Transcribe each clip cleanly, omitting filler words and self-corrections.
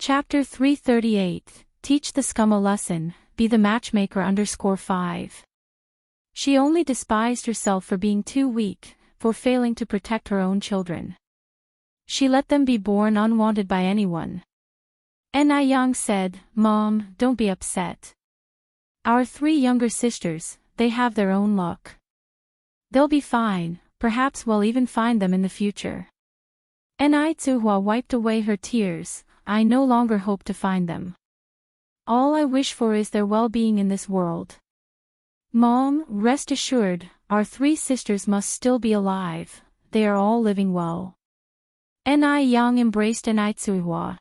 Chapter 338, Teach the Scum a Lesson, Be the Matchmaker _5. She only despised herself for being too weak, for failing to protect her own children. She let them be born unwanted by anyone. Yang said, "Mom, don't be upset. Our 3 younger sisters, they have their own luck. They'll be fine, perhaps we'll even find them in the future." Tsuhua wiped away her tears. "I no longer hope to find them. All I wish for is their well-being in this world. Mom, rest assured, our 3 sisters must still be alive, they are all living well." Yang embraced Tsuhua.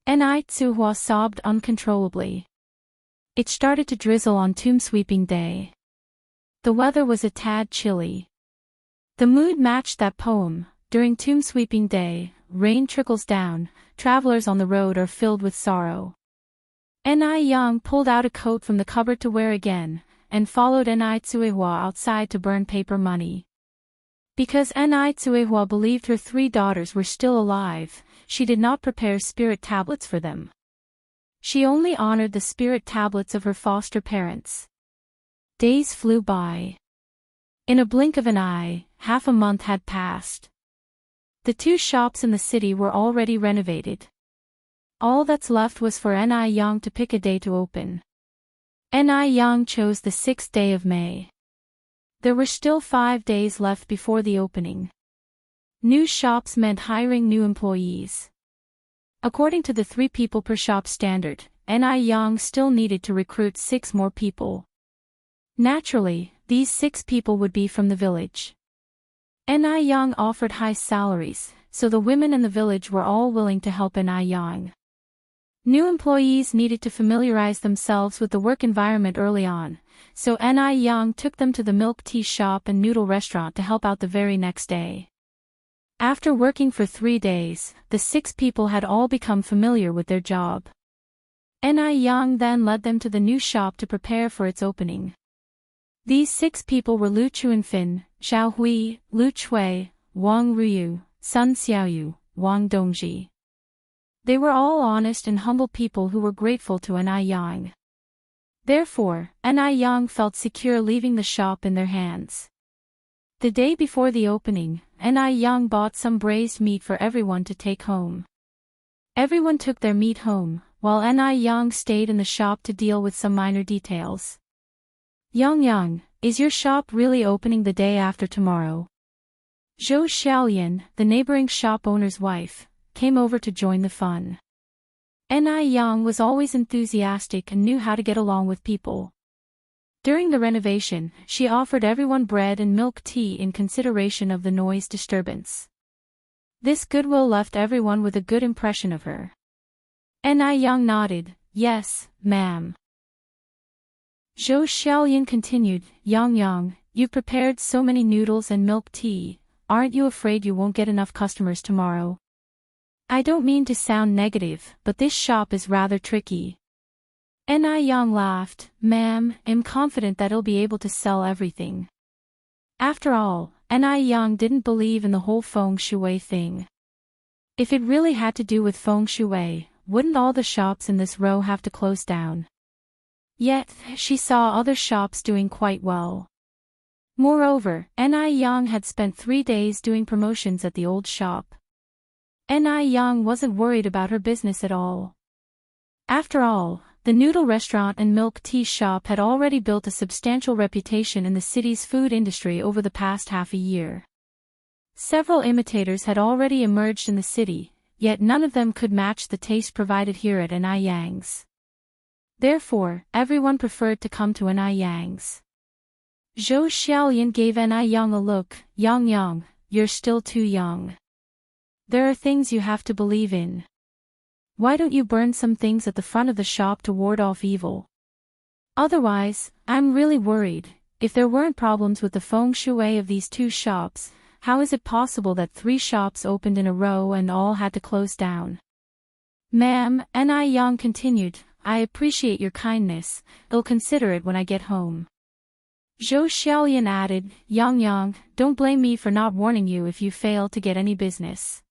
Tsuhua sobbed uncontrollably. It started to drizzle on Tomb Sweeping Day. The weather was a tad chilly. The mood matched that poem. During Tomb Sweeping Day, rain trickles down, travelers on the road are filled with sorrow. Yang pulled out a coat from the cupboard to wear again, and followed Tsuhua outside to burn paper money. Because Tsuhua believed her 3 daughters were still alive, she did not prepare spirit tablets for them. She only honored the spirit tablets of her foster parents. Days flew by. In a blink of an eye, half a month had passed. The 2 shops in the city were already renovated. All that's left was for Yang to pick a day to open. Yang chose the 6th day of May. There were still 5 days left before the opening. New shops meant hiring new employees. According to the 3 people per shop standard, Yang still needed to recruit 6 more people. Naturally, these 6 people would be from the village. Yang offered high salaries, so the women in the village were all willing to help Yang. New employees needed to familiarize themselves with the work environment early on, so Yang took them to the milk tea shop and noodle restaurant to help out the very next day. After working for 3 days, the 6 people had all become familiar with their job. Yang then led them to the new shop to prepare for its opening. These 6 people were Lu Chuanfin, Xiao Hui, Lu Chui, Wang Ruyu, Sun Xiaoyu, Wang Dongji. They were all honest and humble people who were grateful to Yang. Therefore, Yang felt secure leaving the shop in their hands. The day before the opening, Yang bought some braised meat for everyone to take home. Everyone took their meat home, while Yang stayed in the shop to deal with some minor details. "Yang, is your shop really opening the day after tomorrow?" Zhou Xiaolian, the neighboring shop owner's wife, came over to join the fun. Yang was always enthusiastic and knew how to get along with people. During the renovation, she offered everyone bread and milk tea in consideration of the noise disturbance. This goodwill left everyone with a good impression of her. Yang nodded, "Yes, ma'am." Zhou Xiaolian continued, Yang, you've prepared so many noodles and milk tea, aren't you afraid you won't get enough customers tomorrow? I don't mean to sound negative, but this shop is rather tricky. Yang laughed, "Ma'am, I'm confident that I'll be able to sell everything." After all, Yang didn't believe in the whole feng shui thing. If it really had to do with feng shui, wouldn't all the shops in this row have to close down? Yet, she saw other shops doing quite well. Moreover, Yang had spent 3 days doing promotions at the old shop. Yang wasn't worried about her business at all. After all, the noodle restaurant and milk tea shop had already built a substantial reputation in the city's food industry over the past half a year. Several imitators had already emerged in the city, yet none of them could match the taste provided here at Yang's. Therefore, everyone preferred to come to Yang's. Zhou Xiaolian gave Yang a look, Yang, you're still too young. There are things you have to believe in. Why don't you burn some things at the front of the shop to ward off evil? Otherwise, I'm really worried, if there weren't problems with the feng shui of these 2 shops, how is it possible that 3 shops opened in a row and all had to close down? Ma'am, Yang continued, I appreciate your kindness, I'll consider it when I get home. Zhou Xiaolian added, Yang, don't blame me for not warning you if you fail to get any business.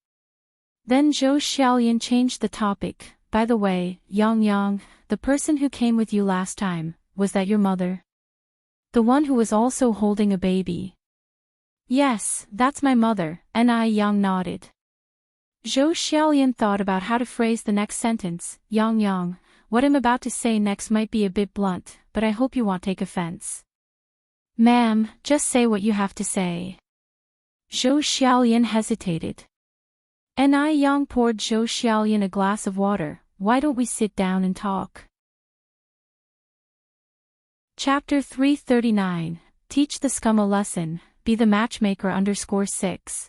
Then Zhou Xiaolian changed the topic, by the way, Yang, the person who came with you last time, was that your mother? The one who was also holding a baby. Yes, that's my mother, Yang nodded. Zhou Xiaolian thought about how to phrase the next sentence. Yang, what I'm about to say next might be a bit blunt, but I hope you won't take offense. Ma'am, just say what you have to say. Zhou Xiaolian hesitated. Yang poured Zhou Xiaolian a glass of water. Why don't we sit down and talk? Chapter 339, Teach the Scum a Lesson, Be the Matchmaker _6.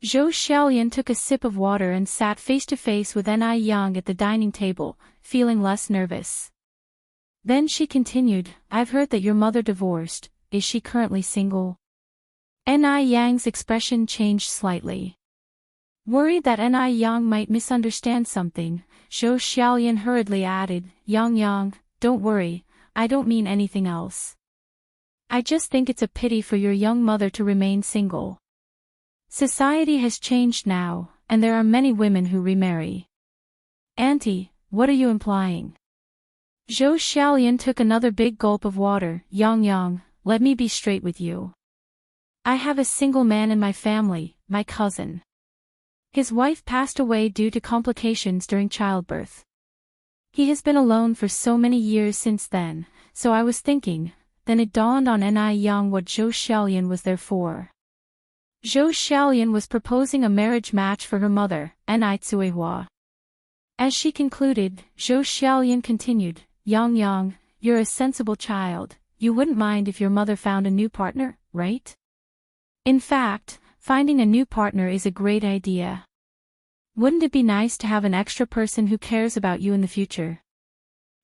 Zhou Xiaolian took a sip of water and sat face to face with Yang at the dining table, feeling less nervous. Then she continued, I've heard that your mother divorced. Is she currently single? Yang's expression changed slightly. Worried that Yang might misunderstand something, Zhou Xiaolian hurriedly added, Yang, don't worry, I don't mean anything else. I just think it's a pity for your young mother to remain single. Society has changed now, and there are many women who remarry. Auntie, what are you implying? Zhou Xiaolian took another big gulp of water. Yang, let me be straight with you. I have a single man in my family, my cousin. His wife passed away due to complications during childbirth. He has been alone for so many years since then, so I was thinking, then it dawned on Yang what Zhou Xiaolian was there for. Zhou Xiaolian was proposing a marriage match for her mother, Cuihua. As she concluded, Zhou Xiaolian continued, Yang, you're a sensible child, you wouldn't mind if your mother found a new partner, right? In fact, finding a new partner is a great idea. Wouldn't it be nice to have an extra person who cares about you in the future?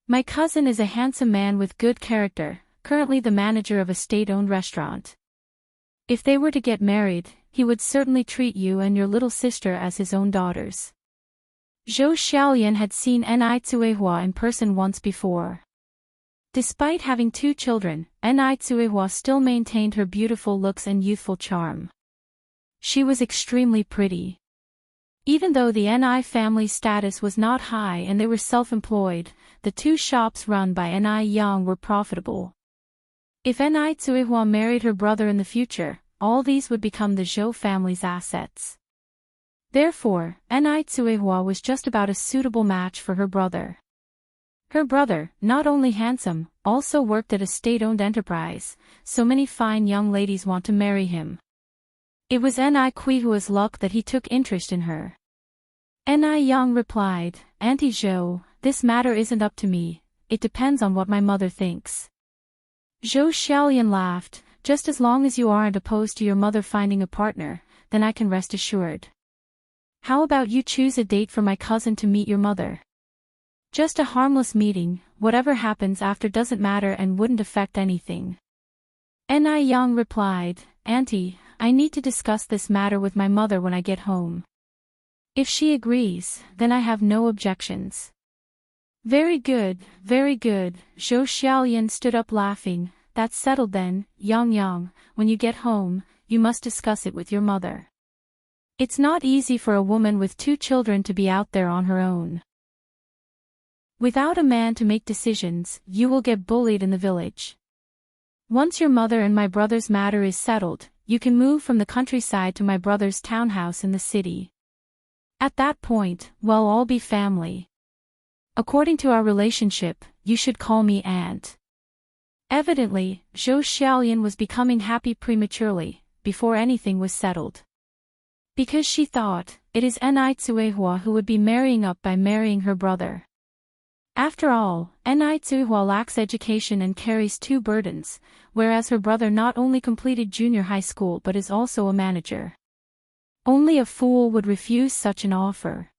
My cousin is a handsome man with good character, currently the manager of a state-owned restaurant. If they were to get married, he would certainly treat you and your little sister as his own daughters. Zhou Xiaolian had seen Cuihua in person once before. Despite having 2 children, Cuihua still maintained her beautiful looks and youthful charm. She was extremely pretty. Even though the family's status was not high and they were self-employed, the 2 shops run by Yang were profitable. If Cuihua married her brother in the future, all these would become the Zhou family's assets. Therefore, Cuihua was just about a suitable match for her brother. Her brother, not only handsome, also worked at a state-owned enterprise, so many fine young ladies want to marry him. It was Cuihua's luck that he took interest in her. Yang replied, Auntie Zhou, this matter isn't up to me, it depends on what my mother thinks. Zhou Xiaolian laughed, just as long as you aren't opposed to your mother finding a partner, then I can rest assured. How about you choose a date for my cousin to meet your mother? Just a harmless meeting, whatever happens after doesn't matter and wouldn't affect anything. Yang replied, Auntie, I need to discuss this matter with my mother when I get home. If she agrees, then I have no objections. Very good, Zhou Xiaolian stood up laughing. That's settled then, Yang, when you get home, you must discuss it with your mother. It's not easy for a woman with 2 children to be out there on her own. Without a man to make decisions, you will get bullied in the village. Once your mother and my brother's matter is settled, you can move from the countryside to my brother's townhouse in the city. At that point, we'll all be family. According to our relationship, you should call me aunt. Evidently, Zhou Xiaolian was becoming happy prematurely, before anything was settled. Because she thought, it is Cuihua who would be marrying up by marrying her brother. After all, Cuihua lacks education and carries 2 burdens, whereas her brother not only completed junior high school but is also a manager. Only a fool would refuse such an offer.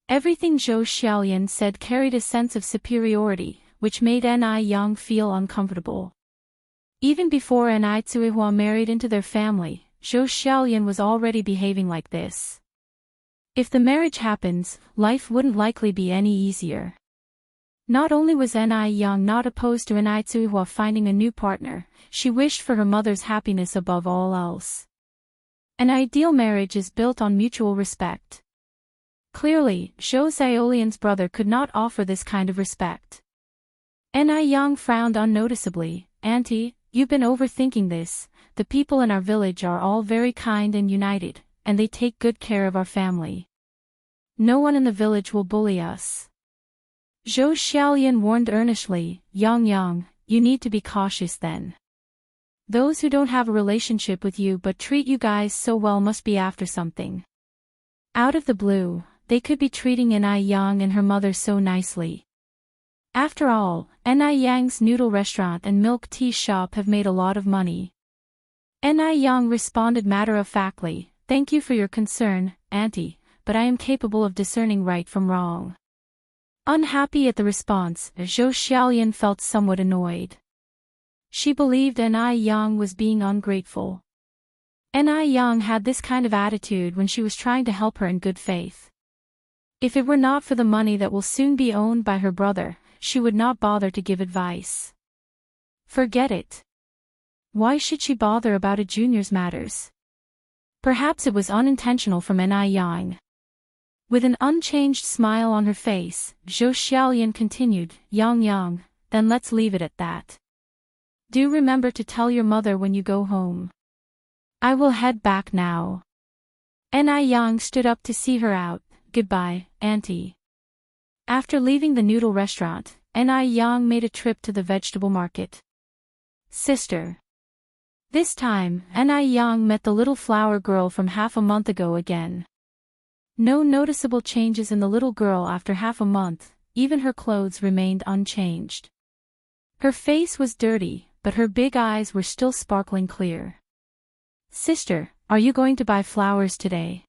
Everything Zhou Xiaolian said carried a sense of superiority, which made Yang feel uncomfortable. Even before Cuihua married into their family, Zhou Xiaolian was already behaving like this. If the marriage happens, life wouldn't likely be any easier. Not only was Yang not opposed to Cuihua finding a new partner, she wished for her mother's happiness above all else. An ideal marriage is built on mutual respect. Clearly, Zhou Xiaolian's brother could not offer this kind of respect. Ni Yang frowned unnoticeably. Auntie, you've been overthinking this. The people in our village are all very kind and united, and they take good care of our family. No one in the village will bully us. Zhou Xiaolian warned earnestly. Yang, you need to be cautious then. Those who don't have a relationship with you but treat you guys so well must be after something. Out of the blue, they could be treating Ni Yang and her mother so nicely. After all, Ni Yang's noodle restaurant and milk tea shop have made a lot of money. Ni Yang responded matter-of-factly, thank you for your concern, Auntie, but I am capable of discerning right from wrong. Unhappy at the response, Zhou Xiaolian felt somewhat annoyed. She believed Ni Yang was being ungrateful. Ni Yang had this kind of attitude when she was trying to help her in good faith. If it were not for the money that will soon be owned by her brother, she would not bother to give advice. Forget it. Why should she bother about a junior's matters? Perhaps it was unintentional from Ni Yang. With an unchanged smile on her face, Zhou Xiaolian continued, Yang, then let's leave it at that. Do remember to tell your mother when you go home. I will head back now. Ni Yang stood up to see her out. Goodbye, Auntie. After leaving the noodle restaurant, Ni Yang made a trip to the vegetable market. Sister. This time, Ni Yang met the little flower girl from half a month ago again. No noticeable changes in the little girl after half a month, even her clothes remained unchanged. Her face was dirty, but her big eyes were still sparkling clear. Sister, are you going to buy flowers today?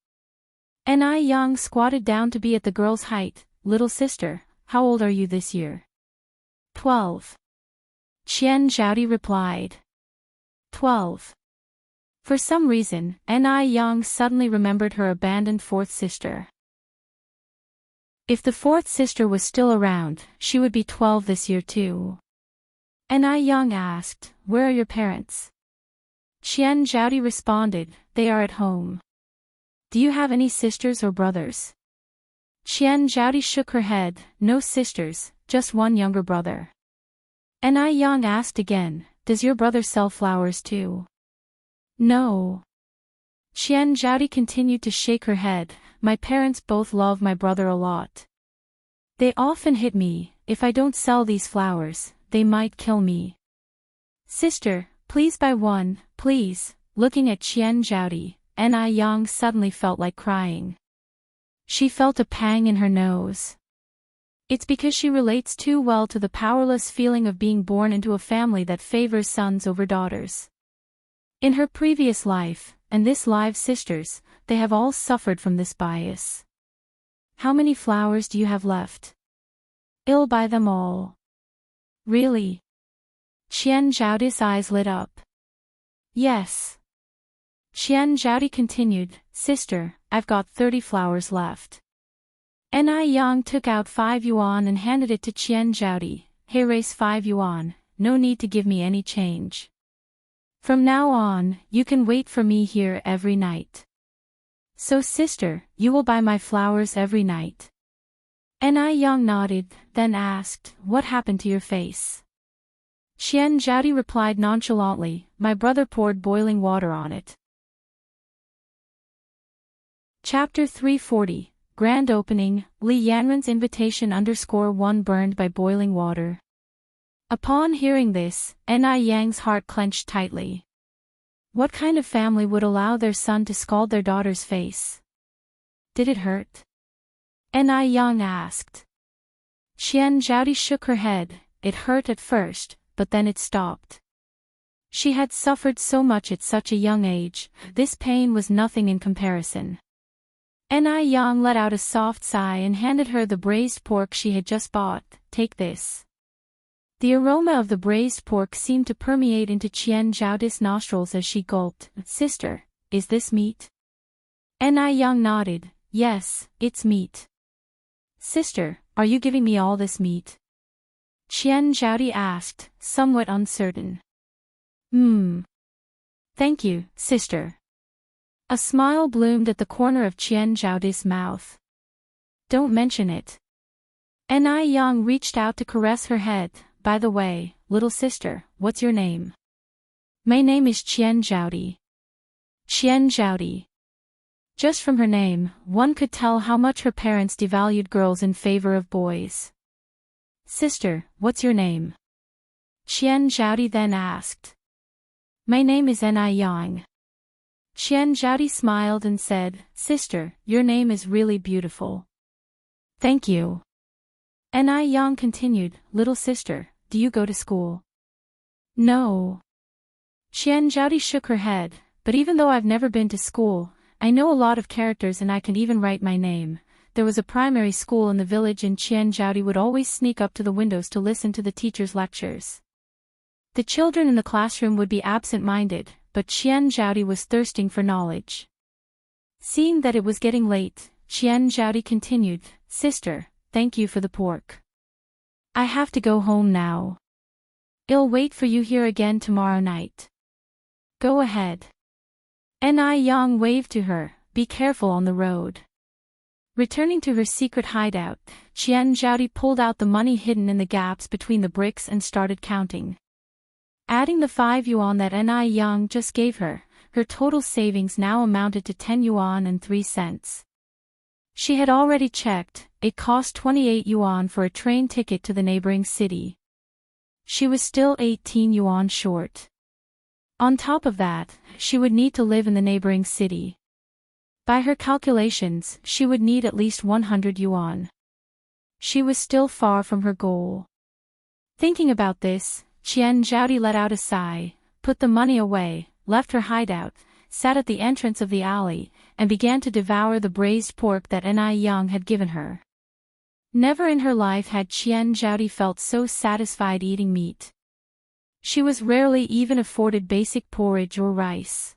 Ni Yang squatted down to be at the girl's height. Little sister, how old are you this year? 12. Qian Zhaodi replied. 12. For some reason, Ni Yang suddenly remembered her abandoned fourth sister. If the fourth sister was still around, she would be 12 this year too. Ni Yang asked, where are your parents? Qian Zhaodi responded, they are at home. Do you have any sisters or brothers? Qian Zhaodi shook her head, no sisters, just one younger brother. Ni Yang asked again, does your brother sell flowers too? No. Qian Zhaodi continued to shake her head, my parents both love my brother a lot. They often hit me, if I don't sell these flowers, they might kill me. Sister, please buy one, please. Looking at Qian Zhaodi, Ni Yang suddenly felt like crying. She felt a pang in her nose. It's because she relates too well to the powerless feeling of being born into a family that favors sons over daughters. In her previous life, and this live's sisters, they have all suffered from this bias. How many flowers do you have left? I'll buy them all. Really? Qian Zhaodi's eyes lit up. Yes. Qian Zhaodi continued, sister, I've got 30 flowers left. Ni Yang took out 5 yuan and handed it to Qian Zhaodi. Hey, raise 5 yuan, no need to give me any change. From now on, you can wait for me here every night. So sister, you will buy my flowers every night? Ni Yang nodded, then asked, what happened to your face? Qian Zhaodi replied nonchalantly, my brother poured boiling water on it. Chapter 340, Grand Opening, Li Yanren's invitation _1 burned by boiling water. Upon hearing this, Ni Yang's heart clenched tightly. What kind of family would allow their son to scald their daughter's face? Did it hurt? Ni Yang asked. Qian Zhaodi shook her head, it hurt at first, but then it stopped. She had suffered so much at such a young age, this pain was nothing in comparison. Ni Yang let out a soft sigh and handed her the braised pork she had just bought, take this. The aroma of the braised pork seemed to permeate into Qian Zhaodi's nostrils as she gulped, sister, is this meat? Ni Yang nodded, yes, it's meat. Sister, are you giving me all this meat? Qian Zhaodi asked, somewhat uncertain. Thank you, sister. A smile bloomed at the corner of Qian Zhaodi's mouth. Don't mention it. Ni Yang reached out to caress her head. By the way, little sister, what's your name? My name is Qian Zhaodi. Qian Zhaodi. Just from her name, one could tell how much her parents devalued girls in favor of boys. Sister, what's your name? Qian Zhaodi then asked. My name is Ni Yang. Qian Zhaodi smiled and said, Sister, your name is really beautiful. Thank you. Ni Yang continued, Little sister, do you go to school? No. Qian Zhaodi shook her head, but even though I've never been to school, I know a lot of characters and I can even write my name. There was a primary school in the village and Qian Zhaodi would always sneak up to the windows to listen to the teacher's lectures. The children in the classroom would be absent-minded, but Qian Zhaodi was thirsting for knowledge. Seeing that it was getting late, Qian Zhaodi continued, Sister, thank you for the pork. I have to go home now. I'll wait for you here again tomorrow night. Go ahead. Ni Yang waved to her, be careful on the road. Returning to her secret hideout, Qian Zhaodi pulled out the money hidden in the gaps between the bricks and started counting. Adding the 5 yuan that Ni Yang just gave her, her total savings now amounted to 10 yuan and 3 cents. She had already checked, it cost 28 yuan for a train ticket to the neighboring city. She was still 18 yuan short. On top of that, she would need to live in the neighboring city. By her calculations, she would need at least 100 yuan. She was still far from her goal. Thinking about this, Qian Zhaodi let out a sigh, put the money away, left her hideout, sat at the entrance of the alley, and began to devour the braised pork that Ni Yang had given her. Never in her life had Qian Zhaodi felt so satisfied eating meat. She was rarely even afforded basic porridge or rice.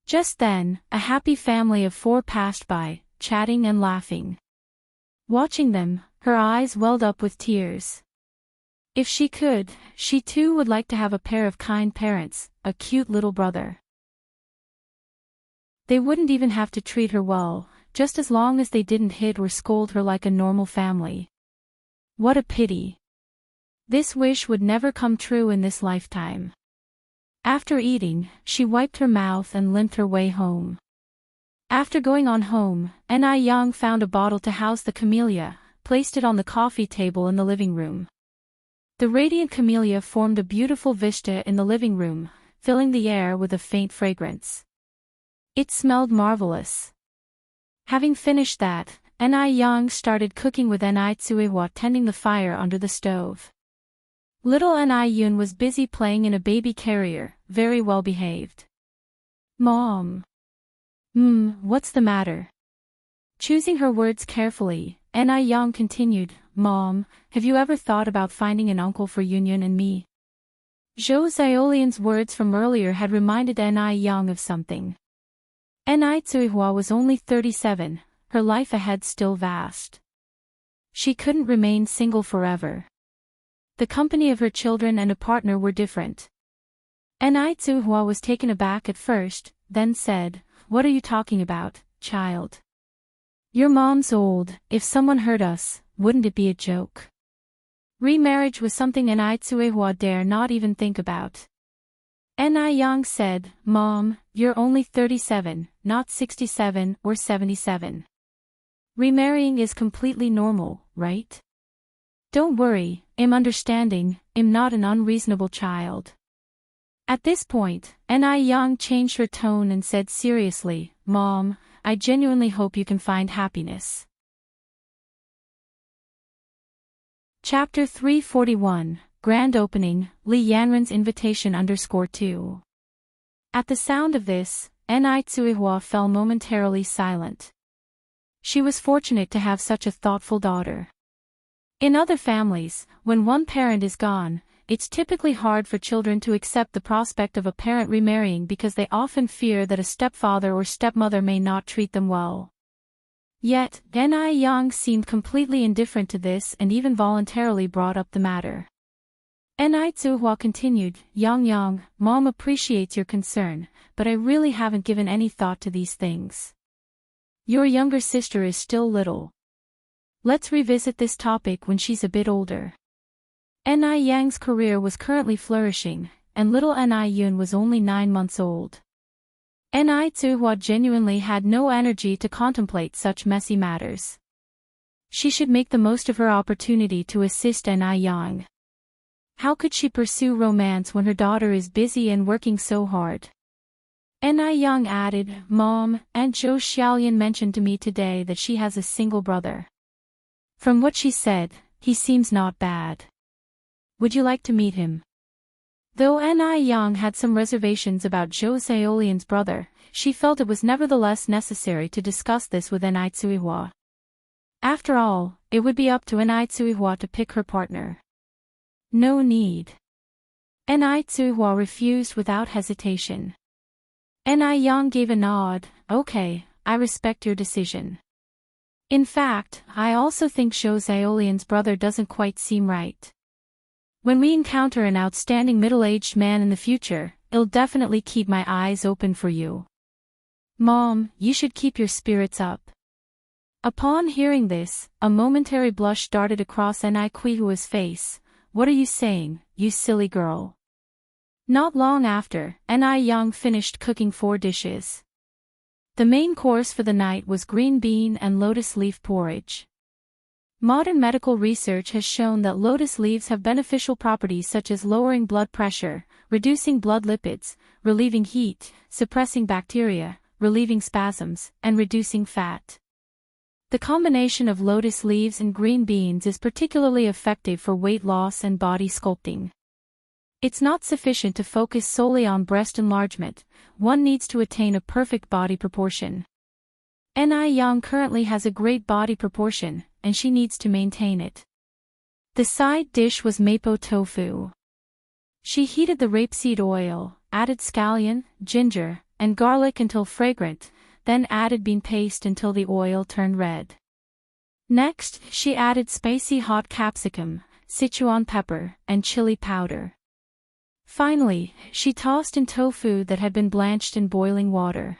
Just then, a happy family of 4 passed by, chatting and laughing. Watching them, her eyes welled up with tears. If she could, she too would like to have a pair of kind parents, a cute little brother. They wouldn't even have to treat her well, just as long as they didn't hit or scold her like a normal family. What a pity. This wish would never come true in this lifetime. After eating, she wiped her mouth and limped her way home. After going on home, Ni Yang found a bottle to house the camellia, placed it on the coffee table in the living room. The radiant camellia formed a beautiful vista in the living room, filling the air with a faint fragrance. It smelled marvelous. Having finished that, Ni Yang started cooking with Ni Tsuihua tending the fire under the stove. Little Ni Yun was busy playing in a baby carrier, very well behaved. Mom. What's the matter? Choosing her words carefully, Ni Yang continued, Mom, have you ever thought about finding an uncle for Yun and me? Zhou Xiaolian's words from earlier had reminded Ni Yang of something. Ni Tsuihua was only 37, her life ahead still vast. She couldn't remain single forever. The company of her children and a partner were different. Ni Tsuihua was taken aback at first, then said, What are you talking about, child? Your mom's old, if someone heard us, wouldn't it be a joke? Remarriage was something Ni Tsuihua dare not even think about. Ni Yang said, Mom, you're only 37, not 67 or 77. Remarrying is completely normal, right? Don't worry, I'm understanding, I'm not an unreasonable child. At this point, Ni Yang changed her tone and said seriously, Mom, I genuinely hope you can find happiness. Chapter 341, Grand Opening, Li Yanren's Invitation _2. At the sound of this, Ni Tsuihua fell momentarily silent. She was fortunate to have such a thoughtful daughter. In other families, when one parent is gone, it's typically hard for children to accept the prospect of a parent remarrying because they often fear that a stepfather or stepmother may not treat them well. Yet, Ni Yang seemed completely indifferent to this and even voluntarily brought up the matter. Ni Tsuihua continued, Yang, Mom appreciates your concern, but I really haven't given any thought to these things. Your younger sister is still little. Let's revisit this topic when she's a bit older. Ni Yang's career was currently flourishing, and little Ni Yun was only 9 months old. Ni Tsuhua genuinely had no energy to contemplate such messy matters. She should make the most of her opportunity to assist Ni Yang. How could she pursue romance when her daughter is busy and working so hard? Ni Yang added, "Mom, Aunt Zhou Xiaoyan mentioned to me today that she has a single brother. From what she said, he seems not bad. Would you like to meet him?" Though Ni Yang had some reservations about Zhou Xiaoyan's brother, she felt it was nevertheless necessary to discuss this with Ni Tsuihua. After all, it would be up to Ni Tsuihua to pick her partner. No need. Ni Tsuihua refused without hesitation. Ni Yang gave a nod. "Okay, I respect your decision. In fact, I also think Zhou Xiaoyan's brother doesn't quite seem right. When we encounter an outstanding middle-aged man in the future, I'll definitely keep my eyes open for you. Mom, you should keep your spirits up." Upon hearing this, a momentary blush darted across Ni Quihua's face. "What are you saying, you silly girl?" Not long after, Ni Yang finished cooking 4 dishes. The main course for the night was green bean and lotus leaf porridge. Modern medical research has shown that lotus leaves have beneficial properties such as lowering blood pressure, reducing blood lipids, relieving heat, suppressing bacteria, relieving spasms, and reducing fat. The combination of lotus leaves and green beans is particularly effective for weight loss and body sculpting. It's not sufficient to focus solely on breast enlargement, one needs to attain a perfect body proportion. Ni Yang currently has a great body proportion, and she needs to maintain it. The side dish was mapo tofu. She heated the rapeseed oil, added scallion, ginger, and garlic until fragrant, then added bean paste until the oil turned red. Next, she added spicy hot capsicum, Sichuan pepper, and chili powder. Finally, she tossed in tofu that had been blanched in boiling water.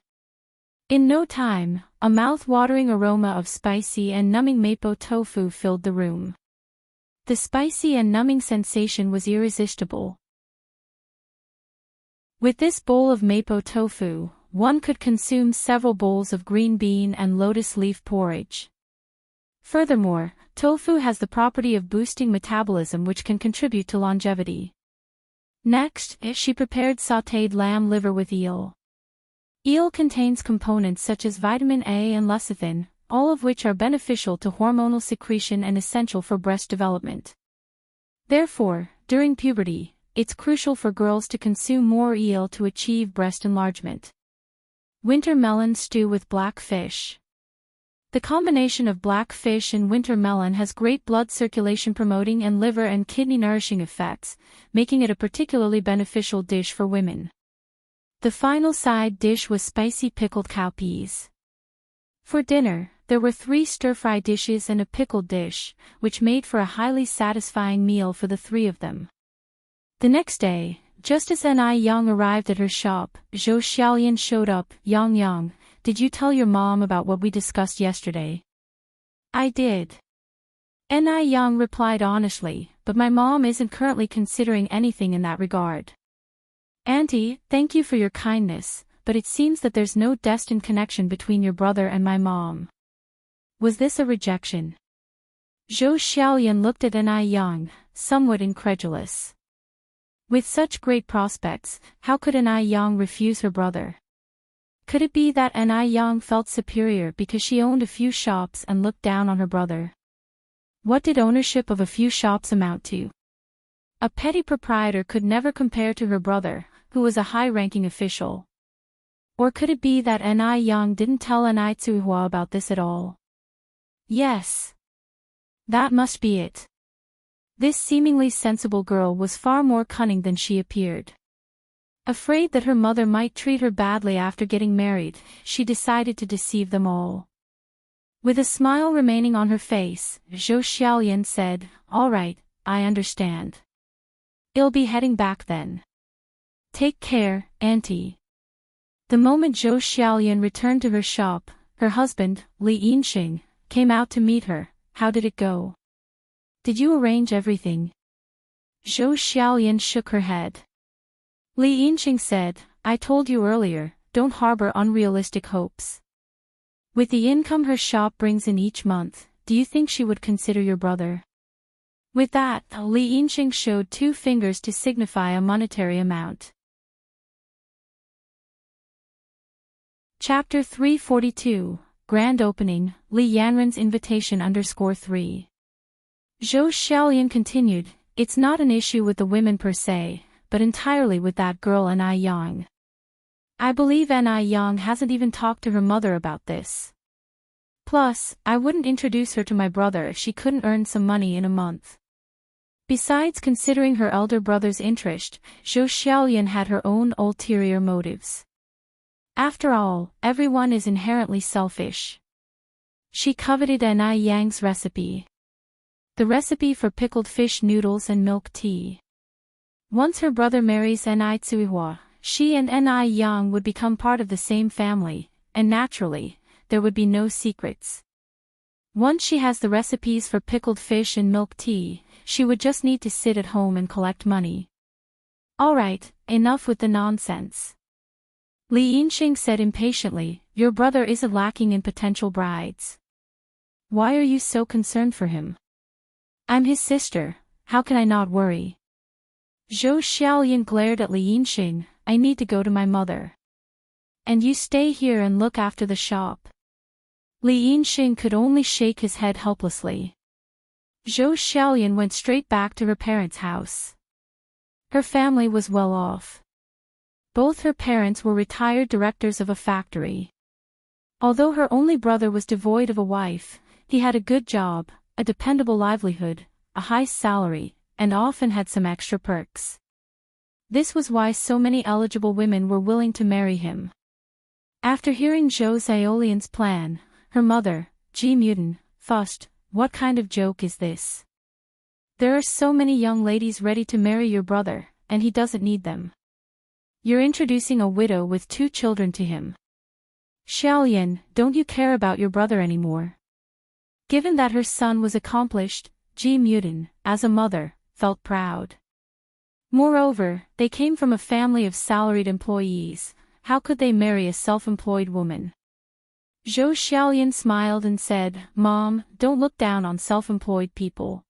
In no time, a mouth-watering aroma of spicy and numbing mapo tofu filled the room. The spicy and numbing sensation was irresistible. With this bowl of mapo tofu, one could consume several bowls of green bean and lotus leaf porridge. Furthermore, tofu has the property of boosting metabolism which can contribute to longevity. Next, she prepared sautéed lamb liver with eel. Eel contains components such as vitamin A and lecithin, all of which are beneficial to hormonal secretion and essential for breast development. Therefore, during puberty, it's crucial for girls to consume more eel to achieve breast enlargement. Winter melon stew with black fish. The combination of black fish and winter melon has great blood circulation promoting and liver and kidney nourishing effects, making it a particularly beneficial dish for women. The final side dish was spicy pickled cowpeas. For dinner, there were 3 stir-fry dishes and a pickled dish, which made for a highly satisfying meal for the 3 of them. The next day, just as Ni Yang arrived at her shop, Zhou Xiaoyan showed up. "Yang, did you tell your mom about what we discussed yesterday?" "I did." Ni Yang replied honestly, "But my mom isn't currently considering anything in that regard." "Auntie, thank you for your kindness, but it seems that there's no destined connection between your brother and my mom." Was this a rejection? Zhou Xiaoyan looked at Ni Yang, somewhat incredulous. With such great prospects, how could Ni Yang refuse her brother? Could it be that Ni Yang felt superior because she owned a few shops and looked down on her brother? What did ownership of a few shops amount to? A petty proprietor could never compare to her brother, who was a high-ranking official. Or could it be that Ni Yang didn't tell Ni Tsuihua about this at all? Yes. That must be it. This seemingly sensible girl was far more cunning than she appeared. Afraid that her mother might treat her badly after getting married, she decided to deceive them all. With a smile remaining on her face, Zhou Xiaoyan said, "All right, I understand. I'll be heading back then. Take care, Auntie." The moment Zhou Xiaoyan returned to her shop, her husband, Li Yinxing, came out to meet her, how did it go? Did you arrange everything? Zhou Xiaoyan shook her head. Li Yinxing said, I told you earlier, don't harbor unrealistic hopes. With the income her shop brings in each month, do you think she would consider your brother? With that, Li Yinxing showed 2 fingers to signify a monetary amount. Chapter 342, Grand Opening, Li Yanren's Invitation _3. Zhou Xiaoyan continued, it's not an issue with the women per se, but entirely with that girl Ni Yang. I believe Ni Yang hasn't even talked to her mother about this. Plus, I wouldn't introduce her to my brother if she couldn't earn some money in a month. Besides considering her elder brother's interest, Zhou Xiaoyan had her own ulterior motives. After all, everyone is inherently selfish. She coveted Ni Yang's recipe. The recipe for pickled fish noodles and milk tea. Once her brother marries Ni Tsuihua, she and Ni Yang would become part of the same family, and naturally, there would be no secrets. Once she has the recipes for pickled fish and milk tea, she would just need to sit at home and collect money. Alright, enough with the nonsense. Li Yinxing said impatiently, your brother isn't lacking in potential brides. Why are you so concerned for him? I'm his sister, how can I not worry? Zhou Xiaoyan glared at Li Yinxing, I need to go to my mother. And you stay here and look after the shop. Li Yinxing could only shake his head helplessly. Zhou Xiaoyan went straight back to her parents' house. Her family was well off. Both her parents were retired directors of a factory. Although her only brother was devoid of a wife, he had a good job, a dependable livelihood, a high salary, and often had some extra perks. This was why so many eligible women were willing to marry him. After hearing Zhou Xiaolian's plan, her mother, Ji Mutin, fussed, what kind of joke is this? There are so many young ladies ready to marry your brother, and he doesn't need them. You're introducing a widow with 2 children to him. Xiaolian, don't you care about your brother anymore? Given that her son was accomplished, Ji Mutin, as a mother, felt proud. Moreover, they came from a family of salaried employees, how could they marry a self-employed woman? Zhou Xiaolian smiled and said, Mom, don't look down on self-employed people.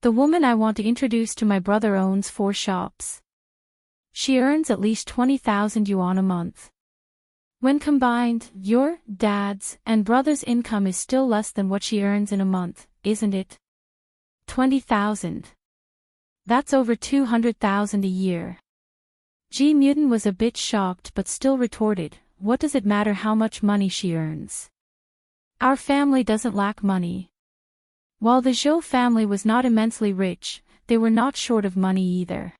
The woman I want to introduce to my brother owns 4 shops. She earns at least 20,000 yuan a month. When combined, your, dad's, and brother's income is still less than what she earns in a month, isn't it? 20,000. That's over 200,000 a year. Ji Mutin was a bit shocked but still retorted, what does it matter how much money she earns? Our family doesn't lack money. While the Zhou family was not immensely rich, they were not short of money either.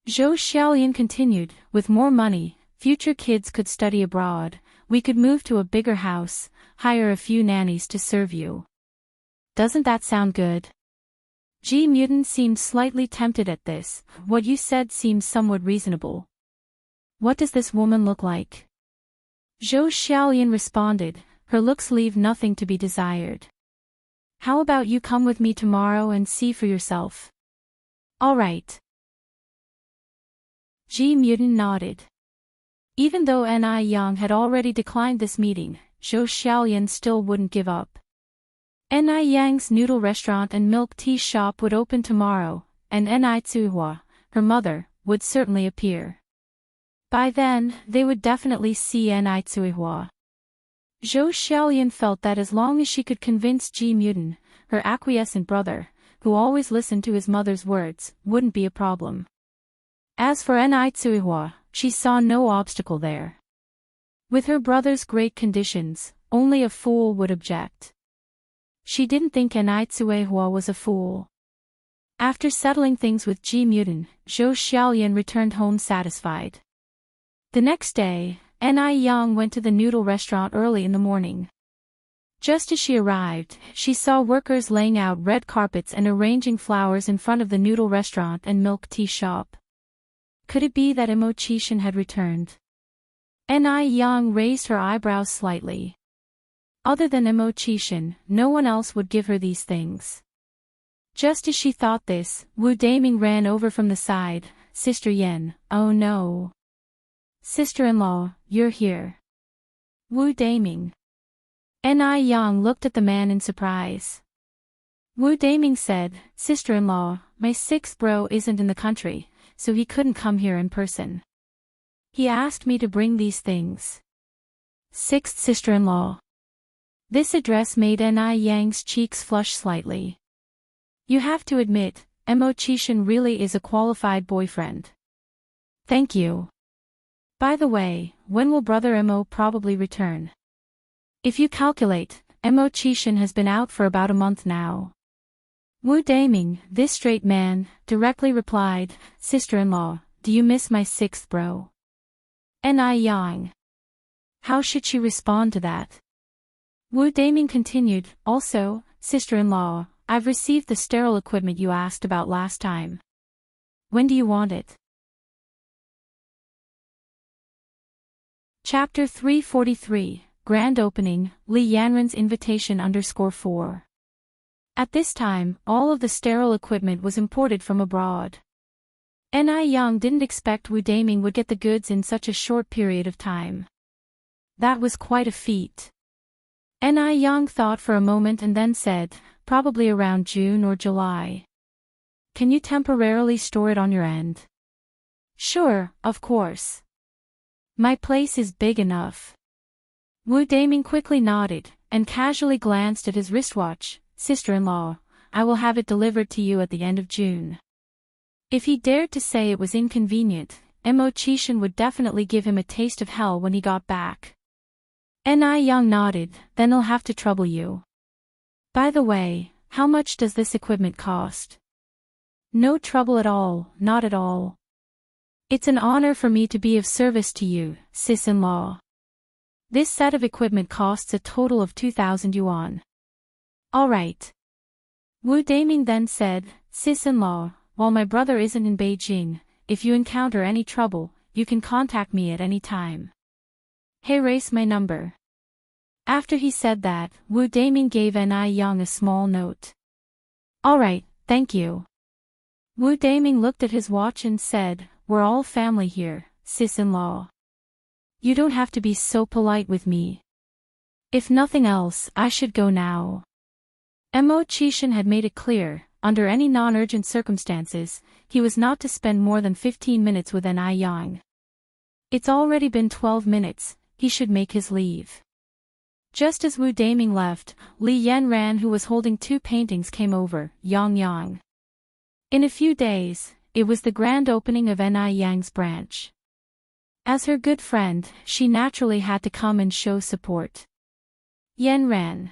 Zhou Xiaolian continued, with more money, future kids could study abroad, we could move to a bigger house, hire a few nannies to serve you. Doesn't that sound good? Ji Mutin seemed slightly tempted at this, what you said seems somewhat reasonable. What does this woman look like? Zhou Xiaolian responded, her looks leave nothing to be desired. How about you come with me tomorrow and see for yourself? All right. Ji Mutin nodded. Even though Ni Yang had already declined this meeting, Zhou Xiaolian still wouldn't give up. Ni Yang's noodle restaurant and milk tea shop would open tomorrow, and Ni Tsuihua, her mother, would certainly appear. By then, they would definitely see Ni Tsuihua. Zhou Xiaolian felt that as long as she could convince Ji Mutin, her acquiescent brother, who always listened to his mother's words, wouldn't be a problem. As for Ni Tsuihua, she saw no obstacle there. With her brother's great conditions, only a fool would object. She didn't think Ni Tsuihua was a fool. After settling things with Ji Mutin, Zhou Xiaolian returned home satisfied. The next day, Ni Yang went to the noodle restaurant early in the morning. Just as she arrived, she saw workers laying out red carpets and arranging flowers in front of the noodle restaurant and milk tea shop. Could it be that Immortality had returned? Ni Yang raised her eyebrows slightly. Other than Immortality, no one else would give her these things. Just as she thought this, Wu Daming ran over from the side. Sister Yen, oh no. Sister-in-law, you're here. Wu Daming. Ni Yang looked at the man in surprise. Wu Daming said, Sister-in-law, my sixth bro isn't in the country, so he couldn't come here in person. He asked me to bring these things. Sixth sister-in-law. This address made Ni Yang's cheeks flush slightly. You have to admit, Immortality really is a qualified boyfriend. Thank you. By the way, when will Brother Immo probably return? If you calculate, Immortality has been out for about a month now. Wu Daming, this straight man, directly replied, Sister-in-law, do you miss my sixth bro? Ni Yang. How should she respond to that? Wu Daming continued, also, sister-in-law, I've received the sterile equipment you asked about last time. When do you want it? Chapter 343, Grand Opening, Li Yanren's Invitation _4. At this time, all of the sterile equipment was imported from abroad. Ni Yang didn't expect Wu Daming would get the goods in such a short period of time. That was quite a feat. Ni Yang thought for a moment and then said, probably around June or July. Can you temporarily store it on your end? Sure, of course. My place is big enough. Wu Daming quickly nodded, and casually glanced at his wristwatch. Sister-in-law, I will have it delivered to you at the end of June. If he dared to say it was inconvenient, Immortality would definitely give him a taste of hell when he got back. Ni Yang nodded, then I'll have to trouble you. By the way, how much does this equipment cost? No trouble at all, not at all. It's an honor for me to be of service to you, sis-in-law. This set of equipment costs a total of 2,000 yuan. All right. Wu Daming then said, sis-in-law, while my brother isn't in Beijing, if you encounter any trouble, you can contact me at any time. Hey, race my number. After he said that, Wu Daming gave Ni Yang a small note. All right, thank you. Wu Daming looked at his watch and said, we're all family here, sis-in-law. You don't have to be so polite with me. If nothing else, I should go now. Immortality had made it clear, under any non-urgent circumstances, he was not to spend more than 15 minutes with Ni Yang. It's already been 12 minutes, he should make his leave. Just as Wu Daming left, Li Yanran, who was holding 2 paintings, came over, Yang. In a few days, it was the grand opening of Ni Yang's branch. As her good friend, she naturally had to come and show support. Yanran.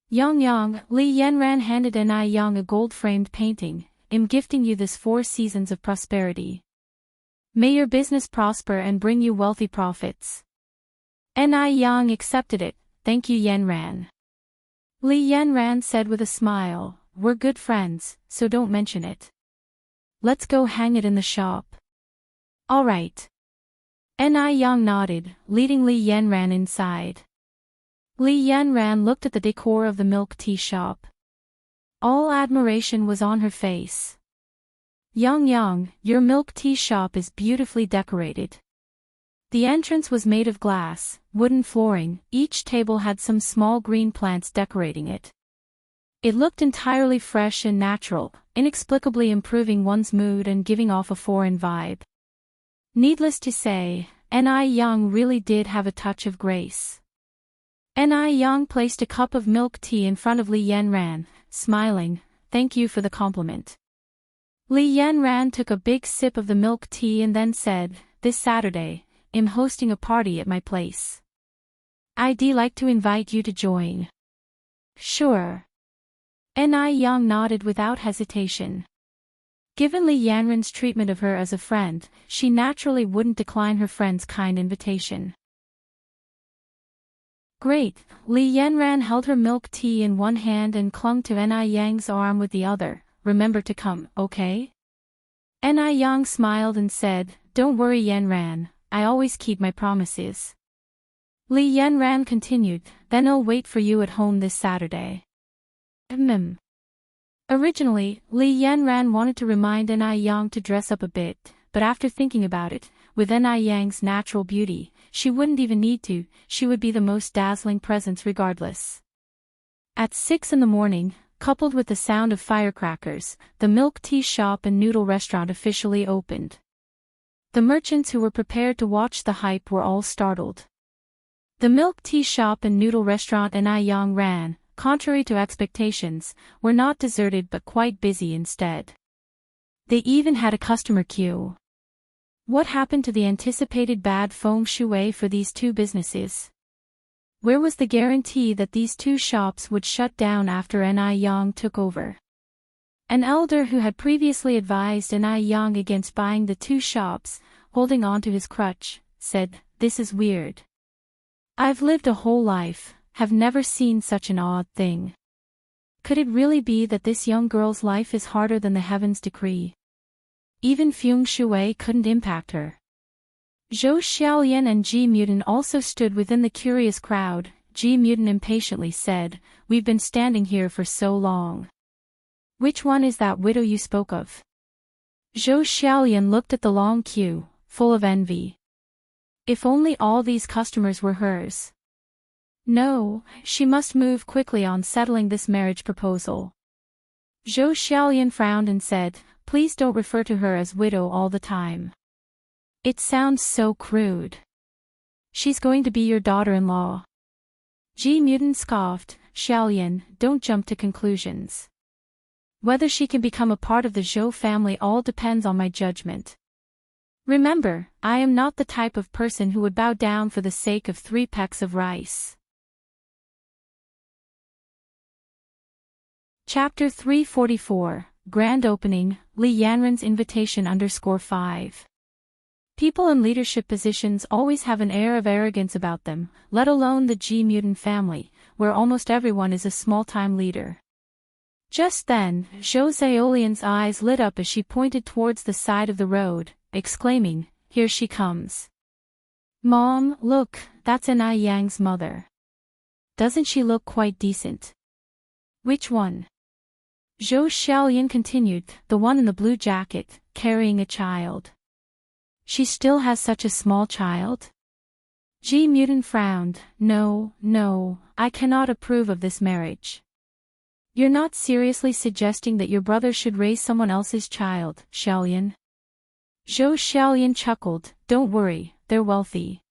Yang, Li Yanran handed Ni Yang a gold-framed painting. I'm gifting you this 4 seasons of prosperity. May your business prosper and bring you wealthy profits. Ni Yang accepted it, thank you Yanran. Li Yanran said with a smile, we're good friends, so don't mention it. Let's go hang it in the shop. All right. Ni Yang nodded, leading Li Yanran inside. Li Yanran looked at the decor of the milk tea shop. All admiration was on her face. Yang, your milk tea shop is beautifully decorated. The entrance was made of glass, wooden flooring, each table had some small green plants decorating it. It looked entirely fresh and natural, inexplicably improving one's mood and giving off a foreign vibe. Needless to say, Ni Yang really did have a touch of grace. Ni Yang placed a cup of milk tea in front of Li Yanran, smiling, thank you for the compliment. Li Yanran took a big sip of the milk tea and then said, this Saturday, I'm hosting a party at my place. I'd like to invite you to join. Sure. Ni Yang nodded without hesitation. Given Li Yanran's treatment of her as a friend, she naturally wouldn't decline her friend's kind invitation. Great, Li Yanran held her milk tea in one hand and clung to Ni Yang's arm with the other. Remember to come, okay? Ni Yang smiled and said, don't worry Yanran, I always keep my promises. Li Yanran continued, then I'll wait for you at home this Saturday. Originally, Li Yanran wanted to remind Ni Yang to dress up a bit, but after thinking about it, with Ni Yang's natural beauty, she wouldn't even need to, she would be the most dazzling presence regardless. At 6 in the morning, coupled with the sound of firecrackers, the milk tea shop and noodle restaurant officially opened. The merchants who were prepared to watch the hype were all startled. The milk tea shop and noodle restaurant Ni Yang ran, contrary to expectations, were not deserted but quite busy instead. They even had a customer queue. What happened to the anticipated bad feng shui for these two businesses? Where was the guarantee that these two shops would shut down after Ni Yang took over? An elder who had previously advised Ni Yang against buying the two shops, holding on to his crutch, said, "This is weird. I've lived a whole life, have never seen such an odd thing. Could it really be that this young girl's life is harder than the heavens decree? Even feng shui couldn't impact her." Zhou Xiaolian and Ji Mutin also stood within the curious crowd. Ji Mutin impatiently said, "We've been standing here for so long. Which one is that widow you spoke of?" Zhou Xiaolian looked at the long queue, full of envy. If only all these customers were hers. No, she must move quickly on settling this marriage proposal. Zhou Xiaolian frowned and said, "Please don't refer to her as widow all the time. It sounds so crude. She's going to be your daughter-in-law." Ji Mutin scoffed, "Xiaolian, don't jump to conclusions. Whether she can become a part of the Zhou family all depends on my judgment. Remember, I am not the type of person who would bow down for the sake of 3 pecks of rice." Chapter 344, Grand Opening, Li Yanran's Invitation _5. People in leadership positions always have an air of arrogance about them, let alone the Ji Mutin family, where almost everyone is a small-time leader. Just then, Zhou Zhaolian's eyes lit up as she pointed towards the side of the road, exclaiming, "Here she comes. Mom, look, that's Ni Yang's mother. Doesn't she look quite decent?" "Which one?" Zhou Xiaolian continued, "The one in the blue jacket, carrying a child." "She still has such a small child?" Ji Mutin frowned, No, I cannot approve of this marriage." "You're not seriously suggesting that your brother should raise someone else's child, Xiaolian?" Zhou Xiaolian chuckled, "Don't worry, they're wealthy.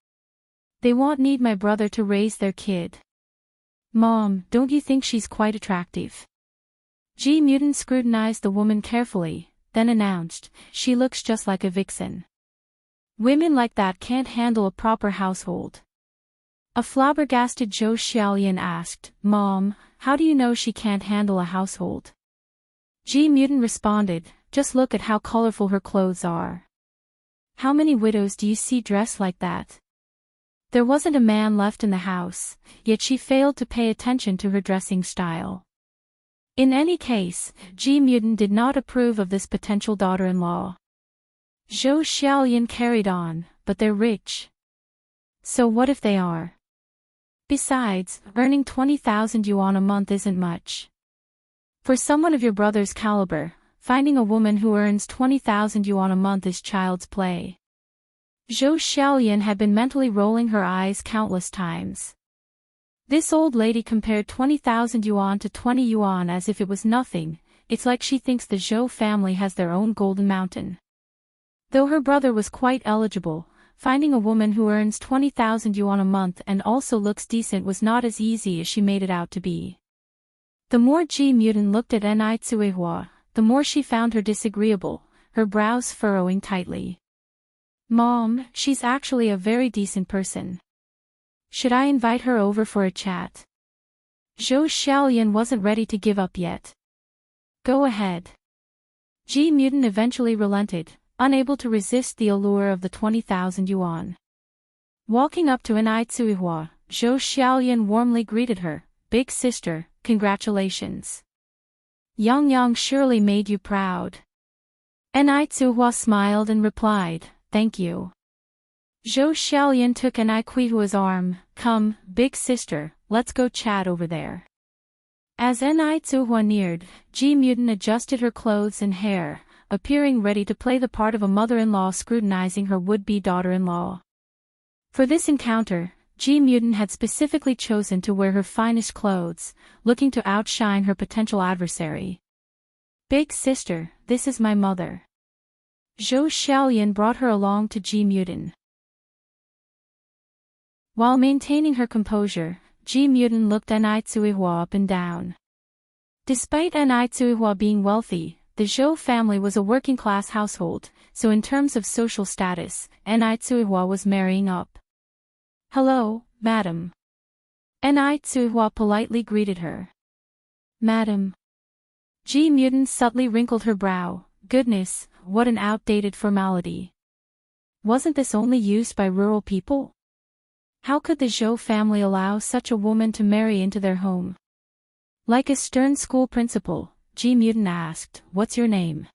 They won't need my brother to raise their kid." "Mom, don't you think she's quite attractive?" Ji Mutin scrutinized the woman carefully, then announced, "She looks just like a vixen. Women like that can't handle a proper household." A flabbergasted Zhou Xiaolian asked, "Mom, how do you know she can't handle a household?" Ji Mutin responded, "Just look at how colorful her clothes are. How many widows do you see dressed like that? There wasn't a man left in the house, yet she failed to pay attention to her dressing style." In any case, Ji Mutin did not approve of this potential daughter-in-law. Zhou Xiaolian carried on, "But they're rich." "So what if they are? Besides, earning 20,000 yuan a month isn't much. For someone of your brother's caliber, finding a woman who earns 20,000 yuan a month is child's play." Zhou Xiaolian had been mentally rolling her eyes countless times. This old lady compared 20,000 yuan to 20 yuan as if it was nothing. It's like she thinks the Zhou family has their own golden mountain. Though her brother was quite eligible, finding a woman who earns 20,000 yuan a month and also looks decent was not as easy as she made it out to be. The more Ji Mutin looked at Ni Tsuihua, the more she found her disagreeable, her brows furrowing tightly. "Mom, she's actually a very decent person. Should I invite her over for a chat?" Zhou Xiaolian wasn't ready to give up yet. "Go ahead." Ji Mutin eventually relented, unable to resist the allure of the 20,000 yuan. Walking up to Ni Tsuihua, Zhou Xiaolian warmly greeted her, "Big sister, congratulations. Yang surely made you proud." Ni Tsuihua smiled and replied, "Thank you. Zhou Xiaolian took Enai arm. Come, big sister, let's go chat over there. As Enai Zuhua neared, Ji Mutant adjusted her clothes and hair, appearing ready to play the part of a mother-in-law scrutinizing her would-be daughter-in-law. For this encounter, Ji Mutant had specifically chosen to wear her finest clothes, looking to outshine her potential adversary. Big sister, this is my mother. Zhou Xiaolian brought her along to Ji Mutant. While maintaining her composure, Ji Mutant looked Enai Zuihua up and down. Despite Enai Zuihua being wealthy, the Zhou family was a working-class household, so in terms of social status, Enai Zuihua was marrying up. Hello, madam. Enai Zuihua politely greeted her. Madam. Ji Mutant subtly wrinkled her brow. Goodness, what an outdated formality. Wasn't this only used by rural people? How could the Zhou family allow such a woman to marry into their home? Like a stern school principal, Ji Mutant asked, "What's your name?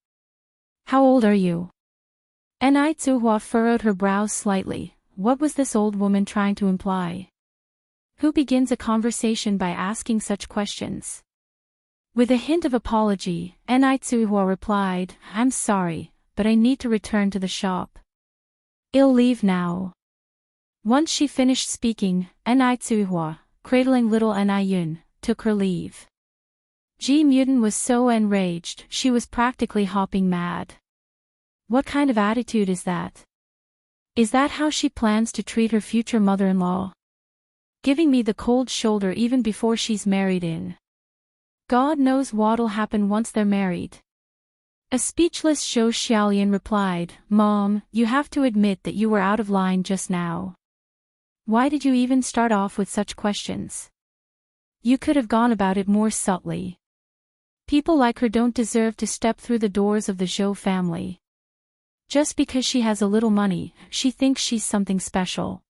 How old are you?" Enai Zuhua furrowed her brows slightly. What was this old woman trying to imply? Who begins a conversation by asking such questions? With a hint of apology, Enai Zuhua replied, "I'm sorry, but I need to return to the shop. I'll leave now." Once she finished speaking, Enai Zuihua, cradling little Enai Yun, took her leave. Ji Mutant was so enraged, she was practically hopping mad. What kind of attitude is that? Is that how she plans to treat her future mother-in-law? Giving me the cold shoulder even before she's married in. God knows what'll happen once they're married. A speechless Zhou Xiaolian replied, "Mom, you have to admit that you were out of line just now. Why did you even start off with such questions? You could have gone about it more subtly. People like her don't deserve to step through the doors of the Zhou family. Just because she has a little money, she thinks she's something special."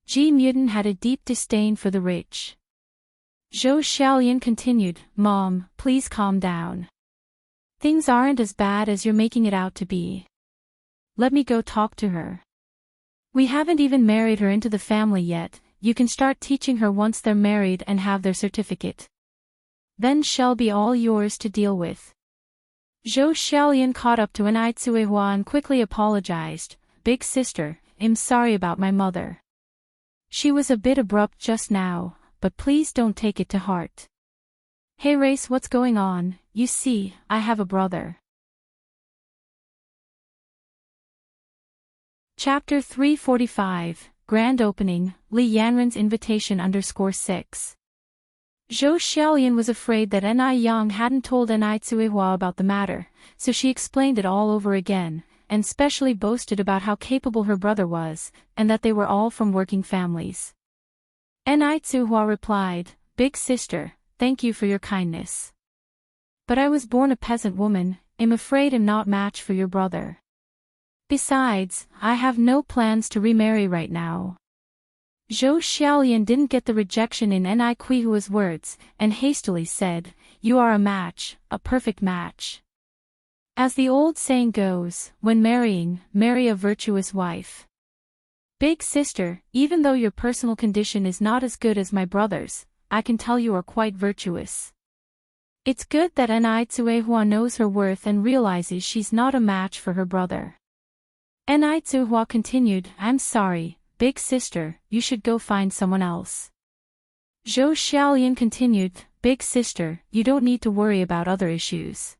Ji Mutant had a deep disdain for the rich. Zhou Xiaolian continued, "Mom, please calm down. Things aren't as bad as you're making it out to be. Let me go talk to her. We haven't even married her into the family yet. You can start teaching her once they're married and have their certificate. Then she'll be all yours to deal with." Zhou Xiaolian caught up to Enai Zuihua and quickly apologized. "Big sister, I'm sorry about my mother. She was a bit abrupt just now, but please don't take it to heart." "Hey Race, what's going on? You see, I have a brother." Chapter 345, Grand Opening, Li Yanren's Invitation _6. Zhou Xiaolian was afraid that Enai Yang hadn't told Enai Zuihua about the matter, so she explained it all over again, and specially boasted about how capable her brother was, and that they were all from working families. Enai Zuihua replied, "Big sister, thank you for your kindness. But I was born a peasant woman, I'm afraid I'm not match for your brother. Besides, I have no plans to remarry right now." Zhou Xiaolian didn't get the rejection in Enai Qihua's words, and hastily said, "You are a match, a perfect match. As the old saying goes, when marrying, marry a virtuous wife. Big sister, even though your personal condition is not as good as my brother's, I can tell you are quite virtuous. It's good that Enai Zuihua knows her worth and realizes she's not a match for her brother." Enai Zuihua continued, "I'm sorry, big sister, you should go find someone else." Zhou Xiaolian continued, "Big sister, you don't need to worry about other issues.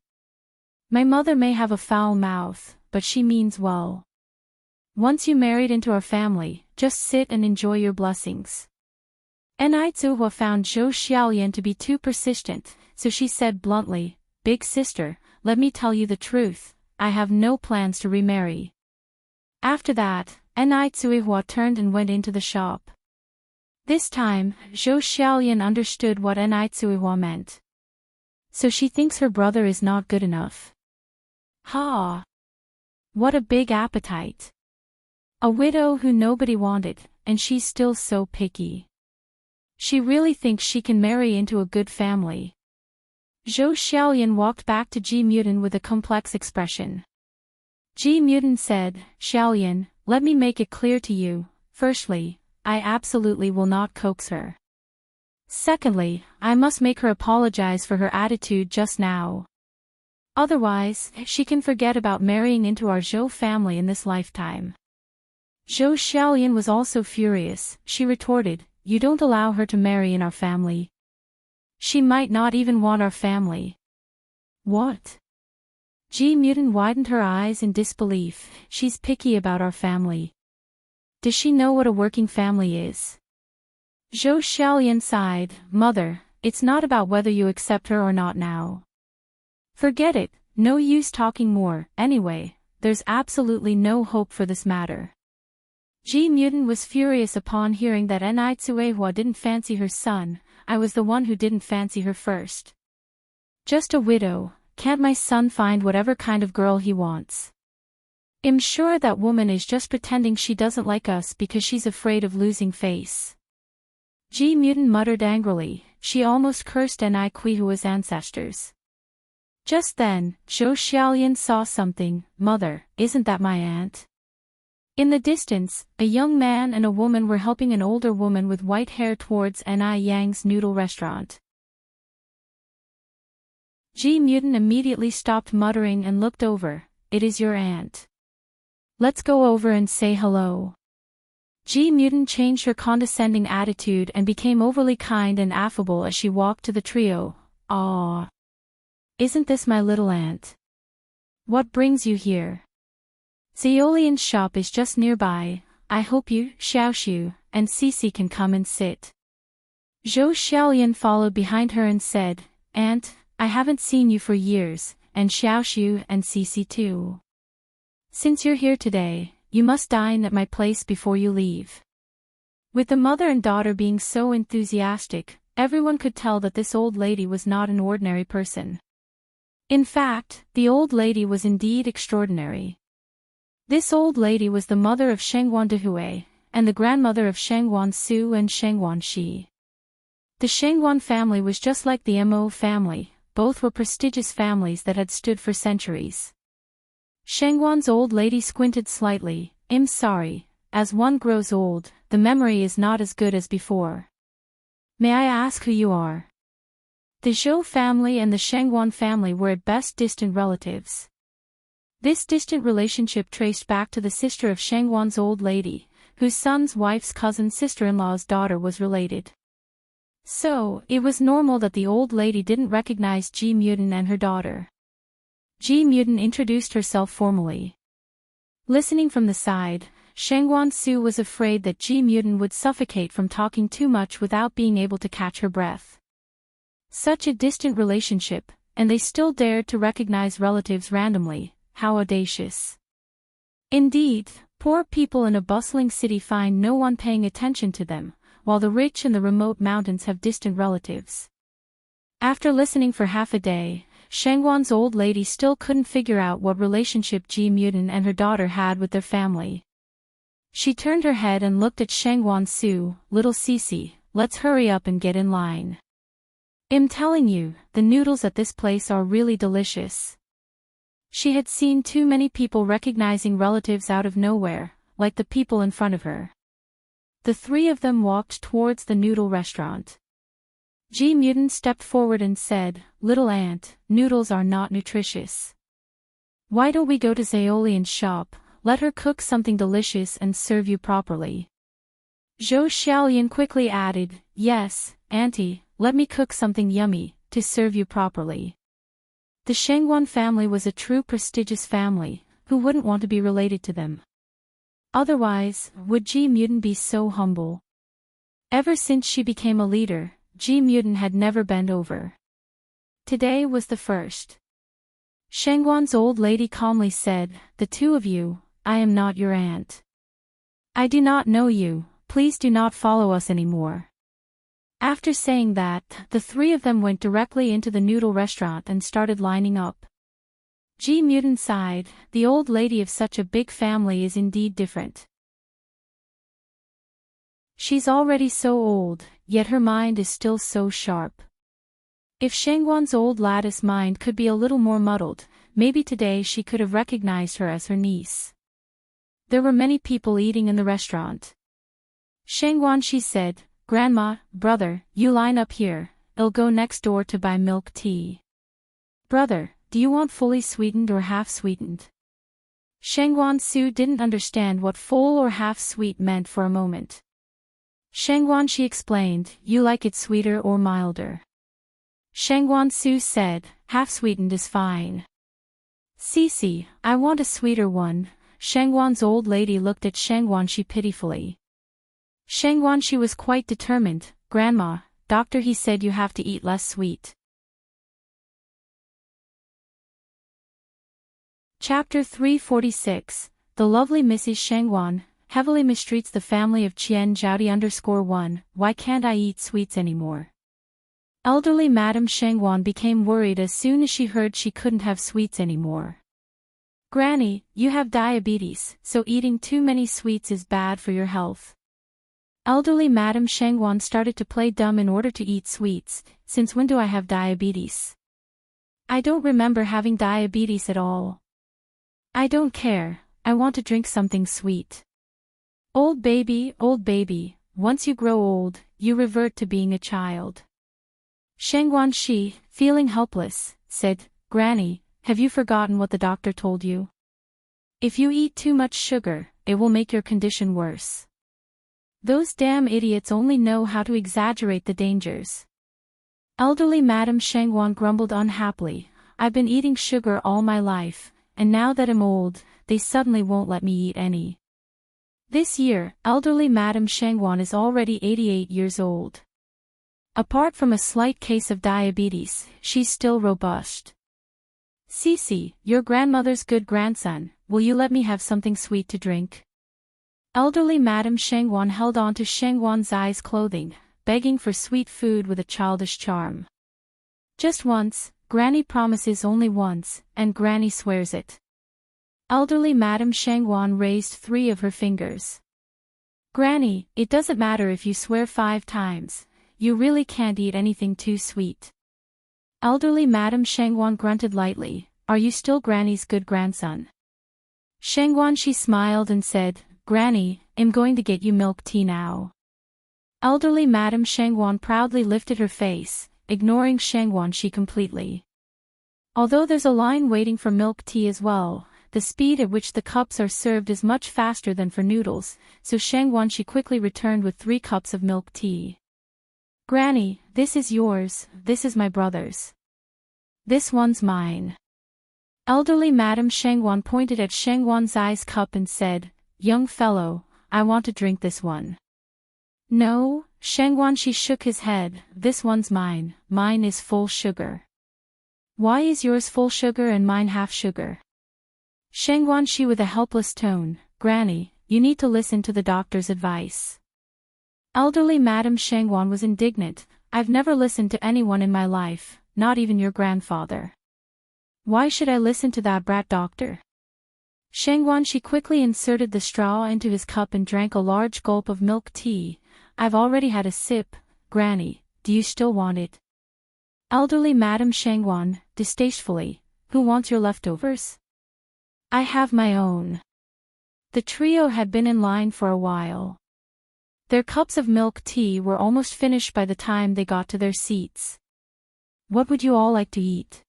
My mother may have a foul mouth, but she means well. Once you married into our family, just sit and enjoy your blessings." Enai Zuihua found Zhou Xiaolian to be too persistent, so she said bluntly, "Big sister, let me tell you the truth, I have no plans to remarry." After that, Enai Zuihua turned and went into the shop. This time, Zhou Xiaolian understood what Enai Zuihua meant. So she thinks her brother is not good enough. Ha! What a big appetite. A widow who nobody wanted, and she's still so picky. She really thinks she can marry into a good family. Zhou Xiaolian walked back to Ji Mutant with a complex expression. Ji Mutant said, "Xiaolian, let me make it clear to you, firstly, I absolutely will not coax her. Secondly, I must make her apologize for her attitude just now. Otherwise, she can forget about marrying into our Zhou family in this lifetime. Zhou Xiaoyan was also furious. She retorted, you don't allow her to marry in our family. She might not even want our family. What? Ji Mutant widened her eyes in disbelief. She's picky about our family. Does she know what a working family is? Zhou Xiaoyan sighed, Mother, it's not about whether you accept her or not now. Forget it, no use talking more, anyway, there's absolutely no hope for this matter. Ji Mutant was furious upon hearing that Nitsuehua didn't fancy her son. I was the one who didn't fancy her first. Just a widow, can't my son find whatever kind of girl he wants? I'm sure that woman is just pretending she doesn't like us because she's afraid of losing face. Ji Mutant muttered angrily, she almost cursed Nitsuehua's ancestors. Just then, Zhou Xiaoyan saw something. Mother, isn't that my aunt? In the distance, a young man and a woman were helping an older woman with white hair towards Ni Yang's noodle restaurant. Ji Mutant immediately stopped muttering and looked over. It is your aunt. Let's go over and say hello. Ji Mutant changed her condescending attitude and became overly kind and affable as she walked to the trio. Aww. Isn't this my little aunt? What brings you here? Zeolian's shop is just nearby. I hope you, Xiaoxiu, and Cici can come and sit. Zhou Xiaoyan followed behind her and said, Aunt, I haven't seen you for years, and Xiaoxiu and Cici too. Since you're here today, you must dine at my place before you leave. With the mother and daughter being so enthusiastic, everyone could tell that this old lady was not an ordinary person. In fact, the old lady was indeed extraordinary. This old lady was the mother of Shengguan Dehui, and the grandmother of Shengguan Su and Shengguan Shi. The Shengguan family was just like the Mo family, both were prestigious families that had stood for centuries. Shengguan's old lady squinted slightly. I'm sorry, as one grows old, the memory is not as good as before. May I ask who you are? The Zhou family and the Shengguan family were at best distant relatives. This distant relationship traced back to the sister of Shengguan's old lady, whose son's wife's cousin sister-in-law's daughter was related. So, it was normal that the old lady didn't recognize Ji Mutant and her daughter. Ji Mutant introduced herself formally. Listening from the side, Shengguan Su was afraid that Ji Mutant would suffocate from talking too much without being able to catch her breath. Such a distant relationship, and they still dared to recognize relatives randomly, how audacious. Indeed, poor people in a bustling city find no one paying attention to them, while the rich in the remote mountains have distant relatives. After listening for half a day, Shengguan's old lady still couldn't figure out what relationship Ji Mutant and her daughter had with their family. She turned her head and looked at Shengguan Su. Little Cici, let's hurry up and get in line. I'm telling you, the noodles at this place are really delicious. She had seen too many people recognizing relatives out of nowhere, like the people in front of her. The three of them walked towards the noodle restaurant. Ji Mutant stepped forward and said, Little aunt, noodles are not nutritious. Why don't we go to Zeolian's shop, let her cook something delicious and serve you properly. Zhou Xiaoyan quickly added, Yes, auntie, let me cook something yummy, to serve you properly. The Shengguan family was a true prestigious family, who wouldn't want to be related to them? Otherwise, would Ji Mutant be so humble? Ever since she became a leader, Ji Mutant had never bent over. Today was the first. Shengguan's old lady calmly said, The two of you, I am not your aunt. I do not know you, please do not follow us anymore. After saying that, the three of them went directly into the noodle restaurant and started lining up. Ji Mutant sighed, the old lady of such a big family is indeed different. She's already so old, yet her mind is still so sharp. If Shengguan's old lattice mind could be a little more muddled, maybe today she could have recognized her as her niece. There were many people eating in the restaurant. Sheng Guanxi said, "Grandma, brother, you line up here, I'll go next door to buy milk tea." "Brother, do you want fully sweetened or half-sweetened?" Sheng Guanxi didn't understand what full or half-sweet meant for a moment. Sheng Guanxi explained, "You like it sweeter or milder?" Sheng Guanxi said, "Half-sweetened is fine." "Cici, I want a sweeter one." Sheng Guan's old lady looked at Sheng Guanxi pitifully. Sheng Guanxi was quite determined. "Grandma, doctor he said you have to eat less sweet." Chapter 346, The lovely Mrs. Sheng Guan heavily mistreats the family of Qian Zhaodi_1. Why can't I eat sweets anymore? Elderly Madame Sheng Guan became worried as soon as she heard she couldn't have sweets anymore. "Granny, you have diabetes, so eating too many sweets is bad for your health." Elderly Madame Sheng Guan started to play dumb in order to eat sweets. "Since when do I have diabetes? I don't remember having diabetes at all." "I don't care, I want to drink something sweet." Old baby, once you grow old, you revert to being a child." Sheng Guanxi, feeling helpless, said, "Granny, have you forgotten what the doctor told you? If you eat too much sugar, it will make your condition worse." "Those damn idiots only know how to exaggerate the dangers." Elderly Madame Sheng Guan grumbled unhappily, "I've been eating sugar all my life, and now that I'm old, they suddenly won't let me eat any." This year, elderly Madame Sheng Guan is already 88 years old. Apart from a slight case of diabetes, she's still robust. "Cici, your grandmother's good grandson, will you let me have something sweet to drink?" Elderly Madame Sheng Guan held on to Sheng Guanxi's clothing, begging for sweet food with a childish charm. "Just once," Granny promises, only once, and Granny swears it. Elderly Madame Sheng Guan raised 3 of her fingers. "Granny, it doesn't matter if you swear 5 times, you really can't eat anything too sweet." Elderly Madame Sheng Guan grunted lightly, "Are you still Granny's good grandson?" Sheng Guanxi smiled and said, "Granny, I'm going to get you milk tea now." Elderly Madame Sheng Guan proudly lifted her face, ignoring Sheng Guanxi completely. Although there's a line waiting for milk tea as well, the speed at which the cups are served is much faster than for noodles, so Sheng Guanxi quickly returned with 3 cups of milk tea. "Granny, this is yours, this is my brother's. This one's mine." Elderly Madame Sheng Guan pointed at Sheng Guanxi's cup and said, "Young fellow, I want to drink this one." "No," Sheng Guanxi shook his head, "this one's mine, mine is full sugar." "Why is yours full sugar and mine half sugar?" Sheng Guanxi with a helpless tone, "Granny, you need to listen to the doctor's advice." Elderly Madame Sheng Guan was indignant, "I've never listened to anyone in my life, not even your grandfather. Why should I listen to that brat doctor?" Sheng Guanxi quickly inserted the straw into his cup and drank a large gulp of milk tea. "I've already had a sip, Granny, do you still want it?" Elderly Madame Sheng Guan, distastefully, "Who wants your leftovers?" "I have my own." The trio had been in line for a while. Their cups of milk tea were almost finished by the time they got to their seats. "What would you all like to eat?"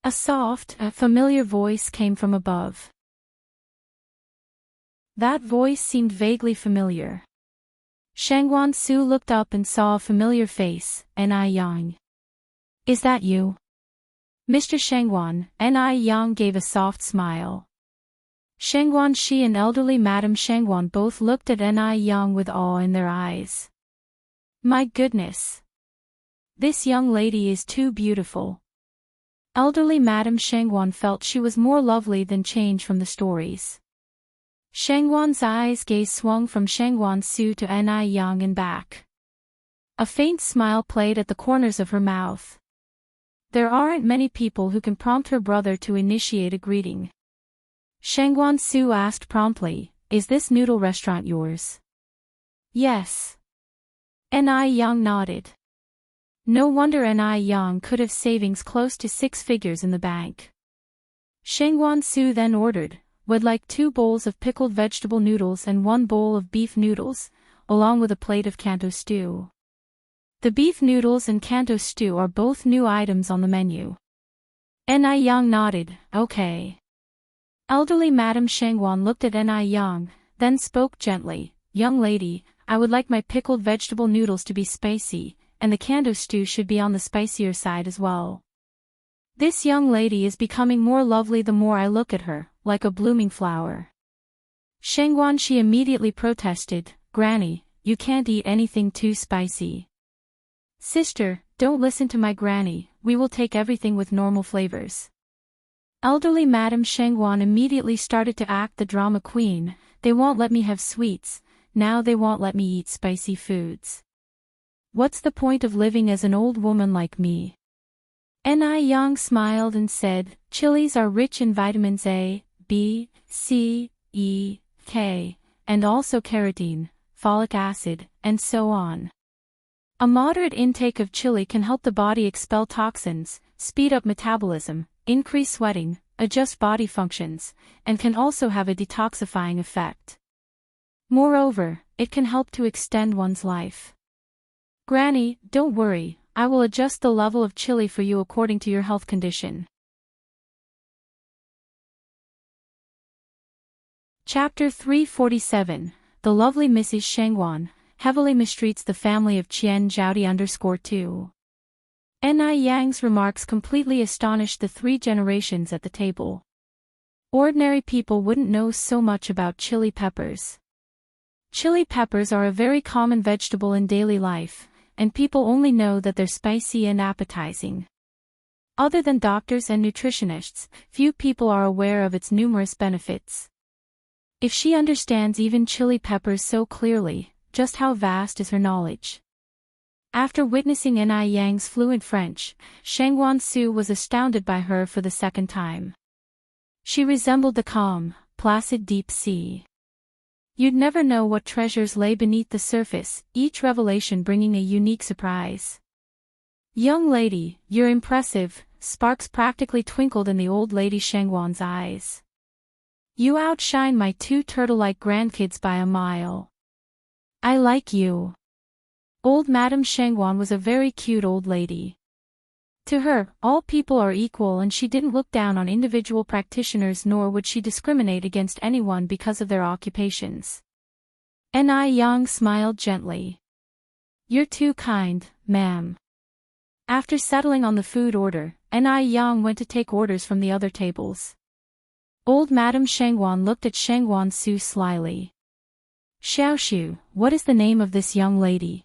A soft, familiar voice came from above. That voice seemed vaguely familiar. Sheng Guanxi looked up and saw a familiar face, Ni Yang. "Is that you?" "Mr. Sheng Guan," Ni Yang gave a soft smile. Sheng Guanxi and elderly Madame Sheng Guan both looked at Ni Yang with awe in their eyes. "My goodness! This young lady is too beautiful." Elderly Madame Sheng Guan felt she was more lovely than changed from the stories. Sheng Guanxi's gaze swung from Sheng Guanxi to Ni Yang and back. A faint smile played at the corners of her mouth. There aren't many people who can prompt her brother to initiate a greeting. Sheng Guanxi asked promptly, "Is this noodle restaurant yours?" "Yes." Ni Yang nodded. No wonder Ni Yang could have savings close to 6 figures in the bank. Sheng Guanxi then ordered, would like 2 bowls of pickled vegetable noodles and 1 bowl of beef noodles, along with a plate of Kanto stew. The beef noodles and Kanto stew are both new items on the menu. Ni Yang nodded, okay. Elderly Madame Shangwan looked at Ni Yang, then spoke gently, young lady, I would like my pickled vegetable noodles to be spicy, and the Kanto stew should be on the spicier side as well. This young lady is becoming more lovely the more I look at her, like a blooming flower. Shangwan she immediately protested, Granny, you can't eat anything too spicy. Sister, don't listen to my granny, we will take everything with normal flavors. Elderly Madame Shangwan immediately started to act the drama queen, they won't let me have sweets, now they won't let me eat spicy foods. What's the point of living as an old woman like me? Ni Yang smiled and said, chilies are rich in vitamins A, B, C, E, K, and also carotene, folic acid, and so on. A moderate intake of chili can help the body expel toxins, speed up metabolism, increase sweating, adjust body functions, and can also have a detoxifying effect. Moreover, it can help to extend one's life. Granny, don't worry, I will adjust the level of chili for you according to your health condition. Chapter 347, The Lovely Mrs. Shangwan, heavily mistreats the family of Qian Zhaodi 2. Ni Yang's remarks completely astonished the 3 generations at the table. Ordinary people wouldn't know so much about chili peppers. Chili peppers are a very common vegetable in daily life, and people only know that they're spicy and appetizing. Other than doctors and nutritionists, few people are aware of its numerous benefits. If she understands even chili peppers so clearly, just how vast is her knowledge? After witnessing Ni Yang's fluent French, Shangwan Su was astounded by her for the second time. She resembled the calm, placid deep sea. You'd never know what treasures lay beneath the surface, each revelation bringing a unique surprise. Young lady, you're impressive, sparks practically twinkled in the old lady Shangwan's eyes. You outshine my 2 turtle-like grandkids by a mile. I like you. Old Madame Shangwan was a very cute old lady. To her, all people are equal and she didn't look down on individual practitioners nor would she discriminate against anyone because of their occupations. Ni Yang smiled gently. You're too kind, ma'am. After settling on the food order, Ni Yang went to take orders from the other tables. Old Madame Shangwan looked at Shangwan Su slyly. Xiaoshu, what is the name of this young lady?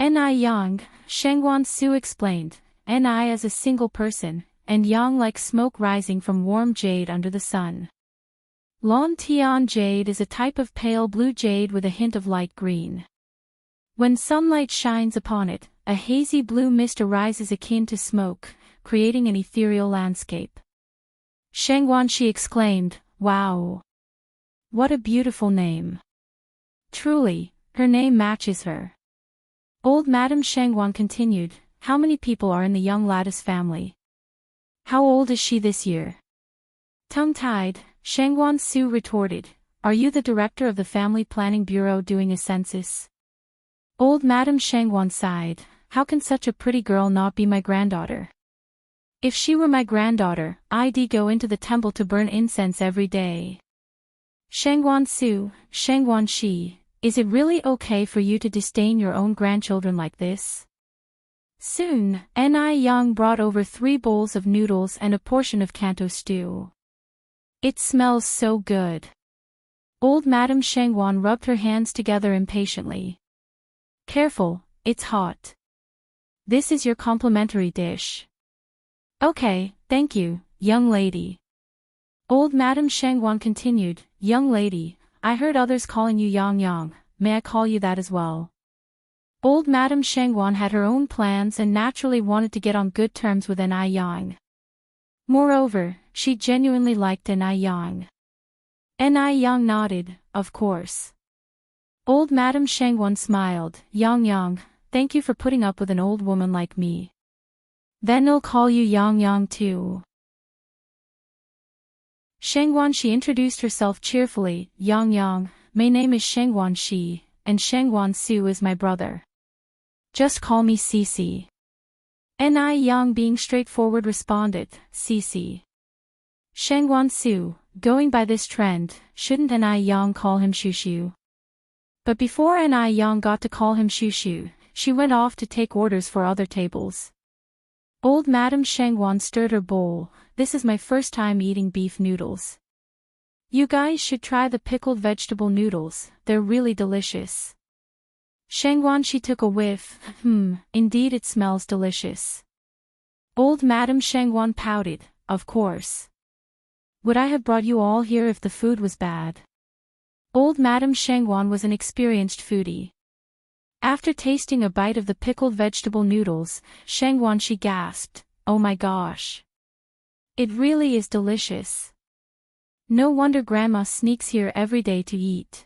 Ni Yang, Shangwan Su explained, Ni as a single person, and Yang like smoke rising from warm jade under the sun. Lan Tian jade is a type of pale blue jade with a hint of light green. When sunlight shines upon it, a hazy blue mist arises akin to smoke, creating an ethereal landscape. Shangwan she exclaimed, wow! What a beautiful name! Truly, her name matches her. Old Madame Shangwan continued, how many people are in the young lattice family? How old is she this year? Tongue-tied, Shangwan Su retorted, are you the director of the Family Planning Bureau doing a census? Old Madame Shangwan sighed, how can such a pretty girl not be my granddaughter? If she were my granddaughter, I'd go into the temple to burn incense every day. Shangwan Su, Shangwan Shi, is it really okay for you to disdain your own grandchildren like this? Soon, Ni Yang brought over 3 bowls of noodles and a portion of Kanto stew. It smells so good. Old Madame Shangwan rubbed her hands together impatiently. Careful, it's hot. This is your complimentary dish. Okay, thank you, young lady. Old Madame Shangwan continued, young lady, I heard others calling you Yang Yang, may I call you that as well? Old Madame Shangwan had her own plans and naturally wanted to get on good terms with Ni Yang. Moreover, she genuinely liked Ni Yang. Ni Yang nodded, of course. Old Madame Shangwan smiled, Yang Yang, thank you for putting up with an old woman like me. Then I'll call you Yang Yang too. Shangguan Shi introduced herself cheerfully. Yang Yang, my name is Shangguan Shi, and Shangguan Su is my brother. Just call me Cici. Ni Yang being straightforward responded, Cici. Shangguan Su, going by this trend, shouldn't Ni Yang call him Shushu? But before Ni Yang got to call him Shushu, she went off to take orders for other tables. Old Madame Shangguan stirred her bowl. This is my first time eating beef noodles. You guys should try the pickled vegetable noodles, they're really delicious. Shangguan Shi took a whiff. Indeed it smells delicious. Old Madame Shangguan pouted, of course. Would I have brought you all here if the food was bad? Old Madame Shangguan was an experienced foodie. After tasting a bite of the pickled vegetable noodles, Shangguan Shi gasped, oh my gosh. It really is delicious. No wonder Grandma sneaks here every day to eat.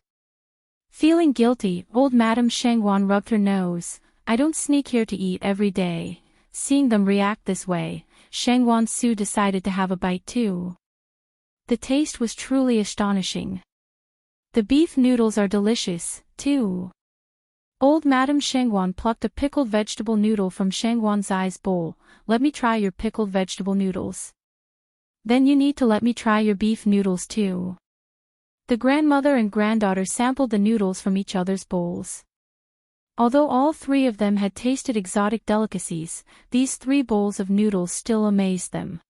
Feeling guilty, old Madame Shangguan rubbed her nose. I don't sneak here to eat every day. Seeing them react this way, Shangguan Su decided to have a bite too. The taste was truly astonishing. The beef noodles are delicious, too. Old Madame Shangguan plucked a pickled vegetable noodle from Shangguan Zai's bowl. Let me try your pickled vegetable noodles. Then you need to let me try your beef noodles too. The grandmother and granddaughter sampled the noodles from each other's bowls. Although all three of them had tasted exotic delicacies, these 3 bowls of noodles still amazed them.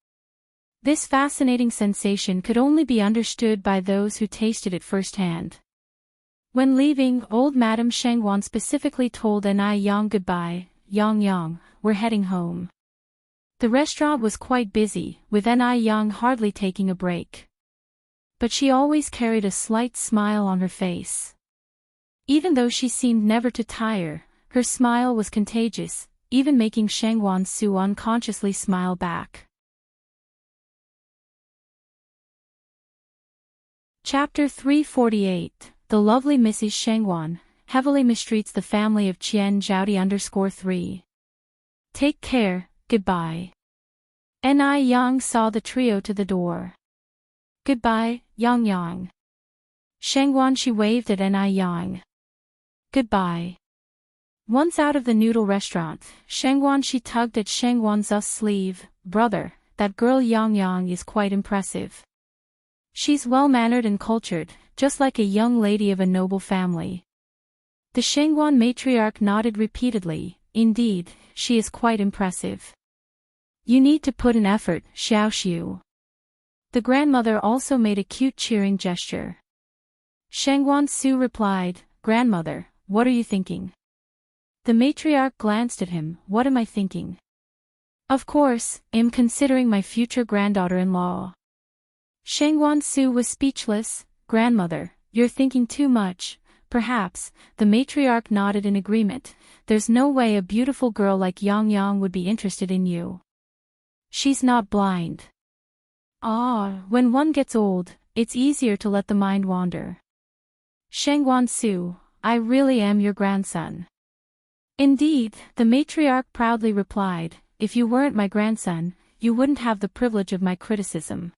This fascinating sensation could only be understood by those who tasted it firsthand. When leaving, old Madame Shangguan specifically told Ni Yang goodbye. Yang Yang, we're heading home. The restaurant was quite busy, with Ni Yang hardly taking a break. But she always carried a slight smile on her face. Even though she seemed never to tire, her smile was contagious, even making Shangguan Su unconsciously smile back. Chapter 348. The lovely Mrs. Shangguan, heavily mistreats the family of Qian Zhaodi 3. Take care, goodbye. Ni Yang saw the trio to the door. Goodbye, Yang Yang. Shangguan Shi waved at Ni Yang. Goodbye. Once out of the noodle restaurant, Shangguan Shi tugged at Shangguan Zu's sleeve. Brother, that girl Yang Yang is quite impressive. She's well-mannered and cultured, just like a young lady of a noble family. The Shangguan matriarch nodded repeatedly. Indeed, she is quite impressive. You need to put in effort, Xiaoxiu. The grandmother also made a cute cheering gesture. Shangguan Su replied, Grandmother, what are you thinking? The matriarch glanced at him. What am I thinking? Of course, I'm considering my future granddaughter-in-law. Shangguan Su was speechless. Grandmother, you're thinking too much. Perhaps, the matriarch nodded in agreement. There's no way a beautiful girl like Yang Yang would be interested in you. She's not blind. When one gets old, it's easier to let the mind wander. Shangguan Su, I really am your grandson. Indeed, the matriarch proudly replied, if you weren't my grandson, you wouldn't have the privilege of my criticism.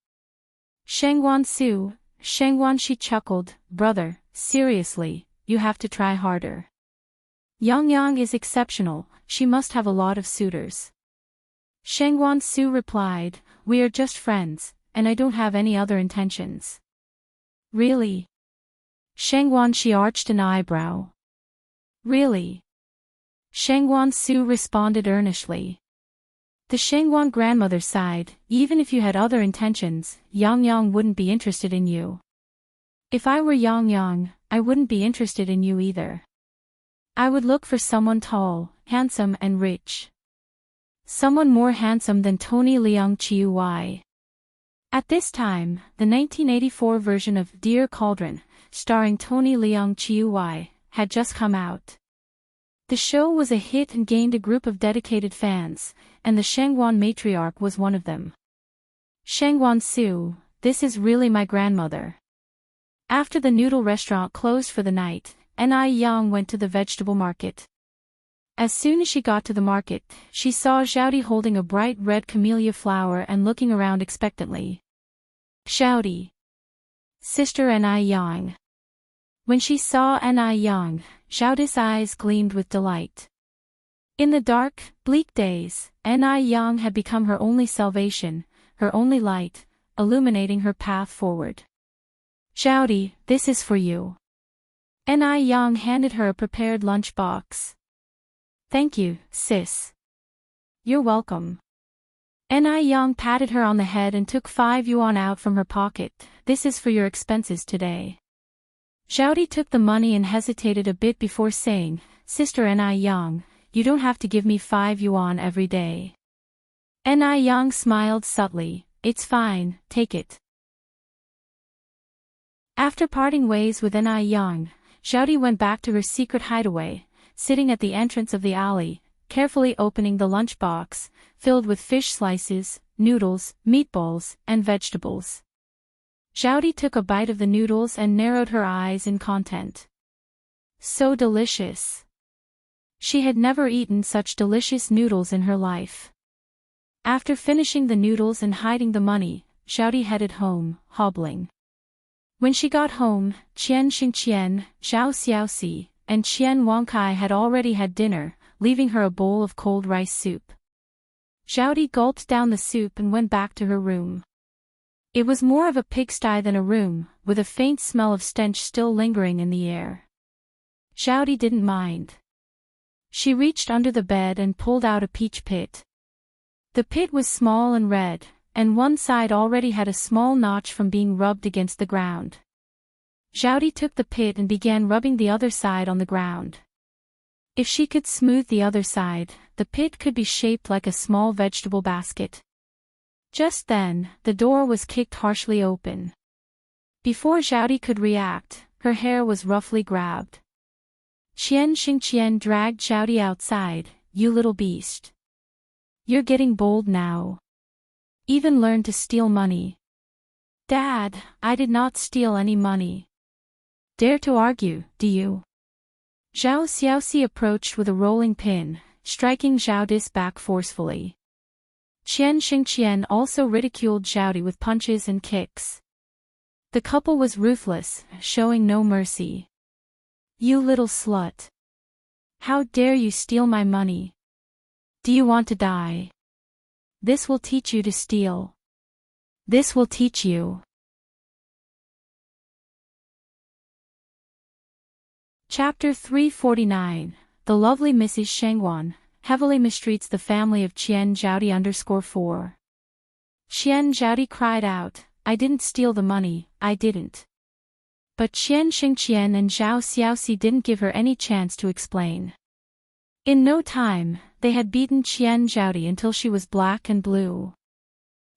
Shangguan Su, Shangguan Shi chuckled, brother, seriously, you have to try harder. Yang Yang is exceptional, she must have a lot of suitors. Shangguan Su replied, we are just friends, and I don't have any other intentions. Really? Shangguan Shi arched an eyebrow. Really? Shangguan Su responded earnestly. The Shangguan grandmother sighed, even if you had other intentions, Yang Yang wouldn't be interested in you. If I were Yang Yang, I wouldn't be interested in you either. I would look for someone tall, handsome and rich. Someone more handsome than Tony Leung Chiu. At this time, the 1984 version of Dear Cauldron, starring Tony Leung Chiu, had just come out. The show was a hit and gained a group of dedicated fans, and the Shangguan matriarch was one of them. Shangguan Su, this is really my grandmother. After the noodle restaurant closed for the night, Ni Yang went to the vegetable market. As soon as she got to the market, she saw Zhaodi holding a bright red camellia flower and looking around expectantly. Shouty. Sister Ni Yang. When she saw Ni Yang, Xiaoti's eyes gleamed with delight. In the dark, bleak days, Ni Yang had become her only salvation, her only light, illuminating her path forward. Xiaoti, this is for you. Ni Yang handed her a prepared lunchbox. Thank you, sis. You're welcome. Ni Yang patted her on the head and took 5 yuan out from her pocket. This is for your expenses today. Xiaoti took the money and hesitated a bit before saying, Sister Ni Yang, you don't have to give me 5 yuan every day. Ni Yang smiled subtly. It's fine, take it. After parting ways with Ni Yang, Xiaoti went back to her secret hideaway, sitting at the entrance of the alley, carefully opening the lunchbox, filled with fish slices, noodles, meatballs, and vegetables. Xiaoti took a bite of the noodles and narrowed her eyes in content. So delicious. She had never eaten such delicious noodles in her life. After finishing the noodles and hiding the money, Xiaoti headed home, hobbling. When she got home, Qian Xingqian, Zhao Xiaoxi, and Qian Wangkai had already had dinner, leaving her a bowl of cold rice soup. Xiaoti gulped down the soup and went back to her room. It was more of a pigsty than a room, with a faint smell of stench still lingering in the air. Xiaoti didn't mind. She reached under the bed and pulled out a peach pit. The pit was small and red, and one side already had a small notch from being rubbed against the ground. Xiaoti took the pit and began rubbing the other side on the ground. If she could smooth the other side, the pit could be shaped like a small vegetable basket. Just then, the door was kicked harshly open. Before Xiaoti could react, her hair was roughly grabbed. Qian Xingqian dragged Xiaoti outside. You little beast. You're getting bold now. Even learned to steal money. Dad, I did not steal any money. Dare to argue, do you? Zhao Xiaoxi approached with a rolling pin, striking Xiaoti's back forcefully. Qian Xingqian also ridiculed Xiaoti with punches and kicks. The couple was ruthless, showing no mercy. You little slut. How dare you steal my money? Do you want to die? This will teach you to steal. This will teach you. Chapter 349. The lovely Mrs. Shengwan heavily mistreats the family of Qian Zhaoti 4. Qian Zhaoti cried out, I didn't steal the money, I didn't. But Qian Xingqian and Zhao Xiaoxi didn't give her any chance to explain. In no time, they had beaten Qian Zhaoti until she was black and blue.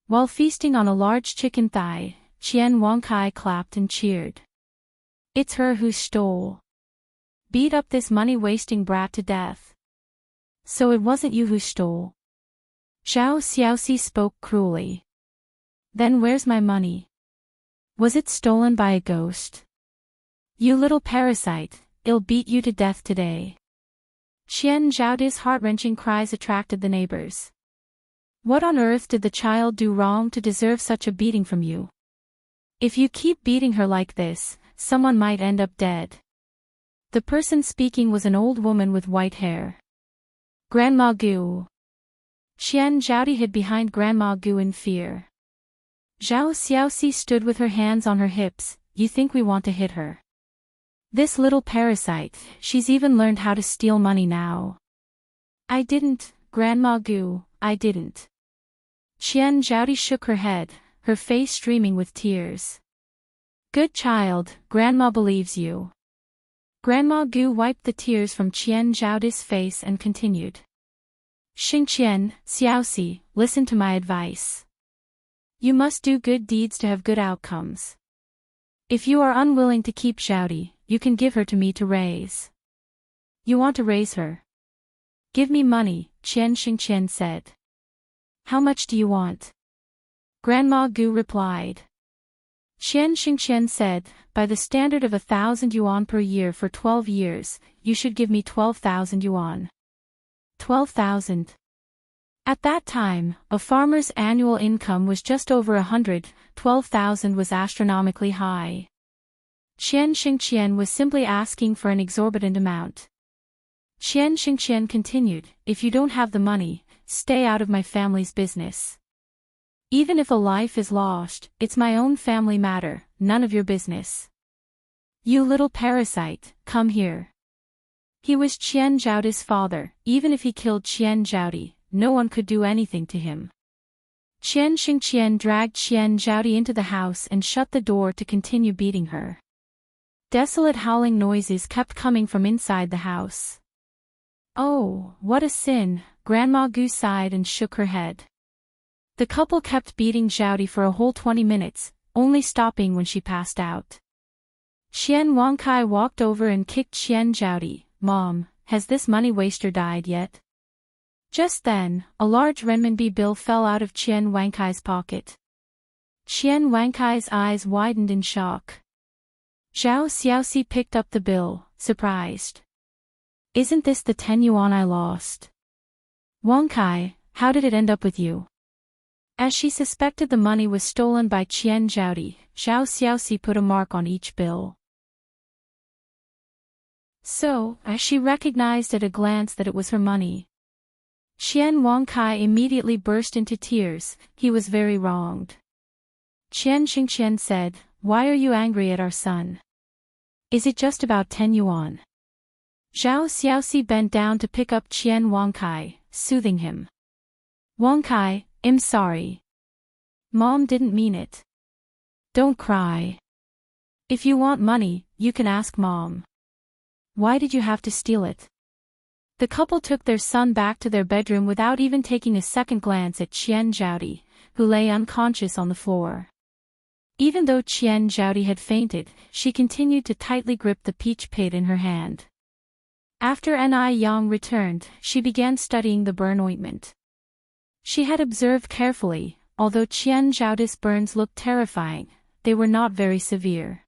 While feasting on a large chicken thigh, Qian Wangkai clapped and cheered. It's her who stole. Beat up this money-wasting brat to death. So it wasn't you who stole. Zhao Xiaoxi spoke cruelly. Then where's my money? Was it stolen by a ghost? You little parasite, I'll beat you to death today. Qian Zhaoti's heart-wrenching cries attracted the neighbors. What on earth did the child do wrong to deserve such a beating from you? If you keep beating her like this, someone might end up dead. The person speaking was an old woman with white hair. Grandma Gu. Qian Zhaoti hid behind Grandma Gu in fear. Zhao Xiaoxi stood with her hands on her hips. You think we want to hit her? This little parasite, she's even learned how to steal money now. I didn't, Grandma Gu, I didn't. Qian Zhaoti shook her head, her face streaming with tears. Good child, Grandma believes you. Grandma Gu wiped the tears from Qian Zhaoti's face and continued. Xingqian, Xiaoxi, listen to my advice. You must do good deeds to have good outcomes. If you are unwilling to keep Zhaoti, you can give her to me to raise. You want to raise her? Give me money, Qian Xingqian said. How much do you want? Grandma Gu replied. Qian Xingqian said, by the standard of 1,000 yuan per year for 12 years, you should give me 12,000 yuan. 12,000. At that time, a farmer's annual income was just over 112,000 was astronomically high. Qian Xingqian was simply asking for an exorbitant amount. Qian Xingqian continued, if you don't have the money, stay out of my family's business. Even if a life is lost, it's my own family matter, none of your business. You little parasite, come here. He was Qian Zhaodi's father. Even if he killed Qian Zhaodi, no one could do anything to him. Qian Xingqian dragged Qian Zhaodi into the house and shut the door to continue beating her. Desolate howling noises kept coming from inside the house. Oh, what a sin, Grandma Gu sighed and shook her head. The couple kept beating Zhaodi for a whole 20 minutes, only stopping when she passed out. Qian Wangkai walked over and kicked Qian Zhaodi. Mom, has this money waster died yet? Just then, a large renminbi bill fell out of Qian Wangkai's pocket. Qian Wangkai's eyes widened in shock. Zhao Xiaoxi picked up the bill, surprised. Isn't this the 10 yuan I lost? Wangkai, how did it end up with you? As she suspected the money was stolen by Qian Zhaodi, Zhao Xiaoxi put a mark on each bill. So, as she recognized at a glance that it was her money. Qian Wangkai immediately burst into tears. He was very wronged. Qian Xingqian said, why are you angry at our son? Is it just about 10 yuan? Zhao Xiaoxi bent down to pick up Qian Wangkai, soothing him. Wangkai, I'm sorry. Mom didn't mean it. Don't cry. If you want money, you can ask Mom. Why did you have to steal it? The couple took their son back to their bedroom without even taking a second glance at Qian Zhaodi, who lay unconscious on the floor. Even though Qian Zhaodi had fainted, she continued to tightly grip the peach pit in her hand. After Ni Yang returned, she began studying the burn ointment. She had observed carefully, although Qian Zhaodi's burns looked terrifying, they were not very severe.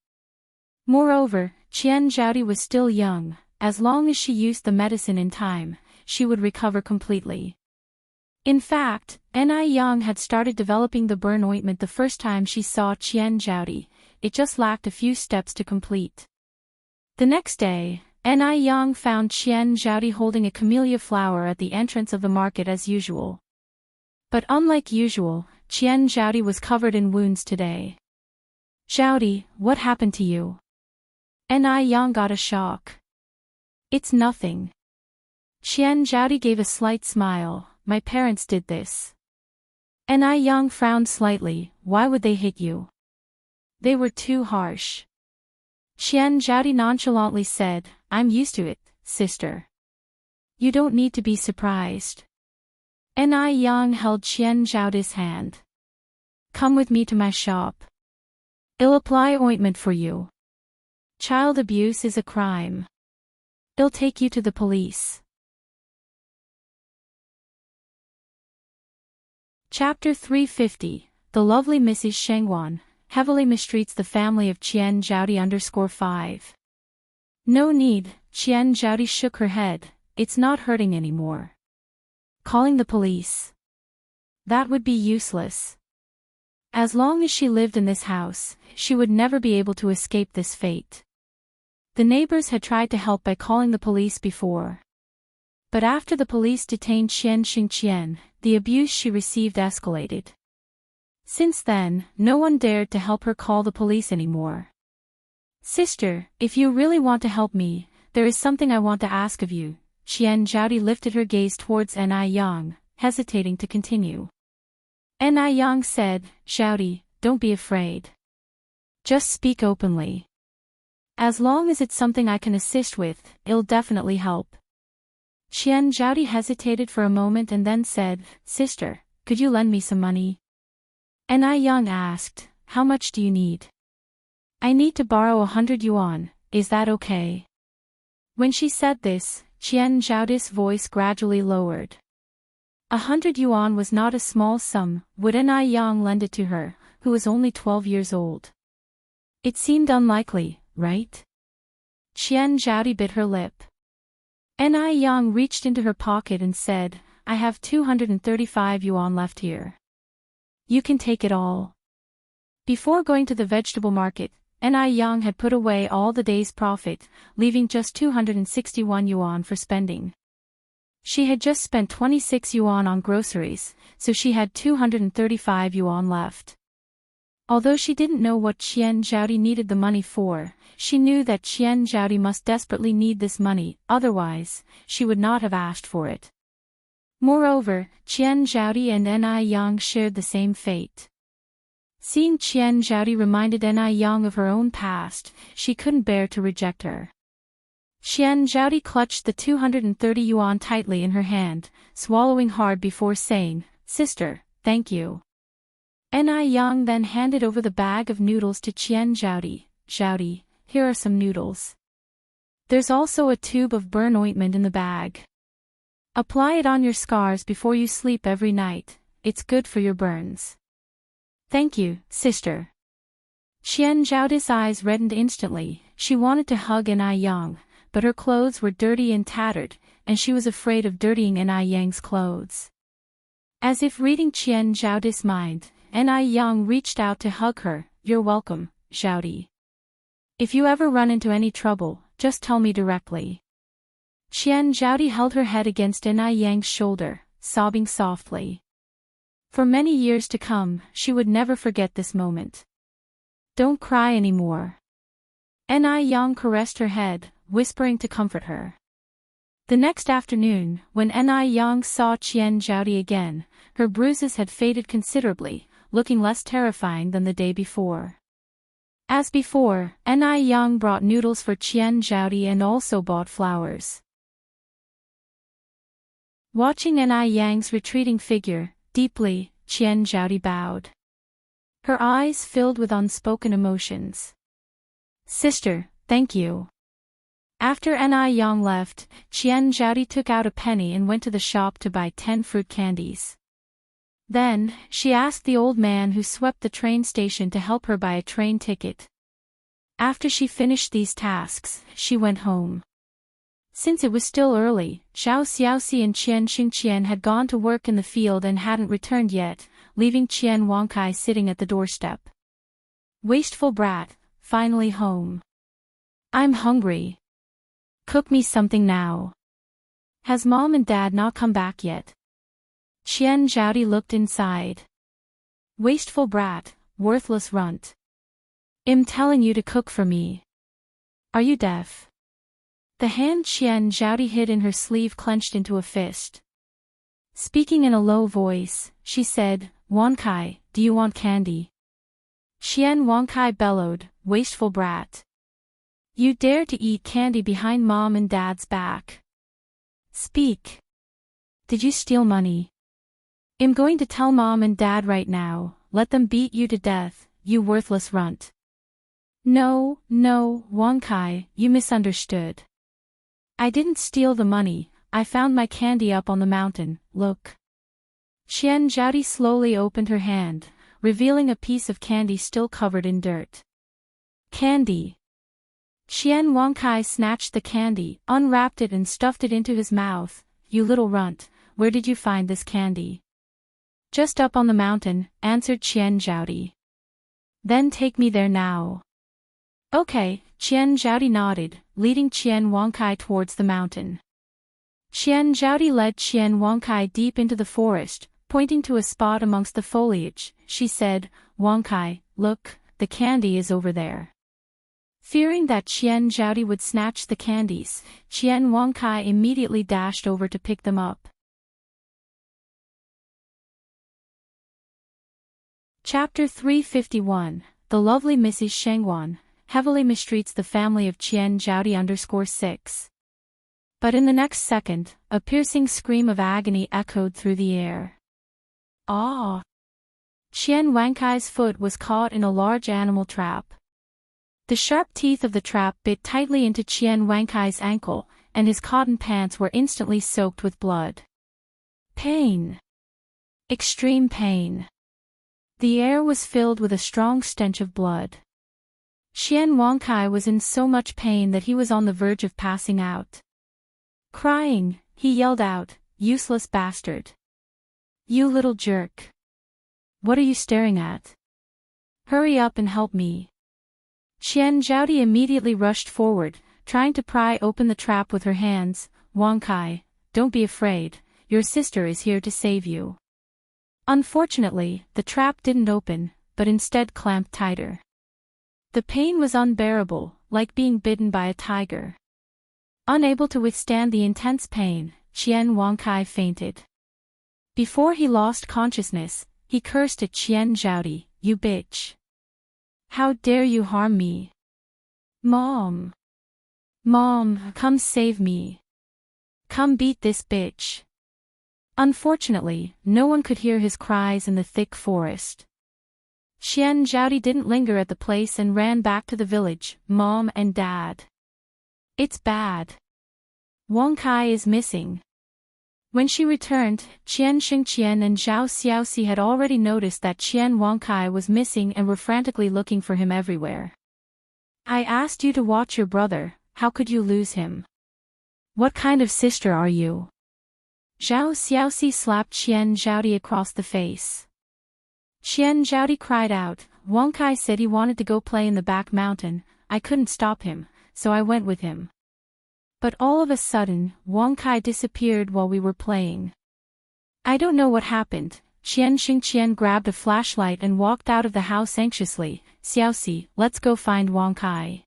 Moreover, Qian Zhaodi was still young. As long as she used the medicine in time, she would recover completely. In fact, Ni Yang had started developing the burn ointment the first time she saw Qian Zhaodi, it just lacked a few steps to complete. The next day, Ni Yang found Qian Zhaodi holding a camellia flower at the entrance of the market as usual. But unlike usual, Qian Zhaodi was covered in wounds today. Zhaodi, what happened to you? Ni Yang got a shock. It's nothing. Qian Zhaodi gave a slight smile, my parents did this. Ni Yang frowned slightly, why would they hit you? They were too harsh. Qian Zhaodi nonchalantly said, I'm used to it, sister. You don't need to be surprised. Ni Yang held Qian Zhaodi's hand. Come with me to my shop. I'll apply ointment for you. Child abuse is a crime. I'll take you to the police. Chapter 350, The lovely Mrs. Shengwan, heavily mistreats the family of Qian Zhaodi 5. No need, Qian Zhaodi shook her head, it's not hurting anymore. Calling the police. That would be useless. As long as she lived in this house, she would never be able to escape this fate. The neighbors had tried to help by calling the police before. But after the police detained Qian Xingqian, the abuse she received escalated. Since then, no one dared to help her call the police anymore. Sister, if you really want to help me, there is something I want to ask of you. Qian Zhaodi lifted her gaze towards Ni Yang, hesitating to continue. Ni Yang said, Zhaodi, don't be afraid. Just speak openly. As long as it's something I can assist with, it'll definitely help. Qian Zhaodi hesitated for a moment and then said, Sister, could you lend me some money? Ni Yang asked, how much do you need? I need to borrow 100 yuan, is that okay? When she said this, Qian Zhaodi's voice gradually lowered. 100 yuan was not a small sum, would Ni Yang lend it to her, who was only 12 years old? It seemed unlikely, right? Qian Zhaodi bit her lip. Ni Yang reached into her pocket and said, I have 235 yuan left here. You can take it all. Before going to the vegetable market, Yang had put away all the day's profit, leaving just 261 yuan for spending. She had just spent 26 yuan on groceries, so she had 235 yuan left. Although she didn't know what Qian Zhaodi needed the money for, she knew that Qian Zhaodi must desperately need this money, otherwise, she would not have asked for it. Moreover, Qian Zhaodi and Yang shared the same fate. Seeing Qian Zhaodi reminded Yang of her own past, she couldn't bear to reject her. Qian Zhaodi clutched the 230 yuan tightly in her hand, swallowing hard before saying, "Sister, thank you." Yang then handed over the bag of noodles to Qian Zhaodi. "Zhaodi, here are some noodles. There's also a tube of burn ointment in the bag. Apply it on your scars before you sleep every night, it's good for your burns." "Thank you, sister." Qian Zhaodi's eyes reddened instantly. She wanted to hug Yang, but her clothes were dirty and tattered, and she was afraid of dirtying Yang's clothes. As if reading Qian Zhaodi's mind, Yang reached out to hug her. "You're welcome, Zhaodi. If you ever run into any trouble, just tell me directly." Qian Zhaodi held her head against Yang's shoulder, sobbing softly. For many years to come, she would never forget this moment. "Don't cry anymore." Yang caressed her head, whispering to comfort her. The next afternoon, when Yang saw Qian Zhaodi again, her bruises had faded considerably, looking less terrifying than the day before. As before, Yang brought noodles for Qian Zhaodi and also bought flowers. Watching Yang's retreating figure, deeply, Qian Zhaodi bowed. Her eyes filled with unspoken emotions. "Sister, thank you." After Yang left, Qian Zhaodi took out a penny and went to the shop to buy 10 fruit candies. Then, she asked the old man who swept the train station to help her buy a train ticket. After she finished these tasks, she went home. Since it was still early, Zhao Xiaoxi and Qian Xingqian had gone to work in the field and hadn't returned yet, leaving Qian Wangkai sitting at the doorstep. "Wasteful brat, finally home. I'm hungry. Cook me something now. Has mom and dad not come back yet?" Qian Zhaodi looked inside. "Wasteful brat, worthless runt. I'm telling you to cook for me. Are you deaf?" The hand Qian Zhaodi hid in her sleeve clenched into a fist. Speaking in a low voice, she said, "Wangkai, do you want candy?" Qian Wangkai bellowed, "Wasteful brat. You dare to eat candy behind mom and dad's back. Speak. Did you steal money? I'm going to tell mom and dad right now, let them beat you to death, you worthless runt." No, Wangkai, you misunderstood. I didn't steal the money, I found my candy up on the mountain, look. Qian Zhaodi slowly opened her hand, revealing a piece of candy still covered in dirt. "Candy." Qian Wangkai snatched the candy, unwrapped it and stuffed it into his mouth. "You little runt, where did you find this candy?" "Just up on the mountain," answered Qian Zhaodi. "Then take me there now." "Okay," Qian Zhaodi nodded, leading Qian Wangkai towards the mountain. Qian Zhaodi led Qian Wangkai deep into the forest, pointing to a spot amongst the foliage. She said, "Wangkai, look, the candy is over there." Fearing that Qian Zhaodi would snatch the candies, Qian Wangkai immediately dashed over to pick them up. Chapter 351, The Lovely Mrs. Shengwan, heavily mistreats the family of Qian Zhaodi_6. But in the next second, a piercing scream of agony echoed through the air. Ah! Qian Wangkai's foot was caught in a large animal trap. The sharp teeth of the trap bit tightly into Qian Wangkai's ankle, and his cotton pants were instantly soaked with blood. Pain. Extreme pain. The air was filled with a strong stench of blood. Qian Wangkai was in so much pain that he was on the verge of passing out. Crying, he yelled out, useless bastard. You little jerk. What are you staring at? Hurry up and help me. Qian Zhaodi immediately rushed forward, trying to pry open the trap with her hands. Wang Kai, don't be afraid, your sister is here to save you. Unfortunately, the trap didn't open, but instead clamped tighter. The pain was unbearable, like being bitten by a tiger. Unable to withstand the intense pain, Qian Wang Kai fainted. Before he lost consciousness, he cursed at Qian Zhaodi, you bitch. How dare you harm me? Mom! Mom, come save me. Come beat this bitch. Unfortunately, no one could hear his cries in the thick forest. Qian Zhaodi didn't linger at the place and ran back to the village, Mom and Dad. It's bad. Wang Kai is missing. When she returned, Qian Xingqian and Zhao Xiaoxi had already noticed that Qian Wang Kai was missing and were frantically looking for him everywhere. I asked you to watch your brother, how could you lose him? What kind of sister are you? Zhao Xiaoxi slapped Qian Zhaodi across the face. Qian Zhaodi cried out, Wang Kai said he wanted to go play in the back mountain, I couldn't stop him, so I went with him. But all of a sudden, Wang Kai disappeared while we were playing. I don't know what happened. Qian Xingqian grabbed a flashlight and walked out of the house anxiously. Xiaoxi, let's go find Wang Kai.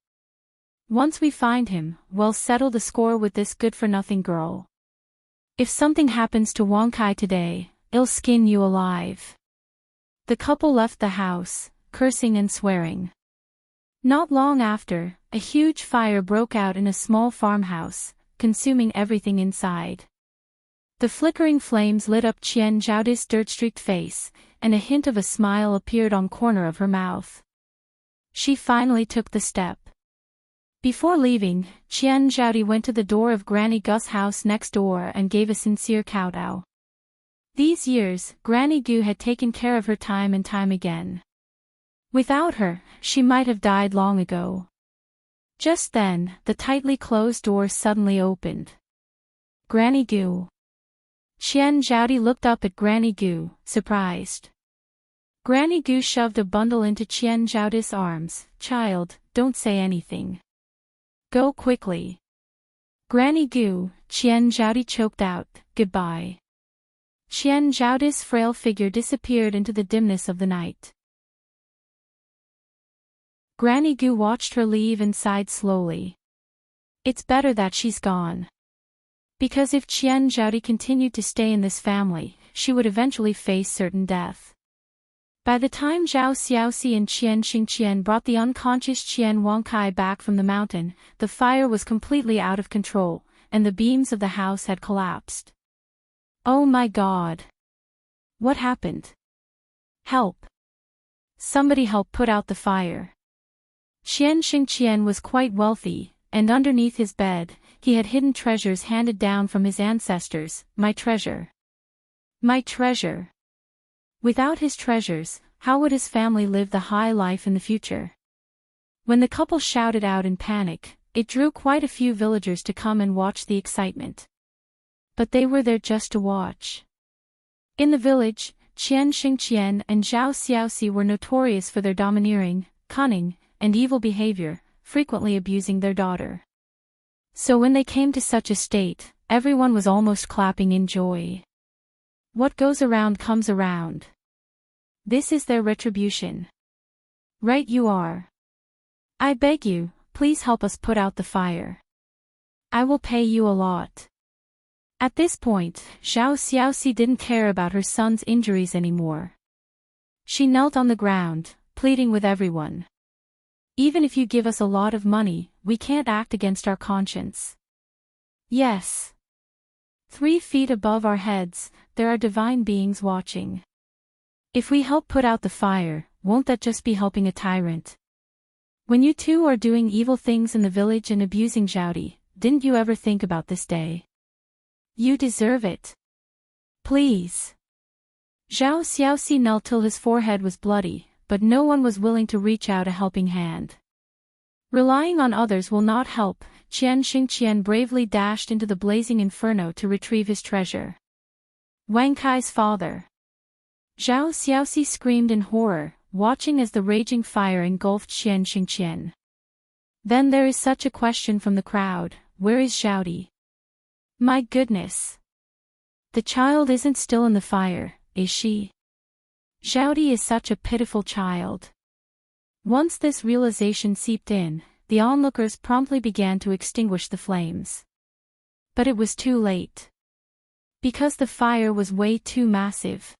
Once we find him, we'll settle the score with this good-for-nothing girl. If something happens to Wang Kai today, I'll skin you alive. The couple left the house, cursing and swearing. Not long after, a huge fire broke out in a small farmhouse, consuming everything inside. The flickering flames lit up Qian Zhaodi's dirt-streaked face, and a hint of a smile appeared on the corner of her mouth. She finally took the step. Before leaving, Qian Zhaodi went to the door of Granny Gu's house next door and gave a sincere kowtow. These years, Granny Gu had taken care of her time and time again. Without her, she might have died long ago. Just then, the tightly closed door suddenly opened. Granny Gu. Qian Zhaodi looked up at Granny Gu, surprised. Granny Gu shoved a bundle into Qian Zhaodi's arms. Child, don't say anything. Go quickly. Granny Gu, Qian Zhaodi choked out, goodbye. Qian Zhaodi's frail figure disappeared into the dimness of the night. Granny Gu watched her leave and sighed slowly. It's better that she's gone. Because if Qian Zhaodi continued to stay in this family, she would eventually face certain death. By the time Zhao Xiaoxi and Qian Xingqian brought the unconscious Qian Wang Kai back from the mountain, the fire was completely out of control, and the beams of the house had collapsed. Oh my God! What happened? Help! Somebody help put out the fire. Qian Xingqian was quite wealthy, and underneath his bed, he had hidden treasures handed down from his ancestors. My treasure. My treasure. Without his treasures, how would his family live the high life in the future? When the couple shouted out in panic, it drew quite a few villagers to come and watch the excitement. But they were there just to watch. In the village, Qian Xingqian and Zhao Xiaoxi were notorious for their domineering, cunning, and evil behavior, frequently abusing their daughter. So when they came to such a state, everyone was almost clapping in joy. What goes around comes around. This is their retribution. Right you are. I beg you, please help us put out the fire. I will pay you a lot. At this point, Zhao Xiaoxi didn't care about her son's injuries anymore. She knelt on the ground, pleading with everyone. Even if you give us a lot of money, we can't act against our conscience. Yes. 3 feet above our heads, there are divine beings watching. If we help put out the fire, won't that just be helping a tyrant? When you two are doing evil things in the village and abusing Zhaodi, didn't you ever think about this day? You deserve it. Please. Zhao Xiaoxi knelt till his forehead was bloody, but no one was willing to reach out a helping hand. Relying on others will not help. Qian Xingqian bravely dashed into the blazing inferno to retrieve his treasure. Wang Kai's father. Zhao Xiaoxi screamed in horror, watching as the raging fire engulfed Qian Xingqian. Then there is such a question from the crowd, where is Xiaodi? My goodness! The child isn't still in the fire, is she? Xiaodi is such a pitiful child. Once this realization seeped in, the onlookers promptly began to extinguish the flames. But it was too late. Because the fire was way too massive.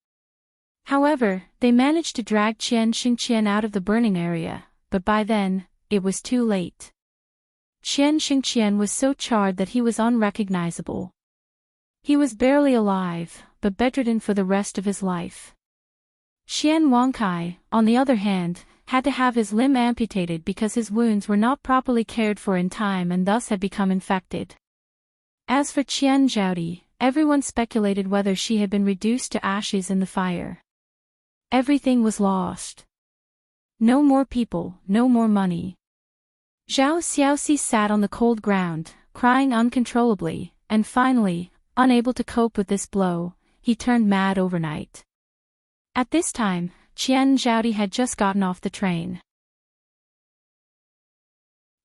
However, they managed to drag Qian Xingqian out of the burning area, but by then, it was too late. Qian Xingqian was so charred that he was unrecognizable. He was barely alive, but bedridden for the rest of his life. Qian Wangkai, on the other hand, had to have his limb amputated because his wounds were not properly cared for in time and thus had become infected. As for Qian Zhaodi, everyone speculated whether she had been reduced to ashes in the fire. Everything was lost. No more people, no more money. Zhao Xiaoxi sat on the cold ground, crying uncontrollably, and finally, unable to cope with this blow, he turned mad overnight. At this time, Qian Zhaodi had just gotten off the train.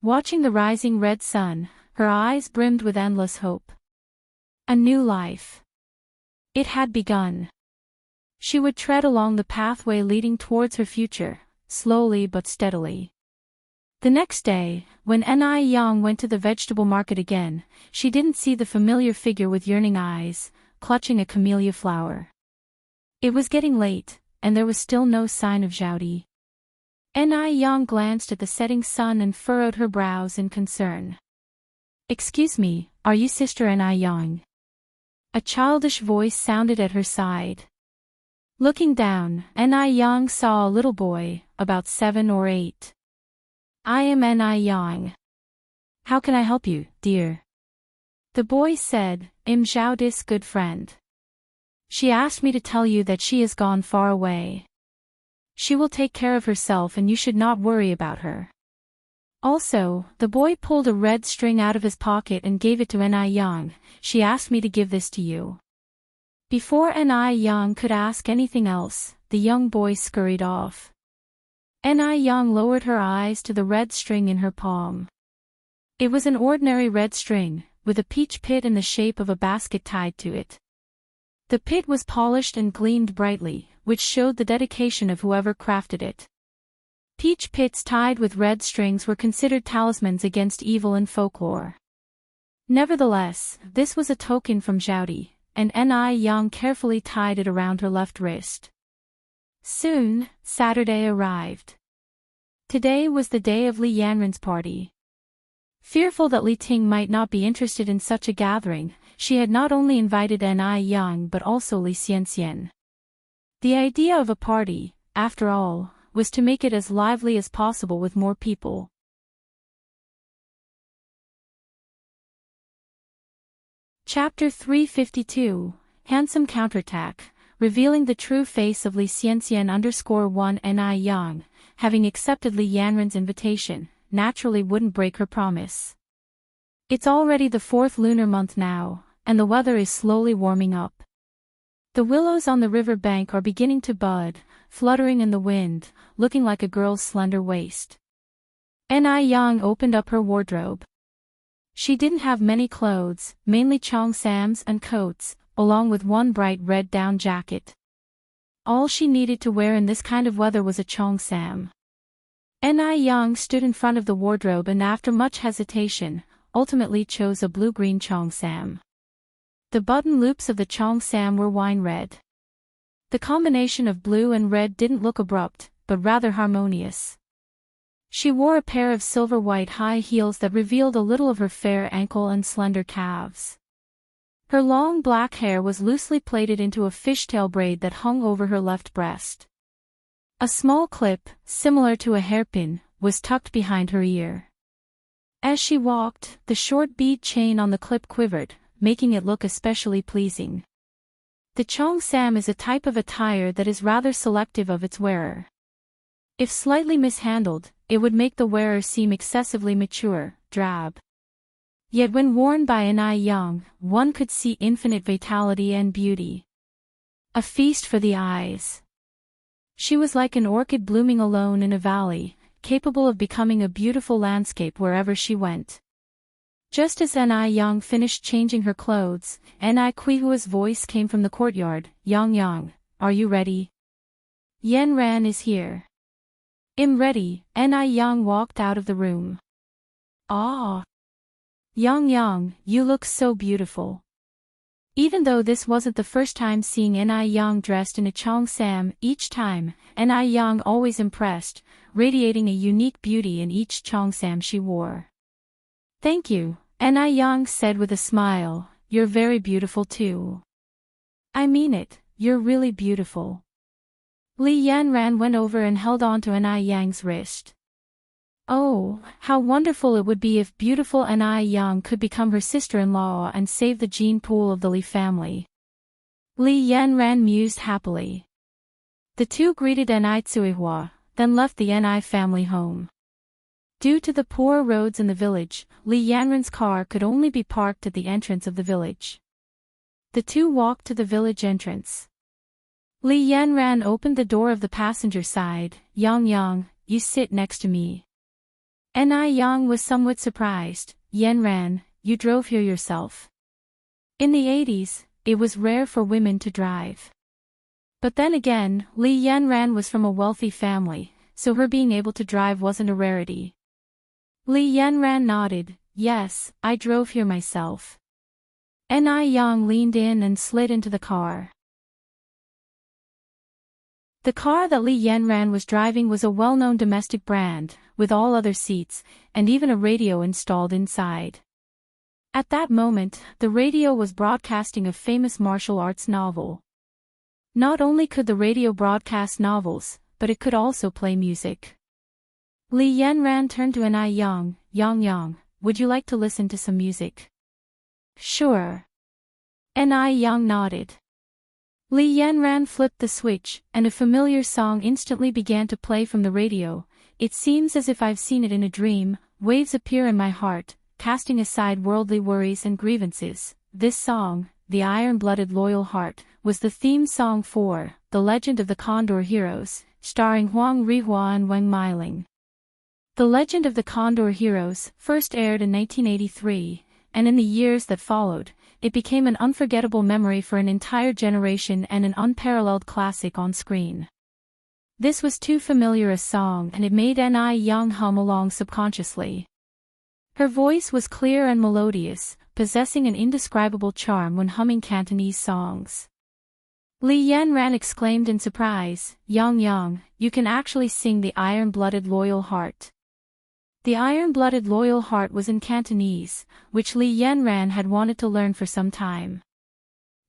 Watching the rising red sun, her eyes brimmed with endless hope. A new life. It had begun. She would tread along the pathway leading towards her future, slowly but steadily. The next day, when Ni Yang went to the vegetable market again, she didn't see the familiar figure with yearning eyes, clutching a camellia flower. It was getting late, and there was still no sign of Zhaodi. Ni Yang glanced at the setting sun and furrowed her brows in concern. Excuse me, are you Sister Ni Yang? A childish voice sounded at her side. Looking down, Ni Yang saw a little boy, about 7 or 8. I am Ni Yang. How can I help you, dear? The boy said, I'm Zhaodi's good friend. She asked me to tell you that she has gone far away. She will take care of herself and you should not worry about her. Also, the boy pulled a red string out of his pocket and gave it to Ni Yang. She asked me to give this to you. Before Ni Yang could ask anything else, the young boy scurried off. Ni Yang lowered her eyes to the red string in her palm. It was an ordinary red string, with a peach pit in the shape of a basket tied to it. The pit was polished and gleamed brightly, which showed the dedication of whoever crafted it. Peach pits tied with red strings were considered talismans against evil in folklore. Nevertheless, this was a token from Zhaodi, and Ni Yang carefully tied it around her left wrist. Soon, Saturday arrived. Today was the day of Li Yanren's party. Fearful that Li Ting might not be interested in such a gathering, she had not only invited Ni Yang but also Li Xianxian. The idea of a party, after all, was to make it as lively as possible with more people. Chapter 352, Handsome Counterattack, revealing the true face of Li Xianxian _1 Ni Yang, having accepted Li Yanren's invitation, naturally wouldn't break her promise. It's already the 4th lunar month now, and the weather is slowly warming up. The willows on the river bank are beginning to bud, fluttering in the wind, looking like a girl's slender waist. Ni Yang opened up her wardrobe. She didn't have many clothes, mainly cheongsams and coats, along with one bright red down jacket. All she needed to wear in this kind of weather was a cheongsam. Ni Yang stood in front of the wardrobe and after much hesitation, ultimately chose a blue-green cheongsam. The button loops of the cheongsam were wine red. The combination of blue and red didn't look abrupt, but rather harmonious. She wore a pair of silver-white high heels that revealed a little of her fair ankle and slender calves. Her long black hair was loosely plaited into a fishtail braid that hung over her left breast. A small clip, similar to a hairpin, was tucked behind her ear. As she walked, the short bead chain on the clip quivered, making it look especially pleasing. The cheongsam is a type of attire that is rather selective of its wearer. If slightly mishandled, it would make the wearer seem excessively mature, drab. Yet when worn by Ni Yang, one could see infinite vitality and beauty. A feast for the eyes. She was like an orchid blooming alone in a valley, capable of becoming a beautiful landscape wherever she went. Just as Ni Yang finished changing her clothes, Ni Kuihua's voice came from the courtyard. Yang Yang, are you ready? Yen Ran is here. I'm ready. Ni Yang walked out of the room. Ah! Yang Yang, you look so beautiful. Even though this wasn't the first time seeing Ni Yang dressed in a cheongsam, each time, Ni Yang always impressed, radiating a unique beauty in each cheongsam she wore. Thank you, Ni Yang said with a smile, you're very beautiful too. I mean it, you're really beautiful. Li Yanran went over and held on to Ni Yang's wrist. Oh, how wonderful it would be if beautiful Ni Yang could become her sister-in-law and save the gene pool of the Li family. Li Yanran mused happily. The two greeted Ni Tsuihua, then left the Ni family home. Due to the poor roads in the village, Li Yanran's car could only be parked at the entrance of the village. The two walked to the village entrance. Li Yanran opened the door of the passenger side. Yang Yang, you sit next to me. Ni Yang was somewhat surprised. Yanran, you drove here yourself. In the 80s, it was rare for women to drive. But then again, Li Yanran was from a wealthy family, so her being able to drive wasn't a rarity. Li Yanran nodded. Yes, I drove here myself. Ni Yang leaned in and slid into the car. The car that Li Yanran was driving was a well-known domestic brand, with all other seats, and even a radio installed inside. At that moment, the radio was broadcasting a famous martial arts novel. Not only could the radio broadcast novels, but it could also play music. Li Yanran turned to Ni Yang. Yang Yang, would you like to listen to some music? Sure. Ni Yang nodded. Li Yanran flipped the switch, and a familiar song instantly began to play from the radio. It seems as if I've seen it in a dream. Waves appear in my heart, casting aside worldly worries and grievances. This song, The Iron-Blooded Loyal Heart, was the theme song for The Legend of the Condor Heroes, starring Huang Rihua and Wang Meiling. The Legend of the Condor Heroes first aired in 1983, and in the years that followed, it became an unforgettable memory for an entire generation and an unparalleled classic on screen. This was too familiar a song, and it made Ni Yang hum along subconsciously. Her voice was clear and melodious, possessing an indescribable charm when humming Cantonese songs. Li Yanran exclaimed in surprise, Yang Yang, you can actually sing The Iron-Blooded Loyal Heart. The Iron-Blooded Loyal Heart was in Cantonese, which Li Yanran had wanted to learn for some time.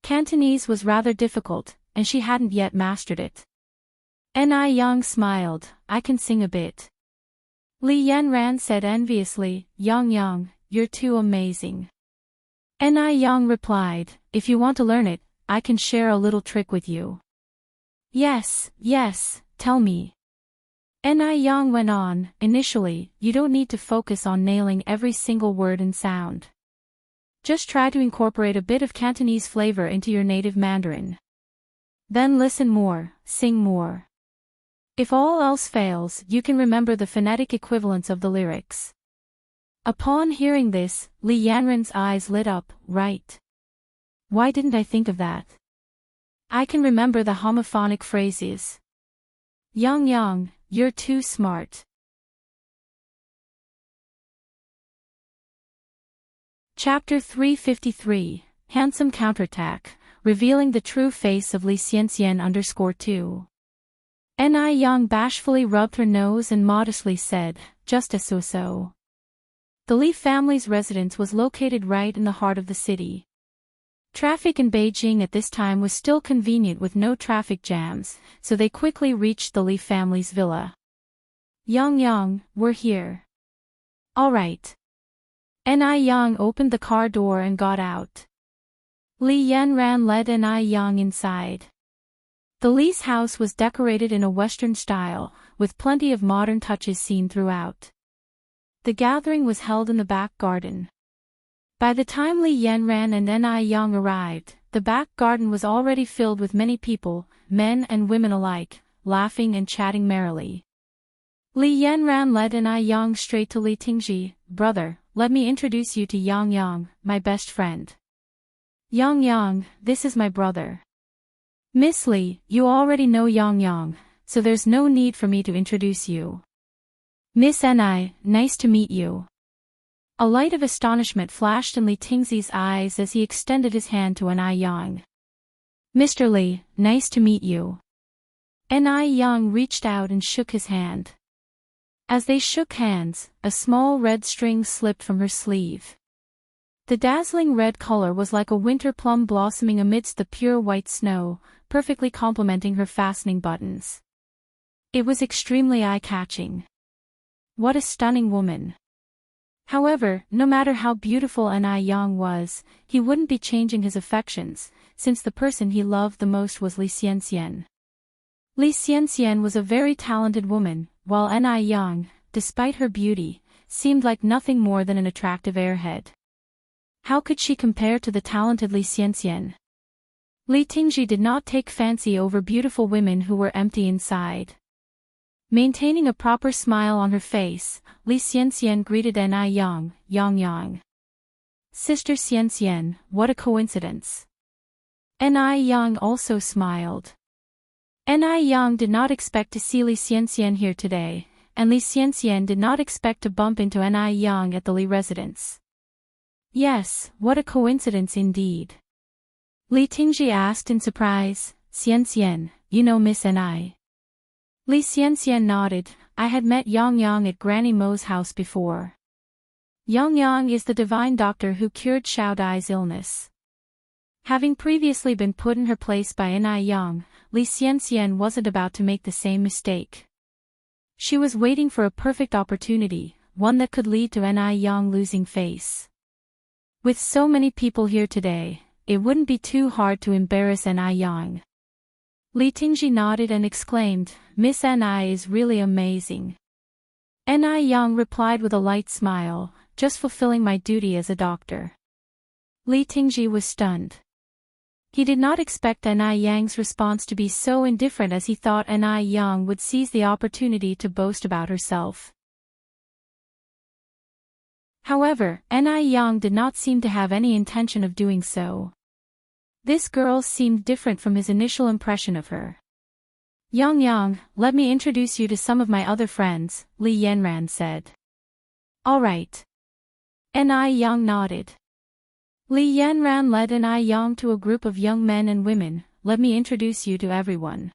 Cantonese was rather difficult, and she hadn't yet mastered it. Ni Yang smiled, I can sing a bit. Li Yanran said enviously, Yang Yang, you're too amazing. Ni Yang replied, if you want to learn it, I can share a little trick with you. Yes, tell me. Ni Yang went on, initially, you don't need to focus on nailing every single word and sound. Just try to incorporate a bit of Cantonese flavor into your native Mandarin. Then listen more, sing more. If all else fails, you can remember the phonetic equivalents of the lyrics. Upon hearing this, Li Yanran's eyes lit up. Right. Why didn't I think of that? I can remember the homophonic phrases. Yang Yang, you're too smart. Chapter 353, Handsome Counterattack, revealing the true face of Li Xianxian_2. Ni Yang bashfully rubbed her nose and modestly said, just as so. The Li family's residence was located right in the heart of the city. Traffic in Beijing at this time was still convenient with no traffic jams, so they quickly reached the Li family's villa. Yang Yang, we're here. All right. Ni Yang opened the car door and got out. Li Yanran led Ni Yang inside. The Li's house was decorated in a Western style, with plenty of modern touches seen throughout. The gathering was held in the back garden. By the time Li Yanran and Ni Yang arrived, the back garden was already filled with many people, men and women alike, laughing and chatting merrily. Li Yanran led Ni Yang straight to Li Tingji. "Brother, let me introduce you to Yang Yang, my best friend." "Yang Yang, this is my brother." "Miss Li, you already know Yang Yang, so there's no need for me to introduce you." "Miss Ni, nice to meet you." A light of astonishment flashed in Li Tingzi's eyes as he extended his hand to Ni Yang. "Mr. Li, nice to meet you." Ni Yang reached out and shook his hand. As they shook hands, a small red string slipped from her sleeve. The dazzling red color was like a winter plum blossoming amidst the pure white snow, perfectly complementing her fastening buttons. It was extremely eye-catching. What a stunning woman. However, no matter how beautiful Ni Yang was, he wouldn't be changing his affections, since the person he loved the most was Li Xianxian. Li Xianxian was a very talented woman, while Ni Yang, despite her beauty, seemed like nothing more than an attractive airhead. How could she compare to the talented Li Xianxian? Li Tingji did not take fancy over beautiful women who were empty inside. Maintaining a proper smile on her face, Li Xianxian greeted Ni Yang, "Yang Yang." "Sister Xianxian, what a coincidence." Ni Yang also smiled. Ni Yang did not expect to see Li Xianxian here today, and Li Xianxian did not expect to bump into Ni Yang at the Li residence. Yes, what a coincidence indeed. Li Tingji asked in surprise, "Xianxian, you know Miss Ni?" Li Xianxian nodded. "I had met Yang Yang at Granny Mo's house before." Yang Yang is the divine doctor who cured Xiao Dai's illness. Having previously been put in her place by Ni Yang, Li Xianxian wasn't about to make the same mistake. She was waiting for a perfect opportunity, one that could lead to Ni Yang losing face. With so many people here today, it wouldn't be too hard to embarrass Ni Yang. Li Tingji nodded and exclaimed, "Miss Ni is really amazing." Ni Yang replied with a light smile, "Just fulfilling my duty as a doctor." Li Tingji was stunned. He did not expect Ni Yang's response to be so indifferent, as he thought Ni Yang would seize the opportunity to boast about herself. However, Ni Yang did not seem to have any intention of doing so. This girl seemed different from his initial impression of her. "Yang Yang, let me introduce you to some of my other friends," Li Yanran said. "All right." Ni Yang nodded. Li Yanran led Ni Yang to a group of young men and women. "Let me introduce you to everyone.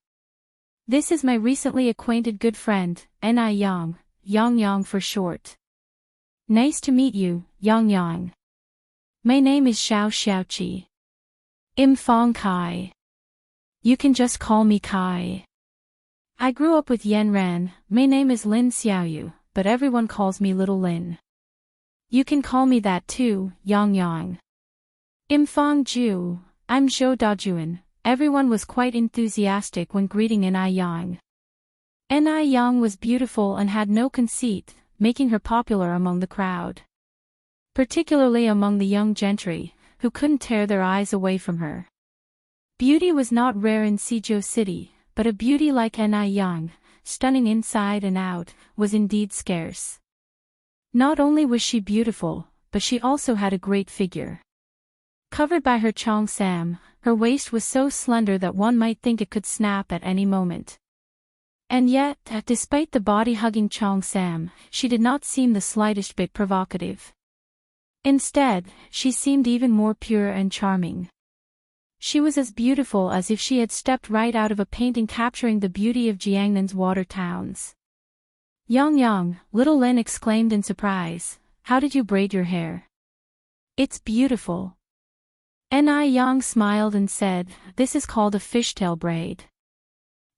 This is my recently acquainted good friend, Ni Yang, Yang Yang for short." "Nice to meet you, Yang Yang. My name is Xiao Xiaoqi. Im Fong Kai. You can just call me Kai. I grew up with Yanran. My name is Lin Xiaoyu, but everyone calls me Little Lin. You can call me that too, Yang Yang. Im Fong Ju. I'm Zhou Dajuan." Everyone was quite enthusiastic when greeting Ni Yang. Ni Yang was beautiful and had no conceit, making her popular among the crowd. Particularly among the young gentry, who couldn't tear their eyes away from her. Beauty was not rare in Suzhou City, but a beauty like Ni Yang, stunning inside and out, was indeed scarce. Not only was she beautiful, but she also had a great figure. Covered by her cheongsam, her waist was so slender that one might think it could snap at any moment. And yet, despite the body-hugging cheongsam, she did not seem the slightest bit provocative. Instead, she seemed even more pure and charming. She was as beautiful as if she had stepped right out of a painting capturing the beauty of Jiangnan's water towns. "Yang Yang," Little Lin exclaimed in surprise, "how did you braid your hair? It's beautiful." Ni Yang smiled and said, "This is called a fishtail braid.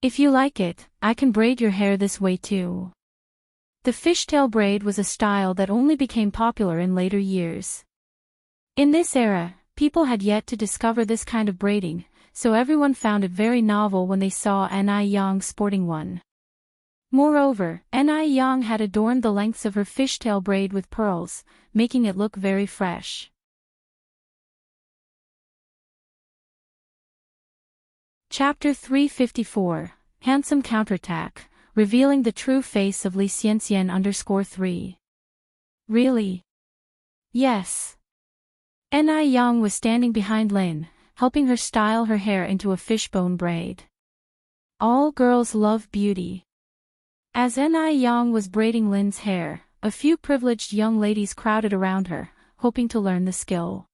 If you like it, I can braid your hair this way too." The fishtail braid was a style that only became popular in later years. In this era, people had yet to discover this kind of braiding, so everyone found it very novel when they saw Ni Yang sporting one. Moreover, Ni Yang had adorned the lengths of her fishtail braid with pearls, making it look very fresh. Chapter 354, Handsome Counterattack, revealing the true face of Li Xianxian_3. Really? Yes. Ni Yang was standing behind Lin, helping her style her hair into a fishbone braid. All girls love beauty. As Ni Yang was braiding Lin's hair, a few privileged young ladies crowded around her, hoping to learn the skill.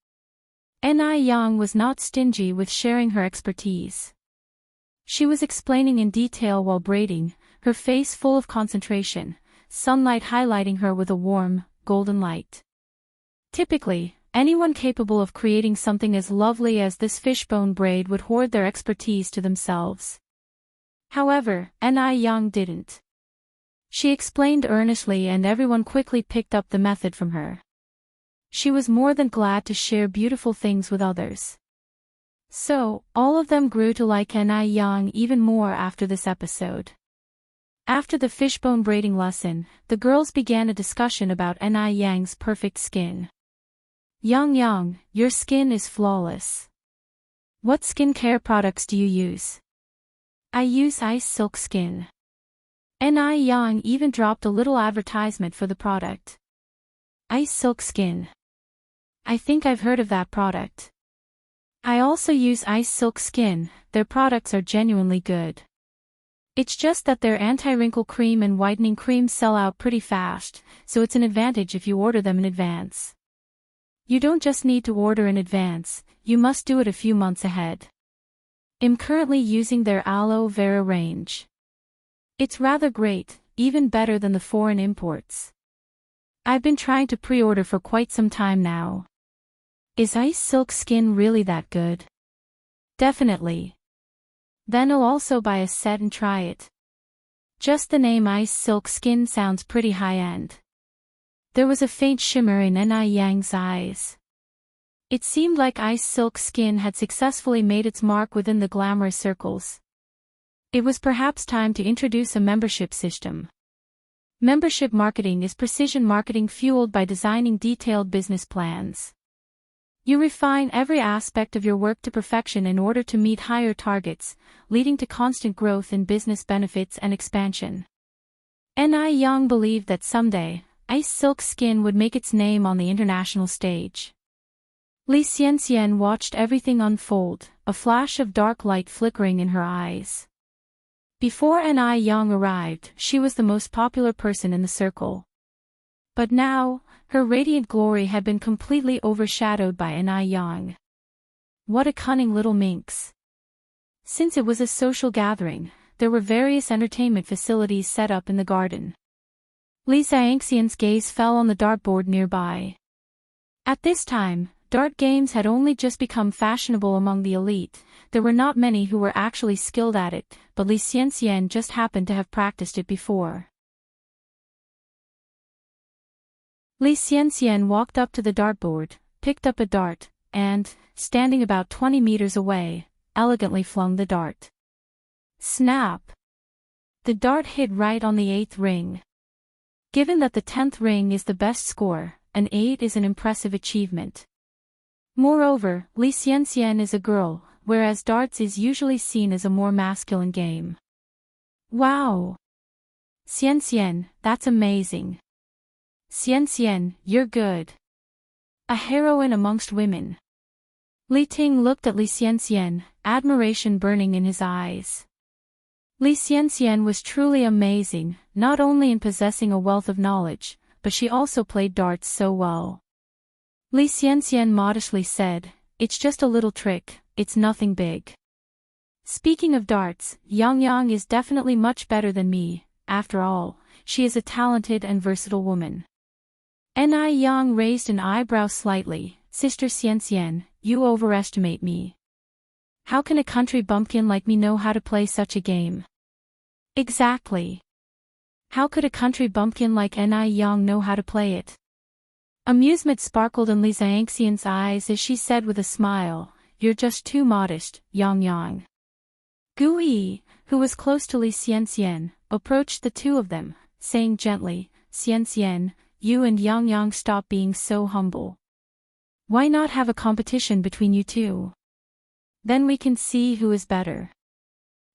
Ni Yang was not stingy with sharing her expertise. She was explaining in detail while braiding, her face full of concentration, sunlight highlighting her with a warm, golden light. Typically, anyone capable of creating something as lovely as this fishbone braid would hoard their expertise to themselves. However, Ni Yang didn't. She explained earnestly and everyone quickly picked up the method from her. She was more than glad to share beautiful things with others. So, all of them grew to like Ni Yang even more after this episode. After the fishbone braiding lesson, the girls began a discussion about Ni Yang's perfect skin. Yang, your skin is flawless. What skincare products do you use? I use Ice Silk Skin. Ni Yang even dropped a little advertisement for the product. Ice Silk Skin. I think I've heard of that product. I also use Ice Silk Skin, their products are genuinely good. It's just that their anti-wrinkle cream and whitening cream sell out pretty fast, so it's an advantage if you order them in advance. You don't just need to order in advance, you must do it a few months ahead. I'm currently using their aloe vera range. It's rather great, even better than the foreign imports. I've been trying to pre-order for quite some time now. Is Ice Silk Skin really that good? Definitely. Then I'll also buy a set and try it. Just the name Ice Silk Skin sounds pretty high-end. There was a faint shimmer in Ni Yang's eyes. It seemed like Ice Silk Skin had successfully made its mark within the glamorous circles. It was perhaps time to introduce a membership system. Membership marketing is precision marketing fueled by designing detailed business plans. You refine every aspect of your work to perfection in order to meet higher targets, leading to constant growth in business benefits and expansion. Ni Yang believed that someday, Ice Silk Skin would make its name on the international stage. Li Xianxian watched everything unfold, a flash of dark light flickering in her eyes. Before Ni Yang arrived, she was the most popular person in the circle. But now, her radiant glory had been completely overshadowed by Ni Yang. What a cunning little minx. Since it was a social gathering, there were various entertainment facilities set up in the garden. Li Xianxian's gaze fell on the dartboard nearby. At this time, dart games had only just become fashionable among the elite. There were not many who were actually skilled at it, but Li Xianxian just happened to have practiced it before. Li Xianxian walked up to the dartboard, picked up a dart, and, standing about 20 meters away, elegantly flung the dart. Snap! The dart hit right on the 8th ring. Given that the 10th ring is the best score, an 8 is an impressive achievement. Moreover, Li Xianxian is a girl, whereas darts is usually seen as a more masculine game. Wow! Xianxian, that's amazing. Xianxian, you're good. A heroine amongst women. Li Ting looked at Li Xianxian, admiration burning in his eyes. Li Xianxian was truly amazing, not only in possessing a wealth of knowledge, but she also played darts so well. Li Xianxian modestly said, "It's just a little trick, it's nothing big." Speaking of darts, Yang is definitely much better than me, after all, she is a talented and versatile woman. Ni Yang raised an eyebrow slightly. Sister Xianxian, you overestimate me. How can a country bumpkin like me know how to play such a game? Exactly. How could a country bumpkin like Ni Yang know how to play it? Amusement sparkled in Li Xianxian's eyes as she said with a smile, "You're just too modest, Yang." Gu Yi, who was close to Li Xianxian, approached the two of them, saying gently, "Xianxian, you and Yang stop being so humble. Why not have a competition between you two? Then we can see who is better."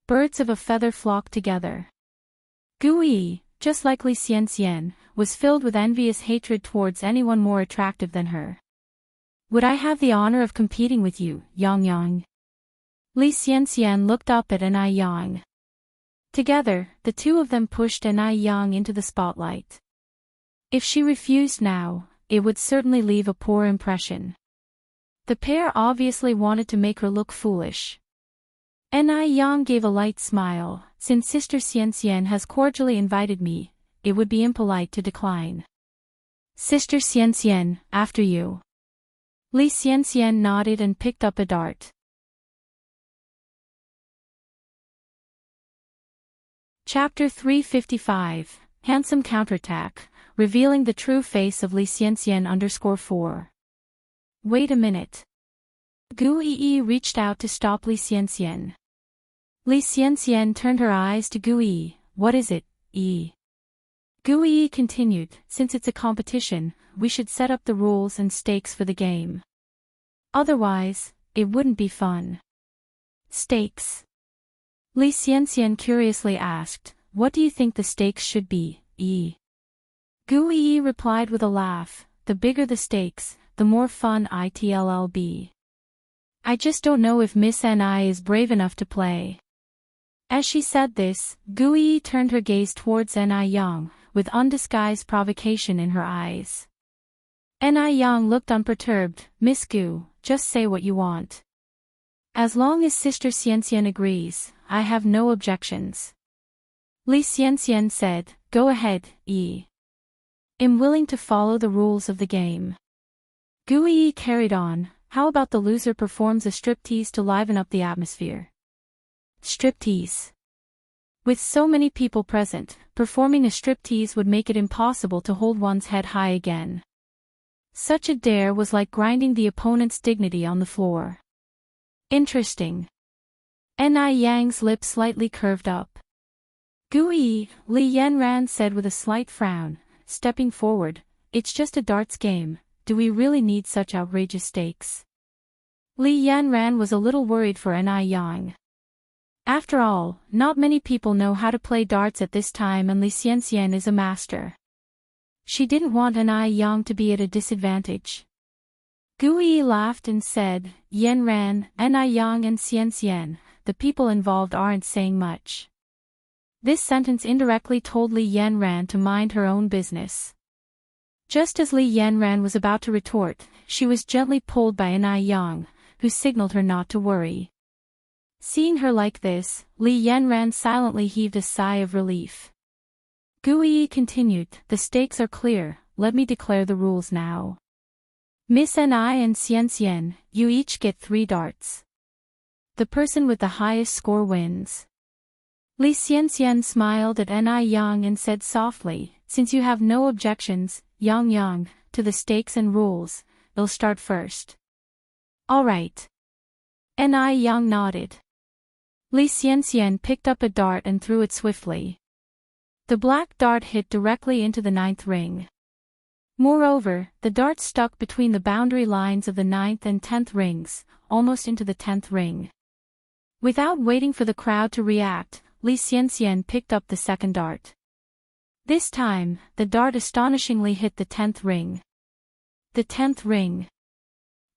Birds of a feather flocked together. Gu Yi, just like Li Xianxian, was filled with envious hatred towards anyone more attractive than her. Would I have the honor of competing with you, Yang Yang? Li Xianxian looked up at Enai Yang. Together, the two of them pushed Enai Yang into the spotlight. If she refused now, it would certainly leave a poor impression. The pair obviously wanted to make her look foolish. Enai Yang gave a light smile. Since Sister Xianxian has cordially invited me, it would be impolite to decline. Sister Xianxian, after you. Li Xianxian nodded and picked up a dart. Chapter 355, Handsome Counterattack, revealing the true face of Li Xianxian_4. Wait a minute. Gu Yi reached out to stop Li Xianxian. Li Xianxian turned her eyes to Gu Yi. What is it, Yi? Gu Yi continued, since it's a competition, we should set up the rules and stakes for the game. Otherwise, it wouldn't be fun. Stakes? Li Xianxian curiously asked, what do you think the stakes should be, Yi? Gu Yi replied with a laugh, the bigger the stakes, the more fun it'll be. I just don't know if Miss Ni is brave enough to play. As she said this, Gu Yi turned her gaze towards Enai Yang, with undisguised provocation in her eyes. Enai Yang looked unperturbed. Miss Gu, just say what you want. As long as Sister Xianxian agrees, I have no objections. Li Xianxian said, go ahead, Yi. I'm willing to follow the rules of the game. Gu Yi carried on, how about the loser performs a striptease to liven up the atmosphere? Striptease. With so many people present, performing a striptease would make it impossible to hold one's head high again. Such a dare was like grinding the opponent's dignity on the floor. Interesting. Enai Yang's lips slightly curved up. Gu Yi, Li Yanran said with a slight frown, stepping forward, it's just a darts game, do we really need such outrageous stakes? Li Yanran was a little worried for Enai Yang. After all, not many people know how to play darts at this time and Li Xianxian is a master. She didn't want Enai Yang to be at a disadvantage. Gu Yi laughed and said, Yanran, Enai Yang and Xianxian, the people involved aren't saying much. This sentence indirectly told Li Yanran to mind her own business. Just as Li Yanran was about to retort, she was gently pulled by Enai Yang, who signaled her not to worry. Seeing her like this, Li Yanran silently heaved a sigh of relief. Gu Yi continued, the stakes are clear, let me declare the rules now. Miss Ni and Xianxian, you each get 3 darts. The person with the highest score wins. Li Xianxian smiled at Enai Yang and said softly, since you have no objections, Yang Yang, to the stakes and rules, I'll start first. All right. Enai Yang nodded. Li Xianxian picked up a dart and threw it swiftly. The black dart hit directly into the 9th ring. Moreover, the dart stuck between the boundary lines of the 9th and 10th rings, almost into the 10th ring. Without waiting for the crowd to react, Li Xianxian picked up the 2nd dart. This time, the dart astonishingly hit the 10th ring. The 10th ring.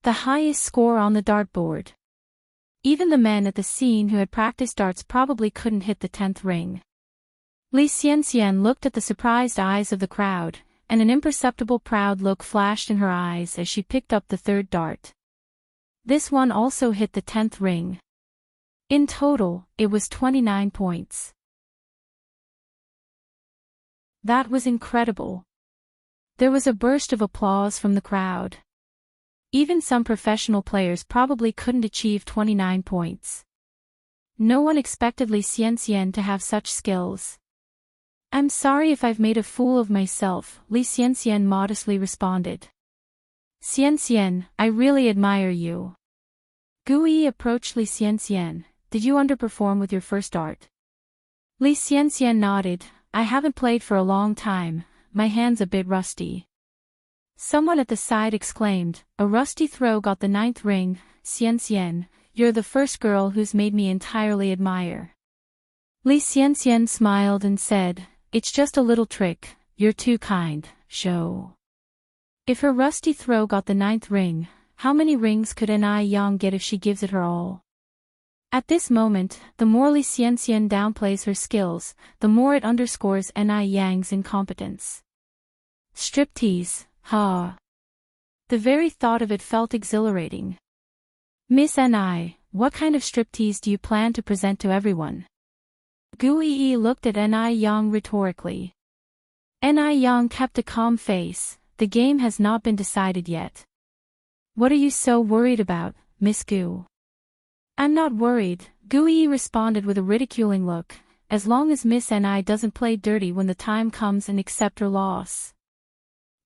The highest score on the dartboard. Even the men at the scene who had practiced darts probably couldn't hit the 10th ring. Li Xianxian looked at the surprised eyes of the crowd, and an imperceptible proud look flashed in her eyes as she picked up the 3rd dart. This one also hit the 10th ring. In total, it was 29 points. That was incredible. There was a burst of applause from the crowd. Even some professional players probably couldn't achieve 29 points. No one expected Li Xianxian to have such skills. I'm sorry if I've made a fool of myself, Li Xianxian modestly responded. Xianxian, I really admire you. Gu Yi approached Li Xianxian. Did you underperform with your first dart? Li Xianxian nodded. I haven't played for a long time, my hand's a bit rusty. Someone at the side exclaimed, a rusty throw got the 9th ring, Xianxian, you're the first girl who's made me entirely admire. Li Xianxian smiled and said, "It's just a little trick, you're too kind, show." If her rusty throw got the 9th ring, how many rings could Enai Yang get if she gives it her all? At this moment, the more Li Xianxian downplays her skills, the more it underscores Enai Yang's incompetence. Striptease, ha! The very thought of it felt exhilarating. "Miss Enai, what kind of striptease do you plan to present to everyone?" Gu Yi looked at Enai Yang rhetorically. Enai Yang kept a calm face. "The game has not been decided yet." "What are you so worried about, Miss Gu?" "I'm not worried," Gu Yi responded with a ridiculing look, "as long as Miss Enai doesn't play dirty when the time comes and accept her loss."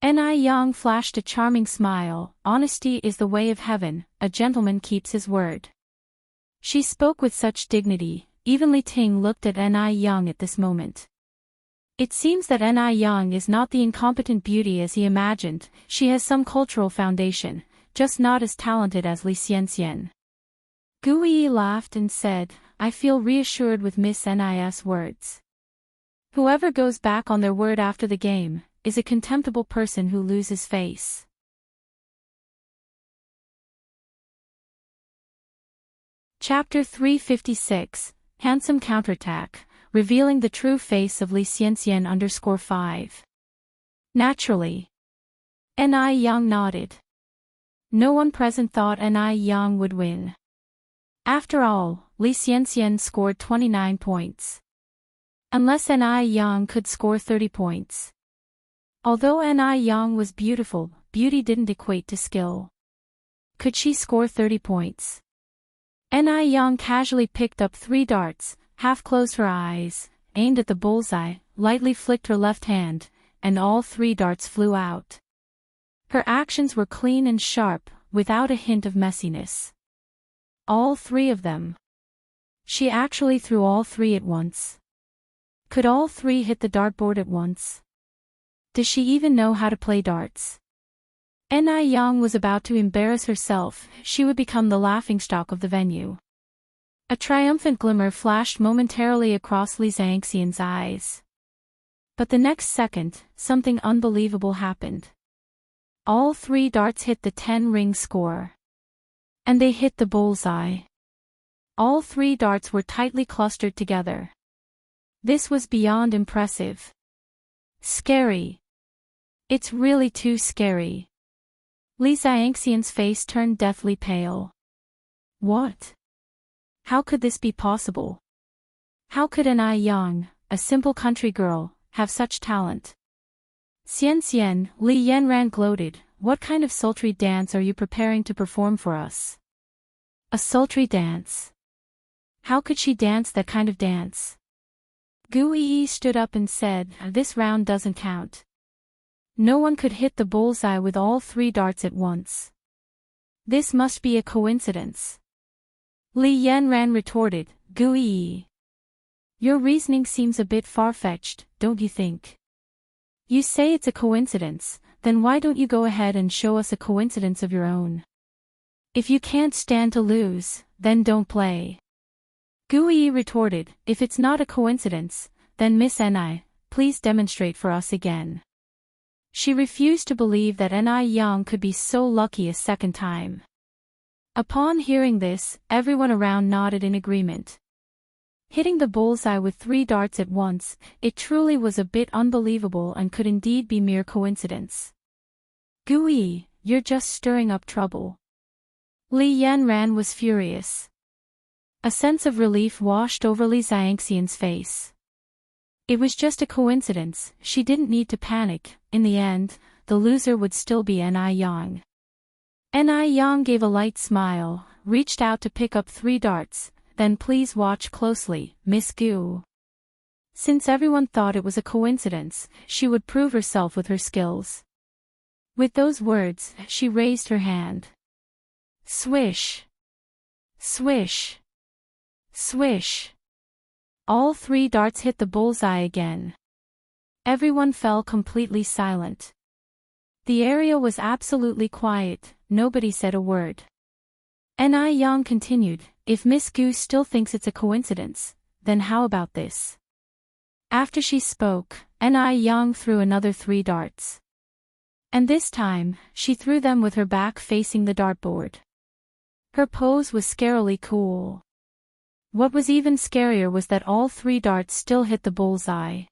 Enai Yang flashed a charming smile. "Honesty is the way of heaven, a gentleman keeps his word." She spoke with such dignity, even Li Ting looked at Enai Yang at this moment. It seems that Enai Yang is not the incompetent beauty as he imagined, she has some cultural foundation, just not as talented as Li Xianxian. Gu Yi laughed and said, "I feel reassured with Miss Enai's words. Whoever goes back on their word after the game, is a contemptible person who loses face." Chapter 356, Handsome Counterattack, revealing the true face of Li Xianxian _5. Naturally. Enai Yang nodded. No one present thought Enai Yang would win. After all, Li Xianxian scored 29 points. Unless Enai Yang could score 30 points. Although Enai Yang was beautiful, beauty didn't equate to skill. Could she score 30 points? Enai Yang casually picked up 3 darts, half-closed her eyes, aimed at the bullseye, lightly flicked her left hand, and all 3 darts flew out. Her actions were clean and sharp, without a hint of messiness. All 3 of them. She actually threw all 3 at once. Could all 3 hit the dartboard at once? Does she even know how to play darts? Enai Yang was about to embarrass herself, she would become the laughingstock of the venue. A triumphant glimmer flashed momentarily across Li Xianxian's eyes. But the next second, something unbelievable happened. All 3 darts hit the 10-ring score. And they hit the bullseye. All 3 darts were tightly clustered together. This was beyond impressive. Scary. It's really too scary. Li Xianxian's face turned deathly pale. What? How could this be possible? How could Enai Yang, a simple country girl, have such talent? Xianxian, Li Yanran gloated, "What kind of sultry dance are you preparing to perform for us?" A sultry dance? How could she dance that kind of dance? Gu Yi stood up and said, "This round doesn't count." No one could hit the bullseye with all 3 darts at once. This must be a coincidence. Li Yanran retorted, "Gu Yi, your reasoning seems a bit far-fetched, don't you think? You say it's a coincidence, then why don't you go ahead and show us a coincidence of your own? If you can't stand to lose, then don't play." Gu Yi retorted, "If it's not a coincidence, then Miss Enai, please demonstrate for us again." She refused to believe that Enai Yang could be so lucky a second time. Upon hearing this, everyone around nodded in agreement. Hitting the bullseye with 3 darts at once, it truly was a bit unbelievable and could indeed be mere coincidence. Gu Yi, you're just stirring up trouble. Li Yanran was furious. A sense of relief washed over Li Xianxian's face. It was just a coincidence, she didn't need to panic, in the end, the loser would still be Enai Yang. Enai Yang gave a light smile, reached out to pick up 3 darts, then please watch closely, Miss Gu. Since everyone thought it was a coincidence, she would prove herself with her skills. With those words, she raised her hand. Swish! Swish! Swish! All 3 darts hit the bullseye again. Everyone fell completely silent. The area was absolutely quiet, nobody said a word. Enai Yang continued, "If Miss Gu still thinks it's a coincidence, then how about this? After she spoke, Yang threw another 3 darts. And this time, she threw them with her back facing the dartboard. Her pose was scarily cool. What was even scarier was that all 3 darts still hit the bullseye.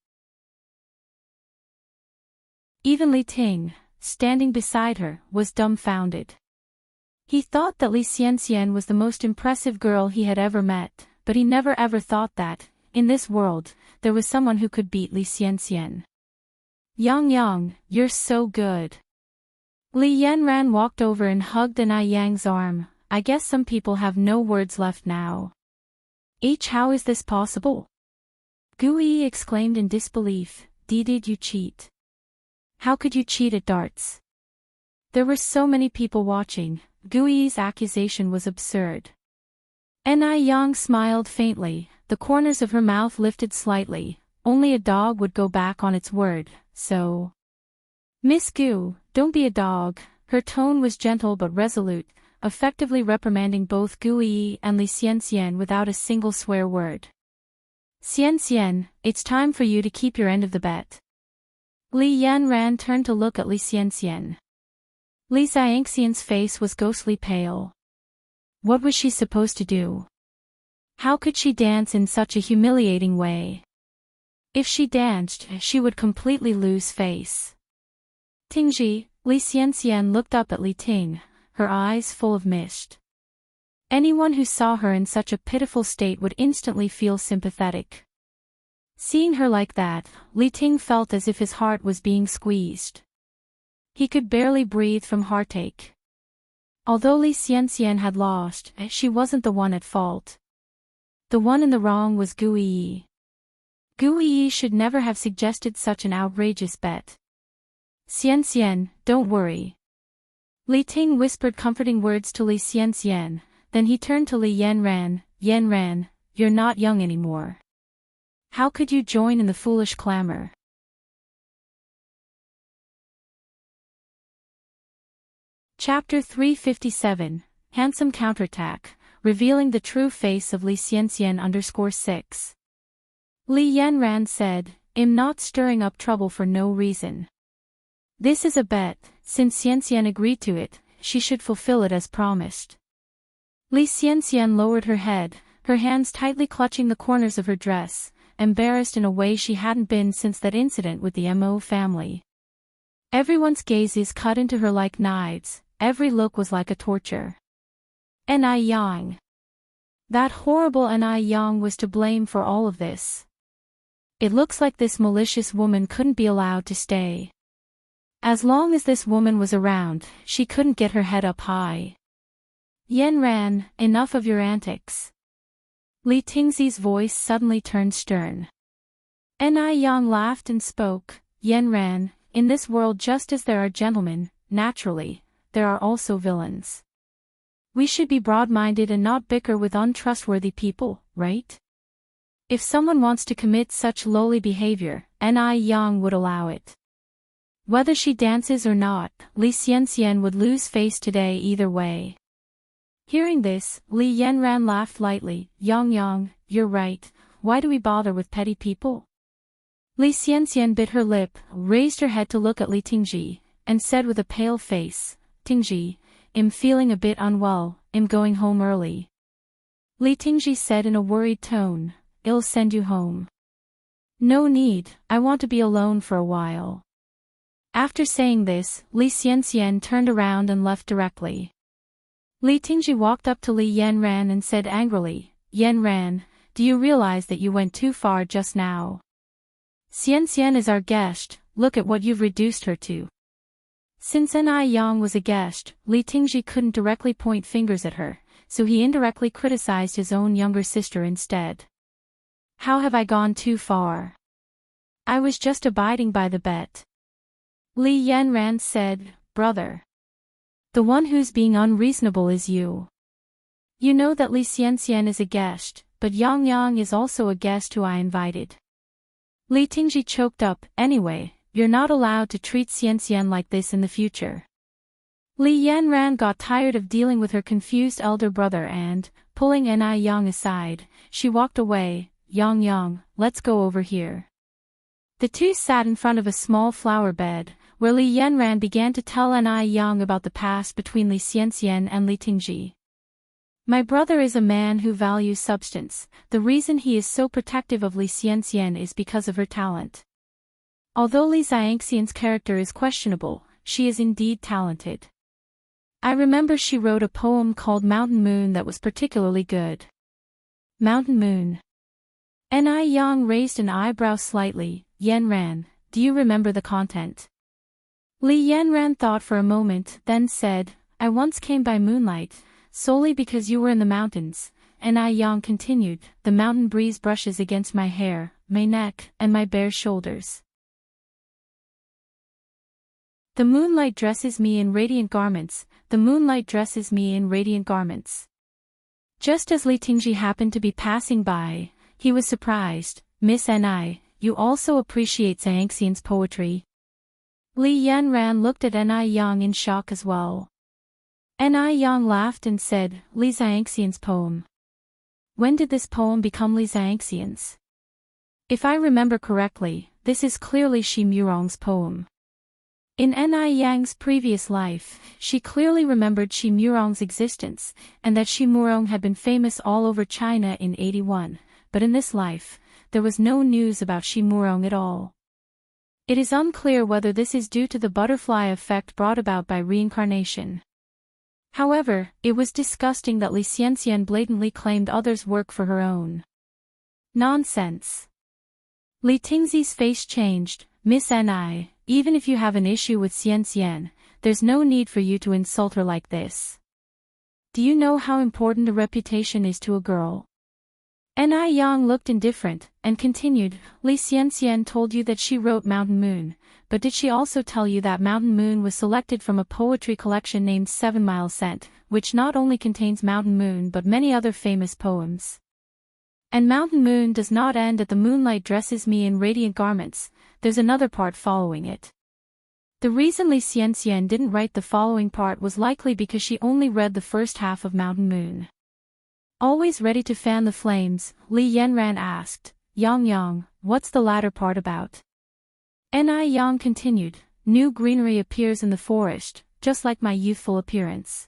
Even Li Ting, standing beside her, was dumbfounded. He thought that Li Xianxian was the most impressive girl he had ever met, but he never ever thought that, in this world, there was someone who could beat Li Xianxian. Yang, you're so good. Li Yanran walked over and hugged Yang's arm. I guess some people have no words left now. How is this possible? Gu Yi exclaimed in disbelief. Did you cheat? How could you cheat at darts? There were so many people watching. Gu Yi's accusation was absurd. Yang smiled faintly, the corners of her mouth lifted slightly. Only a dog would go back on its word, so... Miss Gu, don't be a dog. Her tone was gentle but resolute, effectively reprimanding both Gu Yi and Li Xianxian without a single swear word. Xianxian, it's time for you to keep your end of the bet. Li Yanran turned to look at Li Xianxian. Li Xianxian's face was ghostly pale. What was she supposed to do? How could she dance in such a humiliating way? If she danced, she would completely lose face. Tingji, Li Xianxian looked up at Li Ting, her eyes full of mist. Anyone who saw her in such a pitiful state would instantly feel sympathetic. Seeing her like that, Li Ting felt as if his heart was being squeezed. He could barely breathe from heartache. Although Li Xianxian had lost, she wasn't the one at fault. The one in the wrong was Gu Yi. Gu Yi should never have suggested such an outrageous bet. Xianxian, don't worry. Li Ting whispered comforting words to Li Xianxian, then he turned to Li Yanran. Yanran, you're not young anymore. How could you join in the foolish clamor? Chapter 357, Handsome Counterattack, revealing the true face of Li Xianxian _6. Li Yanran said, I'm not stirring up trouble for no reason. This is a bet, since Xianxian agreed to it, she should fulfill it as promised. Li Xianxian lowered her head, her hands tightly clutching the corners of her dress, embarrassed in a way she hadn't been since that incident with the Mo family. Everyone's gazes cut into her like knives, every look was like a torture. Yang. That horrible Yang was to blame for all of this. It looks like this malicious woman couldn't be allowed to stay. As long as this woman was around, she couldn't get her head up high. Yanran, enough of your antics. Li Tingzi's voice suddenly turned stern. Yang laughed and spoke. Yanran, in this world just as there are gentlemen, naturally, there are also villains. We should be broad-minded and not bicker with untrustworthy people, right? If someone wants to commit such lowly behavior, Yang would allow it. Whether she dances or not, Li Xianxian would lose face today either way. Hearing this, Li Yanran laughed lightly. Yang, you're right, why do we bother with petty people? Li Xianxian bit her lip, raised her head to look at Li Tingji, and said with a pale face, Tingji, I'm feeling a bit unwell, I'm going home early. Li Tingji said in a worried tone, I'll send you home. No need, I want to be alone for a while. After saying this, Li Xianxian turned around and left directly. Li Tingji walked up to Li Yanran and said angrily, Yanran, do you realize that you went too far just now? Xianxian is our guest, look at what you've reduced her to. Since Yang was a guest, Li Tingji couldn't directly point fingers at her, so he indirectly criticized his own younger sister instead. How have I gone too far? I was just abiding by the bet. Li Yanran said, brother. The one who's being unreasonable is you. You know that Li Xianxian is a guest, but Yang is also a guest who I invited. Li Tingji choked up, anyway, you're not allowed to treat Xianxian like this in the future. Li Yanran got tired of dealing with her confused elder brother and, pulling Yang aside, she walked away. Yang, let's go over here. The two sat in front of a small flower bed, where Li Yanran began to tell Yang about the past between Li Xianxian and Li Tingji. My brother is a man who values substance. The reason he is so protective of Li Xianxian is because of her talent. Although Li Xianxian's character is questionable, she is indeed talented. I remember she wrote a poem called Mountain Moon that was particularly good. Mountain Moon. Yang raised an eyebrow slightly. Yanran, do you remember the content? Li Yanran thought for a moment, then said, I once came by moonlight, solely because you were in the mountains. Yang continued, the mountain breeze brushes against my hair, my neck, and my bare shoulders. The moonlight dresses me in radiant garments, the moonlight dresses me in radiant garments. Just as Li Tingji happened to be passing by, he was surprised. Miss Ni, you also appreciate Xianxian's poetry? Li Yanran looked at Yang in shock as well. Yang laughed and said, Li Xianxian's poem. When did this poem become Li Xianxian's? If I remember correctly, this is clearly Shi Murong's poem. In Yang's previous life, she clearly remembered Shi Murong's existence, and that Shi Murong had been famous all over China in 81, but in this life, there was no news about Shi Murong at all. It is unclear whether this is due to the butterfly effect brought about by reincarnation. However, it was disgusting that Li Xianxian blatantly claimed others' work for her own. Nonsense. Li Tingzi's face changed. Miss Ni, even if you have an issue with Xianxian, there's no need for you to insult her like this. Do you know how important a reputation is to a girl? Yang looked indifferent, and continued, Li Xianxian told you that she wrote Mountain Moon, but did she also tell you that Mountain Moon was selected from a poetry collection named 7 Mile Scent, which not only contains Mountain Moon but many other famous poems? And Mountain Moon does not end at the moonlight dresses me in radiant garments, there's another part following it. The reason Li Xianxian didn't write the following part was likely because she only read the first half of Mountain Moon. Always ready to fan the flames, Li Yanran asked, Yang, what's the latter part about? Yang continued, new greenery appears in the forest, just like my youthful appearance.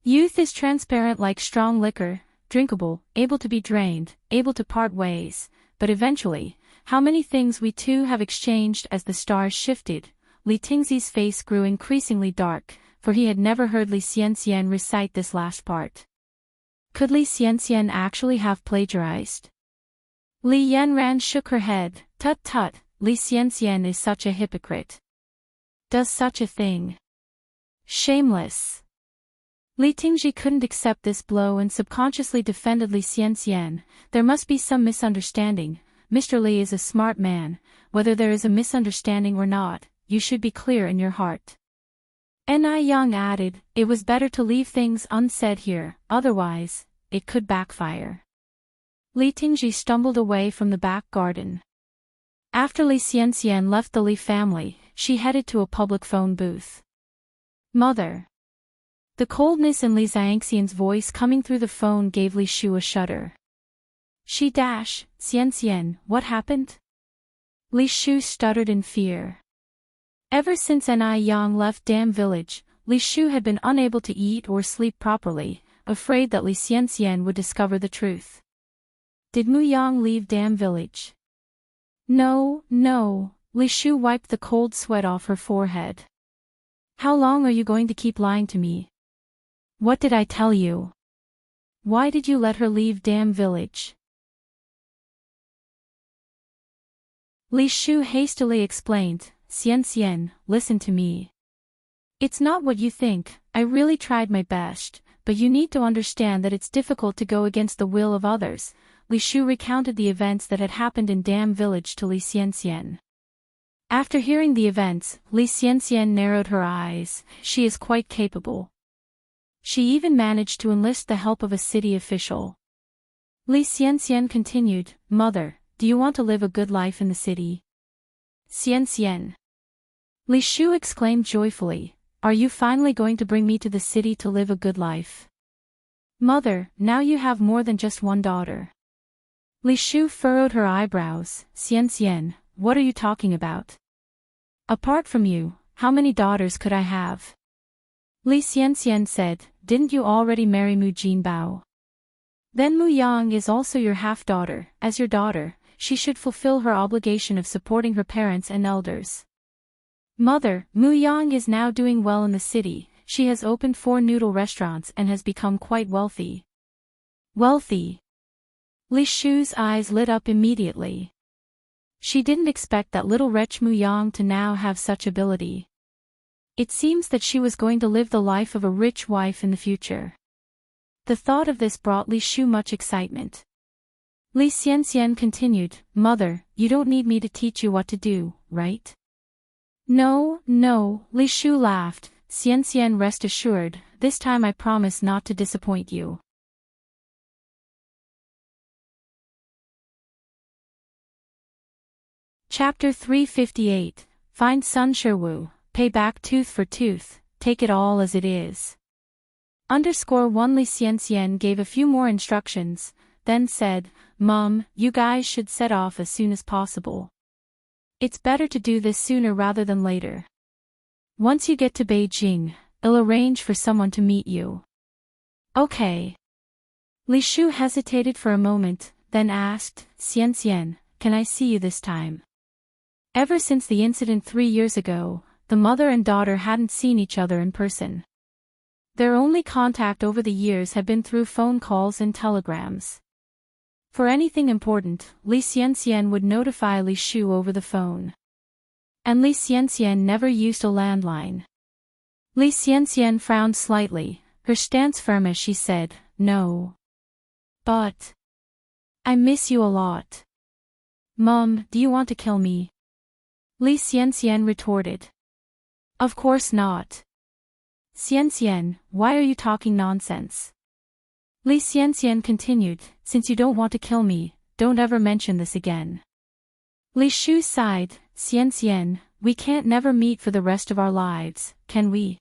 Youth is transparent like strong liquor, drinkable, able to be drained, able to part ways, but eventually, how many things we two have exchanged as the stars shifted. Li Tingzi's face grew increasingly dark, for he had never heard Li Xianxian recite this last part. Could Li Xianxian actually have plagiarized? Li Yanran shook her head. Tut tut, Li Xianxian is such a hypocrite. Does such a thing. Shameless. Li Tingji couldn't accept this blow and subconsciously defended Li Xianxian. There must be some misunderstanding. Mr. Li is a smart man. Whether there is a misunderstanding or not, you should be clear in your heart. Yang added, it was better to leave things unsaid here, otherwise, it could backfire. Li Tingji stumbled away from the back garden. After Li Xianxian left the Li family, she headed to a public phone booth. Mother. The coldness in Li Xianxian's voice coming through the phone gave Li Shu a shudder. Xianxian, what happened? Li Shu stuttered in fear. Ever since Yang left Dam Village, Li Shu had been unable to eat or sleep properly, afraid that Li Xianxian would discover the truth. Did Mu Yang leave Dam Village? No. Li Shu wiped the cold sweat off her forehead. How long are you going to keep lying to me? What did I tell you? Why did you let her leave Dam Village? Li Shu hastily explained, Xianxian, listen to me. It's not what you think, I really tried my best, but you need to understand that it's difficult to go against the will of others. Li Shu recounted the events that had happened in Dam Village to Li Xianxian. After hearing the events, Li Xianxian narrowed her eyes. She is quite capable. She even managed to enlist the help of a city official. Li Xianxian continued, Mother, do you want to live a good life in the city? Xianxian. Li Shu exclaimed joyfully, are you finally going to bring me to the city to live a good life? Mother, now you have more than just one daughter. Li Shu furrowed her eyebrows. Xian, what are you talking about? Apart from you, how many daughters could I have? Li Xian said, didn't you already marry Mu Jinbao? Then Mu Yang is also your half-daughter. As your daughter, she should fulfill her obligation of supporting her parents and elders. Mother, Mu Yang is now doing well in the city. She has opened 4 noodle restaurants and has become quite wealthy. Wealthy? Li Shu's eyes lit up immediately. She didn't expect that little wretch Mu Yang to now have such ability. It seems that she was going to live the life of a rich wife in the future. The thought of this brought Li Shu much excitement. Li Xian continued, Mother, you don't need me to teach you what to do, right? No, Li Shu laughed. Xian, rest assured, this time I promise not to disappoint you. Chapter 358, Find Sun Shiwu, Pay Back Tooth for Tooth, Take It All as It Is. _1 Li Xian gave a few more instructions, then said, Mom, you guys should set off as soon as possible. It's better to do this sooner rather than later. Once you get to Beijing, I'll arrange for someone to meet you. Okay. Li Shu hesitated for a moment, then asked, Xian, can I see you this time? Ever since the incident 3 years ago, the mother and daughter hadn't seen each other in person. Their only contact over the years had been through phone calls and telegrams. For anything important, Li Xian would notify Li Shu over the phone. And Li Xian never used a landline. Li Xian frowned slightly, her stance firm as she said, No. But I miss you a lot. Mom, do you want to kill me? Li Xian retorted. Of course not. Xian, why are you talking nonsense? Li Xian continued, since you don't want to kill me, don't ever mention this again. Li Shu sighed, Xian, we can't never meet for the rest of our lives, can we?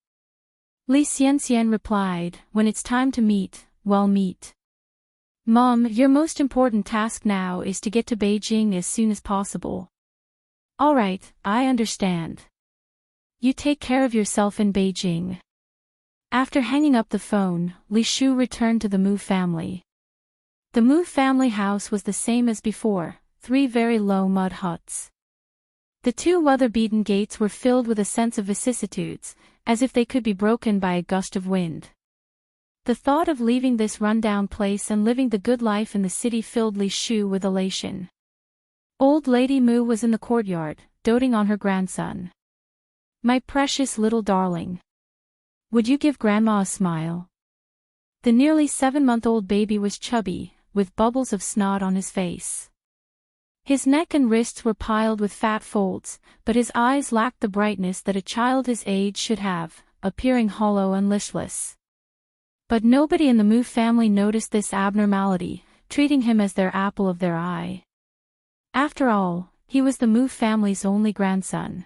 Li Xian replied, when it's time to meet, we'll meet. Mom, your most important task now is to get to Beijing as soon as possible. Alright, I understand. You take care of yourself in Beijing. After hanging up the phone, Li Shu returned to the Mu family. The Mu family house was the same as before, 3 very low mud huts. The 2 weather-beaten gates were filled with a sense of vicissitudes, as if they could be broken by a gust of wind. The thought of leaving this run-down place and living the good life in the city filled Li Shu with elation. Old Lady Mu was in the courtyard, doting on her grandson. My precious little darling. Would you give Grandma a smile? The nearly 7-month-old baby was chubby, with bubbles of snot on his face. His neck and wrists were piled with fat folds, but his eyes lacked the brightness that a child his age should have, appearing hollow and listless. But nobody in the Mu family noticed this abnormality, treating him as their apple of their eye. After all, he was the Mu family's only grandson.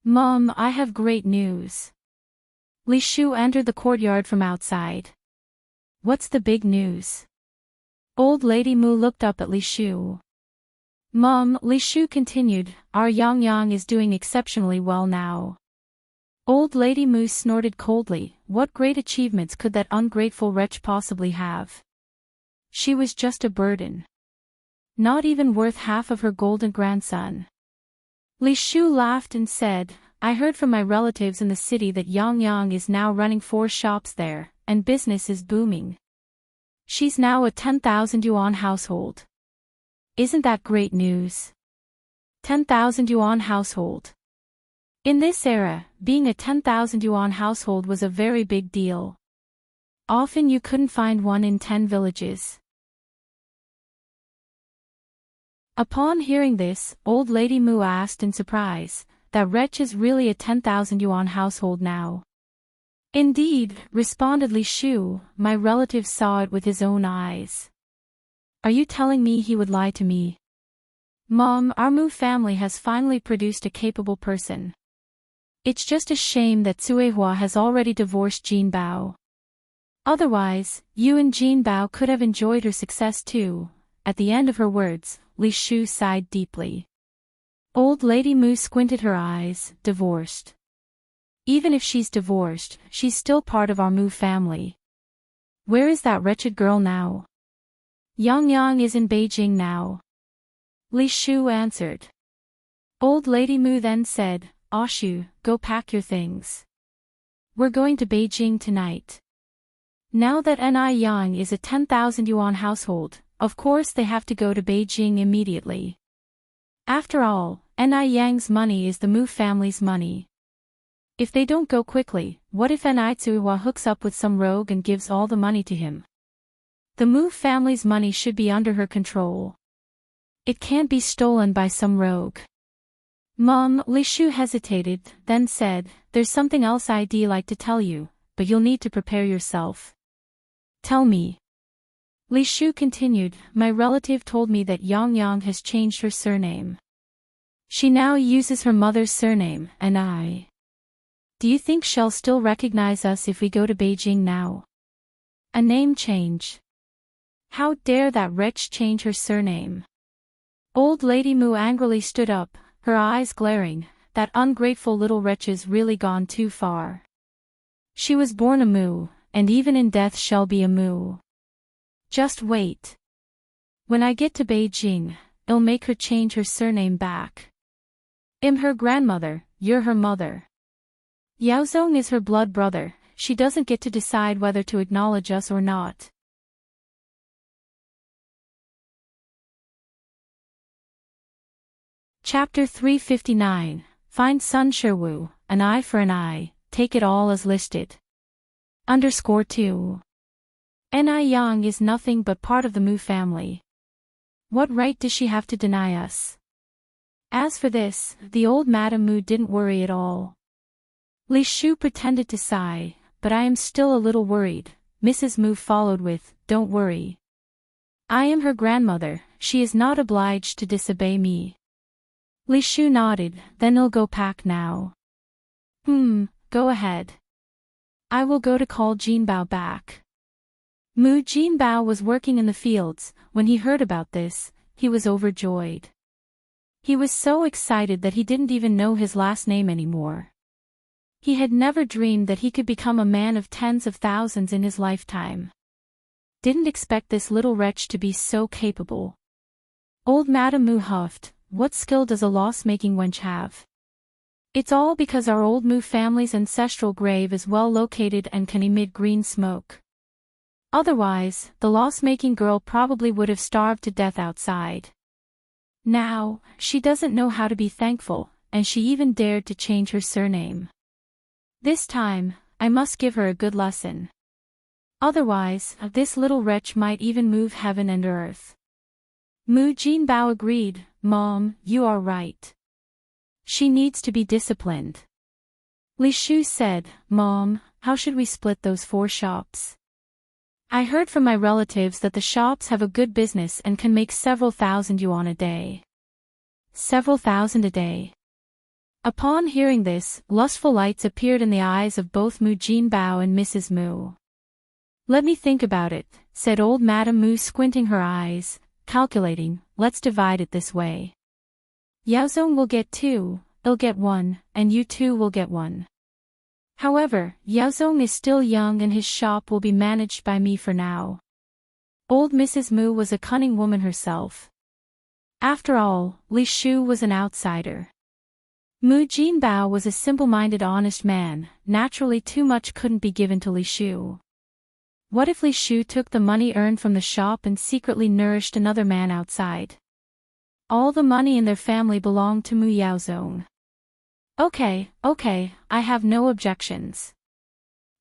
Mom, I have great news. Li Shu entered the courtyard from outside. What's the big news? Old Lady Mu looked up at Li Shu. Mom, Li Shu continued, our Yang is doing exceptionally well now. Old Lady Mu snorted coldly, what great achievements could that ungrateful wretch possibly have? She was just a burden. Not even worth half of her golden grandson. Li Shu laughed and said, I heard from my relatives in the city that Yang is now running 4 shops there, and business is booming. She's now a 10,000 yuan household. Isn't that great news? 10,000 yuan household. In this era, being a 10,000 yuan household was a very big deal. Often you couldn't find one in 10 villages. Upon hearing this, Old Lady Mu asked in surprise, that wretch is really a 10,000 yuan household now. Indeed, responded Li Shu, my relative saw it with his own eyes. Are you telling me he would lie to me? Mom, our Mu family has finally produced a capable person. It's just a shame that Cuihua has already divorced Jin Bao. Otherwise, you and Jin Bao could have enjoyed her success too, At the end of her words, Li Shu sighed deeply. Old Lady Mu squinted her eyes. Divorced. Even if she's divorced, she's still part of our Mu family. Where is that wretched girl now? Yang is in Beijing now. Li Shu answered. Old Lady Mu then said, Shu, go pack your things. We're going to Beijing tonight. Now that Yang is a 10,000 yuan household, of course they have to go to Beijing immediately. After all, Yang's money is the Mu family's money. If they don't go quickly, what if Tsuhua hooks up with some rogue and gives all the money to him? The Mu family's money should be under her control. It can't be stolen by some rogue. Mom, Li Shu hesitated, then said, there's something else I'd like to tell you, but you'll need to prepare yourself. Tell me. Li Shu continued, my relative told me that Yang has changed her surname. She now uses her mother's surname, and I. Do you think she'll still recognize us if we go to Beijing now? A name change. How dare that wretch change her surname? Old Lady Mu angrily stood up, her eyes glaring. That ungrateful little wretch has really gone too far. She was born a Mu, and even in death shall be a Mu. Just wait. When I get to Beijing, I'll make her change her surname back. I'm her grandmother, you're her mother. Yaozong is her blood brother, she doesn't get to decide whether to acknowledge us or not. Chapter 359, Find Sun Sherwu, an eye for an eye, take it all as listed. _2. Yang is nothing but part of the Mu family. What right does she have to deny us? As for this, the old Madame Mu didn't worry at all. Li Shu pretended to sigh, but I am still a little worried. Mrs. Mu followed with, don't worry. I am her grandmother, she is not obliged to disobey me. Li Shu nodded, then I'll go pack now. Go ahead. I will go to call Jinbao back. Mu Jinbao was working in the fields. When he heard about this, he was overjoyed. He was so excited that he didn't even know his last name anymore. He had never dreamed that he could become a man of tens of thousands in his lifetime. Didn't expect this little wretch to be so capable. Old Madame Mu huffed, what skill does a loss-making wench have? It's all because our old Mu family's ancestral grave is well located and can emit green smoke. Otherwise, the loss-making girl probably would have starved to death outside. Now, she doesn't know how to be thankful, and she even dared to change her surname. This time, I must give her a good lesson. Otherwise, this little wretch might even move heaven and earth. Mu Jinbao agreed, Mom, you are right. She needs to be disciplined. Li Shu said, Mom, how should we split those 4 shops? I heard from my relatives that the shops have a good business and can make several thousand yuan a day. Several thousand a day. Upon hearing this, lustful lights appeared in the eyes of both Mu Jinbao and Mrs. Mu. Let me think about it, said old Madame Mu squinting her eyes, calculating, let's divide it this way. Yaozong will get 2, I'll get 1, and you 2 will get 1. However, Yaozong is still young and his shop will be managed by me for now. Old Mrs. Mu was a cunning woman herself. After all, Li Shu was an outsider. Mu Jinbao was a simple-minded honest man, naturally too much couldn't be given to Li Shu. What if Li Shu took the money earned from the shop and secretly nourished another man outside? All the money in their family belonged to Mu Yaozong. Okay, I have no objections.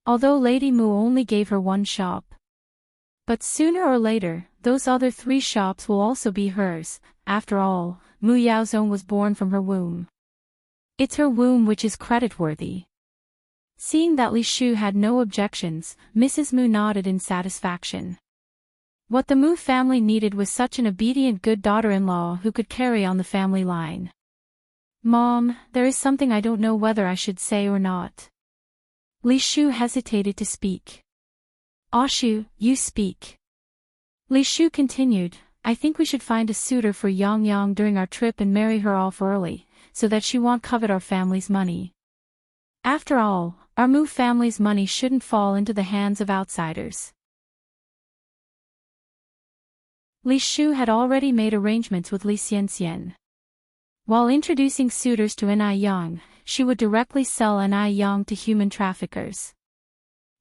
Although Lady Mu only gave her 1 shop. But sooner or later, those other 3 shops will also be hers. After all, Mu Yaozong was born from her womb. It's her womb which is creditworthy. Seeing that Li Shu had no objections, Mrs. Mu nodded in satisfaction. What the Mu family needed was such an obedient good daughter-in-law who could carry on the family line. Mom, there is something I don't know whether I should say or not. Li Shu hesitated to speak. Shu, you speak. Li Shu continued, I think we should find a suitor for Yang Yang during our trip and marry her off early, so that she won't covet our family's money. After all, our Mu family's money shouldn't fall into the hands of outsiders. Li Shu had already made arrangements with Li Xianxian. While introducing suitors to Ni Yang, she would directly sell Ni Yang to human traffickers.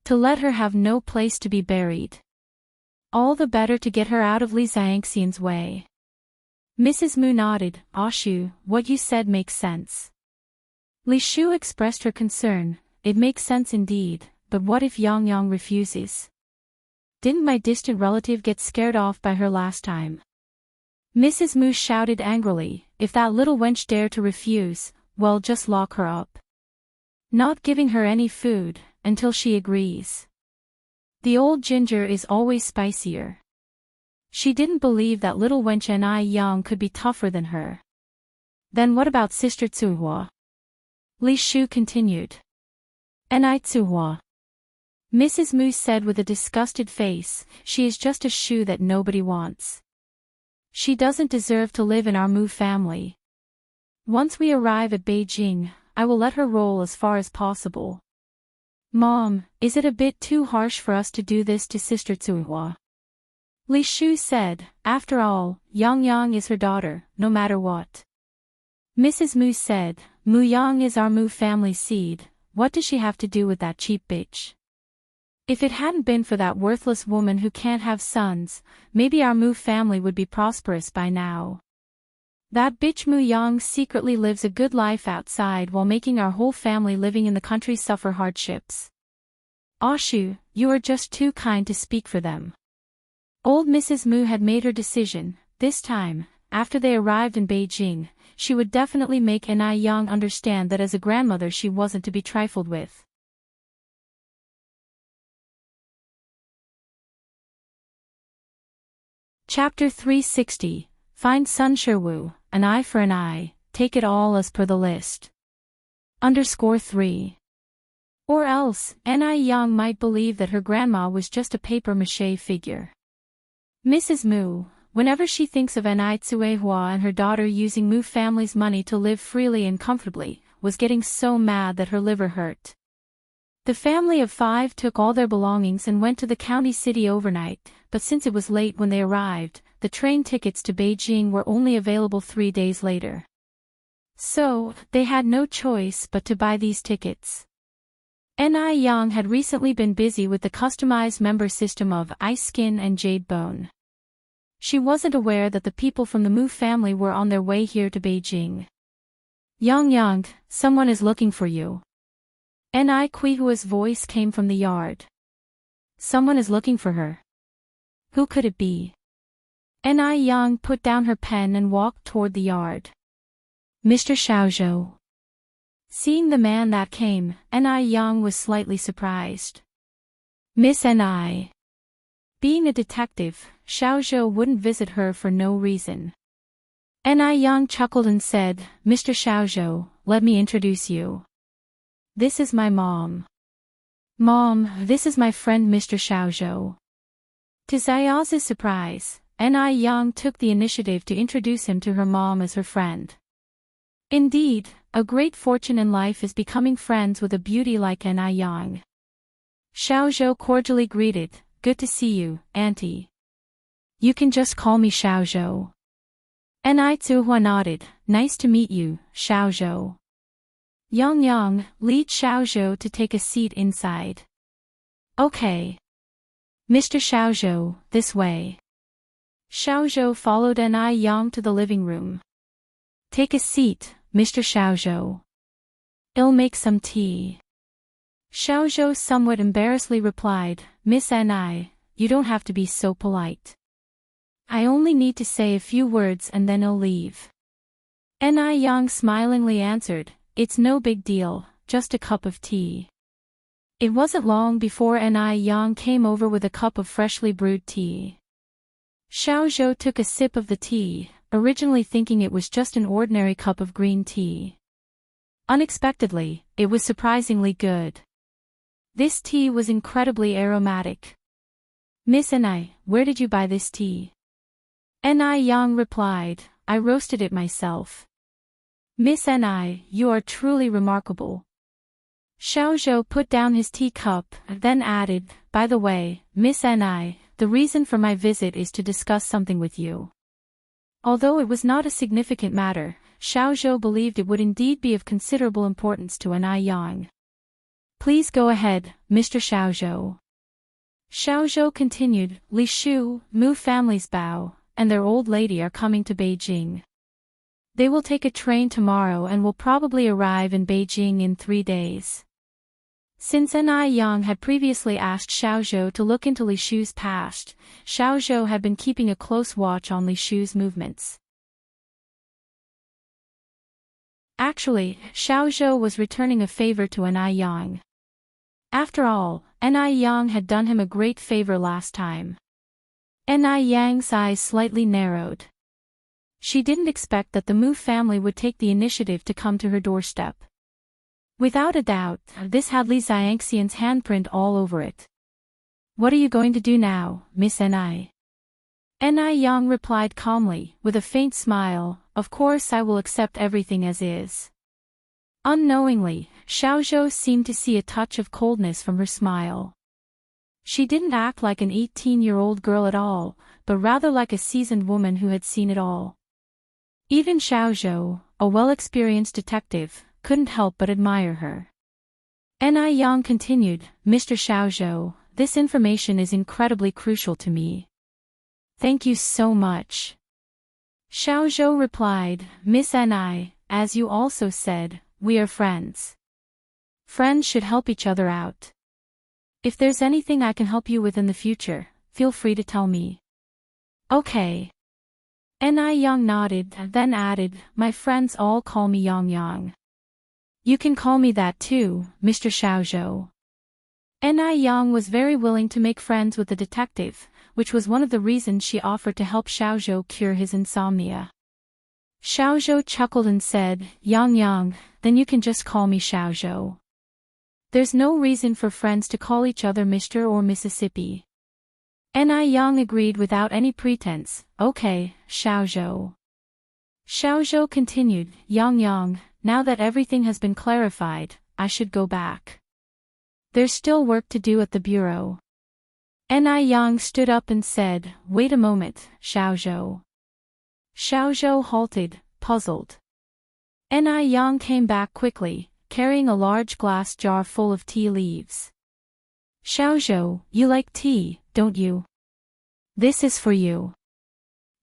To let her have no place to be buried. All the better to get her out of Li Xianxian's way. Mrs. Mu nodded. Shu, what you said makes sense. Li Shu expressed her concern. It makes sense indeed, but what if Yang Yang refuses? Didn't my distant relative get scared off by her last time? Mrs. Mu shouted angrily, if that little wench dare to refuse, well, just lock her up. Not giving her any food, until she agrees. The old ginger is always spicier. She didn't believe that little wench Ni Yang could be tougher than her. Then what about Sister Tsuhua? Li Shu continued. Ni Tsuhua. Mrs. Mu said with a disgusted face, she is just a Shu that nobody wants. She doesn't deserve to live in our Mu family. Once we arrive at Beijing, I will let her roll as far as possible. Mom, is it a bit too harsh for us to do this to Sister Tsuhua? Li Shu said, after all, Yang Yang is her daughter, no matter what. Mrs. Mu said, Mu Yang is our Mu family seed, what does she have to do with that cheap bitch? If it hadn't been for that worthless woman who can't have sons, maybe our Mu family would be prosperous by now. That bitch Mu Yang secretly lives a good life outside while making our whole family living in the country suffer hardships. Shu, you are just too kind to speak for them. Old Mrs. Mu had made her decision. This time, after they arrived in Beijing, she would definitely make Ni Yang understand that as a grandmother she wasn't to be trifled with. Chapter 360, Find Sun Sherwu, an eye for an eye, take it all as per the list. _3. Or else, Ni Yang might believe that her grandma was just a papier-mâché figure. Mrs. Mu, whenever she thinks of Ni Tsuehua and her daughter using Mu family's money to live freely and comfortably, was getting so mad that her liver hurt. The family of 5 took all their belongings and went to the county city overnight, but since it was late when they arrived, the train tickets to Beijing were only available 3 days later. So, they had no choice but to buy these tickets. Ni Yang had recently been busy with the customized member system of Ice Skin and Jade Bone. She wasn't aware that the people from the Mu family were on their way here to Beijing. Yang Yang, someone is looking for you. Ni Kuihua's voice came from the yard. Someone is looking for her. Who could it be? Ni Yang put down her pen and walked toward the yard. Mr. Xiaozhou. Seeing the man that came, Ni Yang was slightly surprised. Miss Ni. Being a detective, Xiaozhou wouldn't visit her for no reason. Ni Yang chuckled and said, Mr. Xiaozhou, let me introduce you. This is my mom. Mom, this is my friend Mr. Xiaozhou. To Xiaozi's surprise, Ni Yang took the initiative to introduce him to her mom as her friend. Indeed, a great fortune in life is becoming friends with a beauty like Ni Yang. Xiaozhou cordially greeted, good to see you, Auntie. You can just call me Xiaozhou. Ni Tsuhua nodded, nice to meet you, Xiaozhou. Yang Yang, lead Xiaozhou to take a seat inside. Okay. Mr. Xiaozhou, this way. Xiaozhou followed Ni Yang to the living room. Take a seat, Mr. Xiaozhou. I'll make some tea. Xiaozhou somewhat embarrassedly replied, Miss Ni, you don't have to be so polite. I only need to say a few words and then I'll leave. Ni Yang smilingly answered, it's no big deal, just a cup of tea. It wasn't long before Ni Yang came over with a cup of freshly brewed tea. Xiaozhou took a sip of the tea, originally thinking it was just an ordinary cup of green tea. Unexpectedly, it was surprisingly good. This tea was incredibly aromatic. Miss Ni, where did you buy this tea? Ni Yang replied, I roasted it myself. Miss Ni, you are truly remarkable. Xiao Zhou put down his teacup, then added, by the way, Miss Ni, the reason for my visit is to discuss something with you. Although it was not a significant matter, Xiao Zhou believed it would indeed be of considerable importance to Ni Yang. Please go ahead, Mr. Xiao Zhou. Xiao Zhou continued, Li Shu, Mu family's Bao, and their old lady are coming to Beijing. They will take a train tomorrow and will probably arrive in Beijing in 3 days. Since Ni Yang had previously asked Xiao Zhou to look into Li Shu's past, Xiao Zhou had been keeping a close watch on Li Shu's movements. Actually, Xiao Zhou was returning a favor to Ni Yang. After all, Ni Yang had done him a great favor last time. Ni Yang's eyes slightly narrowed. She didn't expect that the Mu family would take the initiative to come to her doorstep. Without a doubt, this had Li Xiangxian's handprint all over it. What are you going to do now, Miss Ni? Ni Yang replied calmly, with a faint smile, of course I will accept everything as is. Unknowingly, Xiao Zhou seemed to see a touch of coldness from her smile. She didn't act like an 18-year-old girl at all, but rather like a seasoned woman who had seen it all. Even Xiao Zhou, a well-experienced detective, couldn't help but admire her. Ni Yang continued, Mr. Xiao Zhou, this information is incredibly crucial to me. Thank you so much. Xiao Zhou replied, Miss Ni, as you also said, we are friends. Friends should help each other out. If there's anything I can help you with in the future, feel free to tell me. Okay. Ni Yang nodded, then added, my friends all call me Yang Yang. You can call me that too, Mr. Xiao Zhou. Ni Yang was very willing to make friends with the detective, which was one of the reasons she offered to help Xiao Zhou cure his insomnia. Xiao Zhou chuckled and said, Yang Yang, then you can just call me Xiao Zhou. There's no reason for friends to call each other Mr. or Mississippi. Ni Yang agreed without any pretense, okay, Xiao Zhou. Xiao Zhou continued, Yang Yang, now that everything has been clarified, I should go back. There's still work to do at the bureau. Ni Yang stood up and said, wait a moment, Xiao Zhou. Xiao Zhou halted, puzzled. Ni Yang came back quickly, carrying a large glass jar full of tea leaves. Xiao Zhou, you like tea, don't you? This is for you.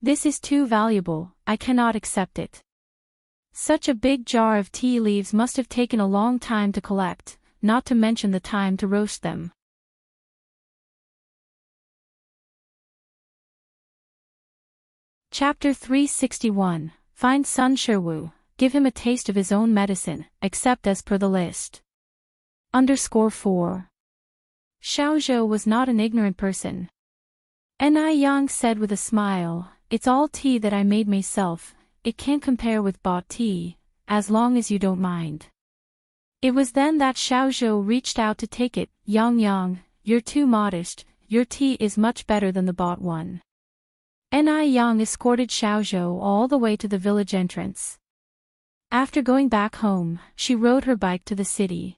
This is too valuable, I cannot accept it. Such a big jar of tea leaves must have taken a long time to collect, not to mention the time to roast them. Chapter 361, Find Sun Shiwu, give him a taste of his own medicine, except as per the list. _4. Xiao Zhou was not an ignorant person. Ni Yang said with a smile, it's all tea that I made myself, it can't compare with bought tea, as long as you don't mind. It was then that Xiao Zhou reached out to take it, Yang Yang, you're too modest, your tea is much better than the bought one. Ni Yang escorted Xiao Zhou all the way to the village entrance. After going back home, she rode her bike to the city.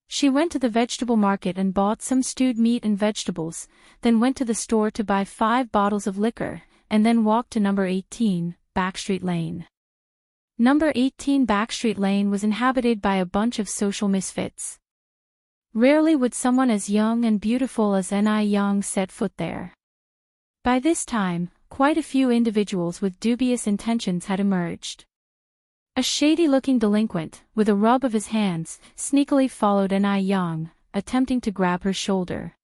She went to the vegetable market and bought some stewed meat and vegetables, then went to the store to buy 5 bottles of liquor, and then walked to number 18, Backstreet Lane. Number 18 Backstreet Lane was inhabited by a bunch of social misfits. Rarely would someone as young and beautiful as Ni Yang set foot there. By this time, quite a few individuals with dubious intentions had emerged. A shady-looking delinquent, with a rub of his hands, sneakily followed Ni Yang, attempting to grab her shoulder.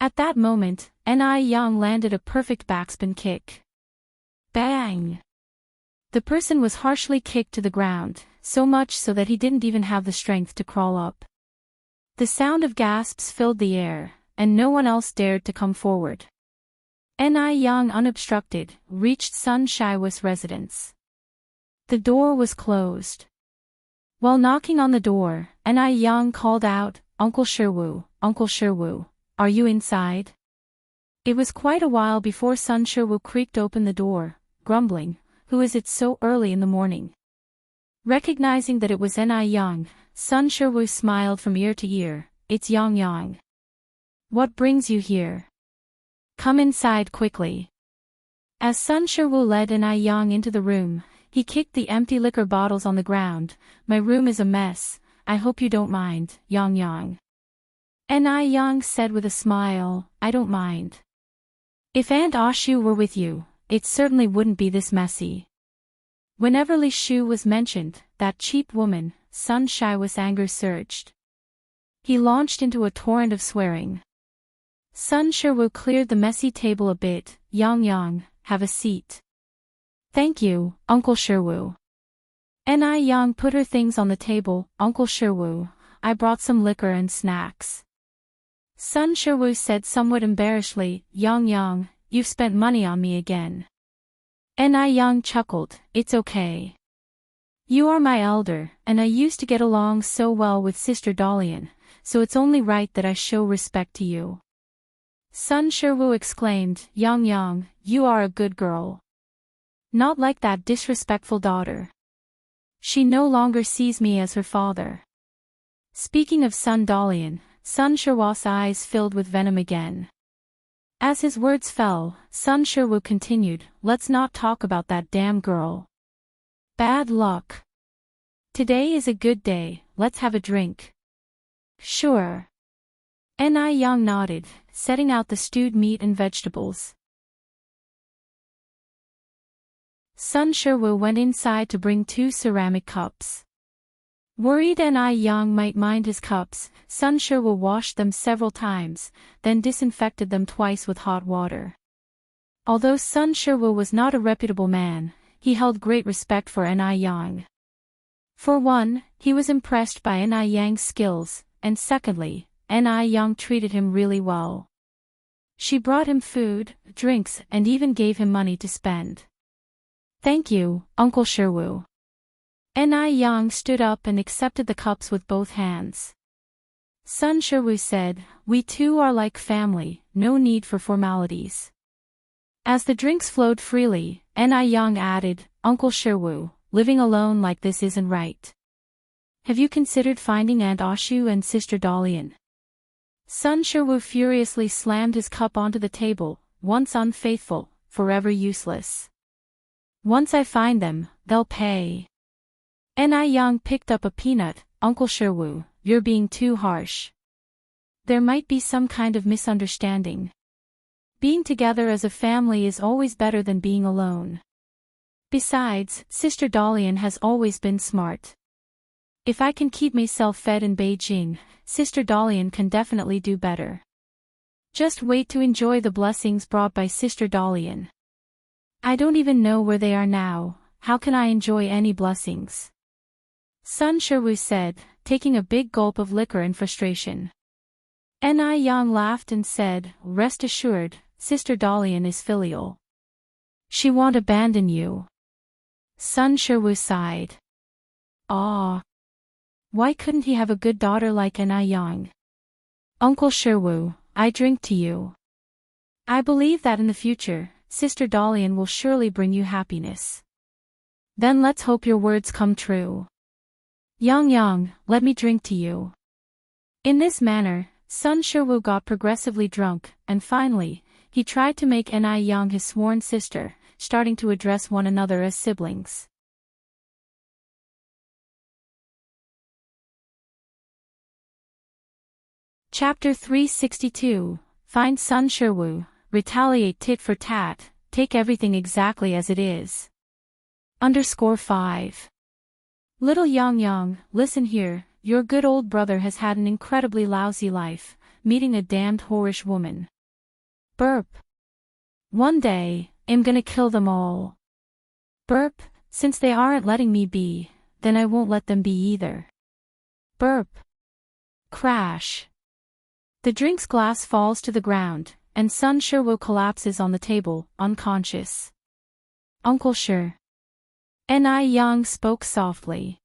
At that moment, Ni Yang landed a perfect backspin kick. Bang! The person was harshly kicked to the ground, so much so that he didn't even have the strength to crawl up. The sound of gasps filled the air, and no one else dared to come forward. Ni Yang, unobstructed, reached Sun Shiwu's residence. The door was closed. While knocking on the door, Ni Yang called out, Uncle Shiwu, are you inside? It was quite a while before Sun Sherwu creaked open the door, grumbling, "Who is it so early in the morning?" Recognizing that it was Ni Yang, Sun Sherwu smiled from ear to ear. "It's Yang Yang. What brings you here? Come inside quickly." As Sun Sherwu led Ni Yang into the room, he kicked the empty liquor bottles on the ground. "My room is a mess, I hope you don't mind, Yang Yang." Ni Yang said with a smile, "I don't mind. If Aunt Ashu were with you, it certainly wouldn't be this messy." Whenever Li Shu was mentioned, that cheap woman, Sun Shiwa's anger surged. He launched into a torrent of swearing. Sun Sherwu cleared the messy table a bit. "Yang Yang, have a seat." "Thank you, Uncle Sherwu." Ni Yang put her things on the table. "Uncle Sherwu, I brought some liquor and snacks." Sun Sherwu said somewhat embarrassedly, "Yang Yang, you've spent money on me again." Ni Yang chuckled, "It's okay. You are my elder, and I used to get along so well with Sister Dalian, so it's only right that I show respect to you." Sun Sherwu exclaimed, "Yang Yang, you are a good girl. Not like that disrespectful daughter. She no longer sees me as her father." Speaking of Sun Dalian, Sun Sherwu's eyes filled with venom again. As his words fell, Sun Sherwu continued, "Let's not talk about that damn girl. Bad luck. Today is a good day, let's have a drink." "Sure." Ni Yang nodded, setting out the stewed meat and vegetables. Sun Sherwu went inside to bring 2 ceramic cups. Worried Ni Yang might mind his cups, Sun Sherwu washed them several times, then disinfected them twice with hot water. Although Sun Sherwu was not a reputable man, he held great respect for Ni Yang. For one, he was impressed by Ni Yang's skills, and secondly, Ni Yang treated him really well. She brought him food, drinks, and even gave him money to spend. "Thank you, Uncle Sherwu." Ni Yang stood up and accepted the cups with both hands. Sun Sherwu said, "We two are like family, no need for formalities." As the drinks flowed freely, Ni Yang added, "Uncle Sherwu, living alone like this isn't right. Have you considered finding Aunt Ashu and Sister Dalian?" Sun Sherwu furiously slammed his cup onto the table. "Once unfaithful, forever useless. Once I find them, they'll pay." Ni Yang picked up a peanut. "Uncle Sherwu, you're being too harsh. There might be some kind of misunderstanding. Being together as a family is always better than being alone. Besides, Sister Dalian has always been smart. If I can keep myself fed in Beijing, Sister Dalian can definitely do better. Just wait to enjoy the blessings brought by Sister Dalian. I don't even know where they are now, how can I enjoy any blessings?" Sun Sherwu said, taking a big gulp of liquor in frustration. Ni Yang laughed and said, "Rest assured, Sister Dalian is filial. She won't abandon you." Sun Sherwu sighed. "Ah. Why couldn't he have a good daughter like Ni Yang? Uncle Sherwu, I drink to you. I believe that in the future, Sister Dalian will surely bring you happiness. Then let's hope your words come true. Yang Yang, let me drink to you." In this manner, Sun Sherwu got progressively drunk, and finally, he tried to make Ni Yang his sworn sister, starting to address one another as siblings. Chapter 362, Find Sun Sherwu, Retaliate tit for tat, Take everything exactly as it is. _5. Little Yang Yang, listen here, your good old brother has had an incredibly lousy life, meeting a damned whorish woman. Burp. One day, I'm gonna kill them all. Burp, since they aren't letting me be, then I won't let them be either. Burp. Crash. The drink's glass falls to the ground, and Sun Sherwu collapses on the table, unconscious. Uncle Sher. Ni Yang spoke softly.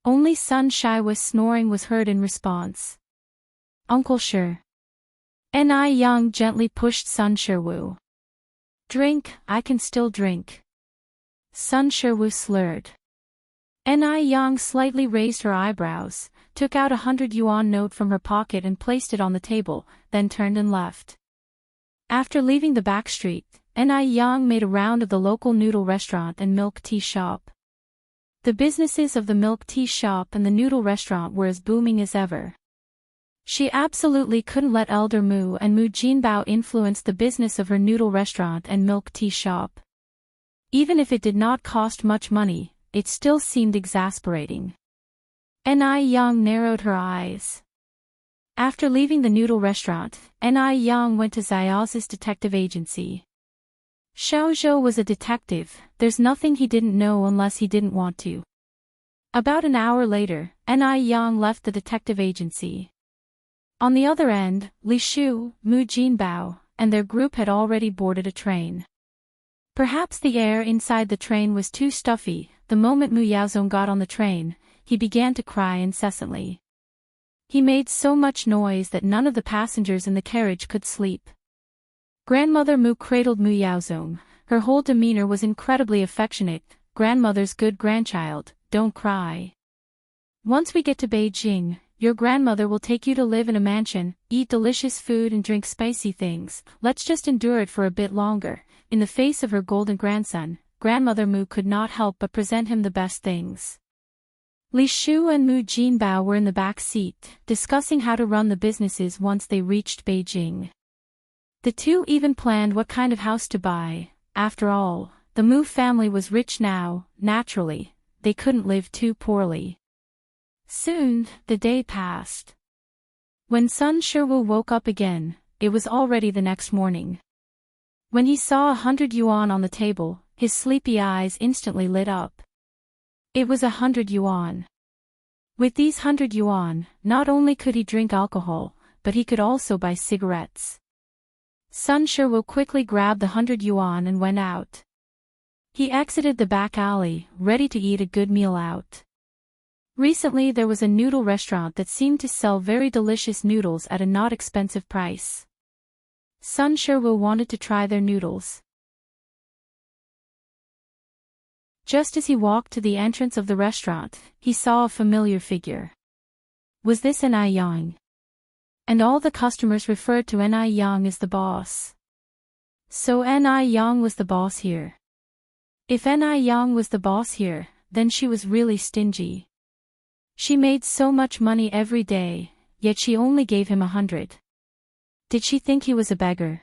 Only Sun Shiwa's snoring was heard in response. Uncle Sher. Ni Yang gently pushed Sun Shiwu. Drink, I can still drink. Sun Shiwu slurred. Ni Yang slightly raised her eyebrows, took out 100 yuan note from her pocket and placed it on the table, then turned and left. After leaving the back street, Ni Yang made a round of the local noodle restaurant and milk tea shop. The businesses of the milk tea shop and the noodle restaurant were as booming as ever. She absolutely couldn't let Elder Mu and Mu Jinbao influence the business of her noodle restaurant and milk tea shop. Even if it did not cost much money, it still seemed exasperating. Ni Yang narrowed her eyes. After leaving the noodle restaurant, Ni Yang went to Xiaozi's detective agency. Xiao Zhou was a detective, there's nothing he didn't know unless he didn't want to. About an hour later, Ni Yang left the detective agency. On the other end, Li Shu, Mu Jinbao, and their group had already boarded a train. Perhaps the air inside the train was too stuffy. The moment Mu Yaozong got on the train, he began to cry incessantly. He made so much noise that none of the passengers in the carriage could sleep. Grandmother Mu cradled Mu Yaozong. Her whole demeanor was incredibly affectionate. Grandmother's good grandchild, don't cry. Once we get to Beijing, your grandmother will take you to live in a mansion, eat delicious food and drink spicy things. Let's just endure it for a bit longer. In the face of her golden grandson, Grandmother Mu could not help but present him the best things. Li Shu and Mu Jinbao were in the back seat, discussing how to run the businesses once they reached Beijing. The two even planned what kind of house to buy. After all, the Mu family was rich now. Naturally, they couldn't live too poorly. Soon, the day passed. When Sun Shiwu woke up again, it was already the next morning. When he saw 100 yuan on the table, his sleepy eyes instantly lit up. It was 100 yuan. With these 100 yuan, not only could he drink alcohol, but he could also buy cigarettes. Sun Shiwu quickly grabbed the 100 yuan and went out. He exited the back alley, ready to eat a good meal out. Recently there was a noodle restaurant that seemed to sell very delicious noodles at a not expensive price. Sun Shiwu wanted to try their noodles. Just as he walked to the entrance of the restaurant, he saw a familiar figure. Was this Ni Yang? And all the customers referred to Ni Yang as the boss. So Ni Yang was the boss here. If Ni Yang was the boss here, then she was really stingy. She made so much money every day, yet she only gave him 100. Did she think he was a beggar?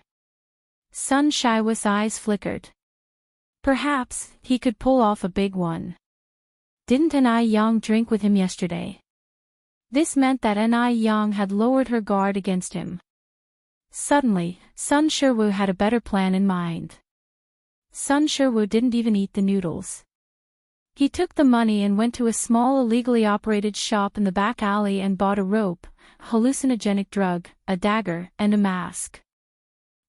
Sun Shiwu's eyes flickered. Perhaps he could pull off a big one. Didn't Ni Yang drink with him yesterday? This meant that Ni Yang had lowered her guard against him. Suddenly, Sun Shiwu had a better plan in mind. Sun Shiwu didn't even eat the noodles. He took the money and went to a small illegally operated shop in the back alley and bought a rope, a hallucinogenic drug, a dagger, and a mask.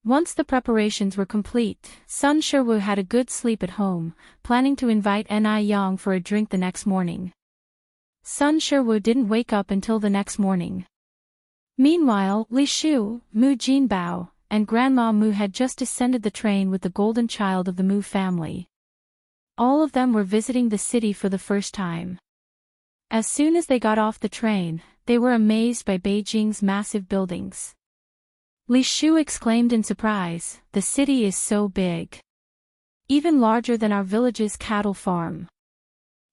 Once the preparations were complete, Sun Shiwu had a good sleep at home, planning to invite Ni Yang for a drink the next morning. Sun Shiwu didn't wake up until the next morning. Meanwhile, Li Shu, Mu Jinbao, and Grandma Mu had just descended the train with the golden child of the Mu family. All of them were visiting the city for the first time. As soon as they got off the train, they were amazed by Beijing's massive buildings. Li Shu exclaimed in surprise, "The city is so big. Even larger than our village's cattle farm."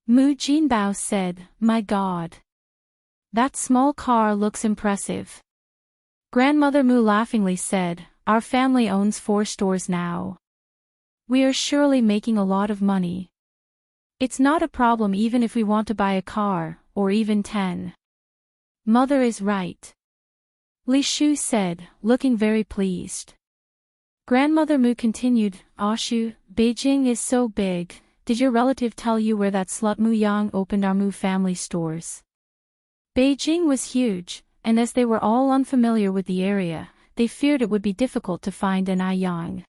Mu Jinbao said, "My God. That small car looks impressive." Grandmother Mu laughingly said, "Our family owns 4 stores now. We are surely making a lot of money. It's not a problem even if we want to buy a car, or even 10. Mother is right," Li Shu said, looking very pleased. Grandmother Mu continued, "Shu, Beijing is so big. Did your relative tell you where that slut Mu Yang opened our Mu family stores?" Beijing was huge, and as they were all unfamiliar with the area, they feared it would be difficult to find Ni Yang.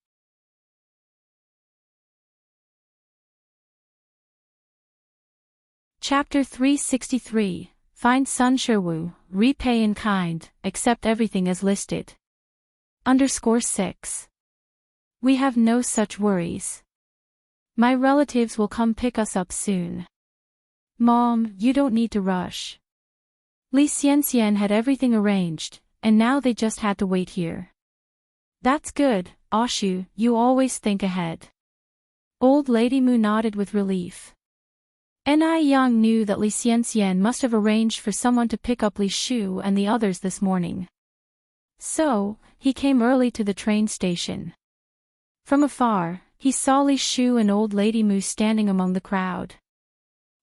Chapter 363. Find Sun Shiwu, repay in kind, accept everything as listed. _6. We have no such worries. My relatives will come pick us up soon. Mom, you don't need to rush. Li Xianxian had everything arranged, and now they just had to wait here. That's good, Oshu, you always think ahead. Old Lady Mu nodded with relief. Ni Yang knew that Li Xianxian must have arranged for someone to pick up Li Shu and the others this morning. So, he came early to the train station. From afar, he saw Li Shu and Old Lady Mu standing among the crowd.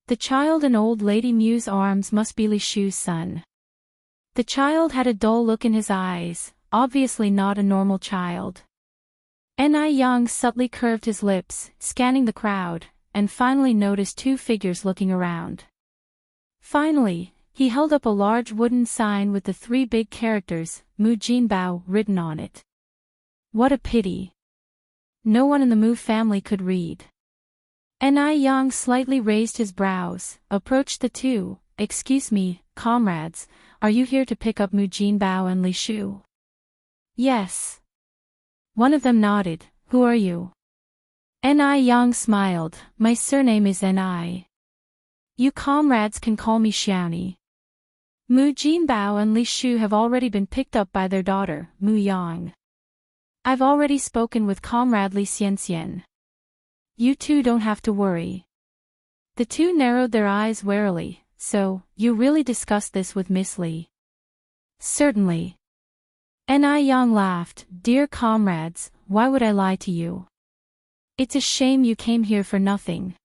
The child in Old Lady Mu's arms must be Li Shu's son. The child had a dull look in his eyes, obviously not a normal child. Ni Yang subtly curved his lips, scanning the crowd, and finally noticed two figures looking around. Finally, he held up a large wooden sign with the three big characters, Mu Jinbao, written on it. What a pity. No one in the Mu family could read. Ni Yang slightly raised his brows, approached the two. Excuse me, comrades, are you here to pick up Mu Jinbao and Li Shu? Yes. One of them nodded. Who are you? Ni Yang smiled. My surname is Ni. You comrades can call me Xiaoni. Mu Jinbao and Li Shu have already been picked up by their daughter, Mu Yang. I've already spoken with Comrade Li Xianxian. You two don't have to worry. The two narrowed their eyes warily. So, you really discussed this with Miss Li? Certainly. Ni Yang laughed. Dear comrades, why would I lie to you? It's a shame you came here for nothing.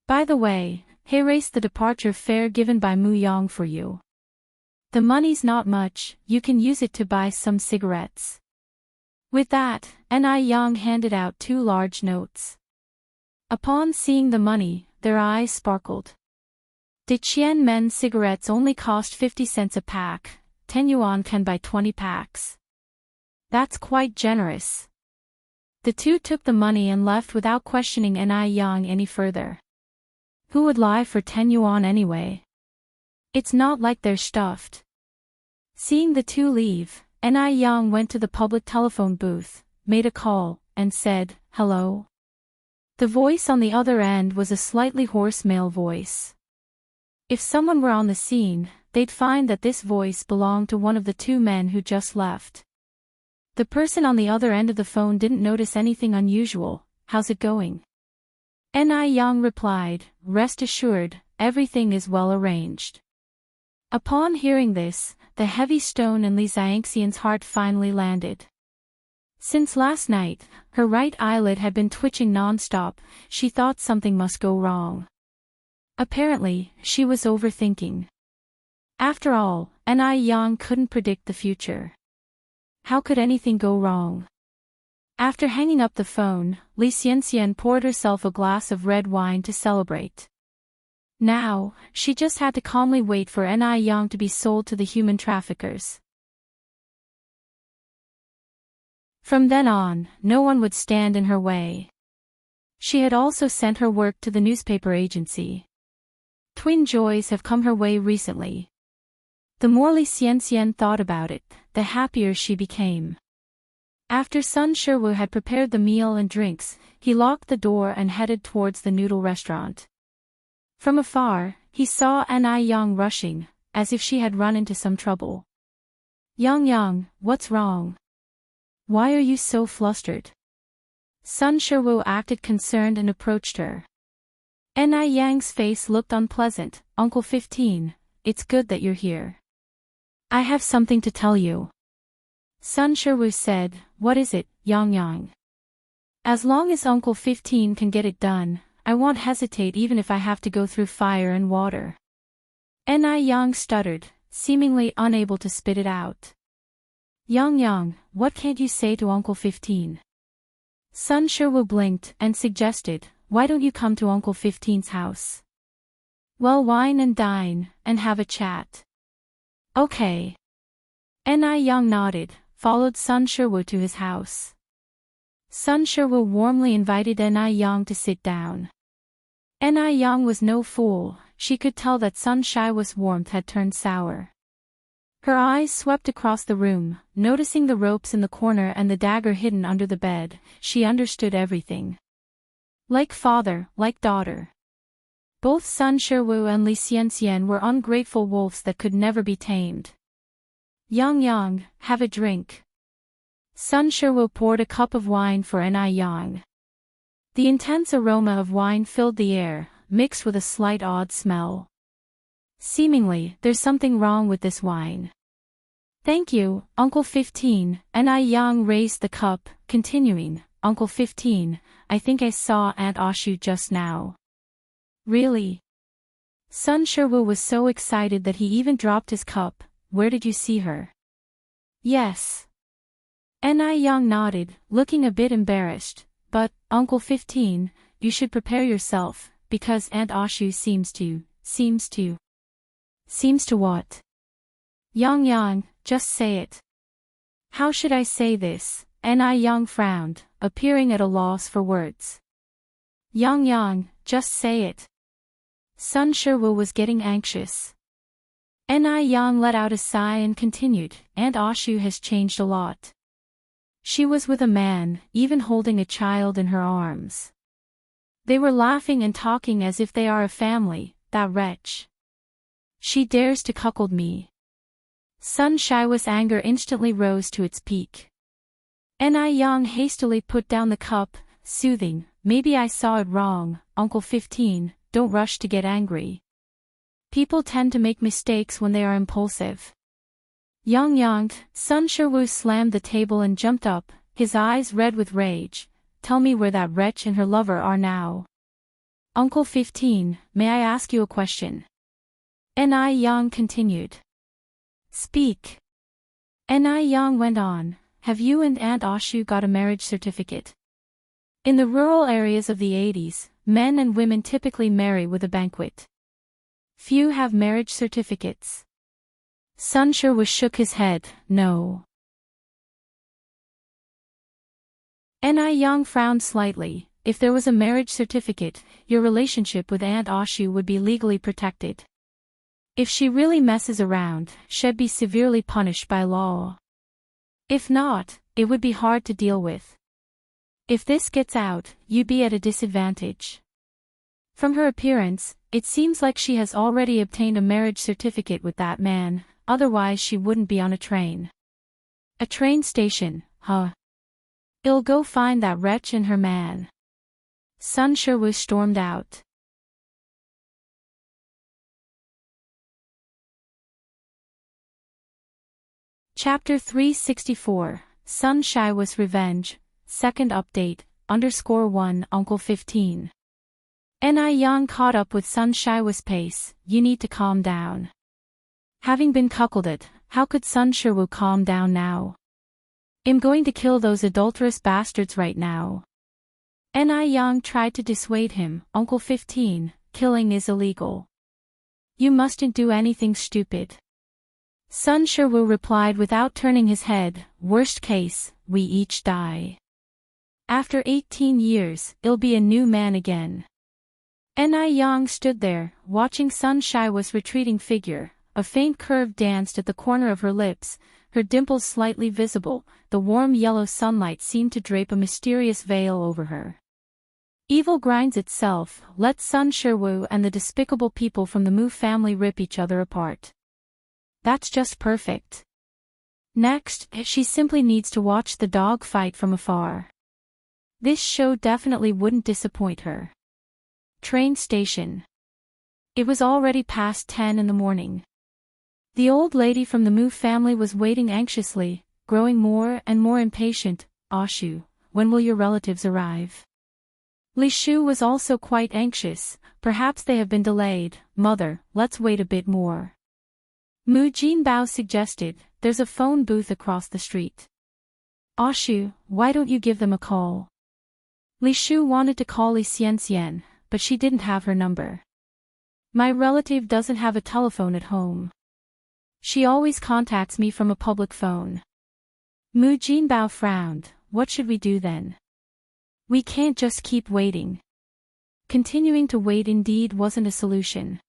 By the way, here is the departure fare given by Mu Yang for you. The money's not much, you can use it to buy some cigarettes. With that, Ni Yang handed out two large notes. Upon seeing the money, their eyes sparkled. The Qian Men cigarettes only cost 50 cents a pack, 10 yuan can buy 20 packs. That's quite generous. The two took the money and left without questioning Ni Yang any further. Who would lie for 10 yuan anyway? It's not like they're stuffed. Seeing the two leave, Ni Yang went to the public telephone booth, made a call, and said, hello? The voice on the other end was a slightly hoarse male voice. If someone were on the scene, they'd find that this voice belonged to one of the two men who just left. The person on the other end of the phone didn't notice anything unusual. How's it going? Ni Yang replied, rest assured, everything is well arranged. Upon hearing this, the heavy stone in Li Xianxian's heart finally landed. Since last night, her right eyelid had been twitching non-stop. She thought something must go wrong. Apparently, she was overthinking. After all, Ni Yang couldn't predict the future. How could anything go wrong? After hanging up the phone, Li Xianxian poured herself a glass of red wine to celebrate. Now, she just had to calmly wait for Ni Yang to be sold to the human traffickers. From then on, no one would stand in her way. She had also sent her work to the newspaper agency. Twin joys have come her way recently. The more Li Xianxian thought about it, the happier she became. After Sun Shiwu had prepared the meal and drinks, he locked the door and headed towards the noodle restaurant. From afar, he saw Ni Yang rushing, as if she had run into some trouble. Yang, what's wrong? Why are you so flustered? Sun Shiwu acted concerned and approached her. Ni Yang's face looked unpleasant. Uncle 15, it's good that you're here. I have something to tell you. Sun Shiwu said, what is it, Yang? As long as Uncle 15 can get it done, I won't hesitate even if I have to go through fire and water. Ni Yang stuttered, seemingly unable to spit it out. Yang, what can't you say to Uncle 15? Sun Shiwu blinked and suggested, why don't you come to Uncle 15's house? We'll wine and dine, and have a chat. Okay. Ni Yang nodded, followed Sun Shiwu to his house. Sun Shiwu warmly invited Ni Yang to sit down. Ni Yang was no fool, she could tell that Sun Shiwu's warmth had turned sour. Her eyes swept across the room, noticing the ropes in the corner and the dagger hidden under the bed. She understood everything. Like father, like daughter. Both Sun Shiwu and Li Xianxian were ungrateful wolves that could never be tamed. Yang, have a drink. Sun Shiwu poured a cup of wine for Yang. The intense aroma of wine filled the air, mixed with a slight odd smell. Seemingly, there's something wrong with this wine. Thank you, Uncle 15, Yang raised the cup, continuing, Uncle 15, I think I saw Aunt Ashu just now. Really? Sun Shiwu was so excited that he even dropped his cup. Where did you see her? Yes. Yang nodded, looking a bit embarrassed, but, Uncle 15, you should prepare yourself, because Aunt Ashu seems to what? Yang, just say it. How should I say this? Yang frowned, appearing at a loss for words. Yang, just say it. Sun Shiwu was getting anxious. Yang let out a sigh and continued, Aunt Ashu has changed a lot. She was with a man, even holding a child in her arms. They were laughing and talking as if they are a family, that wretch. She dares to cuckold me. Sun Shiwu's anger instantly rose to its peak. Yang hastily put down the cup, soothing, maybe I saw it wrong, Uncle 15, don't rush to get angry. People tend to make mistakes when they are impulsive. Yang, Sun Shiwu slammed the table and jumped up, his eyes red with rage. Tell me where that wretch and her lover are now. Uncle 15, may I ask you a question? Yang continued. Speak. Yang went on, have you and Aunt Ashu got a marriage certificate? In the rural areas of the 80s, men and women typically marry with a banquet. Few have marriage certificates. Sun Shiwu shook his head, no. Yang frowned slightly, if there was a marriage certificate, your relationship with Aunt Ashu would be legally protected. If she really messes around, she'd be severely punished by law. If not, it would be hard to deal with. If this gets out, you'd be at a disadvantage. From her appearance, it seems like she has already obtained a marriage certificate with that man, otherwise she wouldn't be on a train. A train station, huh? I'll go find that wretch and her man. Sun Shiwu stormed out. Chapter 364, Sun Shiwu's Revenge, Second Update, _1 Uncle 15. Yang caught up with Sun Shiwu's pace, you need to calm down. Having been cuckolded, how could Sun Shiwu calm down now? I'm going to kill those adulterous bastards right now. Yang tried to dissuade him, Uncle 15, killing is illegal. You mustn't do anything stupid. Sun Shiwu replied without turning his head, worst case, we each die. After 18 years, I'll be a new man again. Yang stood there, watching Sun Shiwu's retreating figure. A faint curve danced at the corner of her lips, her dimples slightly visible, the warm yellow sunlight seemed to drape a mysterious veil over her. Evil grinds itself, let Sun Shiwu and the despicable people from the Mu family rip each other apart. That's just perfect. Next, she simply needs to watch the dog fight from afar. This show definitely wouldn't disappoint her. Train station. It was already past 10 in the morning. The old lady from the Mu family was waiting anxiously, growing more and more impatient. Ashu, when will your relatives arrive? Li Shu was also quite anxious, perhaps they have been delayed. Mother, let's wait a bit more. Mu Jinbao suggested, there's a phone booth across the street. Ashu, why don't you give them a call? Li Shu wanted to call Li Xianxian, but she didn't have her number. My relative doesn't have a telephone at home. She always contacts me from a public phone. Mu Jinbao frowned, what should we do then? We can't just keep waiting. Continuing to wait indeed wasn't a solution.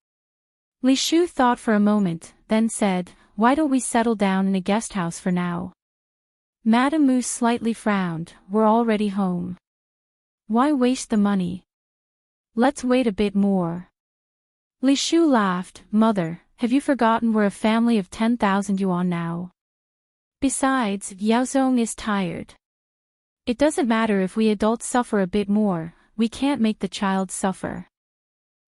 Li Shu thought for a moment, then said, why don't we settle down in a guest house for now? Madame Moose slightly frowned, we're already home. Why waste the money? Let's wait a bit more. Li Shu laughed, Mother, have you forgotten we're a family of 10,000 yuan now? Besides, Yaozong is tired. It doesn't matter if we adults suffer a bit more, we can't make the child suffer.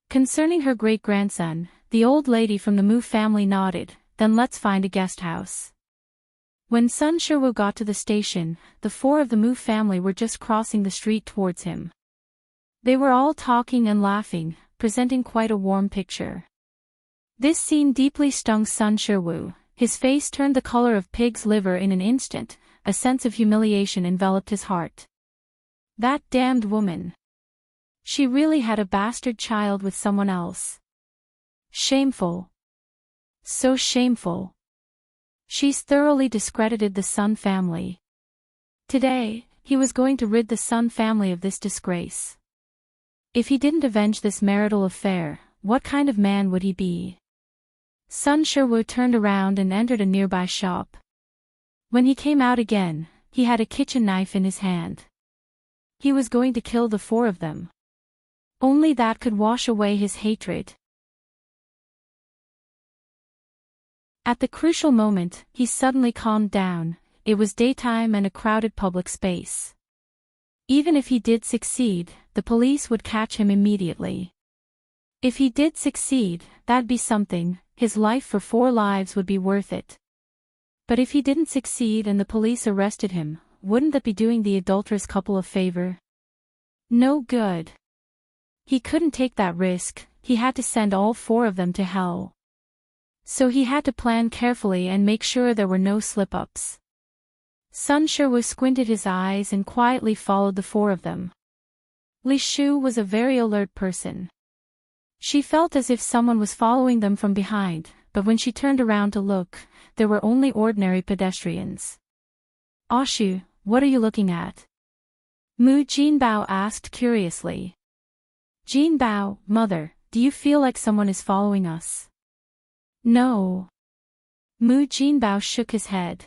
Concerning her great-grandson, the old lady from the Mu family nodded, then let's find a guest house. When Sun Shiwu got to the station, the four of the Mu family were just crossing the street towards him. They were all talking and laughing, presenting quite a warm picture. This scene deeply stung Sun Shiwu. His face turned the color of pig's liver in an instant, a sense of humiliation enveloped his heart. That damned woman. She really had a bastard child with someone else. Shameful. So shameful. She's thoroughly discredited the Sun family. Today, he was going to rid the Sun family of this disgrace. If he didn't avenge this marital affair, what kind of man would he be? Sun Shiwu turned around and entered a nearby shop. When he came out again, he had a kitchen knife in his hand. He was going to kill the four of them. Only that could wash away his hatred. At the crucial moment, he suddenly calmed down. It was daytime and a crowded public space. Even if he did succeed, the police would catch him immediately. If he did succeed, that'd be something, his life for 4 lives would be worth it. But if he didn't succeed and the police arrested him, wouldn't that be doing the adulterous couple a favor? No good. He couldn't take that risk, he had to send all 4 of them to hell. So he had to plan carefully and make sure there were no slip-ups. Sun Shiwu squinted his eyes and quietly followed the 4 of them. Li Shu was a very alert person. She felt as if someone was following them from behind, but when she turned around to look, there were only ordinary pedestrians. Oshu, what are you looking at? Mu Jinbao asked curiously. Jinbao, Mother, do you feel like someone is following us? No. Mu Jinbao shook his head.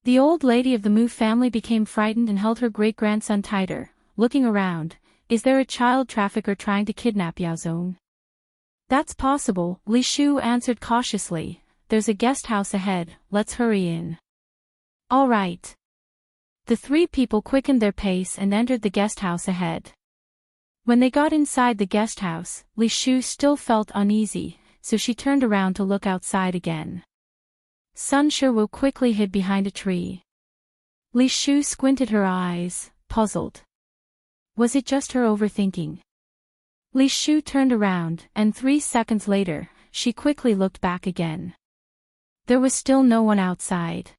The old lady of the Mu family became frightened and held her great-grandson tighter, looking around. Is there a child trafficker trying to kidnap Yaozong? That's possible, Li Shu answered cautiously. There's a guest house ahead, let's hurry in. All right. The 3 people quickened their pace and entered the guest house ahead. When they got inside the guest house, Li Shu still felt uneasy, so she turned around to look outside again. Sun Shiwu quickly hid behind a tree. Li Shu squinted her eyes, puzzled. Was it just her overthinking? Li Shu turned around, and 3 seconds later, she quickly looked back again. There was still no one outside.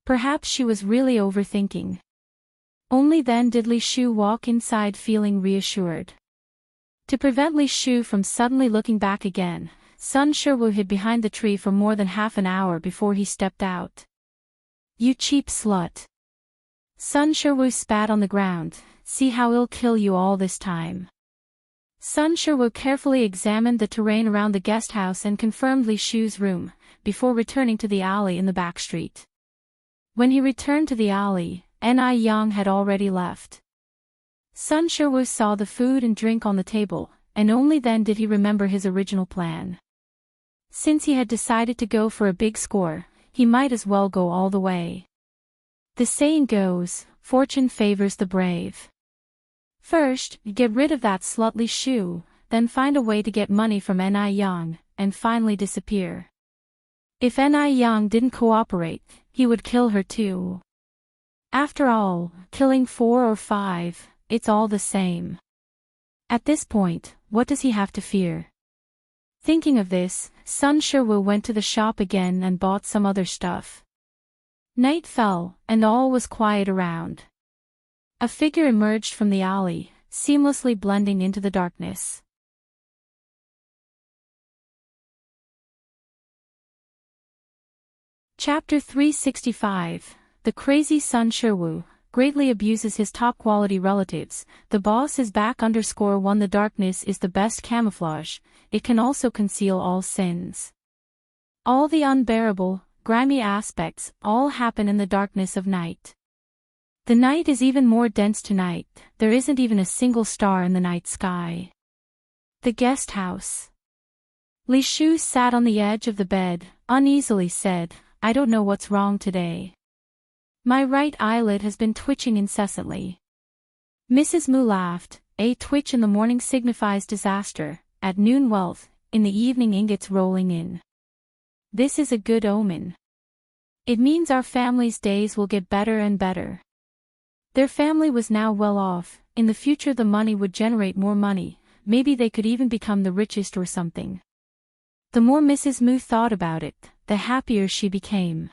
Perhaps she was really overthinking. Only then did Li Shu walk inside feeling reassured. To prevent Li Shu from suddenly looking back again, Sun Shiwu hid behind the tree for more than half an hour before he stepped out. You cheap slut. Sun Shiwu spat on the ground. See how I'll kill you all this time. Sun Shiwu carefully examined the terrain around the guest house and confirmed Li Shu's room, before returning to the alley in the back street. When he returned to the alley, Ni Yang had already left. Sun Shiwu saw the food and drink on the table, and only then did he remember his original plan. Since he had decided to go for a big score, he might as well go all the way. The saying goes, fortune favors the brave. First, get rid of that slut Li Shu, then find a way to get money from Ni Yang, and finally disappear. If Ni Yang didn't cooperate, he would kill her too. After all, killing 4 or 5, it's all the same. At this point, what does he have to fear? Thinking of this, Sun Shiwu went to the shop again and bought some other stuff. Night fell, and all was quiet around. A figure emerged from the alley, seamlessly blending into the darkness. Chapter 365. The crazy Sun Shiwu greatly abuses his top-quality relatives. The boss is back _1. The darkness is the best camouflage, it can also conceal all sins. All the unbearable, grimy aspects all happen in the darkness of night. The night is even more dense tonight, there isn't even a single star in the night sky. The guest house. Li Shu sat on the edge of the bed, uneasily said, I don't know what's wrong today. My right eyelid has been twitching incessantly. Mrs. Mu laughed, a twitch in the morning signifies disaster, at noon wealth, in the evening ingots rolling in. This is a good omen. It means our family's days will get better and better. Their family was now well off, in the future the money would generate more money, maybe they could even become the richest or something. The more Mrs. Mu thought about it, the happier she became.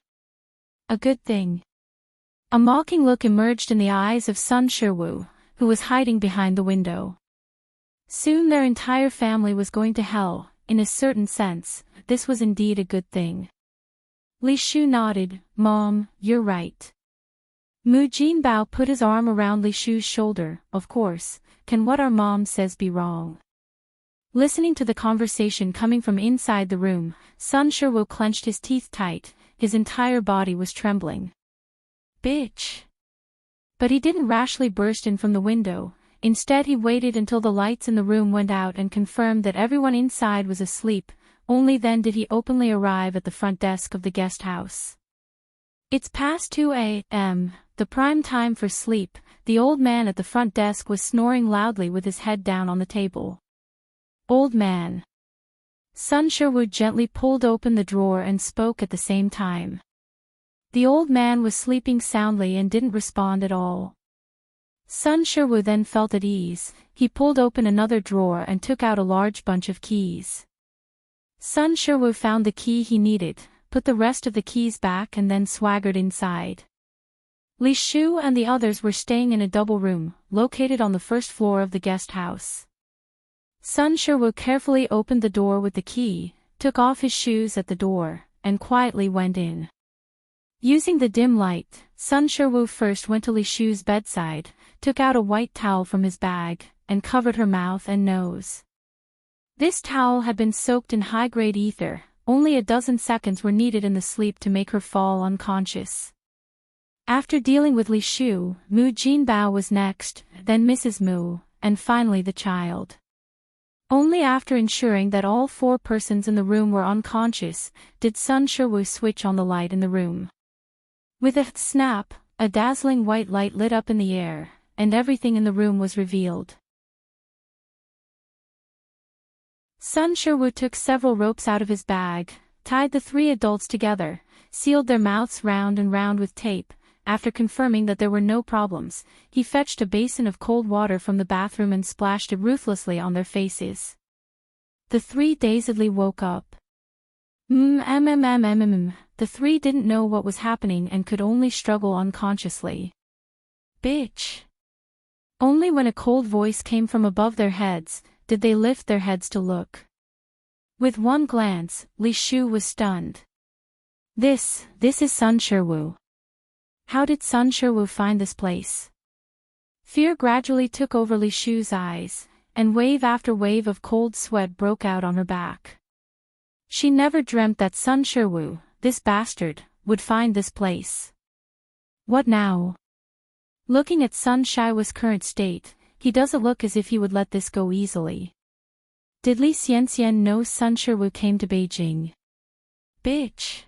A good thing. A mocking look emerged in the eyes of Sun Shiwu, who was hiding behind the window. Soon their entire family was going to hell, in a certain sense, this was indeed a good thing. Li Shu nodded, Mom, you're right. Mu Jinbao put his arm around Li Shu's shoulder, of course, can what our mom says be wrong? Listening to the conversation coming from inside the room, Sun Shiwu clenched his teeth tight, his entire body was trembling. Bitch! But he didn't rashly burst in from the window, instead he waited until the lights in the room went out and confirmed that everyone inside was asleep, only then did he openly arrive at the front desk of the guest house. It's past 2 a.m., the prime time for sleep, the old man at the front desk was snoring loudly with his head down on the table. Old man. Sun Shiwu gently pulled open the drawer and spoke at the same time. The old man was sleeping soundly and didn't respond at all. Sun Shiwu then felt at ease, he pulled open another drawer and took out a large bunch of keys. Sun Shiwu found the key he needed, put the rest of the keys back and then swaggered inside. Li Shu and the others were staying in a double room, located on the first floor of the guest house. Sun Shiwu carefully opened the door with the key, took off his shoes at the door, and quietly went in. Using the dim light, Sun Shiwu first went to Li Shu's bedside, took out a white towel from his bag, and covered her mouth and nose. This towel had been soaked in high-grade ether, only a dozen seconds were needed in the sleep to make her fall unconscious. After dealing with Li Shu, Mu Jinbao was next, then Mrs. Mu, and finally the child. Only after ensuring that all 4 persons in the room were unconscious, did Sun Shiwu switch on the light in the room. With a snap, a dazzling white light lit up in the air, and everything in the room was revealed. Sun Shiwu took several ropes out of his bag, tied the 3 adults together, sealed their mouths round and round with tape. After confirming that there were no problems, he fetched a basin of cold water from the bathroom and splashed it ruthlessly on their faces. The 3 dazedly woke up. The 3 didn't know what was happening and could only struggle unconsciously. Bitch! Only when a cold voice came from above their heads, did they lift their heads to look. With one glance, Li Shu was stunned. This is Sun Shiwu. How did Sun Shiwu find this place? Fear gradually took over Li Shu's eyes, and wave after wave of cold sweat broke out on her back. She never dreamt that Sun Shiwu, this bastard, would find this place. What now? Looking at Sun Shiwu's current state, he doesn't look as if he would let this go easily. Did Li Xianxian know Sun Shiwu came to Beijing? Bitch!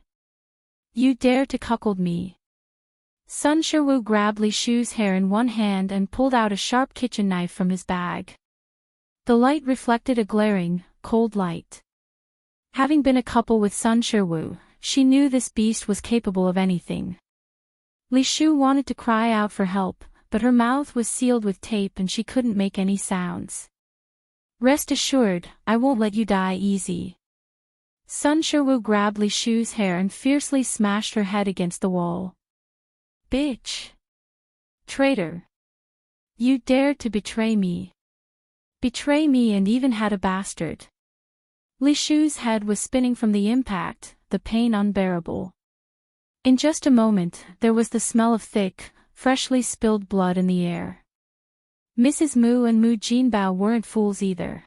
You dare to cuckold me. Sun Shiwu grabbed Li Shu's hair in one hand and pulled out a sharp kitchen knife from his bag. The light reflected a glaring, cold light. Having been a couple with Sun Shiwu, she knew this beast was capable of anything. Li Shu wanted to cry out for help, but her mouth was sealed with tape and she couldn't make any sounds. Rest assured, I won't let you die easy. Sun Shiwu grabbed Li Shu's hair and fiercely smashed her head against the wall. Bitch! Traitor! You dared to betray me. Betray me and even had a bastard. Li Shu's head was spinning from the impact, the pain unbearable. In just a moment, there was the smell of thick, freshly spilled blood in the air. Mrs. Mu and Mu Jinbao weren't fools either.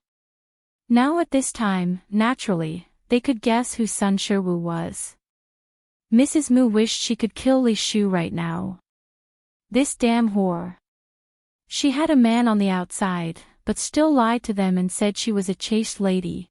Now at this time, naturally, they could guess who Sun Shiwu was. Mrs. Mu wished she could kill Li Shu right now. This damn whore. She had a man on the outside, but still lied to them and said she was a chaste lady.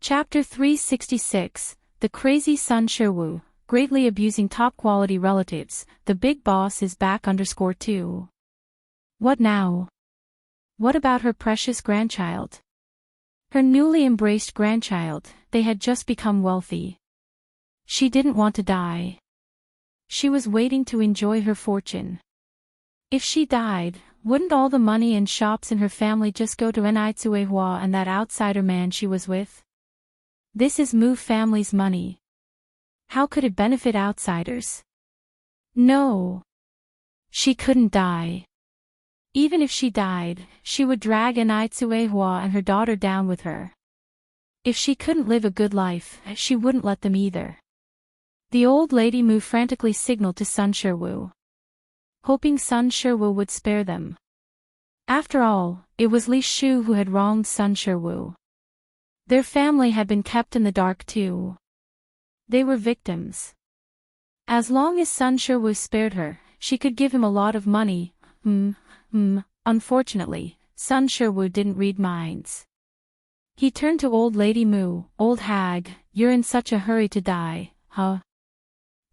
Chapter 366, The Crazy Sun Shiwu, Greatly Abusing Top-Quality Relatives, The Big Boss is Back _2. What now? What about her precious grandchild? Her newly embraced grandchild, they had just become wealthy. She didn't want to die. She was waiting to enjoy her fortune. If she died, wouldn't all the money and shops in her family just go to Enlightenment and that outsider man she was with? This is Mu family's money. How could it benefit outsiders? No. She couldn't die. Even if she died, she would drag Enlightenment and her daughter down with her. If she couldn't live a good life, she wouldn't let them either. The old lady Mu frantically signaled to Sun Shiwu, hoping Sun Shiwu would spare them. After all, it was Li Shu who had wronged Sun Shiwu. Their family had been kept in the dark too. They were victims. As long as Sun Shiwu spared her, she could give him a lot of money. Unfortunately, Sun Shiwu didn't read minds. He turned to old lady Mu. Old hag, you're in such a hurry to die, huh?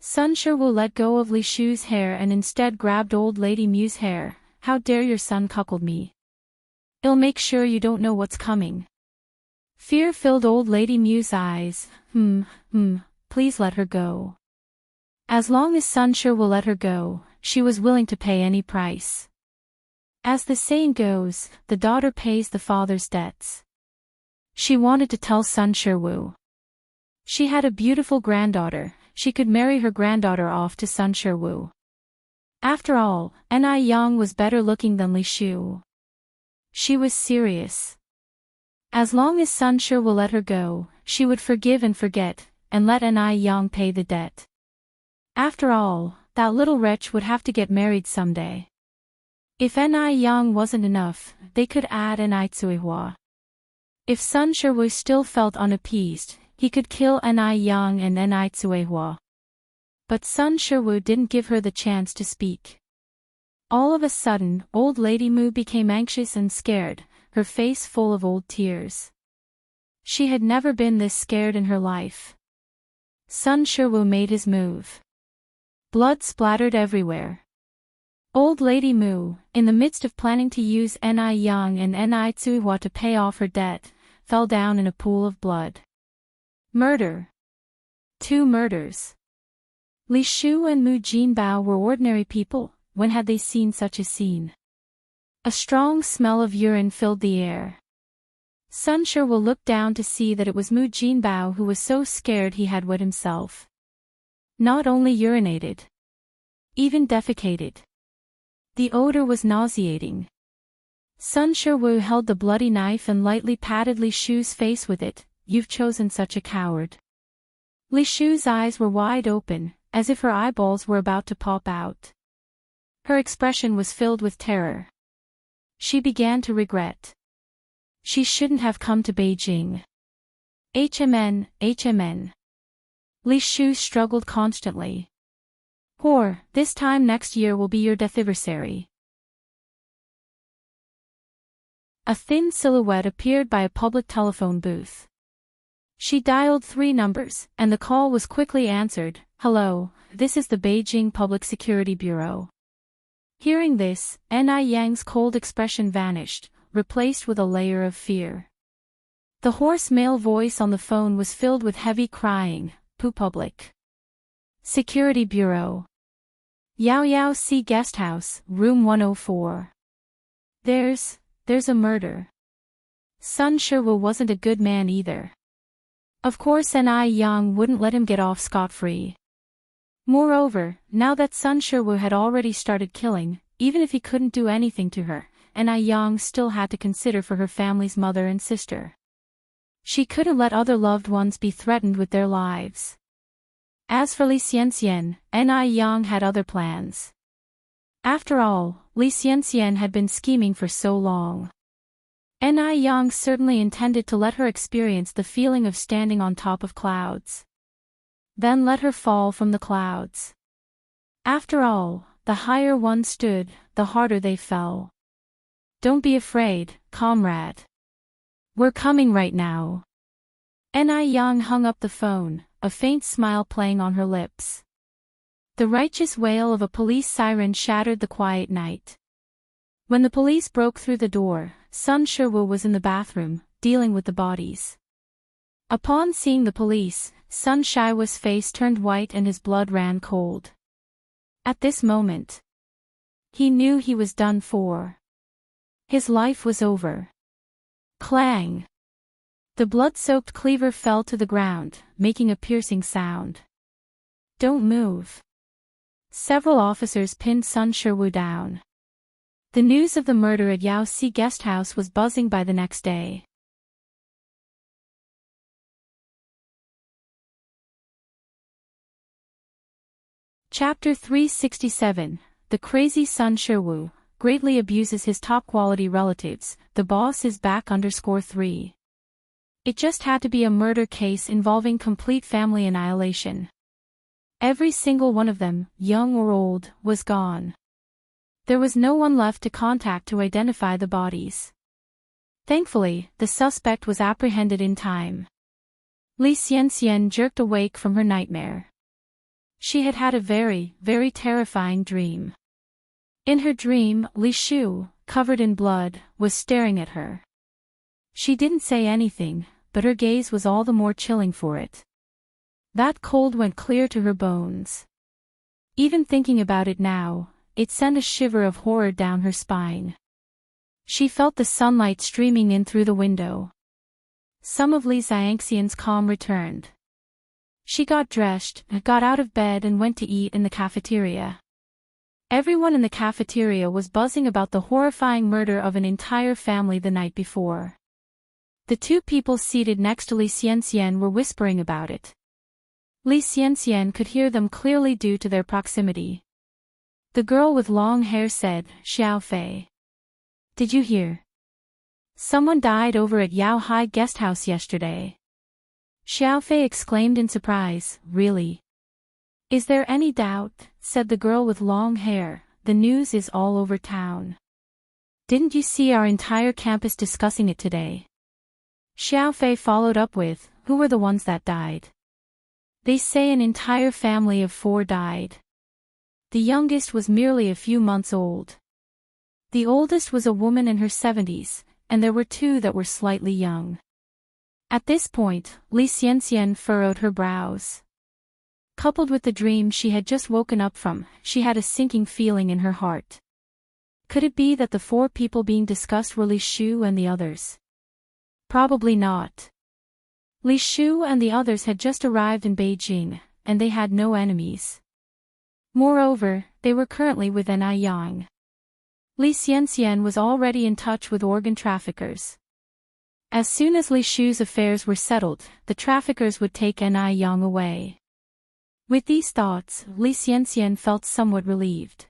Sun Shiwu let go of Li Shu's hair and instead grabbed old lady Mu's hair. How dare your son cuckold me? I'll make sure you don't know what's coming. Fear filled old lady Mu's eyes. Please let her go. As long as Sun Shiwu let her go, she was willing to pay any price. As the saying goes, the daughter pays the father's debts. She wanted to tell Sun Shiwu. She had a beautiful granddaughter, she could marry her granddaughter off to Sun Shiwu. After all, Yang was better looking than Li Shu. She was serious. As long as Sun Shiwu let her go, she would forgive and forget, and let Yang pay the debt. After all, that little wretch would have to get married someday. If Yang wasn't enough, they could add Enlightenment. If Sun Shiwu still felt unappeased, he could kill Yang and Enlightenment. But Sun Shiwu didn't give her the chance to speak. All of a sudden, old lady Mu became anxious and scared, her face full of old tears. She had never been this scared in her life. Sun Shiwu made his move. Blood splattered everywhere. Old lady Mu, in the midst of planning to use Yang and Enlightenment to pay off her debt, fell down in a pool of blood. Murder. 2 murders. Li Shu and Mu Jinbao were ordinary people. When had they seen such a scene? A strong smell of urine filled the air. Sun Shiwu looked down to see that it was Mu Jinbao who was so scared he had wet himself. Not only urinated, even defecated. The odor was nauseating. Sun Shiwu held the bloody knife and lightly patted Li Shu's face with it. You've chosen such a coward. Li Shu's eyes were wide open, as if her eyeballs were about to pop out. Her expression was filled with terror. She began to regret. She shouldn't have come to Beijing. HMN. Li Shu struggled constantly. Whore, this time next year will be your deathivversary. A thin silhouette appeared by a public telephone booth. She dialed 3 numbers, and the call was quickly answered. Hello, this is the Beijing Public Security Bureau. Hearing this, Yang's cold expression vanished, replaced with a layer of fear. The hoarse male voice on the phone was filled with heavy crying. Public Security Bureau. Yao Yao C Guest House, Room 104. There's a murder. Sun Shiwu wasn't a good man either. Of course Yang wouldn't let him get off scot-free. Moreover, now that Sun Shiwu had already started killing, even if he couldn't do anything to her, Yang still had to consider for her family's mother and sister. She couldn't let other loved ones be threatened with their lives. As for Li Xianxian, Yang had other plans. After all, Li Xianxian had been scheming for so long. Ni Yang certainly intended to let her experience the feeling of standing on top of clouds. Then let her fall from the clouds. After all, the higher one stood, the harder they fell. Don't be afraid, comrade. We're coming right now. Ni Yang hung up the phone, a faint smile playing on her lips. The righteous wail of a police siren shattered the quiet night. When the police broke through the door, Sun Shiwu was in the bathroom, dealing with the bodies. Upon seeing the police, Sun Shiwu's face turned white and his blood ran cold. At this moment, he knew he was done for. His life was over. Clang! The blood-soaked cleaver fell to the ground, making a piercing sound. Don't move. Several officers pinned Sun Shiwu down. The news of the murder at Yao Si guest house was buzzing by the next day. Chapter 367, The Crazy Sun Shiwu greatly abuses his top-quality relatives, the boss is back _3. It just had to be a murder case involving complete family annihilation. Every single one of them, young or old, was gone. There was no one left to contact to identify the bodies. Thankfully, the suspect was apprehended in time. Li Xianxian jerked awake from her nightmare. She had had a very, very terrifying dream. In her dream, Li Shu, covered in blood, was staring at her. She didn't say anything, but her gaze was all the more chilling for it. That cold went clear to her bones. Even thinking about it now, it sent a shiver of horror down her spine. She felt the sunlight streaming in through the window. Some of Li Xianxian's calm returned. She got dressed, got out of bed and went to eat in the cafeteria. Everyone in the cafeteria was buzzing about the horrifying murder of an entire family the night before. The two people seated next to Li Xianxian were whispering about it. Li Xianxian could hear them clearly due to their proximity. The girl with long hair said, "Xiao Fei. Did you hear? Someone died over at Yao Hai guest house yesterday." Xiao Fei exclaimed in surprise, "Really? Is there any doubt?" said the girl with long hair, "The news is all over town. Didn't you see our entire campus discussing it today?" Xiao Fei followed up with, "Who were the ones that died?" "They say an entire family of 4 died. The youngest was merely a few months old. The oldest was a woman in her 70s, and there were 2 that were slightly young." At this point, Li Xianxian furrowed her brows. Coupled with the dream she had just woken up from, she had a sinking feeling in her heart. Could it be that the 4 people being discussed were Li Shu and the others? Probably not. Li Shu and the others had just arrived in Beijing, and they had no enemies. Moreover, they were currently with Ni Yang. Li Xianxian was already in touch with organ traffickers. As soon as Li Shu's affairs were settled, the traffickers would take Ni Yang away. With these thoughts, Li Xianxian felt somewhat relieved.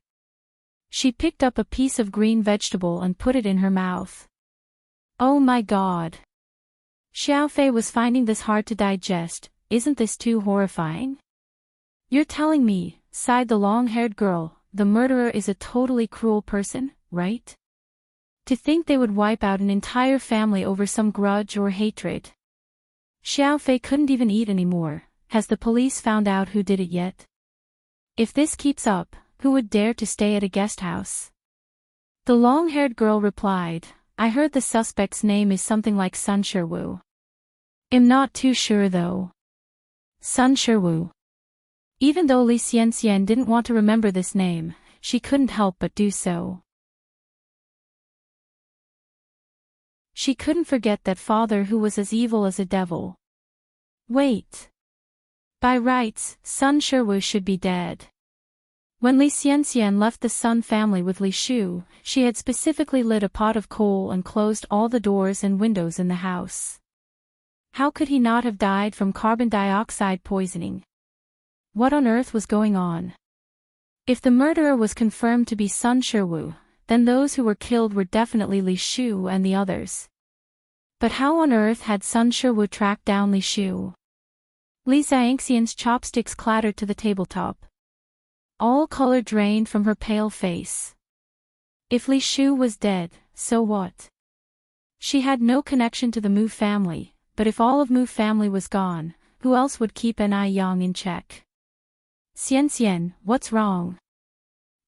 She picked up a piece of green vegetable and put it in her mouth. Oh my God! Xiao Fei was finding this hard to digest. "Isn't this too horrifying?" "You're telling me," sighed the long-haired girl, "the murderer is a totally cruel person, right? To think they would wipe out an entire family over some grudge or hatred." Xiao Fei couldn't even eat anymore. Has the police found out who did it yet? If this keeps up, who would dare to stay at a guest house? The long-haired girl replied, "I heard the suspect's name is something like Sun Shiwu. I'm not too sure though." Sun Shiwu. Even though Li Xianxian didn't want to remember this name, she couldn't help but do so. She couldn't forget that father who was as evil as a devil. Wait. By rights, Sun Shiwu should be dead. When Li Xianxian left the Sun family with Li Shu, she had specifically lit a pot of coal and closed all the doors and windows in the house. How could he not have died from carbon dioxide poisoning? What on earth was going on? If the murderer was confirmed to be Sun Shiwu, then those who were killed were definitely Li Shu and the others. But how on earth had Sun Shiwu tracked down Li Shu? Li Xiangxian's chopsticks clattered to the tabletop. All color drained from her pale face. If Li Shu was dead, so what? She had no connection to the Mu family, but if all of Mu family was gone, who else would keep Ni Yang in check? Xian, what's wrong?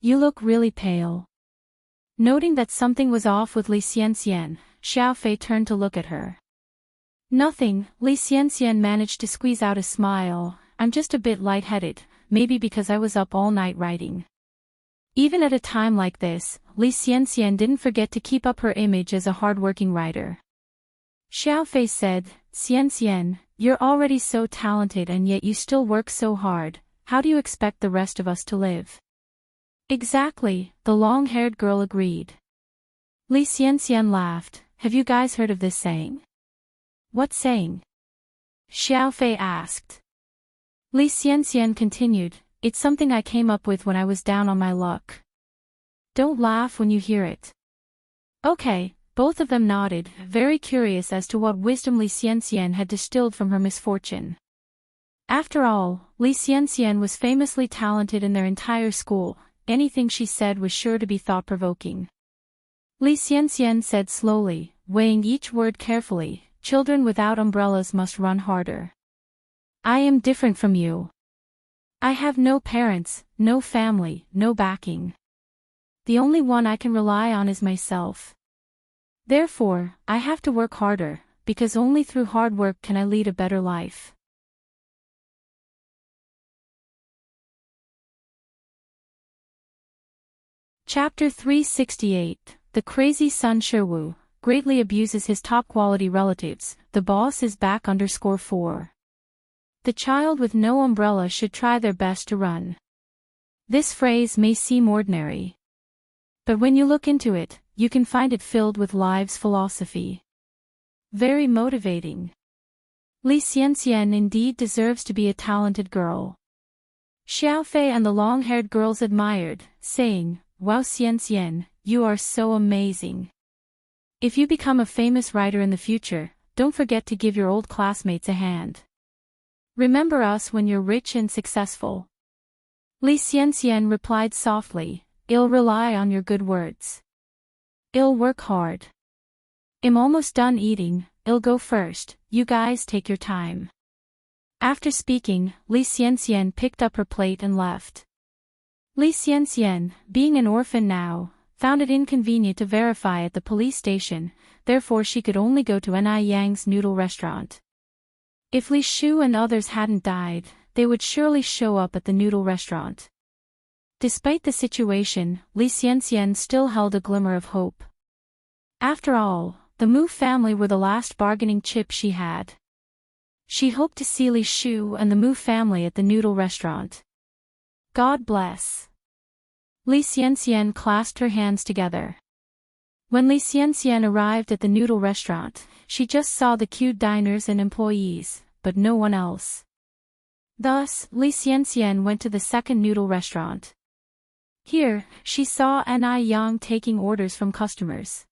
You look really pale. Noting that something was off with Li Xian, Xiaofei turned to look at her. Nothing, Li Xian managed to squeeze out a smile. I'm just a bit lightheaded, maybe because I was up all night writing. Even at a time like this, Li Xian didn't forget to keep up her image as a hardworking writer. Xiaofei said, Xian, you're already so talented and yet you still work so hard, how do you expect the rest of us to live? Exactly, the long-haired girl agreed. Li Xian laughed, have you guys heard of this saying? What saying? Xiaofei asked. Li Xian continued, it's something I came up with when I was down on my luck. Don't laugh when you hear it. Okay, both of them nodded, very curious as to what wisdom Li Xian had distilled from her misfortune. After all, Li Xian was famously talented in their entire school, anything she said was sure to be thought-provoking. Li Xian said slowly, weighing each word carefully, children without umbrellas must run harder. I am different from you. I have no parents, no family, no backing. The only one I can rely on is myself. Therefore, I have to work harder, because only through hard work can I lead a better life. Chapter 368, The Crazy Sun Shiwu, greatly abuses his top-quality relatives, the boss is back _4. The child with no umbrella should try their best to run. This phrase may seem ordinary. But when you look into it, you can find it filled with life's philosophy. Very motivating. Li Xian indeed deserves to be a talented girl. Xiaofei and the long-haired girls admired, saying, Wow Xian, you are so amazing. If you become a famous writer in the future, don't forget to give your old classmates a hand. Remember us when you're rich and successful. Li Xian replied softly, I'll rely on your good words. I'll work hard. I'm almost done eating, I'll go first, you guys take your time. After speaking, Li Xian picked up her plate and left. Li Xian, being an orphan now, found it inconvenient to verify at the police station, therefore she could only go to Ni Yang's noodle restaurant. If Li Shu and others hadn't died, they would surely show up at the noodle restaurant. Despite the situation, Li Xian still held a glimmer of hope. After all, the Mu family were the last bargaining chip she had. She hoped to see Li Shu and the Mu family at the noodle restaurant. God bless. Li Xian clasped her hands together. When Li Xian arrived at the noodle restaurant, she just saw the queued diners and employees, but no one else. Thus, Li Xian went to the second noodle restaurant. Here, she saw Ni Yang taking orders from customers.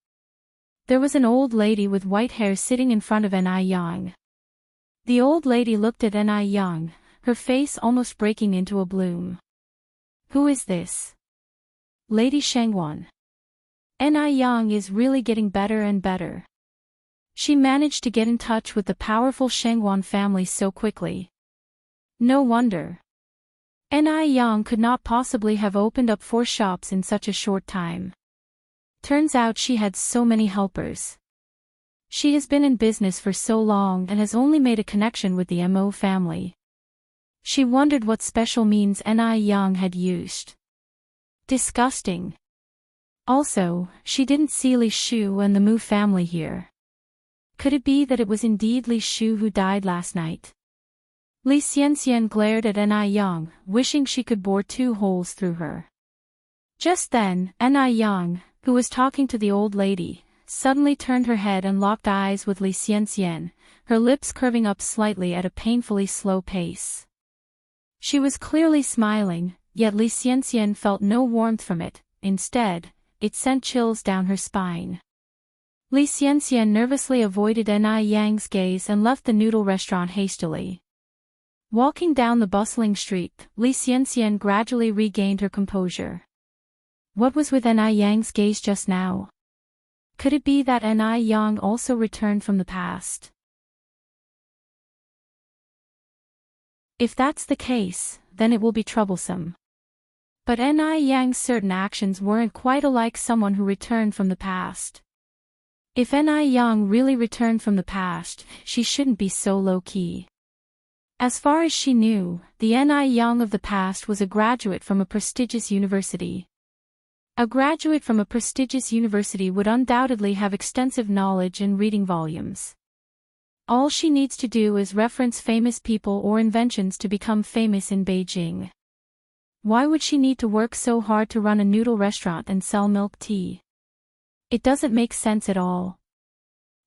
There was an old lady with white hair sitting in front of Ni Yang. The old lady looked at Ni Yang, her face almost breaking into a bloom. Who is this? Lady Shengwan. Ni Yang is really getting better and better. She managed to get in touch with the powerful Shengwan family so quickly. No wonder. Ni Yang could not possibly have opened up 4 shops in such a short time. Turns out she had so many helpers. She has been in business for so long and has only made a connection with the Mo family. She wondered what special means Ni Yang had used. Disgusting. Also, she didn't see Li Shu and the Mu family here. Could it be that it was indeed Li Shu who died last night? Li Xian glared at Ni Yang, wishing she could bore 2 holes through her. Just then, Ni Yang, who was talking to the old lady, suddenly turned her head and locked eyes with Li Xian, her lips curving up slightly at a painfully slow pace. She was clearly smiling, yet Li Xianxian felt no warmth from it. Instead, it sent chills down her spine. Li Xianxian nervously avoided Ni Yang's gaze and left the noodle restaurant hastily. Walking down the bustling street, Li Xianxian gradually regained her composure. What was with Ni Yang's gaze just now? Could it be that Ni Yang also returned from the past? If that's the case, then it will be troublesome. But Ni Yang's certain actions weren't quite alike someone who returned from the past. If Ni Yang really returned from the past, she shouldn't be so low-key. As far as she knew, the Ni Yang of the past was a graduate from a prestigious university. A graduate from a prestigious university would undoubtedly have extensive knowledge and reading volumes. All she needs to do is reference famous people or inventions to become famous in Beijing. Why would she need to work so hard to run a noodle restaurant and sell milk tea? It doesn't make sense at all.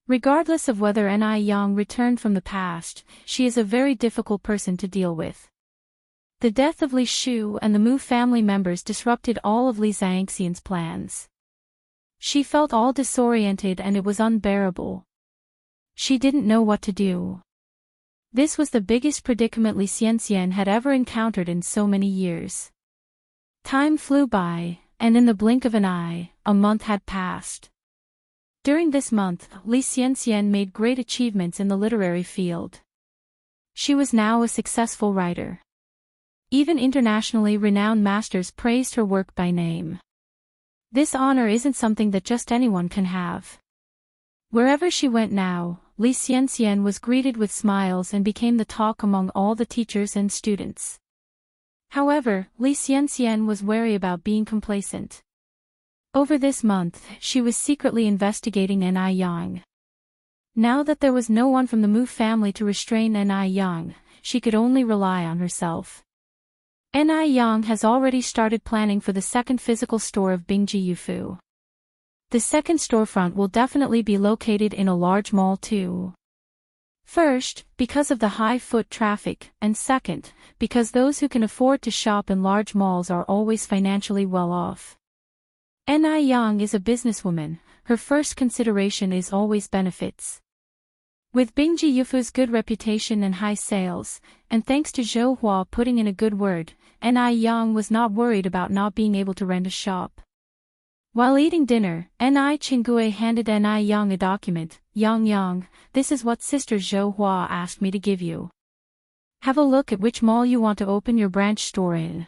Regardless of whether Ni Yang returned from the past, she is a very difficult person to deal with. The death of Li Shu and the Mu family members disrupted all of Li Xianxian's plans. She felt all disoriented and it was unbearable. She didn't know what to do. This was the biggest predicament Li Xianxian had ever encountered in so many years. Time flew by, and in the blink of an eye, a month had passed. During this month, Li Xianxian made great achievements in the literary field. She was now a successful writer. Even internationally renowned masters praised her work by name. This honor isn't something that just anyone can have. Wherever she went now, Li Xianxian was greeted with smiles and became the talk among all the teachers and students. However, Li Xianxian was wary about being complacent. Over this month, she was secretly investigating Ni Yang. Now that there was no one from the Mu family to restrain Ni Yang, she could only rely on herself. Ni Yang has already started planning for the second physical store of Bingji Yufu. The second storefront will definitely be located in a large mall too. First, because of the high foot traffic, and second, because those who can afford to shop in large malls are always financially well off. Ni Yang is a businesswoman, her first consideration is always benefits. With Bingji Yufu's good reputation and high sales, and thanks to Zhou Hua putting in a good word, Ni Yang was not worried about not being able to rent a shop. While eating dinner, Ni Qinggui handed Ni Yang a document. Yang, this is what Sister Zhou Hua asked me to give you. Have a look at which mall you want to open your branch store in.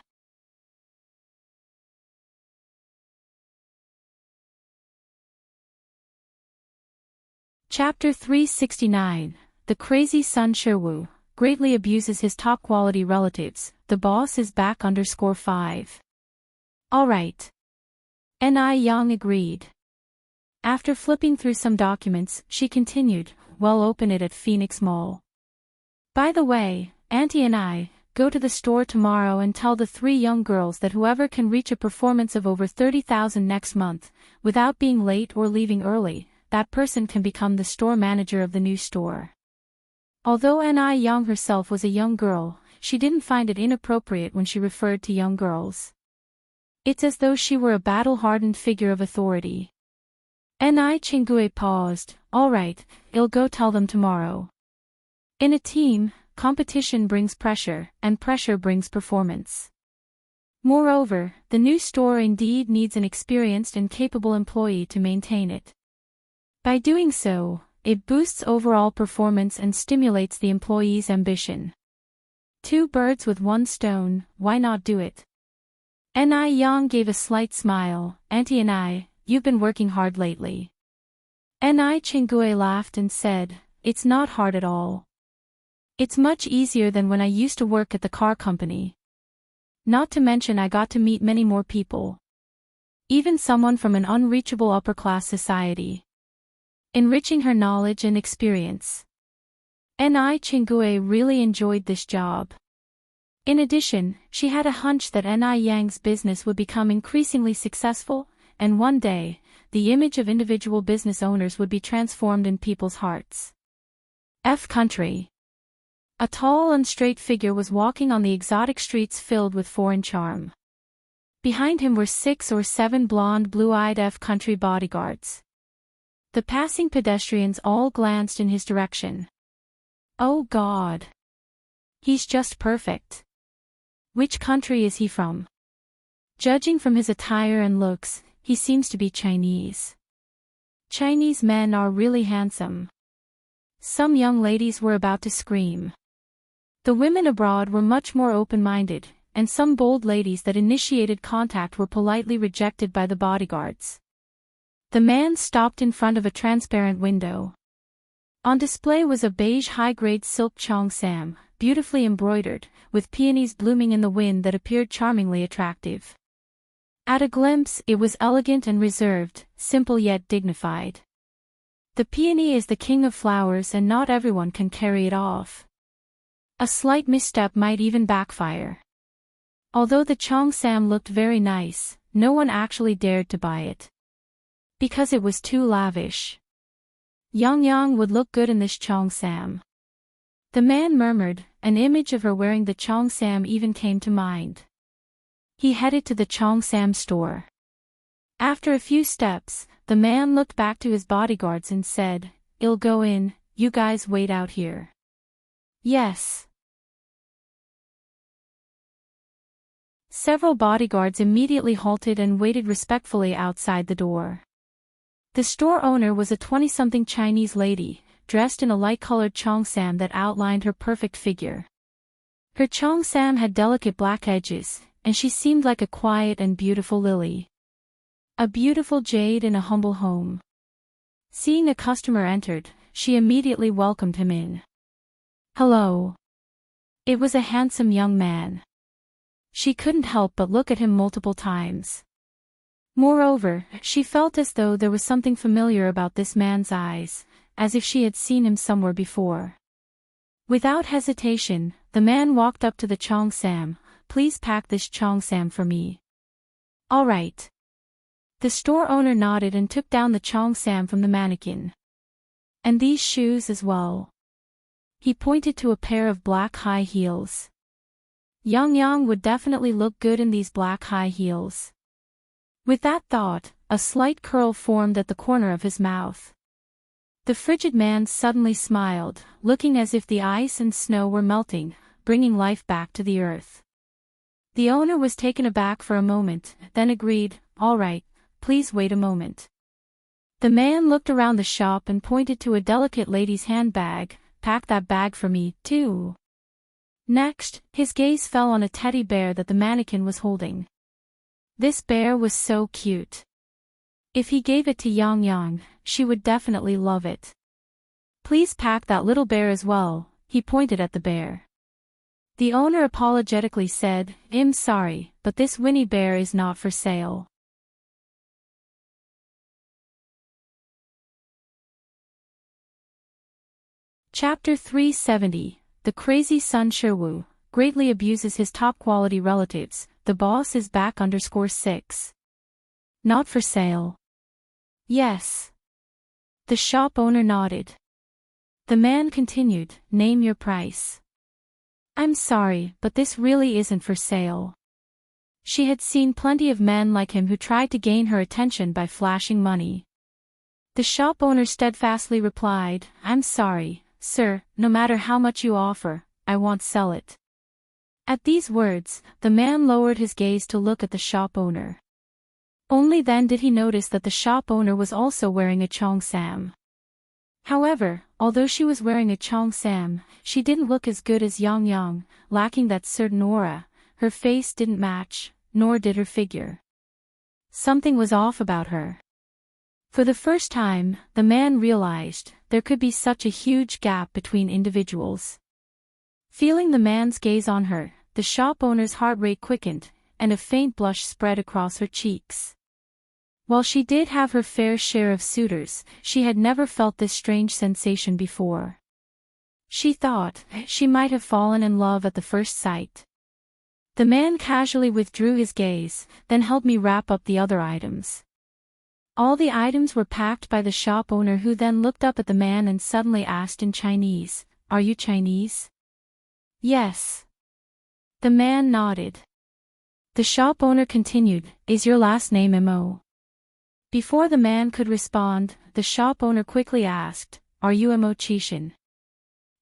Chapter 369, The Crazy Son Shiwu, greatly abuses his top-quality relatives, the boss is back _5. Alright. Ni Yang agreed. After flipping through some documents, she continued, well, open it at Phoenix Mall. By the way, Auntie and I, go to the store tomorrow and tell the 3 young girls that whoever can reach a performance of over 30,000 next month, without being late or leaving early, that person can become the store manager of the new store. Although Ni Yang herself was a young girl, she didn't find it inappropriate when she referred to young girls. It's as though she were a battle-hardened figure of authority. Ni Qinggui paused. Alright, I'll go tell them tomorrow. In a team, competition brings pressure, and pressure brings performance. Moreover, the new store indeed needs an experienced and capable employee to maintain it. By doing so, it boosts overall performance and stimulates the employee's ambition. 2 birds with 1 stone, why not do it? Ni Yang gave a slight smile. Auntie and I, you've been working hard lately. Ni Qinggui laughed and said, it's not hard at all. It's much easier than when I used to work at the car company. Not to mention I got to meet many more people. Even someone from an unreachable upper-class society. Enriching her knowledge and experience. Ni Qinggui really enjoyed this job. In addition, she had a hunch that Ni Yang's business would become increasingly successful, and one day, the image of individual business owners would be transformed in people's hearts. Country. A tall and straight figure was walking on the exotic streets filled with foreign charm. Behind him were 6 or 7 blonde blue-eyed country bodyguards. The passing pedestrians all glanced in his direction. Oh God! He's just perfect. Which country is he from? Judging from his attire and looks, he seems to be Chinese. Chinese men are really handsome. Some young ladies were about to scream. The women abroad were much more open-minded, and some bold ladies that initiated contact were politely rejected by the bodyguards. The man stopped in front of a transparent window. On display was a beige high-grade silk cheongsam, beautifully embroidered, with peonies blooming in the wind that appeared charmingly attractive. At a glimpse, it was elegant and reserved, simple yet dignified. The peony is the king of flowers and not everyone can carry it off. A slight misstep might even backfire. Although the cheongsam looked very nice, no one actually dared to buy it. Because it was too lavish. Yang would look good in this cheongsam. The man murmured, an image of her wearing the cheongsam even came to mind. He headed to the cheongsam store. After a few steps, the man looked back to his bodyguards and said, "I'll go in, you guys wait out here." Yes. Several bodyguards immediately halted and waited respectfully outside the door. The store owner was a 20-something Chinese lady, dressed in a light-colored cheongsam that outlined her perfect figure. Her cheongsam had delicate black edges, and she seemed like a quiet and beautiful lily. A beautiful jade in a humble home. Seeing a customer entered, she immediately welcomed him in. Hello. It was a handsome young man. She couldn't help but look at him multiple times. Moreover, she felt as though there was something familiar about this man's eyes, as if she had seen him somewhere before. Without hesitation, the man walked up to the cheongsam. "Please pack this cheongsam for me." "All right." The store owner nodded and took down the cheongsam from the mannequin. "And these shoes as well." He pointed to a pair of black high heels. Yang would definitely look good in these black high heels. With that thought, a slight curl formed at the corner of his mouth. The frigid man suddenly smiled, looking as if the ice and snow were melting, bringing life back to the earth. The owner was taken aback for a moment, then agreed, "All right, please wait a moment." The man looked around the shop and pointed to a delicate lady's handbag. "Pack that bag for me, too." Next, his gaze fell on a teddy bear that the mannequin was holding. This bear was so cute. If he gave it to Yang, she would definitely love it. "Please pack that little bear as well," he pointed at the bear. The owner apologetically said, "I'm sorry, but this Winnie bear is not for sale." Chapter 370. The crazy son Shiwu greatly abuses his top-quality relatives. The boss is back _6. Not for sale. Yes. The shop owner nodded. The man continued, "Name your price." "I'm sorry, but this really isn't for sale." She had seen plenty of men like him who tried to gain her attention by flashing money. The shop owner steadfastly replied, "I'm sorry, sir, no matter how much you offer, I won't sell it." At these words, the man lowered his gaze to look at the shop owner. Only then did he notice that the shop owner was also wearing a cheongsam. However, although she was wearing a cheongsam, she didn't look as good as Yang, lacking that certain aura. Her face didn't match, nor did her figure. Something was off about her. For the first time, the man realized there could be such a huge gap between individuals. Feeling the man's gaze on her, the shop owner's heart rate quickened, and a faint blush spread across her cheeks. While she did have her fair share of suitors, she had never felt this strange sensation before. She thought she might have fallen in love at the first sight. The man casually withdrew his gaze, then helped me wrap up the other items. All the items were packed by the shop owner, who then looked up at the man and suddenly asked in Chinese, "Are you Chinese?" Yes. The man nodded. The shop owner continued, is your last name Mo? Before the man could respond, the shop owner quickly asked, are you Mo-chishin?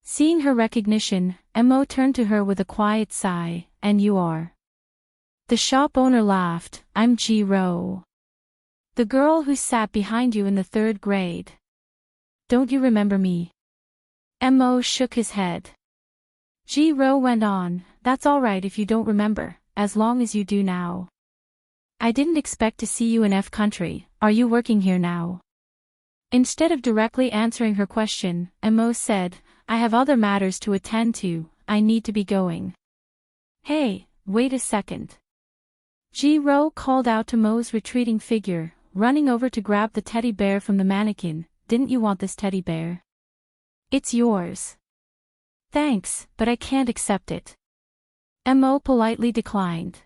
Seeing her recognition, Mo turned to her with a quiet sigh, and you are? The shop owner laughed, I'm Ji-ro. The girl who sat behind you in the 3rd grade. Don't you remember me? Mo shook his head. Ji-ro went on, that's alright if you don't remember, as long as you do now. I didn't expect to see you in F country, are you working here now? Instead of directly answering her question, Mo said, I have other matters to attend to, I need to be going. Hey, wait a second. Ji-ro called out to Mo's retreating figure, running over to grab the teddy bear from the mannequin, didn't you want this teddy bear? It's yours. Thanks, but I can't accept it. Mo politely declined.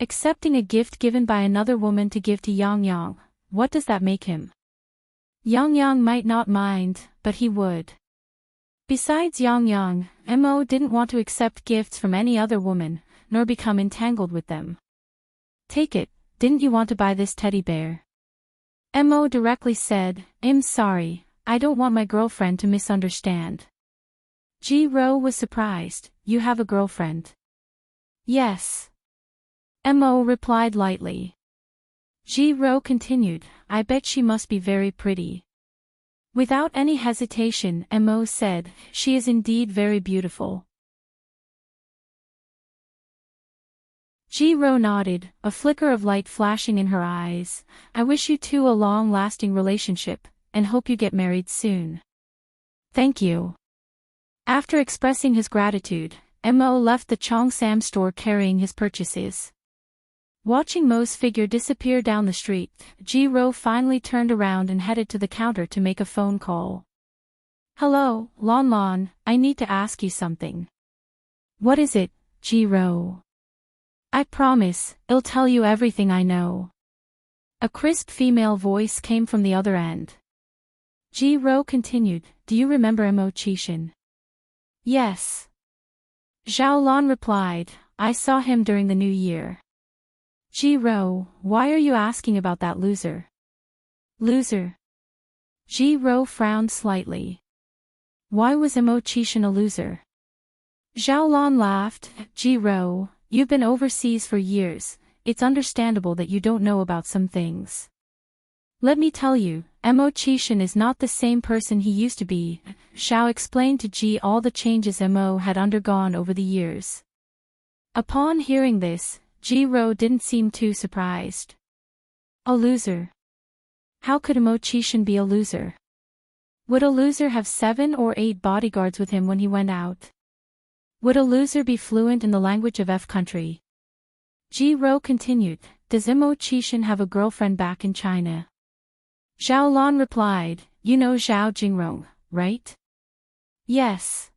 Accepting a gift given by another woman to give to Yang Yang, what does that make him? Yang Yang might not mind, but he would. Besides Yang Yang, Mo didn't want to accept gifts from any other woman, nor become entangled with them. Take it, didn't you want to buy this teddy bear? Mo directly said, I'm sorry, I don't want my girlfriend to misunderstand. Ji-ro was surprised, you have a girlfriend? Yes. Mo replied lightly. Ji-ro continued, I bet she must be very pretty. Without any hesitation, Mo said, she is indeed very beautiful. Ji-ro nodded, a flicker of light flashing in her eyes. I wish you two a long-lasting relationship, and hope you get married soon. Thank you. After expressing his gratitude, Mo left the Cheongsam store carrying his purchases. Watching Mo's figure disappear down the street, Ji-ro finally turned around and headed to the counter to make a phone call. Hello, Lon Lon, I need to ask you something. What is it, Ji-ro? I promise, I'll tell you everything I know. A crisp female voice came from the other end. Ji-ro continued, do you remember Mo-chishin? Yes. Zhao Lan replied, I saw him during the New Year. Ji-ro, why are you asking about that loser? Loser? Ji-ro frowned slightly. Why was Mo-chishin a loser? Zhao Lan laughed, Ji-ro, you've been overseas for years, it's understandable that you don't know about some things. Let me tell you, Mo-chishin is not the same person he used to be. Xiao explained to Ji all the changes Mo had undergone over the years. Upon hearing this, Ji-ro didn't seem too surprised. A loser? How could Mo-chishin be a loser? Would a loser have 7 or 8 bodyguards with him when he went out? Would a loser be fluent in the language of F country? Ji-ro continued, does Mo-chishin have a girlfriend back in China? Zhao Lan replied, you know Zhao Jingrong, right? Yes.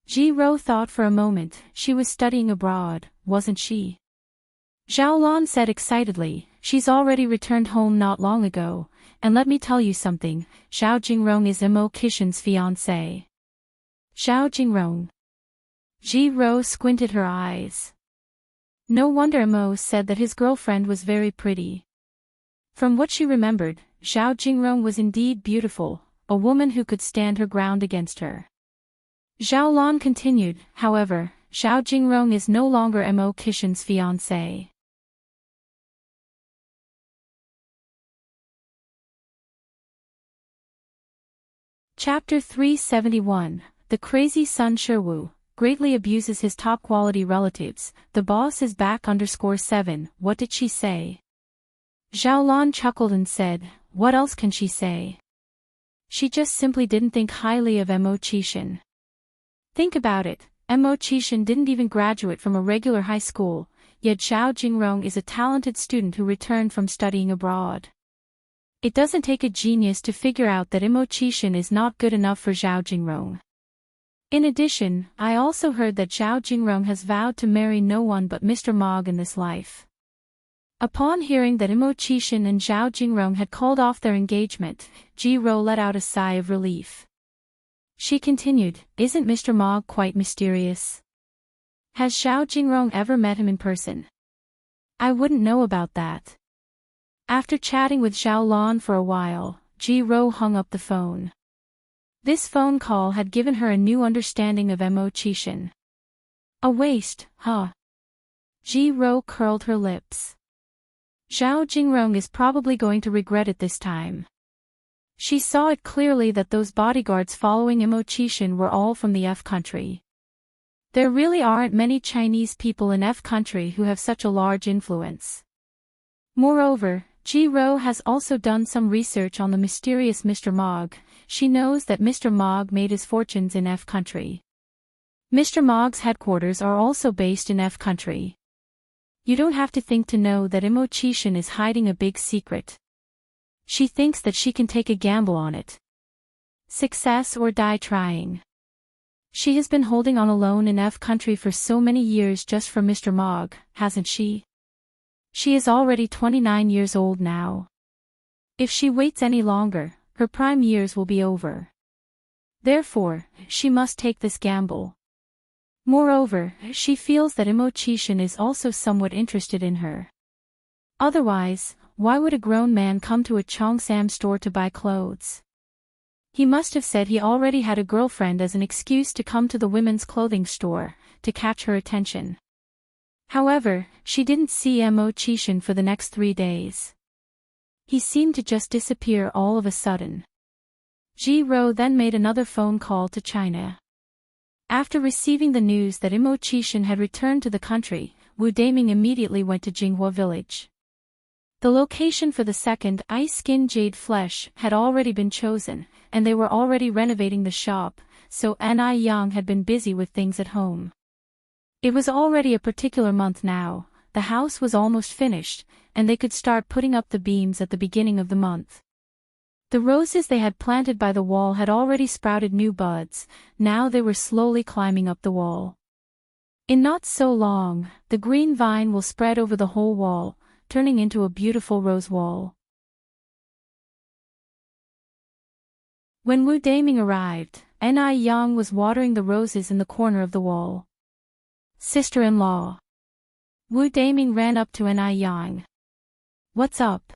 Ji-ro thought for a moment, she was studying abroad, wasn't she? Zhao Lan said excitedly, she's already returned home not long ago, and let me tell you something, Zhao Jingrong is Mo-chishin's fiancé. Zhao Jingrong. Ji-ro squinted her eyes. No wonder Mo said that his girlfriend was very pretty. From what she remembered, Zhao Jingrong was indeed beautiful, a woman who could stand her ground against her. Zhao Lan continued, however, Zhao Jingrong is no longer Mo-chishin's fiancé. Chapter 371, The Crazy Son Sherwu greatly abuses his top-quality relatives. The boss is back _7, what did she say? Zhao Lan chuckled and said, what else can she say? She just simply didn't think highly of Mo-chishin. Think about it, Mo-chishin didn't even graduate from a regular high school, yet Zhao Jingrong is a talented student who returned from studying abroad. It doesn't take a genius to figure out that Mo-chishin is not good enough for Zhao Jingrong. In addition, I also heard that Zhao Jingrong has vowed to marry no one but Mr. Mog in this life. Upon hearing that Mo-chishin and Zhao Jingrong had called off their engagement, Ji-ro let out a sigh of relief. She continued, "Isn't Mr. Mog quite mysterious? Has Xiao Jingrong ever met him in person?" "I wouldn't know about that." After chatting with Xiao Lan for a while, Ji Ro hung up the phone. This phone call had given her a new understanding of Mo Qishan. A waste, huh? Ji Ro curled her lips. Xiao Jingrong is probably going to regret it this time. She saw it clearly that those bodyguards following Mo Qishan were all from the F country. There really aren't many Chinese people in F country who have such a large influence. Moreover, Ji Ro has also done some research on the mysterious Mr. Mog. She knows that Mr. Mog made his fortunes in F country. Mr. Mog's headquarters are also based in F country. You don't have to think to know that Mo Qishan is hiding a big secret. She thinks that she can take a gamble on it. Success or die trying. She has been holding on alone in F country for so many years just for Mr. Mog, hasn't she? She is already 29 years old now. If she waits any longer, her prime years will be over. Therefore, she must take this gamble. Moreover, she feels that Mo Qishan is also somewhat interested in her. Otherwise, why would a grown man come to a Cheongsam store to buy clothes? He must have said he already had a girlfriend as an excuse to come to the women's clothing store, to catch her attention. However, she didn't see Mo Qishan for the next 3 days. He seemed to just disappear all of a sudden. Ji Ro then made another phone call to China. After receiving the news that Mo Qishan had returned to the country, Wu Daming immediately went to Jinghua village. The location for the second ice-skin jade flesh had already been chosen, and they were already renovating the shop, so Ni Yang had been busy with things at home. It was already a particular month now, the house was almost finished, and they could start putting up the beams at the beginning of the month. The roses they had planted by the wall had already sprouted new buds, now they were slowly climbing up the wall. In not so long, the green vine will spread over the whole wall, turning into a beautiful rose wall. When Wu Daming arrived, Ni Yang was watering the roses in the corner of the wall. "Sister-in-law." Wu Daming ran up to Ni Yang. "What's up?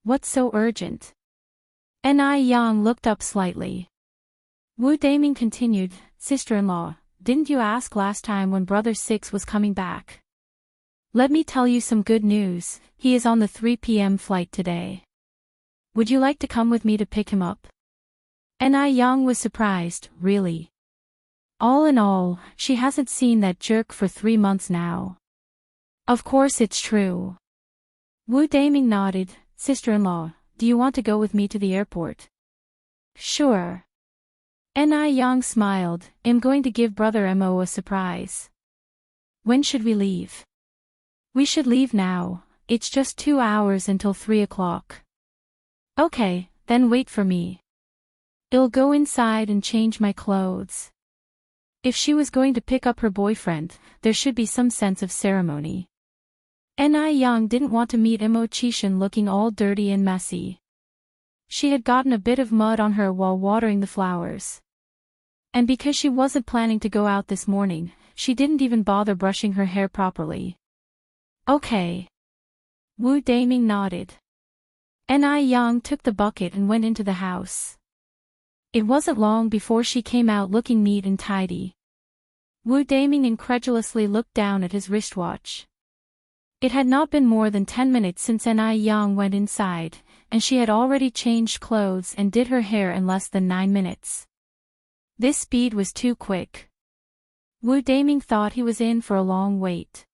What's so urgent?" Ni Yang looked up slightly. Wu Daming continued, "Sister-in-law, didn't you ask last time when Brother Six was coming back? Let me tell you some good news, he is on the 3 p.m. flight today. Would you like to come with me to pick him up?" Ni Yang was surprised, really. All in all, she hasn't seen that jerk for 3 months now. Of course it's true. Wu Daming nodded, "Sister-in-law, do you want to go with me to the airport?" "Sure." Ni Yang smiled, "I'm going to give Brother Mo a surprise." "When should we leave?" "We should leave now, it's just 2 hours until 3 o'clock. "Okay, then wait for me. I'll go inside and change my clothes." If she was going to pick up her boyfriend, there should be some sense of ceremony. Ni Yang didn't want to meet Mo Qishan looking all dirty and messy. She had gotten a bit of mud on her while watering the flowers. And because she wasn't planning to go out this morning, she didn't even bother brushing her hair properly. "Okay." Wu Daming nodded. Ni Yang took the bucket and went into the house. It wasn't long before she came out looking neat and tidy. Wu Daming incredulously looked down at his wristwatch. It had not been more than 10 minutes since Ni Yang went inside, and she had already changed clothes and did her hair in less than 9 minutes. This speed was too quick. Wu Daming thought he was in for a long wait.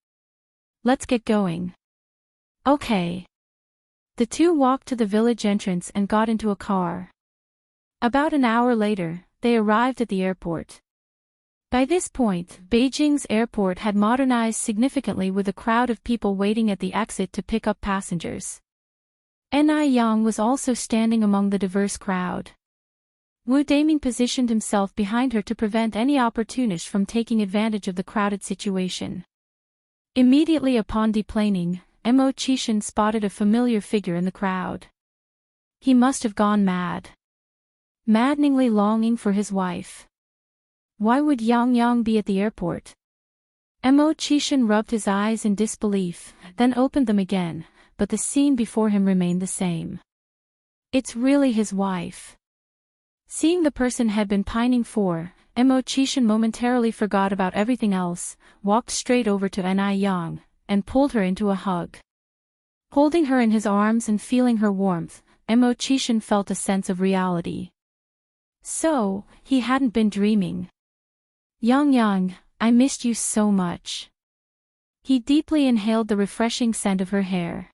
"Let's get going." "Okay." The two walked to the village entrance and got into a car. About an hour later, they arrived at the airport. By this point, Beijing's airport had modernized significantly with a crowd of people waiting at the exit to pick up passengers. Ni Yang was also standing among the diverse crowd. Wu Daming positioned himself behind her to prevent any opportunist from taking advantage of the crowded situation. Immediately upon deplaning, Mo Qishan spotted a familiar figure in the crowd. He must have gone mad. maddeningly longing for his wife. Why would Yang Yang be at the airport? Chishan rubbed his eyes in disbelief, then opened them again, but the scene before him remained the same. It's really his wife. Seeing the person had been pining for, Chishan momentarily forgot about everything else, walked straight over to Yang, and pulled her into a hug. Holding her in his arms and feeling her warmth, Chishan felt a sense of reality. So, he hadn't been dreaming. Yang Yang, I missed you so much. He deeply inhaled the refreshing scent of her hair.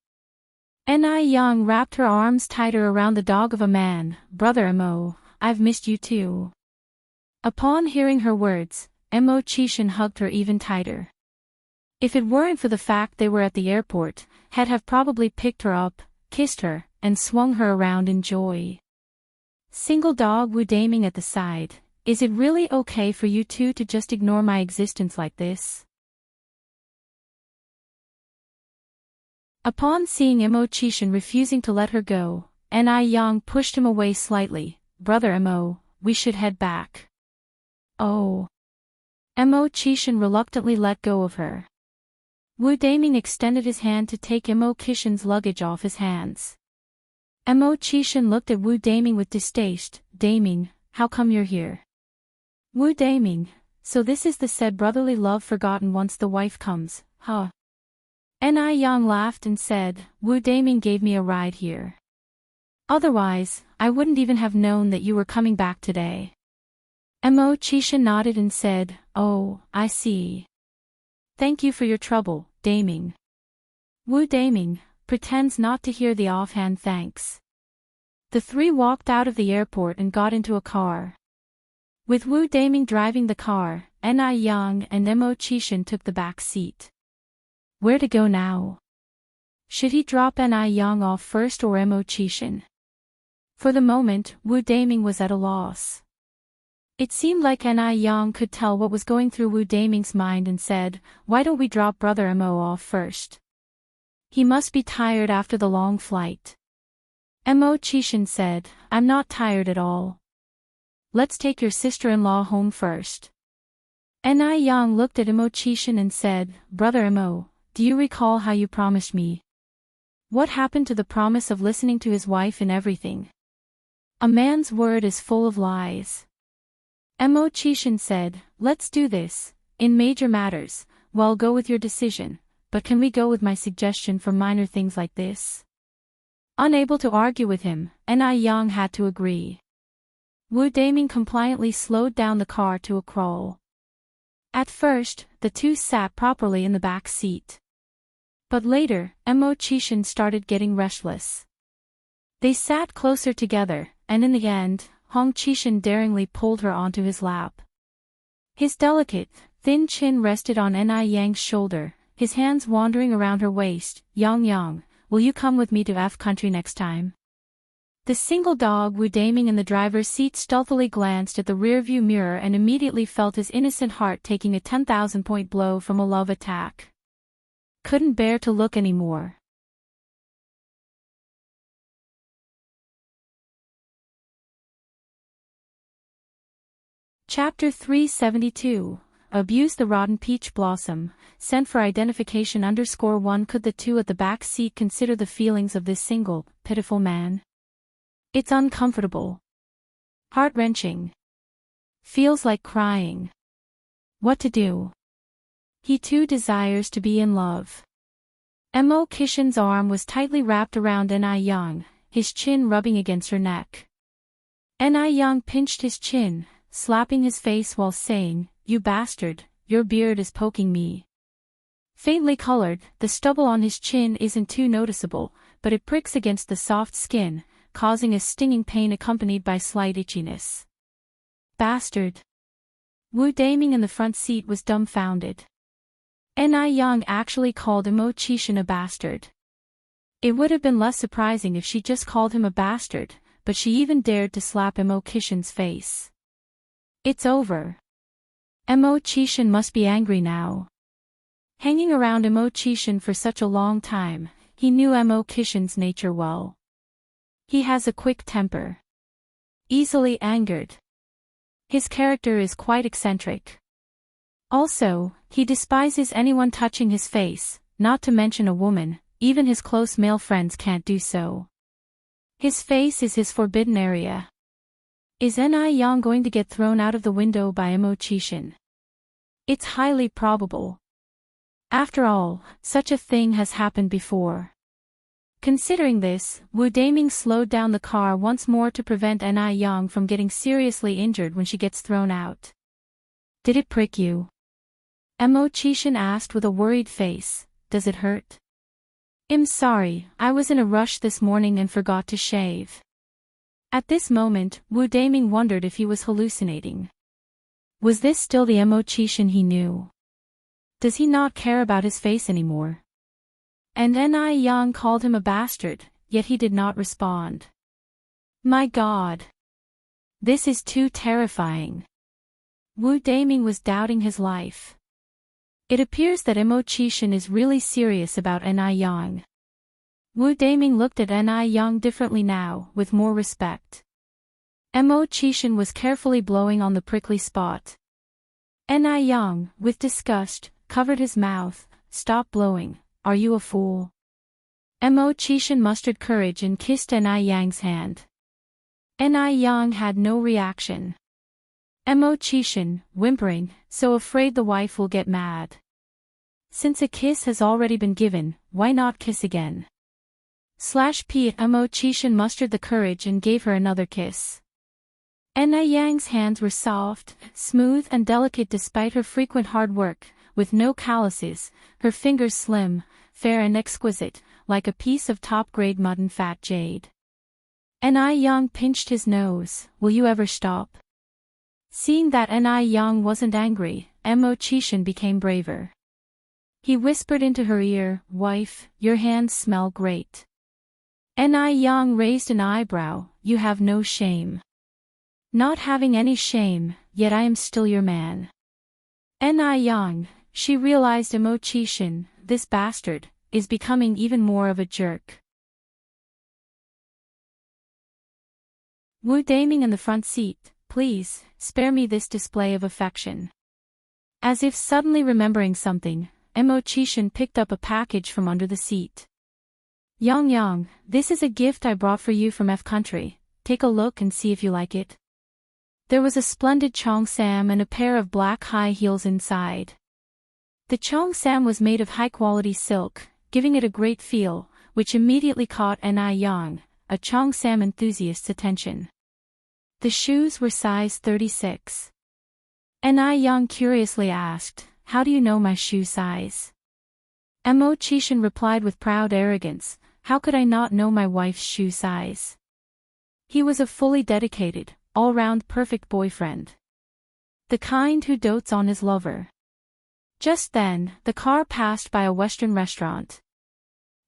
Yang wrapped her arms tighter around the dog of a man. Brother Mo, I've missed you too. Upon hearing her words, Chishan hugged her even tighter. If it weren't for the fact they were at the airport, he'd have probably picked her up, kissed her, and swung her around in joy. Single dog Wu Daming at the side, is it really okay for you two to just ignore my existence like this? Upon seeing Chishan refusing to let her go, Yang pushed him away slightly. Brother Mo, we should head back. Oh. Chishan reluctantly let go of her. Wu Daming extended his hand to take Chishan's luggage off his hands. Chishan looked at Wu Daming with distaste. Daming, how come you're here? Wu Daming, so this is the said brotherly love forgotten once the wife comes, huh? Yang laughed and said, Wu Daming gave me a ride here. Otherwise, I wouldn't even have known that you were coming back today. Chishan nodded and said, oh, I see. Thank you for your trouble, Daming. Wu Daming pretends not to hear the offhand thanks. The three walked out of the airport and got into a car. With Wu Daming driving the car, Yang and Chishan took the back seat. Where to go now? Should he drop Yang off first or Chishan? For the moment, Wu Daming was at a loss. It seemed like Yang could tell what was going through Wu Daming's mind and said, why don't we drop Brother Mo off first? He must be tired after the long flight. Chishan said, I'm not tired at all. Let's take your sister-in-law home first. Yang looked at Chishan and said, Brother Mo, do you recall how you promised me? What happened to the promise of listening to his wife in everything? A man's word is full of lies. Chishan said, let's do this, in major matters, well go with your decision, but can we go with my suggestion for minor things like this? Unable to argue with him, Yang had to agree. Wu Daming compliantly slowed down the car to a crawl. At first, the two sat properly in the back seat. But later, Chishan started getting restless. They sat closer together, and in the end, Chishan daringly pulled her onto his lap. His delicate, thin chin rested on Yang's shoulder, his hands wandering around her waist. Yang, will you come with me to F country next time? The single dog Wu Daming in the driver's seat stealthily glanced at the rearview mirror and immediately felt his innocent heart taking a 10,000-point blow from a love attack. Couldn't bear to look anymore. Chapter 372. Abuse the rotten peach blossom, sent for identification _1. Could the two at the back seat consider the feelings of this single, pitiful man? It's uncomfortable. Heart-wrenching. Feels like crying. What to do? He too desires to be in love. Chishan's arm was tightly wrapped around Yang, his chin rubbing against her neck. Yang pinched his chin, slapping his face while saying, you bastard, your beard is poking me. Faintly colored, the stubble on his chin isn't too noticeable, but it pricks against the soft skin, causing a stinging pain accompanied by slight itchiness. Bastard. Wu Daming in the front seat was dumbfounded. Yang actually called Chishan a bastard. It would have been less surprising if she just called him a bastard, but she even dared to slap Chishan's face. It's over. Chishan must be angry now. Hanging around Chishan for such a long time, he knew Chishan's nature well. He has a quick temper. easily angered. His character is quite eccentric. Also, he despises anyone touching his face, not to mention a woman, even his close male friends can't do so. His face is his forbidden area. Is Yang going to get thrown out of the window by Immortality? It's highly probable. After all, such a thing has happened before. Considering this, Wu Daming slowed down the car once more to prevent Yang from getting seriously injured when she gets thrown out. Did it prick you? Immortality asked with a worried face. Does it hurt? I'm sorry, I was in a rush this morning and forgot to shave. At this moment, Wu Daming wondered if he was hallucinating. Was this still the Immortality he knew? Does he not care about his face anymore? And Yang called him a bastard, yet he did not respond. My God! This is too terrifying. Wu Daming was doubting his life. It appears that Immortality is really serious about Yang. Wu Daming looked at Yang differently now, with more respect. Immortality was carefully blowing on the prickly spot. Yang, with disgust, covered his mouth. Stop blowing, are you a fool? Immortality mustered courage and kissed Yang's hand. Yang had no reaction. Immortality, whimpering, so afraid the wife will get mad. Since a kiss has already been given, why not kiss again? /P. Immortality mustered the courage and gave her another kiss. Yang's hands were soft, smooth and delicate despite her frequent hard work, with no calluses, her fingers slim, fair and exquisite, like a piece of top-grade mutton fat jade. Yang pinched his nose. Will you ever stop? Seeing that Yang wasn't angry, Immortality became braver. He whispered into her ear, Wife, your hands smell great. Yang raised an eyebrow. You have no shame. Not having any shame, yet I am still your man. Yang, she realized Immortality, this bastard, is becoming even more of a jerk. Wu Daming in the front seat. Please, spare me this display of affection. As if suddenly remembering something, Immortality picked up a package from under the seat. Yang, this is a gift I brought for you from F country. Take a look and see if you like it. There was a splendid cheongsam and a pair of black high heels inside. The cheongsam was made of high-quality silk, giving it a great feel, which immediately caught Yang, a cheongsam enthusiast's attention. The shoes were size 36. Yang curiously asked, How do you know my shoe size? Immortality replied with proud arrogance, How could I not know my wife's shoe size? He was a fully dedicated, all-round perfect boyfriend. The kind who dotes on his lover. Just then, the car passed by a Western restaurant.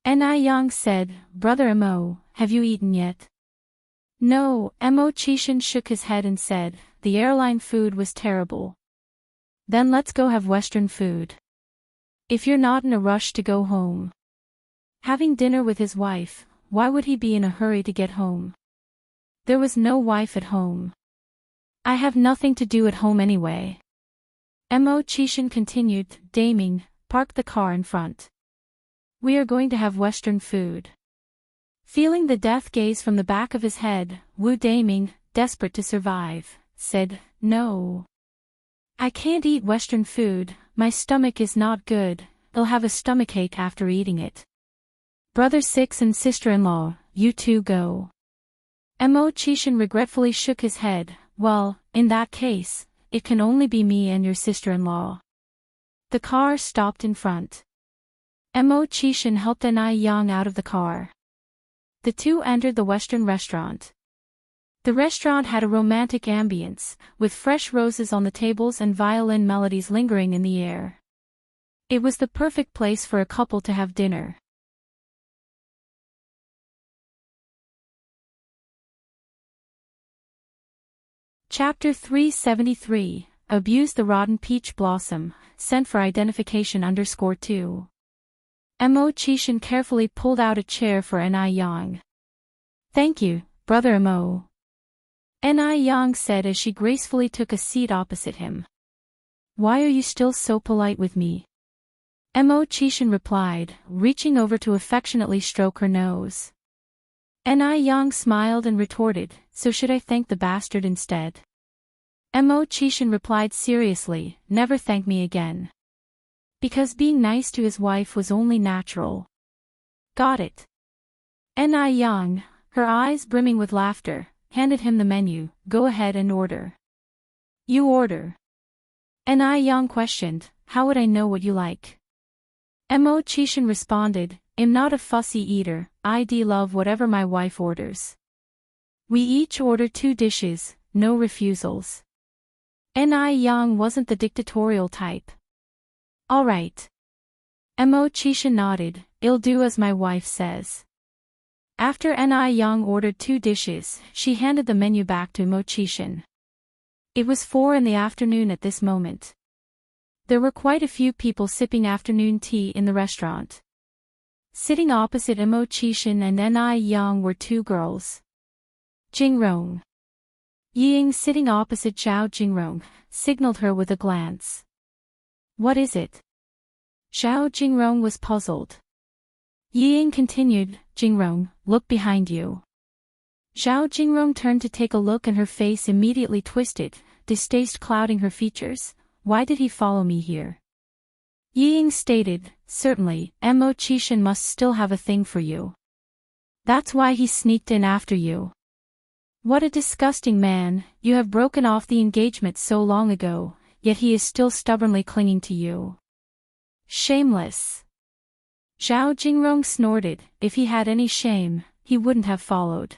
Yang said, Brother Imo, have you eaten yet? No, Immortality shook his head and said, the airline food was terrible. Then let's go have Western food. If you're not in a rush to go home. Having dinner with his wife, why would he be in a hurry to get home? There was no wife at home. I have nothing to do at home anyway. Immortality continued, Daming, park the car in front. We are going to have Western food. Feeling the death gaze from the back of his head, Wu Daming, desperate to survive, said, No. I can't eat Western food, my stomach is not good, I'll have a stomachache after eating it. Brother Six and sister-in-law, you two go. Immortality regretfully shook his head, Well, in that case, it can only be me and your sister-in-law. The car stopped in front. Immortality helped Yang out of the car. The two entered the Western restaurant. The restaurant had a romantic ambience, with fresh roses on the tables and violin melodies lingering in the air. It was the perfect place for a couple to have dinner. Chapter 373, Abuse the Rotten Peach Blossom, sent for identification _2. Immortality carefully pulled out a chair for Yang. Thank you, Brother Imo. Ni Yang said as she gracefully took a seat opposite him. Why are you still so polite with me? Mo Chishan replied, reaching over to affectionately stroke her nose. Ni Yang smiled and retorted, so should I thank the bastard instead? Mo Chishan replied seriously, never thank me again. Because being nice to his wife was only natural. Got it. Ni Yang, her eyes brimming with laughter, handed him the menu. Go ahead and order. You order. Ni Yang questioned, how would I know what you like? Mo Chishan responded, I'm not a fussy eater, I'd love whatever my wife orders. We each order 2 dishes, no refusals. Ni Yang wasn't the dictatorial type. Alright. Mo Chishan nodded, I'll do as my wife says. After Ni Yang ordered 2 dishes, she handed the menu back to Mo Chishan. It was 4 in the afternoon at this moment. There were quite a few people sipping afternoon tea in the restaurant. Sitting opposite Mo Chishan and Ni Yang were 2 girls. Jingrong. Ying, sitting opposite Zhao Jingrong, signaled her with a glance. What is it? Zhao Jingrong was puzzled. Ying continued, Jingrong, look behind you. Zhao Jingrong turned to take a look and her face immediately twisted, distaste clouding her features. Why did he follow me here? Ying stated, certainly, Mo Chishan must still have a thing for you. That's why he sneaked in after you. What a disgusting man, you have broken off the engagement so long ago, yet he is still stubbornly clinging to you. Shameless. Zhao Jingrong snorted, if he had any shame, he wouldn't have followed.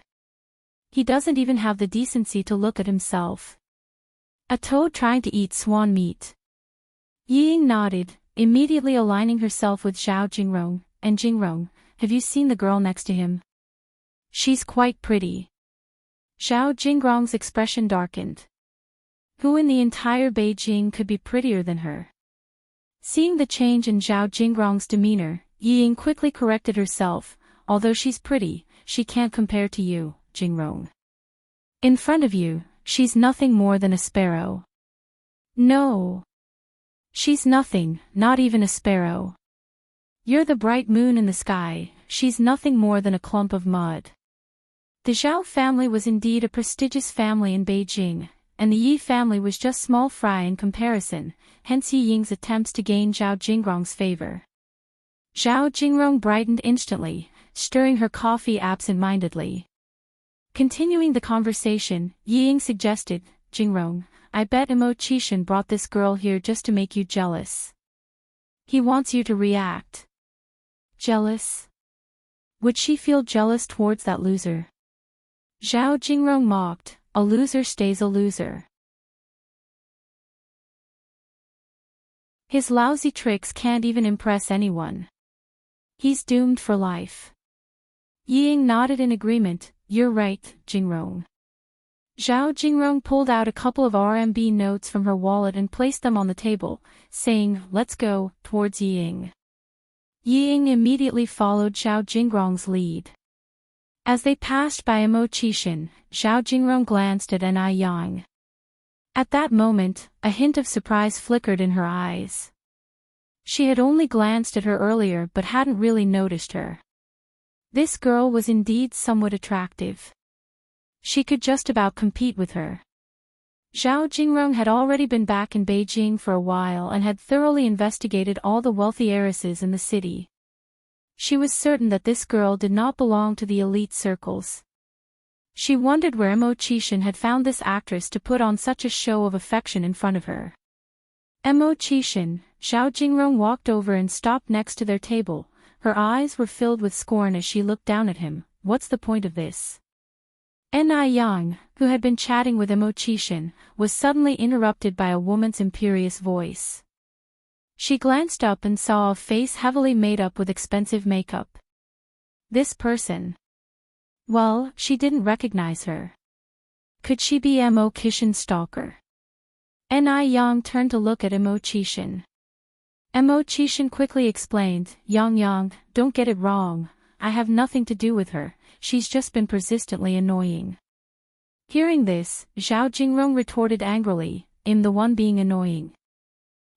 He doesn't even have the decency to look at himself. A toad trying to eat swan meat. Ying nodded, immediately aligning herself with Zhao Jingrong, and Jingrong, have you seen the girl next to him? She's quite pretty. Zhao Jingrong's expression darkened. Who in the entire Beijing could be prettier than her? Seeing the change in Zhao Jingrong's demeanor, Ying quickly corrected herself, although she's pretty, she can't compare to you, Jingrong. In front of you, she's nothing more than a sparrow. No. She's nothing, not even a sparrow. You're the bright moon in the sky, she's nothing more than a clump of mud. The Zhao family was indeed a prestigious family in Beijing, and the Yi family was just small fry in comparison, hence Yi Ying's attempts to gain Zhao Jingrong's favor. Zhao Jingrong brightened instantly, stirring her coffee absent-mindedly. Continuing the conversation, Yi Ying suggested, Jingrong, I bet Mo Chishan brought this girl here just to make you jealous. He wants you to react. Jealous? Would she feel jealous towards that loser? Zhao Jingrong mocked, a loser stays a loser. His lousy tricks can't even impress anyone. He's doomed for life. Ying nodded in agreement, you're right, Jingrong. Zhao Jingrong pulled out a couple of RMB notes from her wallet and placed them on the table, saying, let's go, towards Ying. Ying immediately followed Zhao Jingrong's lead. As they passed by Mo Chishan, Zhao Jingrong glanced at Ni Yang. At that moment, a hint of surprise flickered in her eyes. She had only glanced at her earlier but hadn't really noticed her. This girl was indeed somewhat attractive. She could just about compete with her. Zhao Jingrong had already been back in Beijing for a while and had thoroughly investigated all the wealthy heiresses in the city. She was certain that this girl did not belong to the elite circles. She wondered where Mo Chishan had found this actress to put on such a show of affection in front of her. Mo Chishan, Zhao Jingrong walked over and stopped next to their table. Her eyes were filled with scorn as she looked down at him. What's the point of this? Ni Yang, who had been chatting with Mo Chishan, was suddenly interrupted by a woman's imperious voice. She glanced up and saw a face heavily made up with expensive makeup. This person. Well, she didn't recognize her. Could she be Mo Chishan's stalker? Ni Yang turned to look at Mo Chishan. Mo Chishan quickly explained, Yang, don't get it wrong, I have nothing to do with her, she's just been persistently annoying. Hearing this, Zhao Jingrong retorted angrily, "I'm the one being annoying.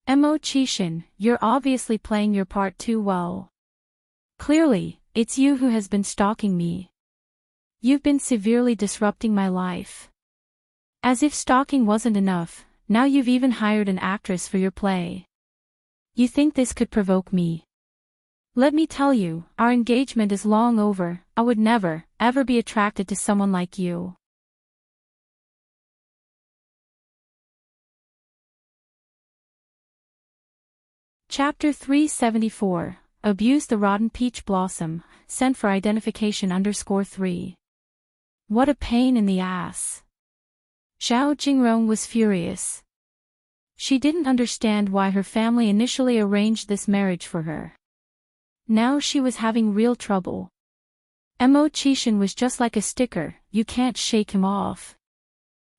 Mo Qishan, you're obviously playing your part too well. Clearly, it's you who has been stalking me. You've been severely disrupting my life. As if stalking wasn't enough, now you've even hired an actress for your play. You think this could provoke me? Let me tell you, our engagement is long over. I would never, ever be attracted to someone like you." Chapter 374, Abuse the Rotten Peach Blossom, sent for identification _3. What a pain in the ass. Zhao Jingrong was furious. She didn't understand why her family initially arranged this marriage for her. Now she was having real trouble. Mo Qishan was just like a sticker, you can't shake him off.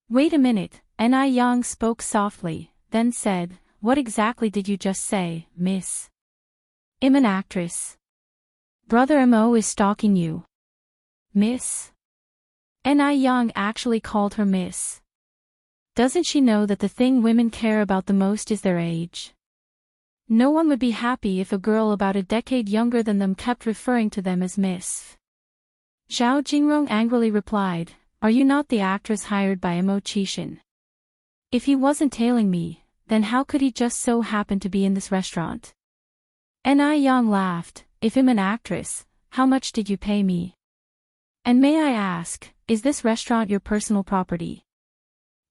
Wait a minute, Ni Yang spoke softly, then said, "What exactly did you just say, miss?" "I'm an actress. Brother Mo is stalking you." "Miss?" Ni Yang actually called her miss. Doesn't she know that the thing women care about the most is their age? No one would be happy if a girl about a decade younger than them kept referring to them as miss. Zhao Jingrong angrily replied, "Are you not the actress hired by Mo Qishan? If he wasn't tailing me, then how could he just so happen to be in this restaurant?" Ni Yang laughed, "If I'm an actress, how much did you pay me? And may I ask, is this restaurant your personal property?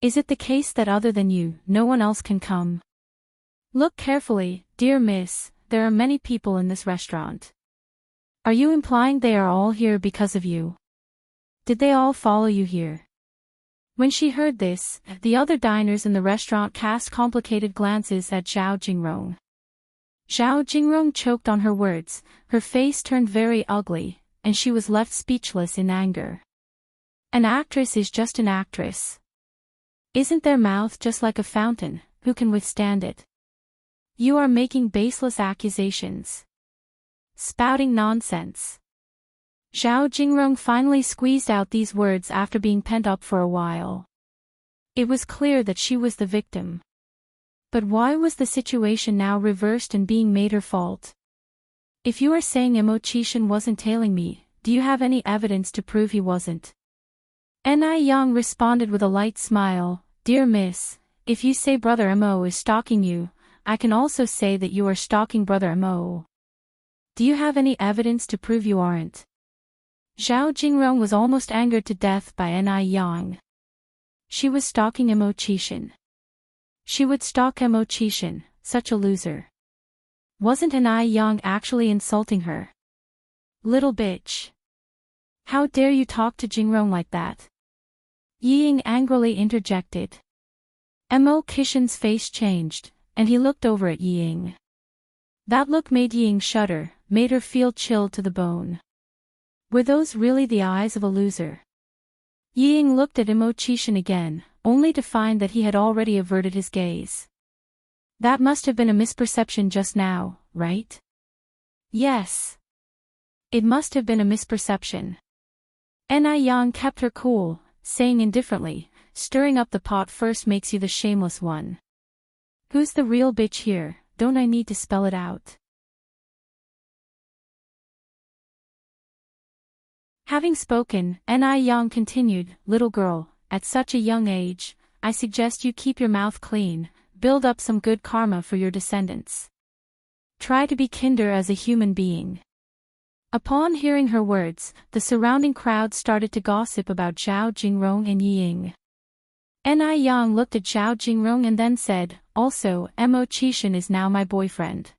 Is it the case that other than you, no one else can come? Look carefully, dear miss, there are many people in this restaurant. Are you implying they are all here because of you? Did they all follow you here?" When she heard this, the other diners in the restaurant cast complicated glances at Zhao Jingrong. Zhao Jingrong choked on her words, her face turned very ugly, and she was left speechless in anger. An actress is just an actress. Isn't their mouth just like a fountain, who can withstand it? You are making baseless accusations. Spouting nonsense. Zhao Jingrong finally squeezed out these words after being pent up for a while. It was clear that she was the victim. But why was the situation now reversed and being made her fault? "If you are saying Mo Qishan wasn't tailing me, do you have any evidence to prove he wasn't?" Ni Yang responded with a light smile, "Dear miss, if you say Brother Mo is stalking you, I can also say that you are stalking Brother Mo. Do you have any evidence to prove you aren't?" Zhao Jingrong was almost angered to death by Ni Yang. She was stalking Mo Qishan. She would stalk Mo Qishan, such a loser. Wasn't Ni Yang actually insulting her? "Little bitch. How dare you talk to Jingrong like that?" Ying angrily interjected. Mo Qishan's face changed, and he looked over at Ying. That look made Ying shudder, made her feel chilled to the bone. Were those really the eyes of a loser? Ying looked at Mo Qishan again, only to find that he had already averted his gaze. That must have been a misperception just now, right? Yes. It must have been a misperception. Ni Yang kept her cool, saying indifferently, "Stirring up the pot first makes you the shameless one. Who's the real bitch here? Don't I need to spell it out?" Having spoken, Ni Yang continued, "Little girl, at such a young age, I suggest you keep your mouth clean, build up some good karma for your descendants. Try to be kinder as a human being." Upon hearing her words, the surrounding crowd started to gossip about Zhao Jingrong and Ying. Ni Yang looked at Zhao Jingrong and then said, "Also, Mo Qishan is now my boyfriend.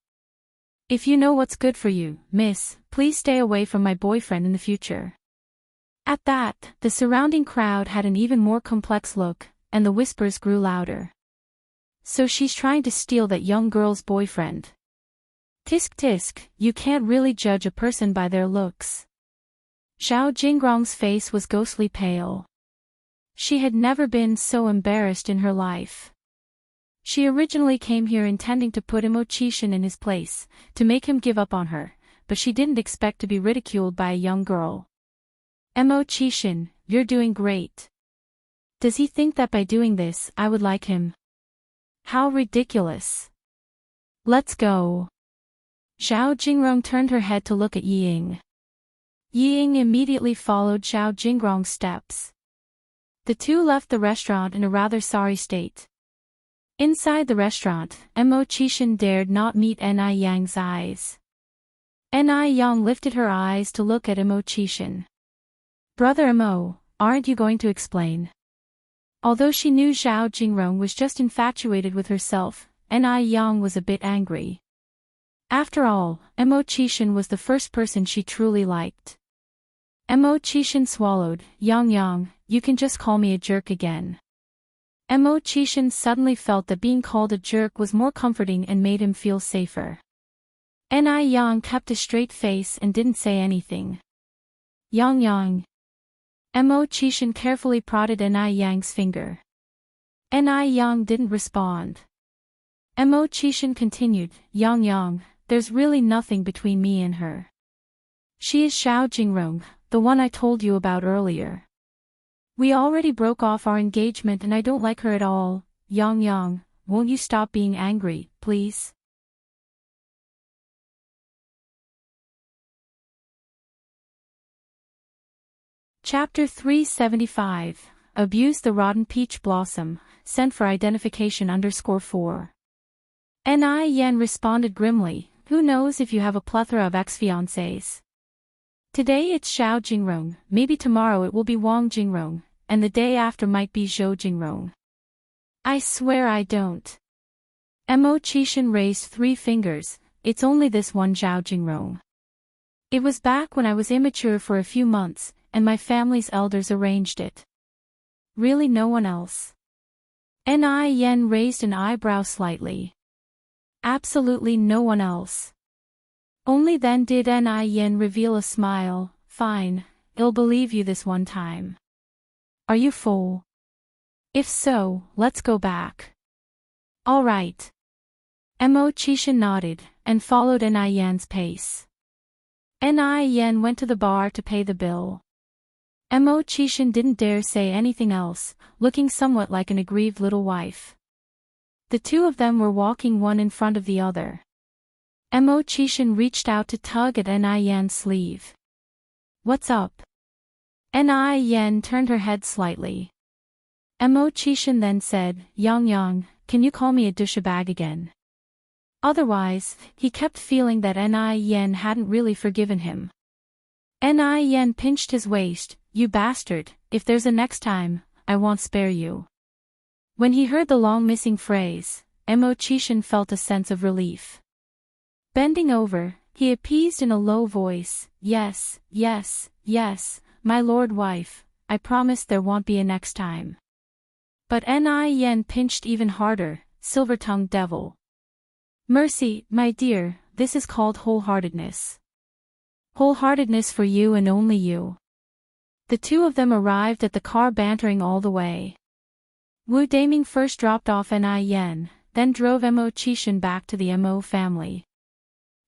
If you know what's good for you, miss, please stay away from my boyfriend in the future." At that, the surrounding crowd had an even more complex look, and the whispers grew louder. "So she's trying to steal that young girl's boyfriend. Tisk tisk, you can't really judge a person by their looks." Zhao Jingrong's face was ghostly pale. She had never been so embarrassed in her life. She originally came here intending to put Mo Qishan in his place, to make him give up on her, but she didn't expect to be ridiculed by a young girl. "Mo Qishan, you're doing great. Does he think that by doing this I would like him? How ridiculous. Let's go. Zhao Jingrong turned her head to look at Ying. Ying immediately followed Zhao Jingrong's steps. The two left the restaurant in a rather sorry state. Inside the restaurant, Mo Qishan dared not meet Ni Yang's eyes. Ni Yang lifted her eyes to look at Mo Qishan. Brother Mo, aren't you going to explain? Although she knew Zhao Jingrong was just infatuated with herself, Ni Yang was a bit angry. After all, Mo Qishan was the first person she truly liked. Mo Qishan swallowed. Yang, you can just call me a jerk again. Mo Qishan suddenly felt that being called a jerk was more comforting and made him feel safer. Ni Yang kept a straight face and didn't say anything. Yang. Mo Qishan carefully prodded Ni Yang's finger. Ni Yang didn't respond. Mo Qishan continued, Yang, there's really nothing between me and her. She is Zhao Jingrong, the one I told you about earlier. We already broke off our engagement and I don't like her at all. Yang, won't you stop being angry, please? Chapter 375, Abuse the Rotten Peach Blossom, sent for identification_4. Ni Yan responded grimly, who knows if you have a plethora of ex-fiancés. Today it's Zhao Jingrong, maybe tomorrow it will be Wang Jingrong, and the day after might be Zhou Jingrong. I swear I don't. Mo Qishan raised 3 fingers, it's only this one Zhao Jingrong. It was back when I was immature for a few months, and my family's elders arranged it. Really no one else? Ni Yan raised an eyebrow slightly. Absolutely no one else. Only then did Ni Yan reveal a smile. Fine, I'll believe you this one time. Are you full? If so, let's go back. All right. Mo Qishan nodded, and followed Ni Yan's pace. Ni Yan went to the bar to pay the bill. Mo Qishan didn't dare say anything else, looking somewhat like an aggrieved little wife. The two of them were walking one in front of the other. Mo Qishan reached out to tug at Ni Yan's sleeve. What's up? Ni Yan turned her head slightly. Mo Qishan then said, Yang, can you call me a douchebag again? Otherwise, he kept feeling that Ni Yan hadn't really forgiven him. Ni Yan pinched his waist, you bastard, if there's a next time, I won't spare you. When he heard the long missing phrase, Mo Qishan felt a sense of relief. Bending over, he appeased in a low voice, yes, my lord wife, I promise there won't be a next time. But Ni Yan pinched even harder, silver-tongued devil. Mercy, my dear, this is called wholeheartedness. Wholeheartedness for you and only you. The two of them arrived at the car bantering all the way. Wu Daming first dropped off Ni Yan, then drove Mo Qishan back to the Mo family.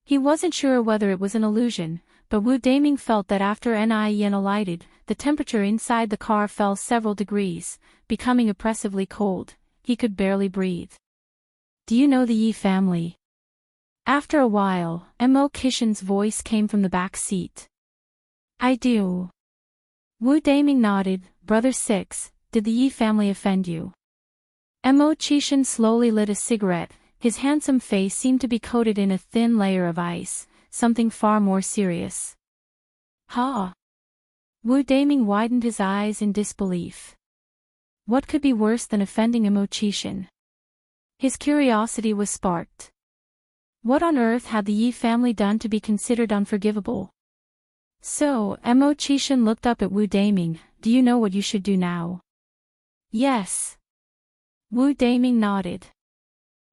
He wasn't sure whether it was an illusion, but Wu Daming felt that after Ni Yan alighted, the temperature inside the car fell several degrees, becoming oppressively cold. He could barely breathe. Do you know the Yi family? After a while, Mo Qishan's voice came from the back seat. I do. Wu Daming nodded. Brother Six, did the Yi family offend you? Mo Qishan slowly lit a cigarette. His handsome face seemed to be coated in a thin layer of ice, something far more serious. Ha! Wu Daming widened his eyes in disbelief. What could be worse than offending Mo Qishan? His curiosity was sparked. What on earth had the Yi family done to be considered unforgivable? So, Mo Qishan looked up at Wu Daming. Do you know what you should do now? Yes. Wu Daming nodded.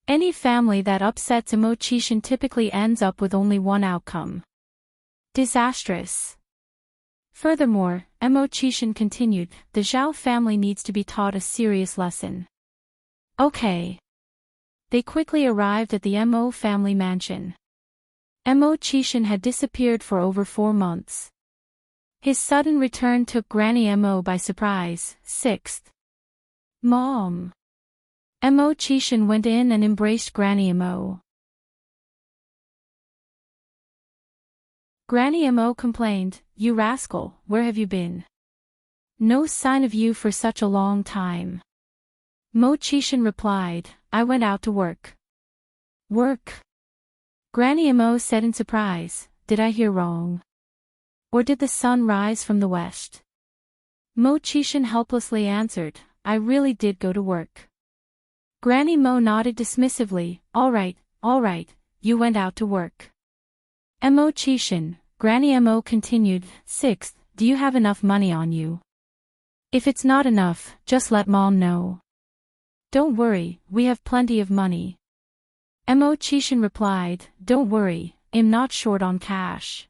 Any family that upsets Mo Qishan typically ends up with only one outcome. Disastrous. Furthermore, Mo Qishan continued, the Zhao family needs to be taught a serious lesson. Okay. They quickly arrived at the Mo family mansion. Mo Qishan had disappeared for over 4 months. His sudden return took Granny Mo by surprise. 6th. Mom. Mo Chishan went in and embraced Granny Mo. Granny Mo complained, "You rascal, where have you been? No sign of you for such a long time." Mo Chishan replied, "I went out to work." Work? Granny Mo said in surprise, "Did I hear wrong? Or did the sun rise from the west?" Mo Chishan helplessly answered, "I really did go to work." Granny Mo nodded dismissively, all right, you went out to work." Mo Chishan, Granny Mo continued, "Sixth, do you have enough money on you? If it's not enough, just let Mom know." "Don't worry, we have plenty of money." Mo Chishan replied, "Don't worry, I'm not short on cash."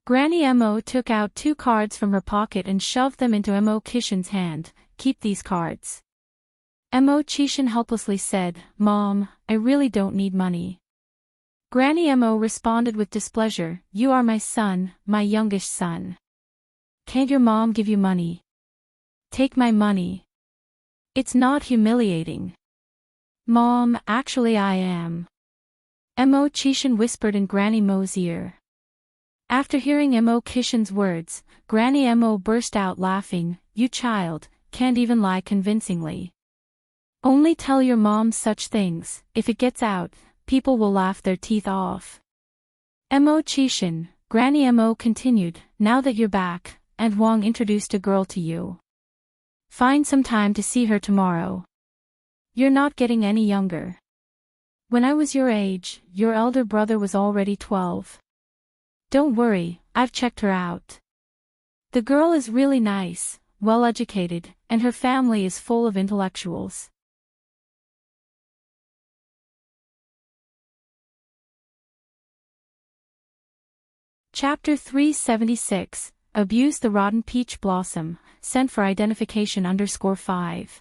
Granny Mo took out 2 cards from her pocket and shoved them into Mo Chishan's hand. "Keep these cards." Mo Chishan helplessly said, "Mom, I really don't need money." Granny Mo responded with displeasure, "You are my son, my youngest son. Can't your mom give you money? Take my money. It's not humiliating." "Mom, actually I am." Mo Chishan whispered in Granny Mo's ear. After hearing Mo Chishan's words, Granny Mo burst out laughing, "You child, can't even lie convincingly. Only tell your mom such things, if it gets out, people will laugh their teeth off." Mo Chishan, Granny Mo continued, "Now that you're back, Aunt Wang introduced a girl to you. Find some time to see her tomorrow. You're not getting any younger. When I was your age, your elder brother was already 12. Don't worry, I've checked her out. The girl is really nice, well-educated, and her family is full of intellectuals." Chapter 376, Abuse the Rotten Peach Blossom, sent for identification _5.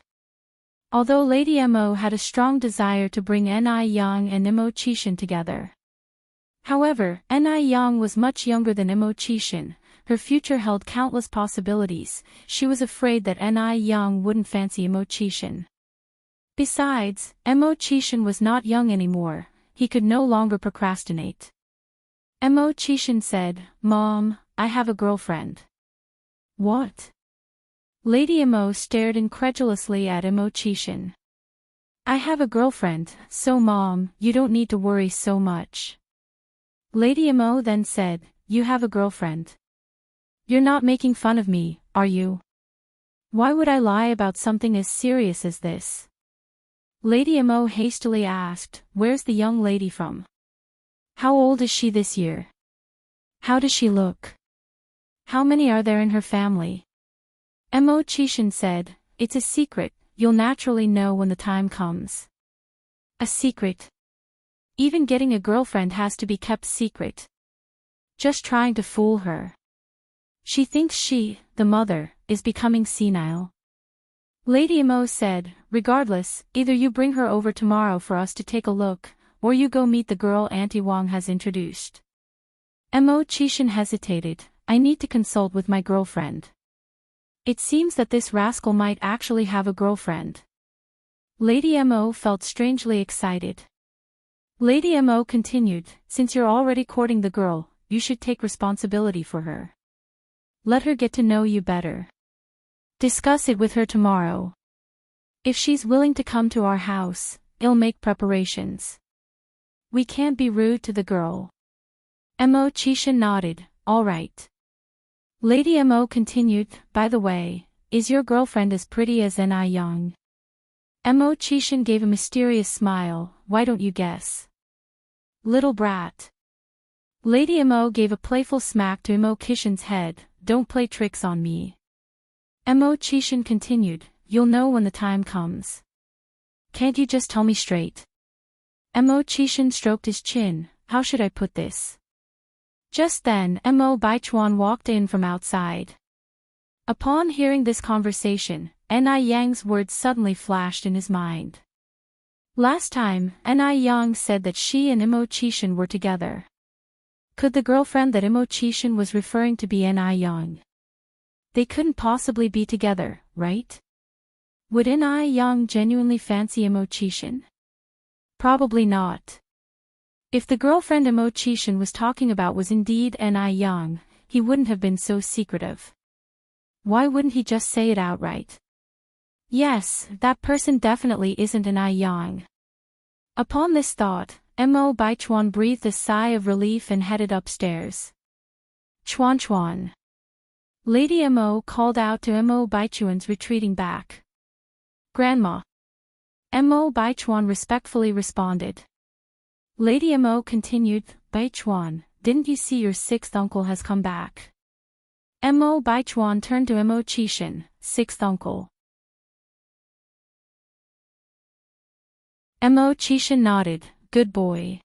Although Lady Mo had a strong desire to bring Ni Yang and Mo Chishan together. However, Ni Yang was much younger than Mo Chishan, her future held countless possibilities. She was afraid that Ni Yang wouldn't fancy Mo Chishan. Besides, Mo Chishan was not young anymore, he could no longer procrastinate. Mo Chishan said, "Mom, I have a girlfriend." "What?" Lady Mo stared incredulously at Mo Chishan. "I have a girlfriend, so Mom, you don't need to worry so much." Lady Mo then said, "You have a girlfriend? You're not making fun of me, are you? Why would I lie about something as serious as this?" Lady Mo hastily asked, "Where's the young lady from? How old is she this year? How does she look? How many are there in her family?" Mo Chishan said, "It's a secret, you'll naturally know when the time comes." "A secret? Even getting a girlfriend has to be kept secret. Just trying to fool her. She thinks she, the mother, is becoming senile." Lady Mo said, "Regardless, either you bring her over tomorrow for us to take a look, or you go meet the girl Auntie Wang has introduced." Mo Chishan hesitated, "I need to consult with my girlfriend. It seems that this rascal might actually have a girlfriend." Lady Mo felt strangely excited. Lady Mo continued, "Since you're already courting the girl, you should take responsibility for her. Let her get to know you better. Discuss it with her tomorrow. If she's willing to come to our house, I'll make preparations. We can't be rude to the girl." Mo Chishan nodded, "All right." Lady Mo continued, "By the way, is your girlfriend as pretty as Ni Yang?" Mo Chishan gave a mysterious smile, "Why don't you guess?" "Little brat." Lady Mo gave a playful smack to Mo Chishan's head, "Don't play tricks on me." Mo Chishan continued, "You'll know when the time comes. Can't you just tell me straight?" Mo Chishan stroked his chin, "How should I put this?" Just then, Mo Baichuan walked in from outside. Upon hearing this conversation, Ni Yang's words suddenly flashed in his mind. Last time, Ni Yang said that she and Mo Chishan were together. Could the girlfriend that Mo Chishan was referring to be Ni Yang? They couldn't possibly be together, right? Would Ni Yang genuinely fancy Immortality? Probably not. If the girlfriend Immortality was talking about was indeed Ni Yang, he wouldn't have been so secretive. Why wouldn't he just say it outright? Yes, that person definitely isn't Ni Yang. Upon this thought, Mo Baichuan breathed a sigh of relief and headed upstairs. Chuan Chuan. Lady Mo called out to Mo Baichuan's retreating back. Grandma. Mo Baichuan respectfully responded. Lady Mo continued, Baichuan, didn't you see your sixth uncle has come back? Mo Baichuan turned to Mo Qishan, sixth uncle. Mo Qishan nodded, good boy.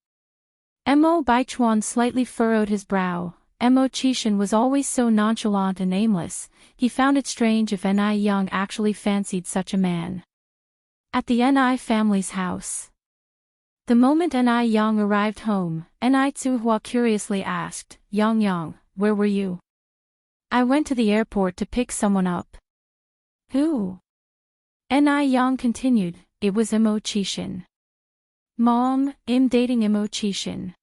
Mo Baichuan slightly furrowed his brow. Mo Qishan was always so nonchalant and aimless, he found it strange if Ni Yang actually fancied such a man. At the Ni family's house. The moment Ni Yang arrived home, Ni Tsuhua curiously asked, Yang Yang, where were you? I went to the airport to pick someone up. Who? Ni Yang continued, it was Mo Qishan. Mom, I'm dating Mo Qishan.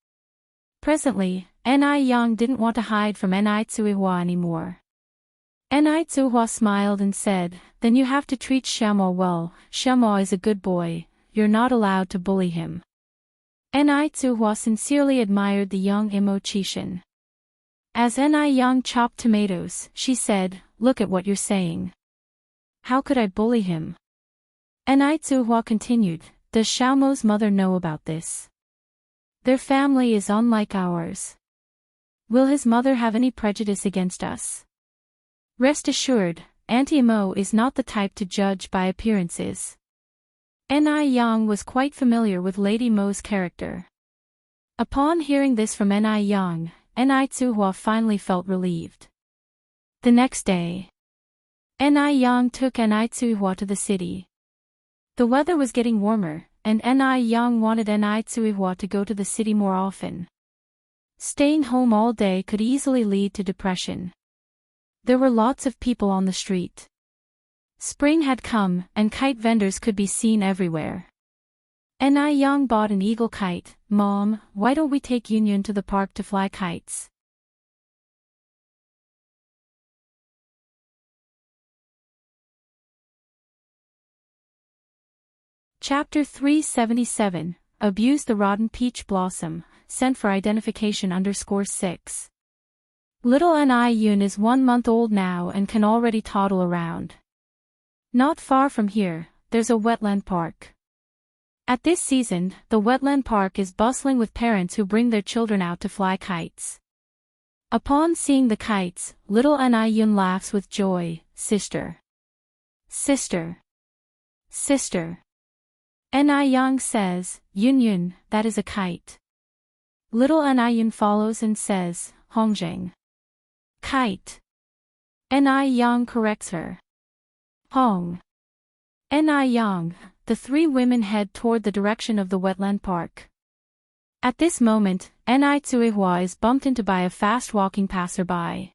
Presently, Ni Yang didn't want to hide from Ni Tsuhua anymore. Ni Tsuhua smiled and said, then you have to treat Xiaomo well, Xiaomo is a good boy, you're not allowed to bully him. Ni Tsuhua sincerely admired the young Mo Qishan. As Ni Yang chopped tomatoes, she said, look at what you're saying. How could I bully him? Ni Tsuhua continued, does Xiaomo's mother know about this? Their family is unlike ours. Will his mother have any prejudice against us? Rest assured, Auntie Mo is not the type to judge by appearances. Ni Yang was quite familiar with Lady Mo's character. Upon hearing this from Ni Yang, Ni Tsuhua finally felt relieved. The next day, Ni Yang took Ni Tsuhua to the city. The weather was getting warmer, and Ni Yang wanted Ni Tsuhua to go to the city more often. Staying home all day could easily lead to depression. There were lots of people on the street. Spring had come, and kite vendors could be seen everywhere. Ni Yang bought an eagle kite. Mom, why don't we take Yun to the park to fly kites? Chapter 377, Abuse the Rotten Peach Blossom, sent for identification _6. Little Ni Yun is 1 month old now and can already toddle around. Not far from here, there's a wetland park. At this season, the wetland park is bustling with parents who bring their children out to fly kites. Upon seeing the kites, little Ni Yun laughs with joy, sister. Sister. Sister. Ni Yang says, Yun Yun, that is a kite. Little Ni Yun follows and says, Hongzheng. Kite. Ni Yang corrects her. Hong. Ni Yang, the 3 women head toward the direction of the wetland park. At this moment, Ni Tsuehua is bumped into by a fast-walking passerby.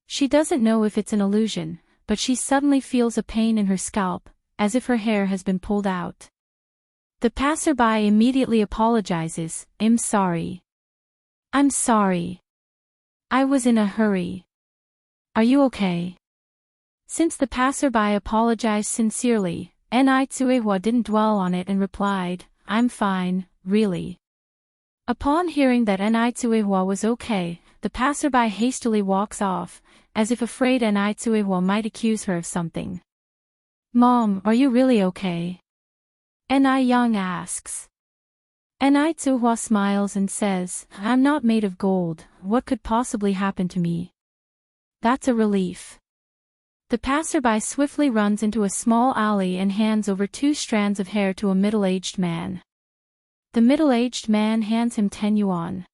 She doesn't know if it's an illusion, but she suddenly feels a pain in her scalp, as if her hair has been pulled out. The passerby immediately apologizes, I'm sorry. I'm sorry. I was in a hurry. Are you okay? Since the passerby apologized sincerely, Ni Tsuehua didn't dwell on it and replied, I'm fine, really. Upon hearing that Ni Tsuehua was okay, the passerby hastily walks off, as if afraid Ni Tsuehua might accuse her of something. Mom, are you really okay? Ni Yang asks. Ni Tsuehua smiles and says, I'm not made of gold, what could possibly happen to me? That's a relief. The passerby swiftly runs into a small alley and hands over 2 strands of hair to a middle-aged man. The middle-aged man hands him 10 yuan.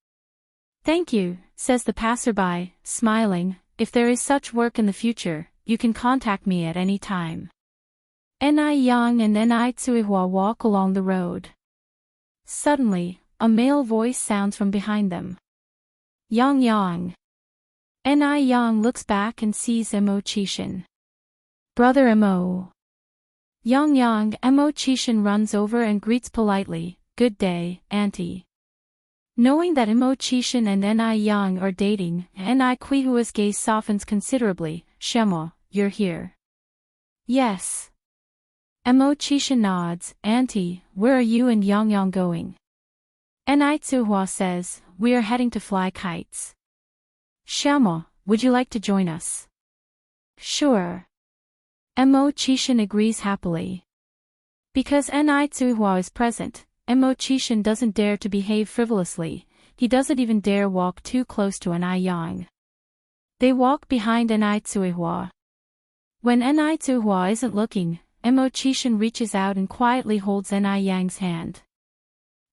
Thank you, says the passerby, smiling, if there is such work in the future, you can contact me at any time. Ni Yang and Ni Tsuehua walk along the road. Suddenly, a male voice sounds from behind them. Yang Yang. Ni Yang looks back and sees Mo Qishan. Brother Mo. Yang Yang, Mo Chishan runs over and greets politely, "Good day, auntie." Knowing that Mo Chishan and Ni Yang are dating, Ni Kuihua's gaze softens considerably. "Shemo, you're here." "Yes." Mo Chishan nods. "Auntie, where are you and Yang Yang going?" Ni Tsuhua says, "We are heading to fly kites." "Shemo, would you like to join us?" "Sure." Mo Chishan agrees happily. Because Ni Tsuhua is present, Mo Chishan doesn't dare to behave frivolously. He doesn't even dare walk too close to Ni Yang. They walk behind Ni Tsuhua. When Ni Tsuhua isn't looking, Mo Chishan reaches out and quietly holds Ni Yang's hand.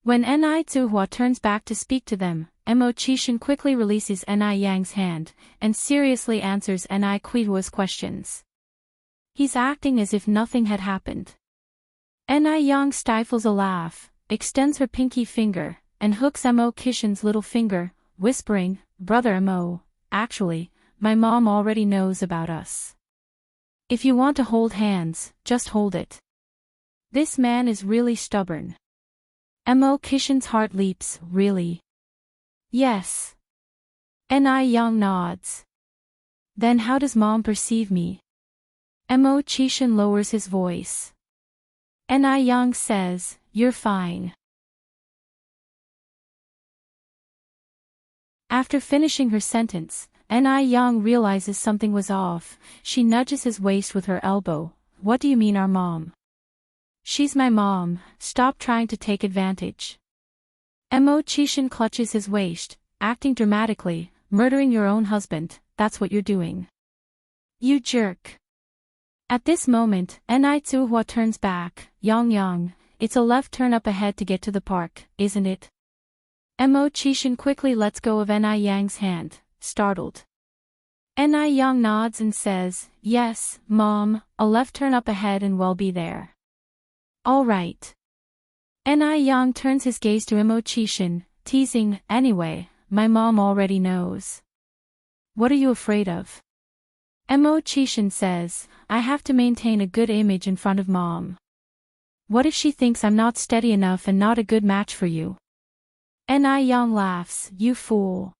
When Ni Tsuhua turns back to speak to them, Mo Chishan quickly releases Ni Yang's hand, and seriously answers Ni Kuihua's questions. He's acting as if nothing had happened. Ni Yang stifles a laugh, extends her pinky finger, and hooks Mo Chishan's little finger, whispering, "Brother Mo, actually, my mom already knows about us. If you want to hold hands, just hold it." This man is really stubborn. Mo Chishan's heart leaps. "Really?" "Yes." Ni Yang nods. "Then how does mom perceive me?" Mo Chishan lowers his voice. Ni Yang says, "You're fine." After finishing her sentence, Ni Yang realizes something was off. She nudges his waist with her elbow. "What do you mean our mom?" "She's my mom, stop trying to take advantage." Mo Chishan clutches his waist, acting dramatically. "Murdering your own husband, that's what you're doing. You jerk." At this moment, Ni Tsuhua turns back. "Yang Yang, it's a left turn up ahead to get to the park, isn't it?" Mo Chishan quickly lets go of Ni Yang's hand, startled. Ni Yang nods and says, "Yes, Mom, a left turn up ahead and we'll be there." "All right." Ni Yang turns his gaze to Mo Chishan, teasing, "Anyway, my mom already knows." "What are you afraid of?" Mo Chishan says, "I have to maintain a good image in front of mom. What if she thinks I'm not steady enough and not a good match for you?" Ni Yang laughs, "You fool."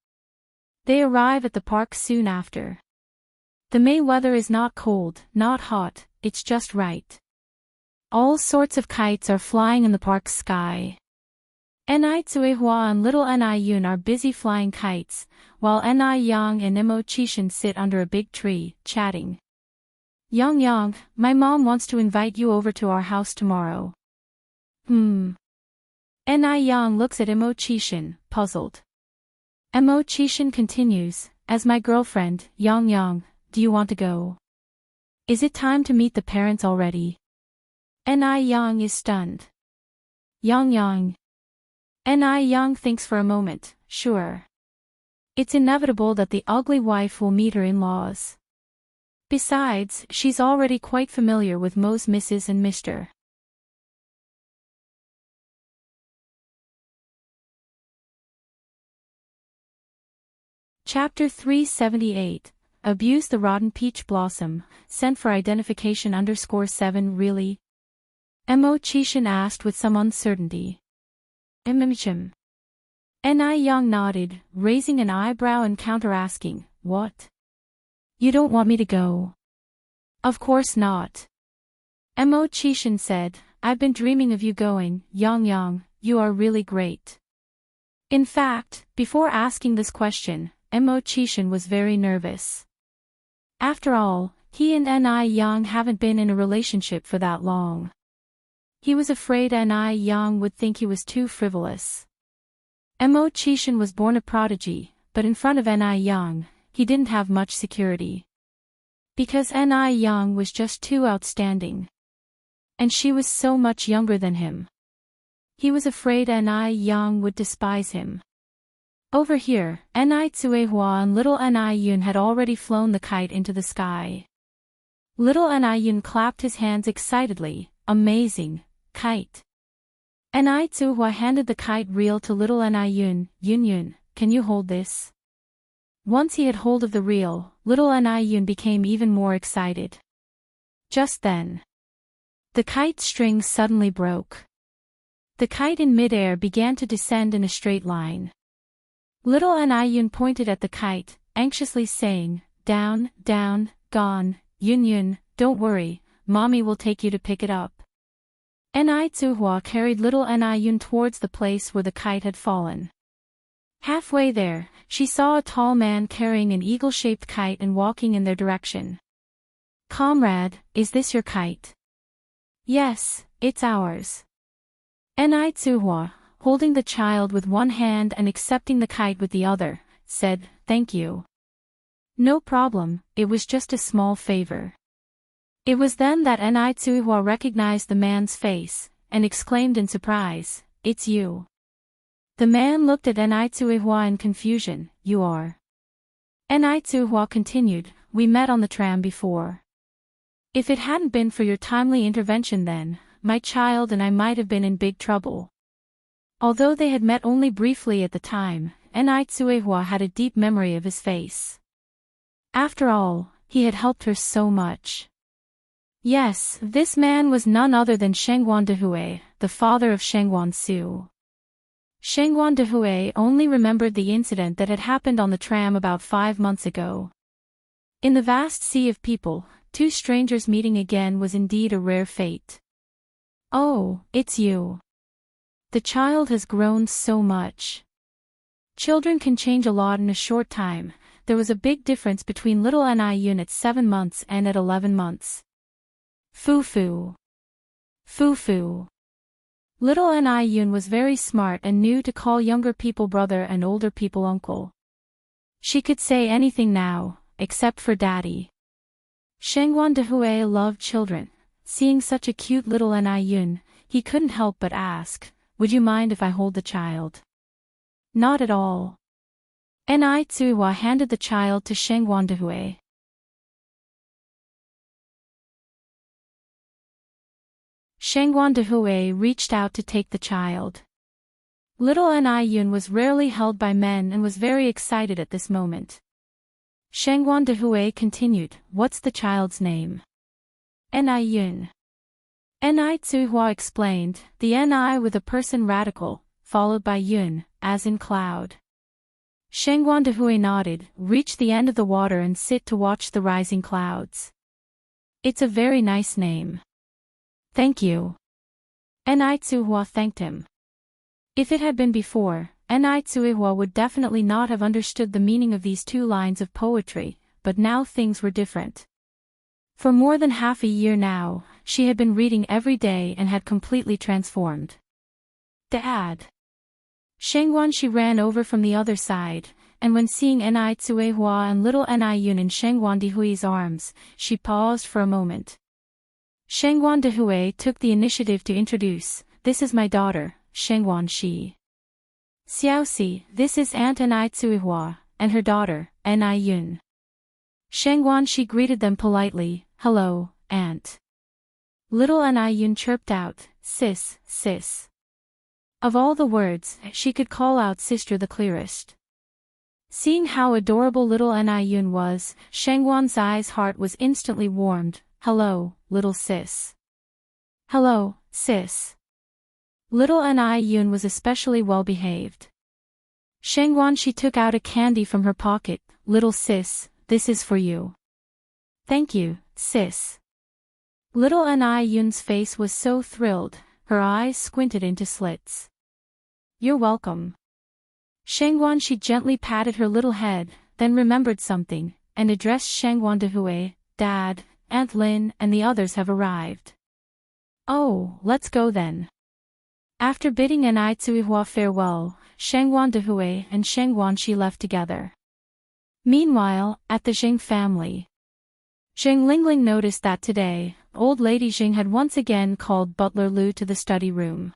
They arrive at the park soon after. The May weather is not cold, not hot, it's just right. All sorts of kites are flying in the park's sky. Ni Tsuehua and little Ni Yun are busy flying kites, while Ni Yang and Mo Chishan sit under a big tree, chatting. "Yang Yang, my mom wants to invite you over to our house tomorrow." Ni Yang looks at Mo Chishan, puzzled. Mo Chishan continues, "As my girlfriend, Yang Yang, do you want to go? Is it time to meet the parents already?" Ni Yang is stunned. "Yang Yang." Ni Yang thinks for a moment, "Sure. It's inevitable that the ugly wife will meet her in-laws. Besides, she's already quite familiar with Mo's Mrs. and Mr. Chapter 378. Abuse the rotten peach blossom, sent for identification _7 really? Mo Chishan asked with some uncertainty. Ni Yang nodded, raising an eyebrow and counter-asking, "What? You don't want me to go?" "Of course not." Mo Chishan said, "I've been dreaming of you going, Yang Yang, you are really great." In fact, before asking this question, Mo Chishan was very nervous. After all, he and Ni Yang haven't been in a relationship for that long. He was afraid Ni Yang would think he was too frivolous. Mo Chishan was born a prodigy, but in front of Ni Yang, he didn't have much security. Because Ni Yang was just too outstanding. And she was so much younger than him. He was afraid Ni Yang would despise him. Over here, Ni Tsuehua and little Ni Yun had already flown the kite into the sky. Little Ni Yun clapped his hands excitedly, "Amazing, kite." Ni Tsuehua handed the kite reel to little Ni Yun. "Yun Yun, can you hold this?" Once he had hold of the reel, little Ni Yun became even more excited. Just then, The kite string suddenly broke. The kite in midair began to descend in a straight line. Little Yun pointed at the kite, anxiously saying, "Down, down, gone, Yun, don't worry, mommy will take you to pick it up." Tsuhua carried little Yun towards the place where the kite had fallen. Halfway there, she saw a tall man carrying an eagle-shaped kite and walking in their direction. "Comrade, is this your kite?" "Yes, it's ours." Tsuhua, holding the child with one hand and accepting the kite with the other, said, "Thank you." "No problem, it was just a small favor." It was then that Tsuhua recognized the man's face, and exclaimed in surprise, "It's you." The man looked at Tsuhua in confusion, "You are?" Tsuhua continued, "We met on the tram before. If it hadn't been for your timely intervention then, my child and I might have been in big trouble." Although they had met only briefly at the time, Tsuehua had a deep memory of his face. After all, he had helped her so much. Yes, this man was none other than Shengguan Dehui, the father of Shengguan Su. Shengguan Dehui only remembered the incident that had happened on the tram about 5 months ago. In the vast sea of people, two strangers meeting again was indeed a rare fate. "Oh, it's you. The child has grown so much." Children can change a lot in a short time. There was a big difference between little Yun at 7 months and at 11 months. Fufu. Fufu. Little Yun was very smart and knew to call younger people brother and older people uncle. She could say anything now, except for daddy. Shengguan Dehui loved children. Seeing such a cute little Yun, he couldn't help but ask, "Would you mind if I hold the child?" "Not at all." Tsuhua handed the child to Shengguan Dehui. Shengguan Dehui reached out to take the child. Little Yun was rarely held by men and was very excited at this moment. Shengguan Dehui continued, "What's the child's name?" Yun. Tsuhua explained, the Ni with a person radical, followed by Yun, as in cloud. Shengguan Dehui nodded, "Reach the end of the water and sit to watch the rising clouds." "It's a very nice name." "Thank you." Tsuhua thanked him. If it had been before, Tsuhua would definitely not have understood the meaning of these 2 lines of poetry, but now things were different. For more than half a year now, she had been reading every day and had completely transformed. "Dad." Shengguan she ran over from the other side, and when seeing Tsuehua and little Yun in Shengguan Dehui's arms, she paused for a moment. Shengguan Dehui took the initiative to introduce, "This is my daughter, Shengguan Shi. Xiaoxi, this is Aunt Tsuehua, and her daughter, Yun." Shengguan Shi greeted them politely, "Hello, Aunt." Little Yun chirped out, "Sis, sis." Of all the words, she could call out sister the clearest. Seeing how adorable little Yun was, Shengguan's eyes heart was instantly warmed. "Hello, little sis." "Hello, sis." Little Yun was especially well behaved. Shengguan she took out a candy from her pocket, "Little sis, this is for you." "Thank you, sis." Little Yun's face was so thrilled, her eyes squinted into slits. "You're welcome." Shengguan she gently patted her little head, then remembered something, and addressed Shengguan Dehui, "Dad, Aunt Lin and the others have arrived." "Oh, let's go then." After bidding Tsuehua farewell, Shengguan Dehui and Shengguan she left together. Meanwhile, at the Jing family, Zheng Lingling noticed that today, old lady Jing had once again called butler Lu to the study room.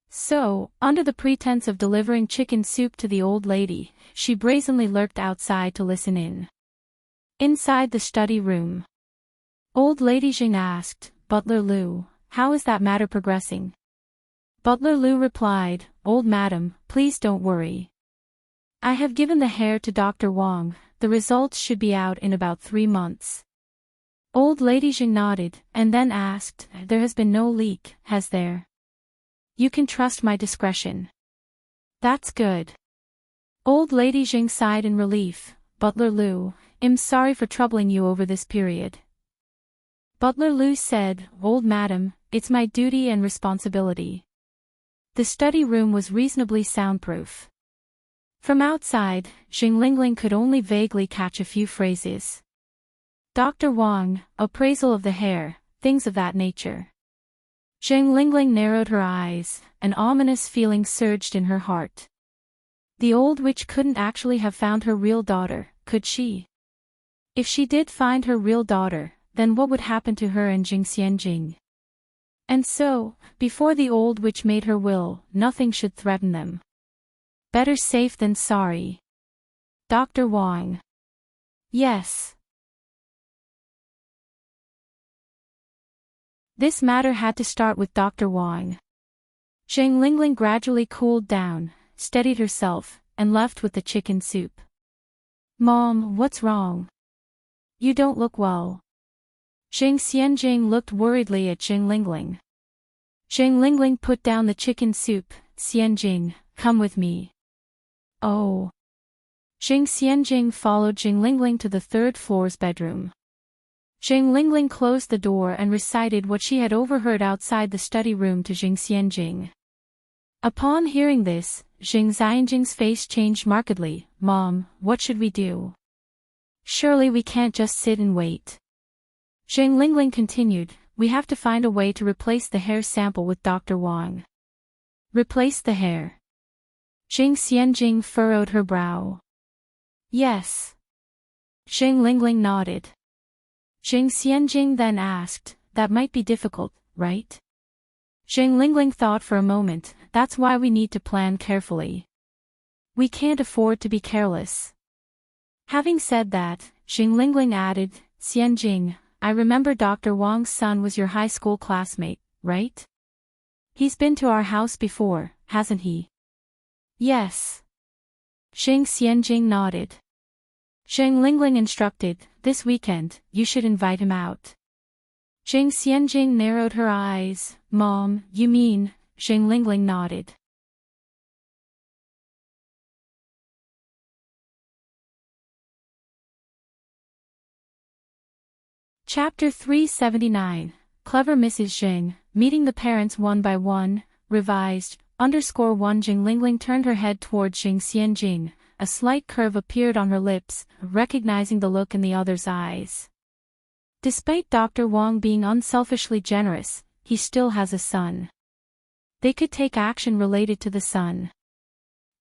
So, under the pretense of delivering chicken soup to the old lady, she brazenly lurked outside to listen in. Inside the study room, old lady Jing asked, "Butler Lu, how is that matter progressing?" Butler Lu replied, "Old madam, please don't worry. I have given the hair to Dr. Wang, the results should be out in about 3 months. Old Lady Jing nodded, and then asked, "There has been no leak, has there? You can trust my discretion." "That's good." Old Lady Jing sighed in relief. "Butler Lu, I'm sorry for troubling you over this period." Butler Lu said, "Old madam, it's my duty and responsibility." The study room was reasonably soundproof. From outside, Xing Lingling could only vaguely catch a few phrases. "Dr. Wang, appraisal of the hair," things of that nature. Xing Lingling narrowed her eyes, an ominous feeling surged in her heart. The old witch couldn't actually have found her real daughter, could she? If she did find her real daughter, then what would happen to her and Jing Xianjing? And so, before the old witch made her will, nothing should threaten them. Better safe than sorry. Dr. Wang. Yes. This matter had to start with Dr. Wang. Xing Lingling gradually cooled down, steadied herself, and left with the chicken soup. "Mom, what's wrong? You don't look well." Jing Xianjing looked worriedly at Xing Lingling. Xing Lingling put down the chicken soup. "Xianjing, come with me." "Oh." Xing Xianjing followed Xing Lingling to the third floor's bedroom. Xing Lingling closed the door and recited what she had overheard outside the study room to Xing Xianjing. Upon hearing this, Xing Xianjing's face changed markedly. "Mom, what should we do? Surely we can't just sit and wait." Xing Lingling continued, "We have to find a way to replace the hair sample with Dr. Wang." "Replace the hair?" Xing Xianjing furrowed her brow. "Yes." Xing Lingling nodded. Xing Xianjing then asked, "That might be difficult, right?" Xing Lingling thought for a moment. "That's why we need to plan carefully. We can't afford to be careless." Having said that, Xing Lingling added, "Xianjing, I remember Dr. Wang's son was your high school classmate, right? He's been to our house before, hasn't he?" "Yes." Xing Xianjing nodded. Xing Lingling instructed, "This weekend, you should invite him out." Xing Xianjing narrowed her eyes. "Mom, you mean?" Xing Lingling nodded. Chapter 379, Clever Mrs. Xing, meeting the parents one by one, revised, _1 Xing Lingling turned her head toward Xing Xianjing, a slight curve appeared on her lips, recognizing the look in the other's eyes. Despite Dr. Wang being unselfishly generous, he still has a son. They could take action related to the son.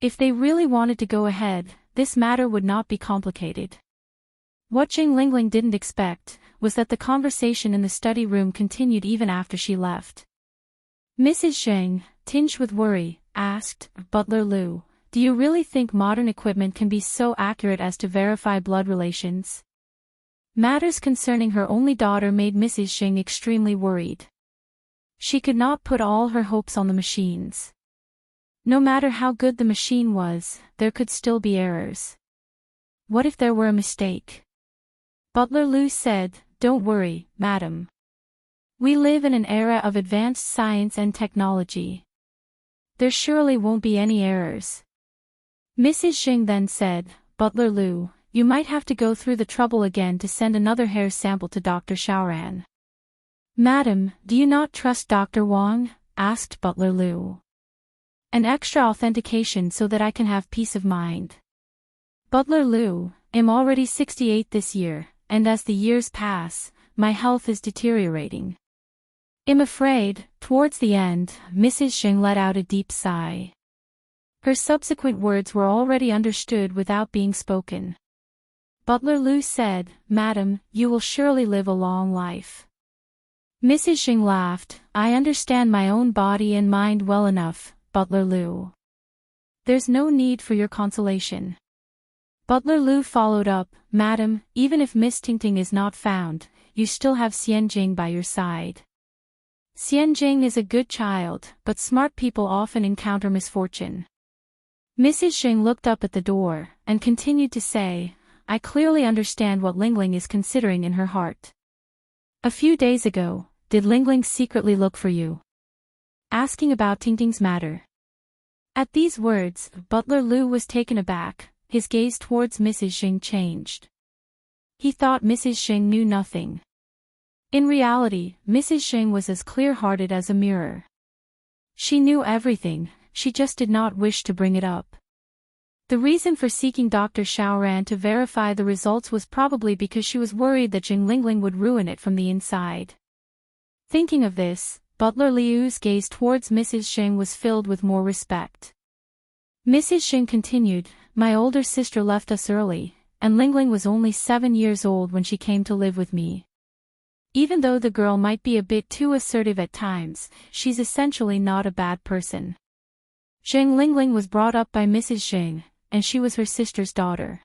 If they really wanted to go ahead, this matter would not be complicated. What Xing Lingling didn't expect was that the conversation in the study room continued even after she left. Mrs. Xing, tinged with worry, asked, "Butler Lu, do you really think modern equipment can be so accurate as to verify blood relations?" Matters concerning her only daughter made Mrs. Xing extremely worried. She could not put all her hopes on the machines. No matter how good the machine was, there could still be errors. What if there were a mistake? Butler Lu said, "Don't worry, madam. We live in an era of advanced science and technology. There surely won't be any errors." Mrs. Xing then said, "Butler Lu, you might have to go through the trouble again to send another hair sample to Dr. Xiaoran." "Madam, do you not trust Dr. Wang?" asked Butler Lu. "An extra authentication so that I can have peace of mind." Butler Lu, I'm already 68 this year, and as the years pass, my health is deteriorating. I'm afraid, towards the end, Mrs. Xing let out a deep sigh. Her subsequent words were already understood without being spoken. Butler Lu said, "Madam, you will surely live a long life." Mrs. Xing laughed, "I understand my own body and mind well enough, Butler Lu. There's no need for your consolation." Butler Lu followed up, "Madam, even if Miss Tingting is not found, you still have Xianjing by your side. Xianjing is a good child, but smart people often encounter misfortune." Mrs. Xing looked up at the door, and continued to say, "I clearly understand what Lingling is considering in her heart. A few days ago, did Lingling secretly look for you? Asking about Tingting's matter. At these words, Butler Lu was taken aback, his gaze towards Mrs. Xing changed. He thought Mrs. Xing knew nothing. In reality, Mrs. Xing was as clear-hearted as a mirror. She knew everything, she just did not wish to bring it up. The reason for seeking Dr. Xiaoran to verify the results was probably because she was worried that Jing Lingling would ruin it from the inside. Thinking of this, Butler Liu's gaze towards Mrs. Xing was filled with more respect. Mrs. Xing continued, "My older sister left us early, and Lingling was only 7 years old when she came to live with me. Even though the girl might be a bit too assertive at times, she's essentially not a bad person." Jing Lingling was brought up by Mrs. Xing, and she was her sister's daughter.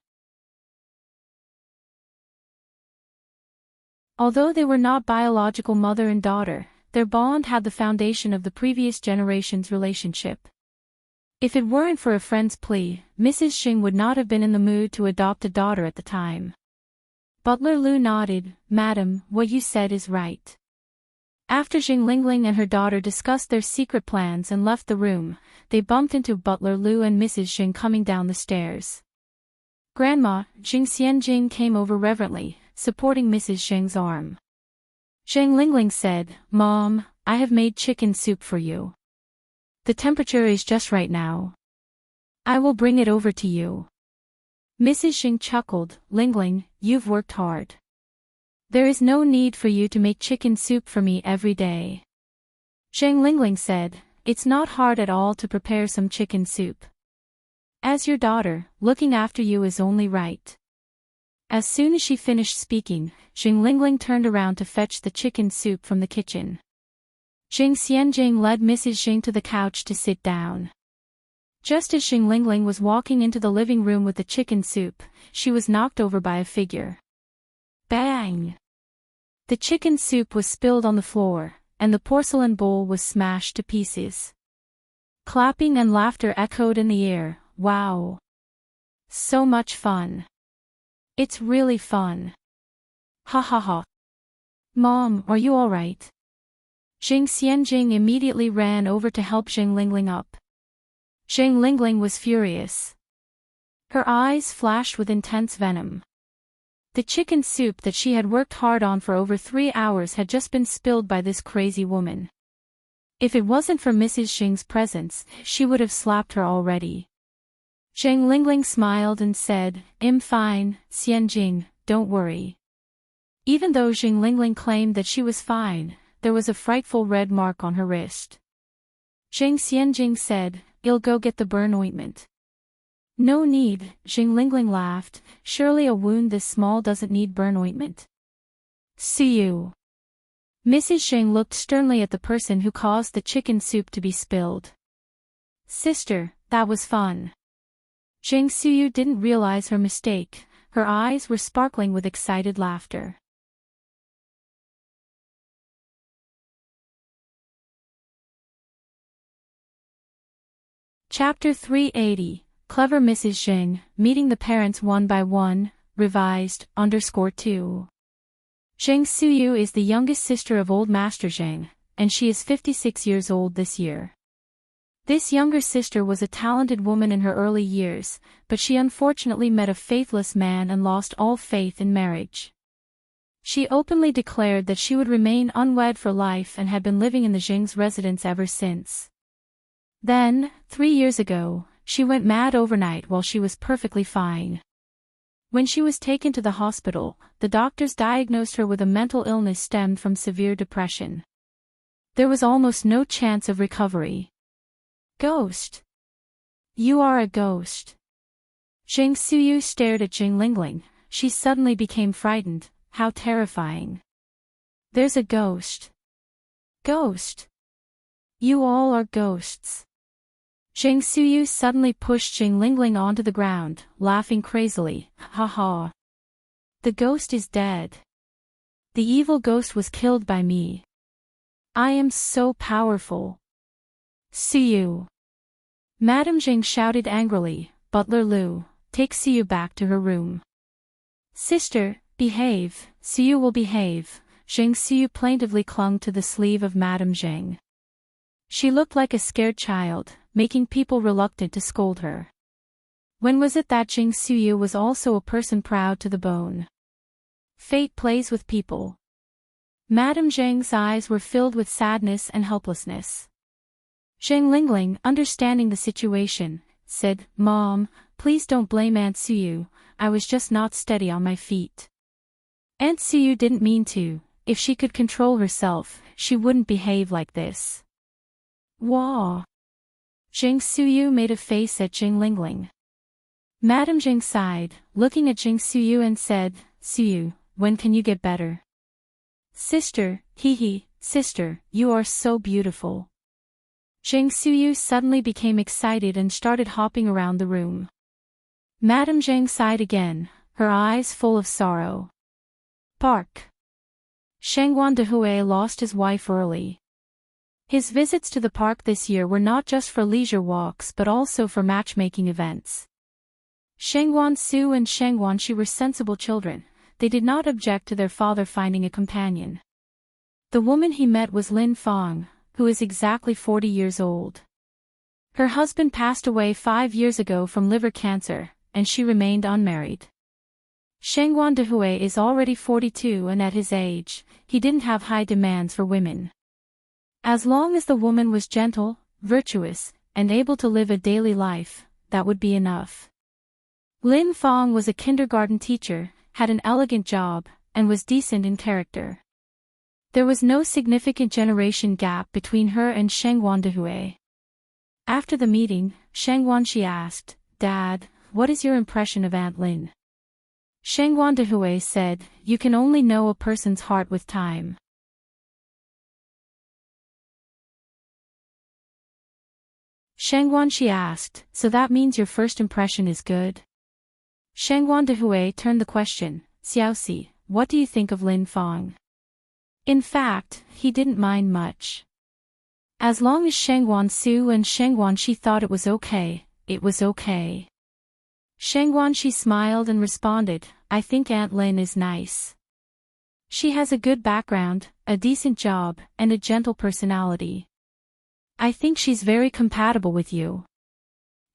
Although they were not biological mother and daughter, their bond had the foundation of the previous generation's relationship. If it weren't for a friend's plea, Mrs. Xing would not have been in the mood to adopt a daughter at the time. Butler Lu nodded, "Madam, what you said is right." After Jing Lingling and her daughter discussed their secret plans and left the room, they bumped into Butler Lu and Mrs. Xing coming down the stairs. Grandma, Jing Xianjing came over reverently, supporting Mrs. Xing's arm. Jing Lingling said, "Mom, I have made chicken soup for you. The temperature is just right now. I will bring it over to you." Mrs. Xing chuckled, "Lingling, you've worked hard. There is no need for you to make chicken soup for me every day." Jing Lingling said, "It's not hard at all to prepare some chicken soup. As your daughter, looking after you is only right." As soon as she finished speaking, Jing Lingling turned around to fetch the chicken soup from the kitchen. Jing Xianjing led Mrs. Xing to the couch to sit down. Just as Jing Lingling was walking into the living room with the chicken soup, she was knocked over by a figure. Bang! The chicken soup was spilled on the floor, and the porcelain bowl was smashed to pieces. Clapping and laughter echoed in the air. "Wow! So much fun! It's really fun! Ha ha ha! Mom, are you alright?" Jing Xianjing immediately ran over to help Jing Lingling up. Jing Lingling was furious. Her eyes flashed with intense venom. The chicken soup that she had worked hard on for over 3 hours had just been spilled by this crazy woman. If it wasn't for Mrs. Xing's presence, she would have slapped her already. Jing Lingling smiled and said, "I'm fine, Xianjing, don't worry." Even though Jing Lingling claimed that she was fine, there was a frightful red mark on her wrist. Jing Xianjing said, "I'll go get the burn ointment." "No need," Jing Lingling laughed, "surely a wound this small doesn't need burn ointment." "See you." Mrs. Xing looked sternly at the person who caused the chicken soup to be spilled. "Sister, that was fun." Jing Suyu didn't realize her mistake, her eyes were sparkling with excited laughter. Chapter 380, Clever Mrs. Xing, Meeting the Parents One by One, Revised, _2. Zheng Suyu is the youngest sister of Old Master Zheng, and she is 56 years old this year. This younger sister was a talented woman in her early years, but she unfortunately met a faithless man and lost all faith in marriage. She openly declared that she would remain unwed for life and had been living in the Zheng's residence ever since. Then, 3 years ago, she went mad overnight while she was perfectly fine. When she was taken to the hospital, the doctors diagnosed her with a mental illness stemmed from severe depression. There was almost no chance of recovery. Ghost. You are a ghost. Zheng Suyu stared at Jing Lingling. She suddenly became frightened. How terrifying. There's a ghost. Ghost. You all are ghosts. Zheng Suyu suddenly pushed Jing Lingling onto the ground, laughing crazily. Ha ha. The ghost is dead. The evil ghost was killed by me. I am so powerful. Suyu. Madame Jing shouted angrily. Butler Lu, take Suyu back to her room. Sister, behave. Suyu will behave, Zheng Xiu plaintively clung to the sleeve of Madame Zheng. She looked like a scared child, making people reluctant to scold her. When was it that Zheng Xiu was also a person proud to the bone? Fate plays with people. Madame Zheng's eyes were filled with sadness and helplessness. Zheng Lingling, understanding the situation, said, "Mom, please don't blame Aunt Suyu, I was just not steady on my feet." Aunt Suyu didn't mean to. If she could control herself, she wouldn't behave like this. Wah! Zheng Suyu made a face at Zheng Lingling. Madame Zheng sighed, looking at Zheng Suyu and said, "Suyu, when can you get better?" "Sister, sister, you are so beautiful." Zheng Suyu suddenly became excited and started hopping around the room. Madame Zheng sighed again, her eyes full of sorrow. Park. Shangguan Dehui lost his wife early. His visits to the park this year were not just for leisure walks but also for matchmaking events. Shangguan Su and Shangguan Shi were sensible children. They did not object to their father finding a companion. The woman he met was Lin Fang, who is exactly 40 years old. Her husband passed away 5 years ago from liver cancer, and she remained unmarried. Shangguan Dehui is already 42 and at his age, he didn't have high demands for women. As long as the woman was gentle, virtuous, and able to live a daily life, that would be enough. Lin Fang was a kindergarten teacher, had an elegant job, and was decent in character. There was no significant generation gap between her and Shangguan Dehui. After the meeting, Shangguan Shi asked, "Dad, what is your impression of Aunt Lin?" Shangguan Dehui said, "You can only know a person's heart with time." Shangguan Shi asked, "So that means your first impression is good?" Shangguan Dehui turned the question, "Xiaoxi, what do you think of Lin Fang?" In fact, he didn't mind much. As long as Shangguan Su and Shangguan Shi thought it was okay, it was okay. Shangguan Shi smiled and responded, "I think Aunt Lin is nice. She has a good background, a decent job, and a gentle personality. I think she's very compatible with you.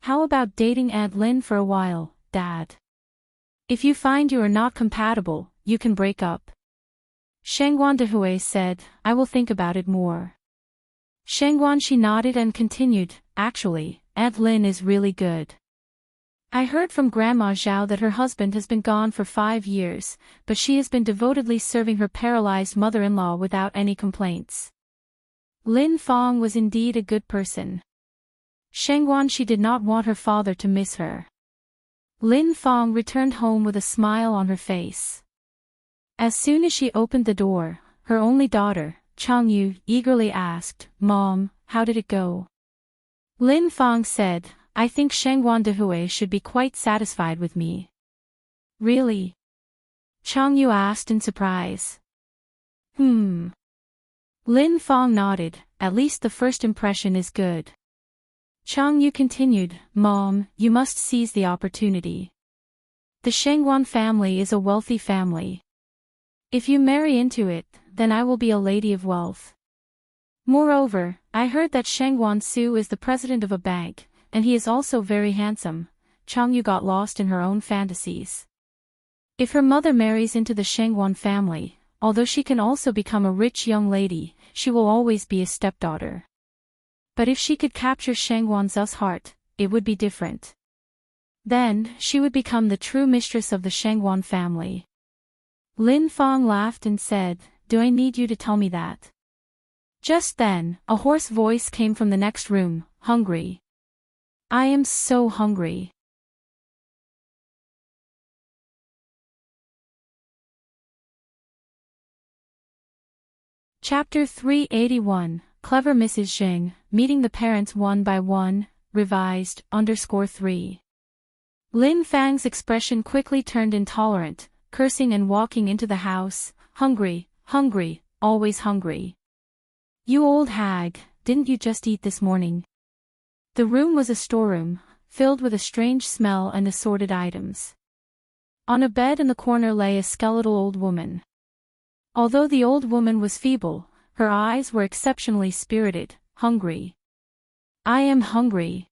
How about dating Aunt Lin for a while, Dad? If you find you are not compatible, you can break up." Shangguan Dehui said, "I will think about it more." Shangguan Shi nodded and continued, "Actually, Aunt Lin is really good. I heard from Grandma Zhao that her husband has been gone for 5 years, but she has been devotedly serving her paralyzed mother-in-law without any complaints. Lin Fang was indeed a good person. Shangguan Shi did not want her father to miss her." Lin Fang returned home with a smile on her face. As soon as she opened the door, her only daughter, Changyu, eagerly asked, "Mom, how did it go?" Lin Fang said, "I think Shangguan Dehui should be quite satisfied with me." "Really?" Changyu asked in surprise. Lin Fang nodded, "At least the first impression is good." Changyu continued, "Mom, you must seize the opportunity. The Shangguan family is a wealthy family. If you marry into it, then I will be a lady of wealth. Moreover, I heard that Shangguan Su is the president of a bank, and he is also very handsome." Changyu got lost in her own fantasies. If her mother marries into the Shangguan family, although she can also become a rich young lady, she will always be a stepdaughter. But if she could capture Shangguan Zu's heart, it would be different. Then, she would become the true mistress of the Shangguan family. Lin Fang laughed and said, "Do I need you to tell me that?" Just then, a hoarse voice came from the next room, "Hungry. I am so hungry." Chapter 381, Clever Mrs. Zheng, Meeting the Parents One by One, Revised, _3. Lin Fang's expression quickly turned intolerant, cursing and walking into the house, "Hungry, hungry, always hungry. You old hag, didn't you just eat this morning?" The room was a storeroom, filled with a strange smell and assorted items. On a bed in the corner lay a skeletal old woman. Although the old woman was feeble, her eyes were exceptionally spirited, hungry. I am hungry.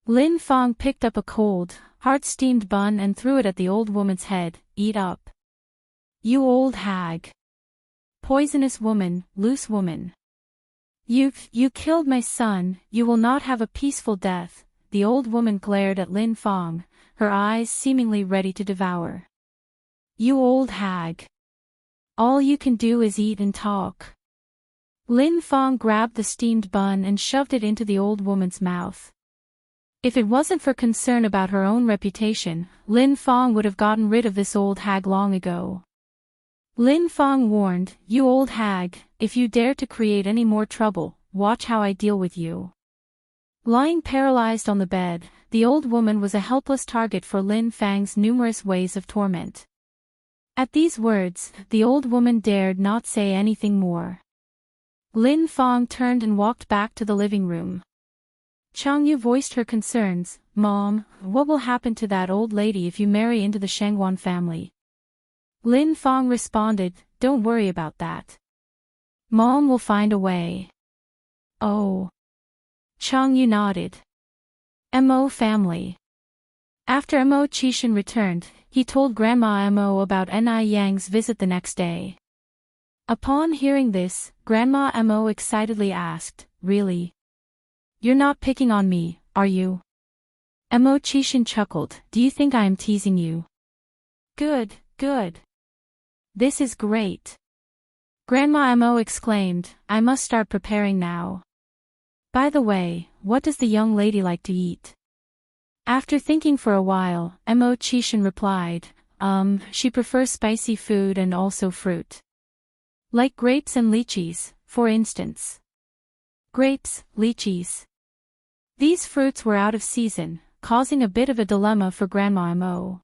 Lin Fang picked up a cold, hard-steamed bun and threw it at the old woman's head. Eat up. You old hag. Poisonous woman, loose woman. You killed my son, you will not have a peaceful death. The old woman glared at Lin Fang, her eyes seemingly ready to devour. You old hag. All you can do is eat and talk. Lin Fang grabbed the steamed bun and shoved it into the old woman's mouth. If it wasn't for concern about her own reputation, Lin Fang would have gotten rid of this old hag long ago. Lin Fang warned, you old hag, if you dare to create any more trouble, watch how I deal with you. Lying paralyzed on the bed, the old woman was a helpless target for Lin Fang's numerous ways of torment. At these words, the old woman dared not say anything more. Lin Fang turned and walked back to the living room. Chang Yu voiced her concerns. Mom, what will happen to that old lady if you marry into the Shengguan family? Lin Fang responded, don't worry about that. Mom will find a way. Oh. Chang Yu nodded. Mo family. After Mo Qishan returned, he told Grandma Mo about Ni Yang's visit the next day. Upon hearing this, Grandma Mo excitedly asked, really? You're not picking on me, are you? Mo Qishan chuckled, do you think I am teasing you? Good, good. This is great. Grandma Mo exclaimed, I must start preparing now. By the way, what does the young lady like to eat? After thinking for a while, Mo Qishan replied, she prefers spicy food and also fruit. Like grapes and lychees, for instance. Grapes, lychees. These fruits were out of season, causing a bit of a dilemma for Grandma Mo.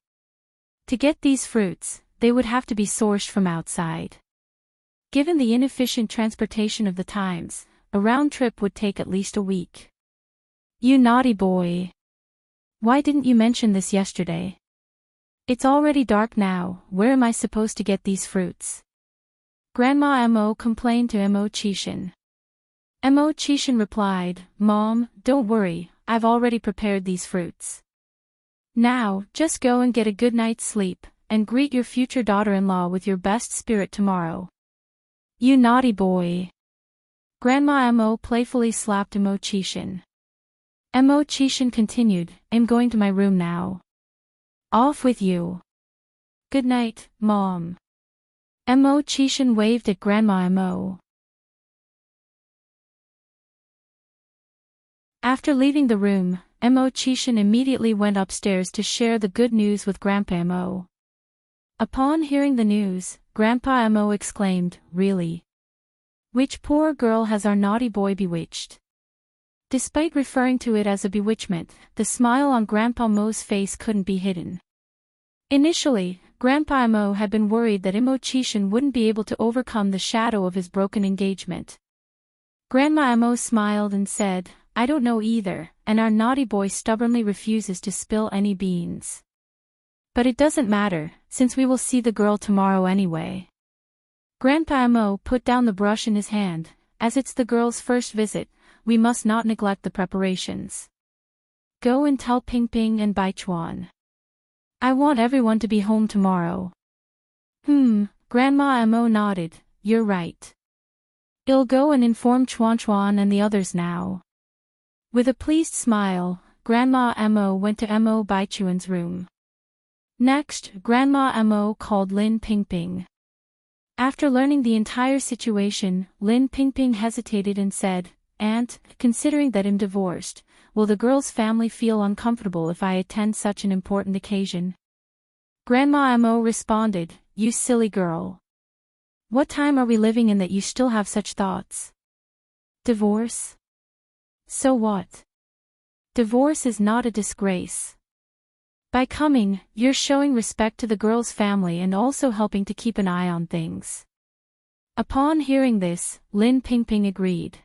To get these fruits, they would have to be sourced from outside. Given the inefficient transportation of the times, a round trip would take at least a week. You naughty boy. Why didn't you mention this yesterday? It's already dark now, where am I supposed to get these fruits? Grandma Mo complained to Mo Qishan. Mo Qishan replied, Mom, don't worry, I've already prepared these fruits. Now, just go and get a good night's sleep, and greet your future daughter-in-law with your best spirit tomorrow. You naughty boy. Grandma Mo playfully slapped Mo Qishan. Mo Qishan continued, I'm going to my room now. Off with you. Good night, Mom. Mo Qishan waved at Grandma Mo. After leaving the room, Mo Qishan immediately went upstairs to share the good news with Grandpa Mo. Upon hearing the news, Grandpa Mo exclaimed, really? Which poor girl has our naughty boy bewitched? Despite referring to it as a bewitchment, the smile on Grandpa Mo's face couldn't be hidden. Initially, Grandpa Mo had been worried that Mo Qishan wouldn't be able to overcome the shadow of his broken engagement. Grandma Mo smiled and said, I don't know either, and our naughty boy stubbornly refuses to spill any beans. But it doesn't matter, since we will see the girl tomorrow anyway. Grandpa Mo put down the brush in his hand. As it's the girl's first visit, we must not neglect the preparations. Go and tell Ping Ping and Bai Chuan. I want everyone to be home tomorrow. Grandma Mo nodded, you're right. I'll go and inform Chuan Chuan and the others now. With a pleased smile, Grandma Mo went to Mo Baichuan's room. Next, Grandma Mo called Lin Pingping. After learning the entire situation, Lin Pingping hesitated and said, Aunt, considering that I'm divorced, will the girl's family feel uncomfortable if I attend such an important occasion? Grandma Mo responded, you silly girl. What time are we living in that you still have such thoughts? Divorce? So what? Divorce is not a disgrace. By coming, you're showing respect to the girl's family and also helping to keep an eye on things. Upon hearing this, Lin Pingping agreed.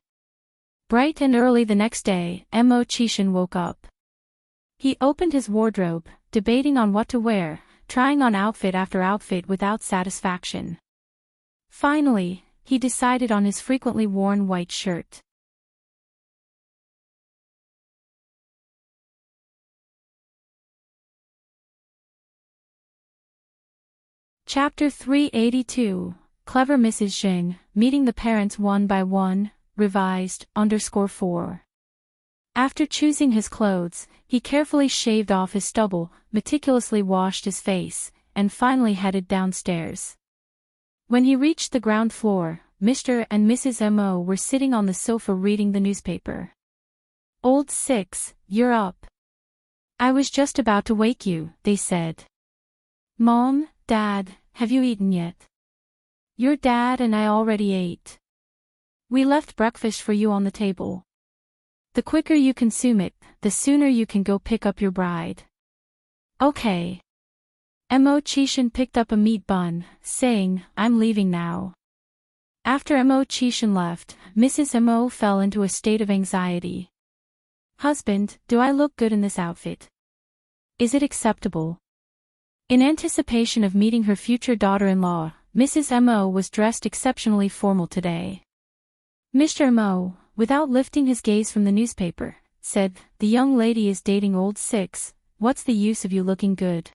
Bright and early the next day, Mo Qishan woke up. He opened his wardrobe, debating on what to wear, trying on outfit after outfit without satisfaction. Finally, he decided on his frequently worn white shirt. Chapter 382, Clever Mrs. Xing, Meeting the Parents One by One, revised, _4. After choosing his clothes, he carefully shaved off his stubble, meticulously washed his face, and finally headed downstairs. When he reached the ground floor, Mr. and Mrs. Mo were sitting on the sofa reading the newspaper. "Old Six, you're up. I was just about to wake you," they said. "Mom, Dad, have you eaten yet?" "Your dad and I already ate. We left breakfast for you on the table. The quicker you consume it, the sooner you can go pick up your bride." "Okay." Mo Chishan picked up a meat bun, saying, "I'm leaving now." After Mo Chishan left, Mrs. Mo fell into a state of anxiety. "Husband, do I look good in this outfit? Is it acceptable?" In anticipation of meeting her future daughter-in-law, Mrs. Mo was dressed exceptionally formal today. Mr. Mo, without lifting his gaze from the newspaper, said, "The young lady is dating old Six, what's the use of you looking good?"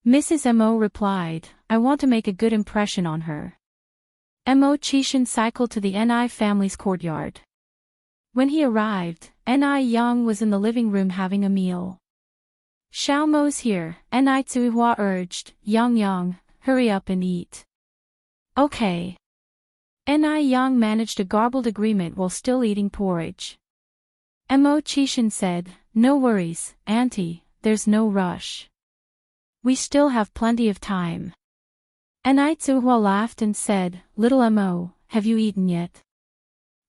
Mrs. Mo replied, "I want to make a good impression on her." Mo Chishan cycled to the Ni family's courtyard. When he arrived, Ni Yang was in the living room having a meal. "Xiao Mo's here," Ni Tsuihua urged, "Yang, hurry up and eat." "Okay." Ni Yang managed a garbled agreement while still eating porridge. Mo Chishan said, "No worries, Auntie, there's no rush. We still have plenty of time." Ni Tsuihua laughed and said, "Little Mo, have you eaten yet?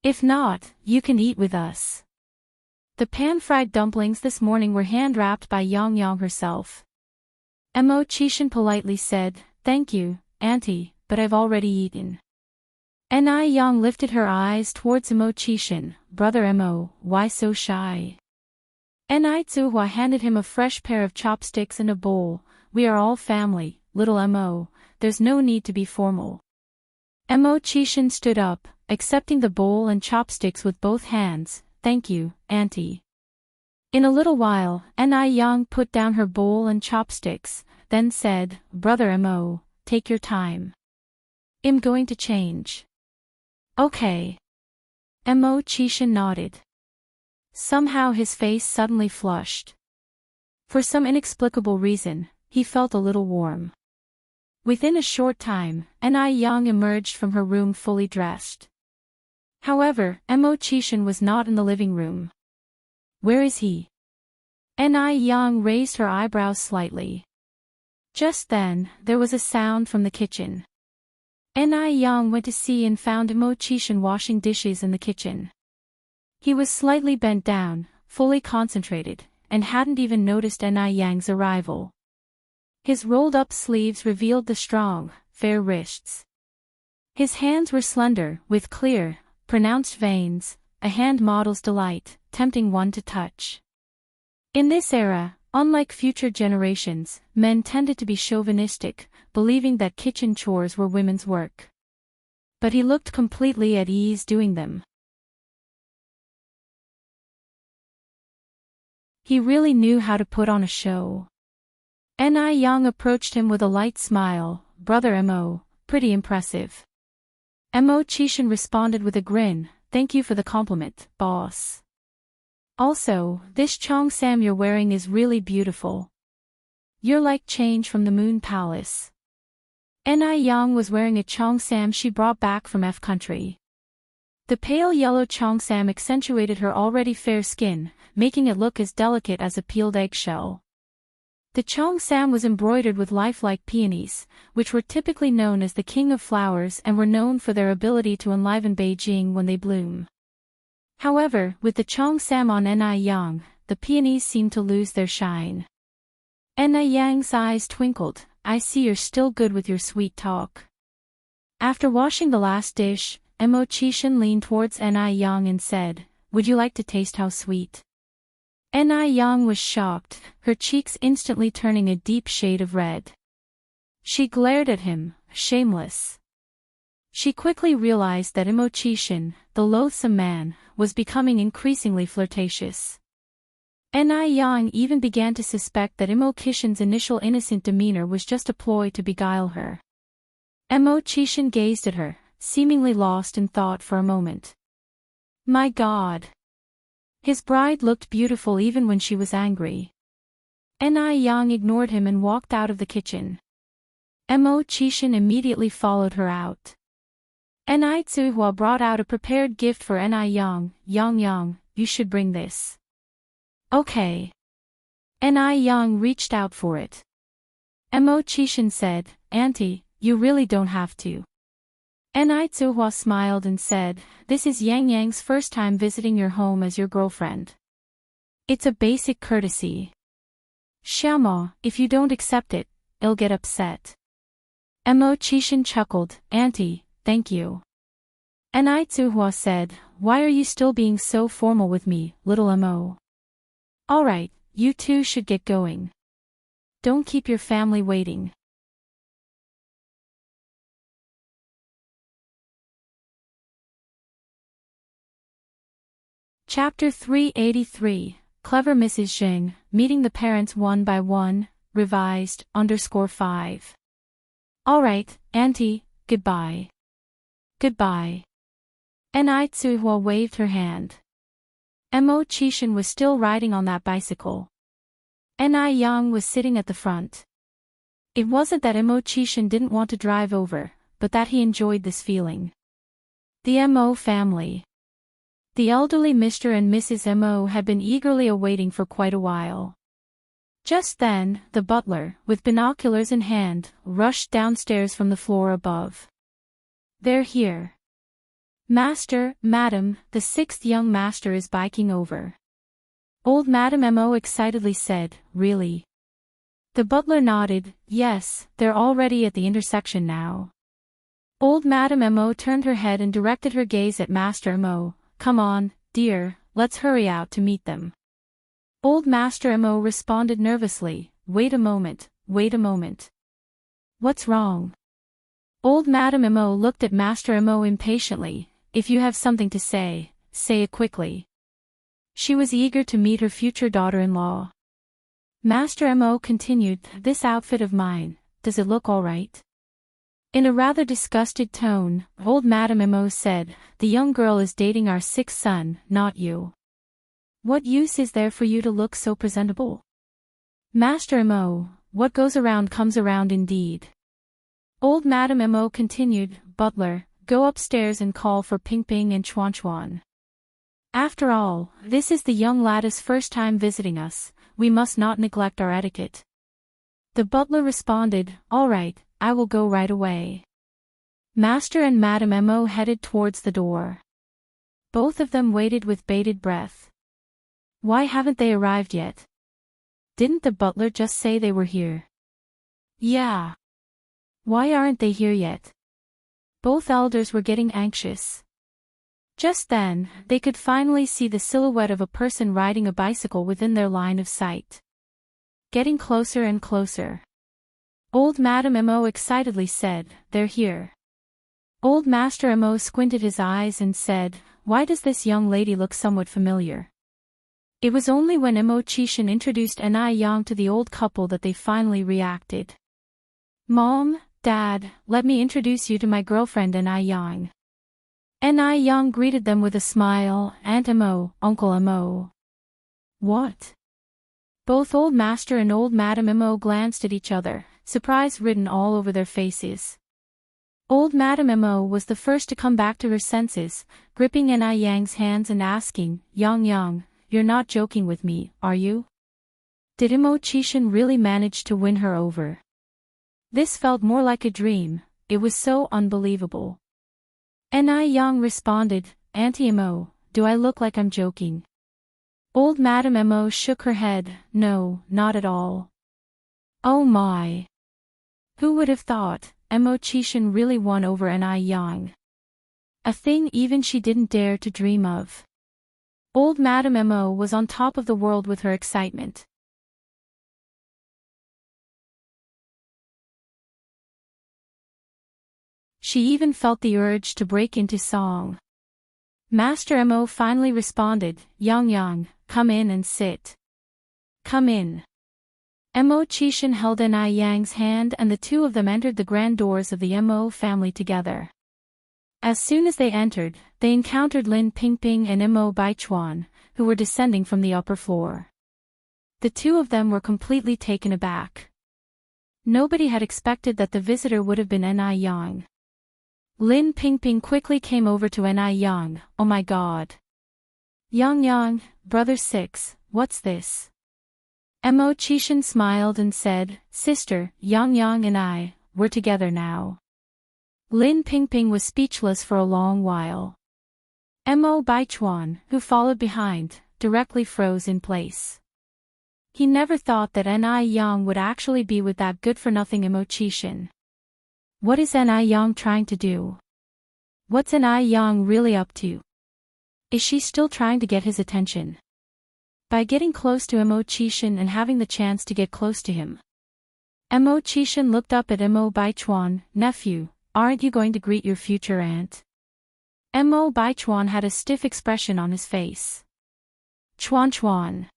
If not, you can eat with us." The pan-fried dumplings this morning were hand-wrapped by Yang herself. Mo Chishan politely said, "Thank you, Auntie, but I've already eaten." Ni Yang lifted her eyes towards Mo Chishan, "Brother Mo, why so shy?" Ni Tsuihua handed him a fresh pair of chopsticks and a bowl. "We are all family, little Mo, there's no need to be formal." Mo Chishan stood up, accepting the bowl and chopsticks with both hands. "Thank you, Auntie." In a little while, Ni Yang put down her bowl and chopsticks, then said, "Brother Mo, take your time. I'm going to change." "Okay." Mo Chishan nodded. Somehow his face suddenly flushed. For some inexplicable reason, he felt a little warm. Within a short time, Ni Yang emerged from her room fully dressed. However, Mo Chishan was not in the living room. "Where is he?" Ni Yang raised her eyebrows slightly. Just then, there was a sound from the kitchen. Ni Yang went to see and found Mo Chishan washing dishes in the kitchen. He was slightly bent down, fully concentrated, and hadn't even noticed Ni Yang's arrival. His rolled-up sleeves revealed the strong, fair wrists. His hands were slender, with clear, pronounced veins, a hand model's delight, tempting one to touch. In this era, unlike future generations, men tended to be chauvinistic, believing that kitchen chores were women's work. But he looked completely at ease doing them. He really knew how to put on a show. Ni Yang approached him with a light smile, "Brother Mo, pretty impressive." Mo Chishan responded with a grin, "Thank you for the compliment, boss. Also, this cheongsam you're wearing is really beautiful. You're like change from the Moon Palace." Ni Yang was wearing a cheongsam she brought back from F country. The pale yellow cheongsam accentuated her already fair skin, making it look as delicate as a peeled eggshell. The cheongsam was embroidered with lifelike peonies, which were typically known as the king of flowers and were known for their ability to enliven Beijing when they bloom. However, with the cheongsam on Ni Yang, the peonies seemed to lose their shine. Ni Yang's eyes twinkled, "I see you're still good with your sweet talk." After washing the last dish, Mo Chishan leaned towards Ni Yang and said, "Would you like to taste how sweet?" Ni Yang was shocked, her cheeks instantly turning a deep shade of red. She glared at him, shameless. She quickly realized that Immortality, the loathsome man, was becoming increasingly flirtatious. Yang even began to suspect that Immortality's initial innocent demeanor was just a ploy to beguile her. Immortality gazed at her, seemingly lost in thought for a moment. My God! His bride looked beautiful even when she was angry. Yang ignored him and walked out of the kitchen. Immortality immediately followed her out. Tsuhua brought out a prepared gift for Yang. Yang, you should bring this. Okay. Yang reached out for it. Immortality said, Auntie, you really don't have to. Tsuhua smiled and said, this is Yang's first time visiting your home as your girlfriend. It's a basic courtesy. Xiaomo, if you don't accept it, I'll get upset. Immortality chuckled, Auntie, thank you. Tsuhua said, why are you still being so formal with me, little Mo? Alright, you two should get going. Don't keep your family waiting. Chapter 383, Clever Mrs. Zheng, Meeting the Parents One by One, Revised, _5. Alright, Auntie, goodbye. Goodbye. Tsuhua waved her hand. Immortality was still riding on that bicycle. Yang was sitting at the front. It wasn't that Immortality didn't want to drive over, but that he enjoyed this feeling. The Mo family. The elderly Mr. and Mrs. Mo had been eagerly awaiting for quite a while. Just then, the butler, with binoculars in hand, rushed downstairs from the floor above. They're here. Master, Madam, the sixth young master is biking over. Old Madam Mo excitedly said, really? The butler nodded, yes, they're already at the intersection now. Old Madam Mo turned her head and directed her gaze at Master Mo. Come on, dear, let's hurry out to meet them. Old Master Mo responded nervously, wait a moment, wait a moment. What's wrong? Old Madam Mo looked at Master Mo impatiently, if you have something to say, say it quickly. She was eager to meet her future daughter-in-law. Master Mo continued, this outfit of mine, does it look all right? In a rather disgusted tone, old Madam Mo said, the young girl is dating our sixth son, not you. What use is there for you to look so presentable? Master Mo, what goes around comes around indeed. Old Madam Mo continued, butler, go upstairs and call for Ping Ping and Chuan Chuan. After all, this is the young laddie's first time visiting us, we must not neglect our etiquette. The butler responded, all right, I will go right away. Master and Madam Mo headed towards the door. Both of them waited with bated breath. Why haven't they arrived yet? Didn't the butler just say they were here? Yeah. Why aren't they here yet? Both elders were getting anxious. Just then, they could finally see the silhouette of a person riding a bicycle within their line of sight. Getting closer and closer. Old Madam Mo excitedly said, they're here. Old Master Mo squinted his eyes and said, why does this young lady look somewhat familiar? It was only when Immortality introduced Yang to the old couple that they finally reacted. Mom, Dad, let me introduce you to my girlfriend Yang. Yang greeted them with a smile, Aunt Mo, Uncle Mo. What? Both Old Master and Old Madam Mo glanced at each other, surprise written all over their faces. Old Madam Mo was the first to come back to her senses, gripping Yang's hands and asking, Yang, you're not joking with me, are you? Did Immortality really manage to win her over? This felt more like a dream, it was so unbelievable. Yang responded, Auntie Mo, do I look like I'm joking? Old Madam Mo shook her head, no, not at all. Oh my! Who would have thought, Immortality really won over Yang? A thing even she didn't dare to dream of. Old Madam Mo was on top of the world with her excitement. She even felt the urge to break into song. Master Mo finally responded, Yang, come in and sit. Come in. Mo Chishan held Yang's hand and the two of them entered the grand doors of the Mo family together. As soon as they entered, they encountered Lin Pingping and Mo Baichuan, who were descending from the upper floor. The two of them were completely taken aback. Nobody had expected that the visitor would have been Yang. Lin Pingping quickly came over to Yang, oh my god. Yang, brother 6, what's this? Mo Chishan smiled and said, sister, Yang and we're together now. Lin Pingping was speechless for a long while. Mo Baichuan, who followed behind, directly froze in place. He never thought that Yang would actually be with that good-for-nothing Mo Chishan. What is Yang trying to do? What's Yang really up to? Is she still trying to get his attention? By getting close to Mo Chishan and having the chance to get close to him. Mo Chishan looked up at Mo Baichuan, nephew, aren't you going to greet your future aunt? Mo Baichuan had a stiff expression on his face. Chuan.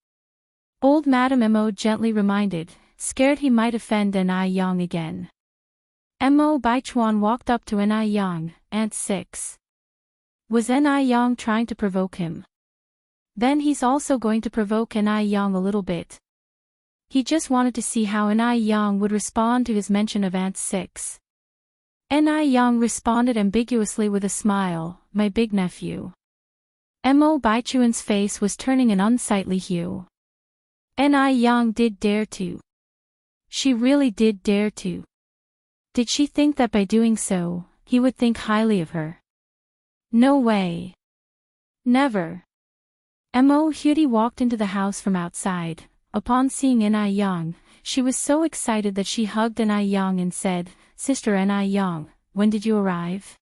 Old Madame Mo gently reminded, scared he might offend Yang again. Mo Baichuan walked up to Yang, Aunt 6. Was Yang trying to provoke him? Then he's also going to provoke Yang a little bit. He just wanted to see how Yang would respond to his mention of Aunt 6. Yang responded ambiguously with a smile, my big nephew. Mo Baichuan's face was turning an unsightly hue. Yang did dare to. She really did dare to. Did she think that by doing so, he would think highly of her? No way. Never. Mo Hudi walked into the house from outside. Upon seeing Yang, she was so excited that she hugged Yang and said, Sister Yang, when did you arrive?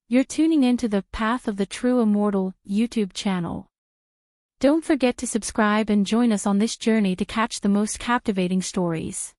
You're tuning into the Path of the True Immortal YouTube channel. Don't forget to subscribe and join us on this journey to catch the most captivating stories.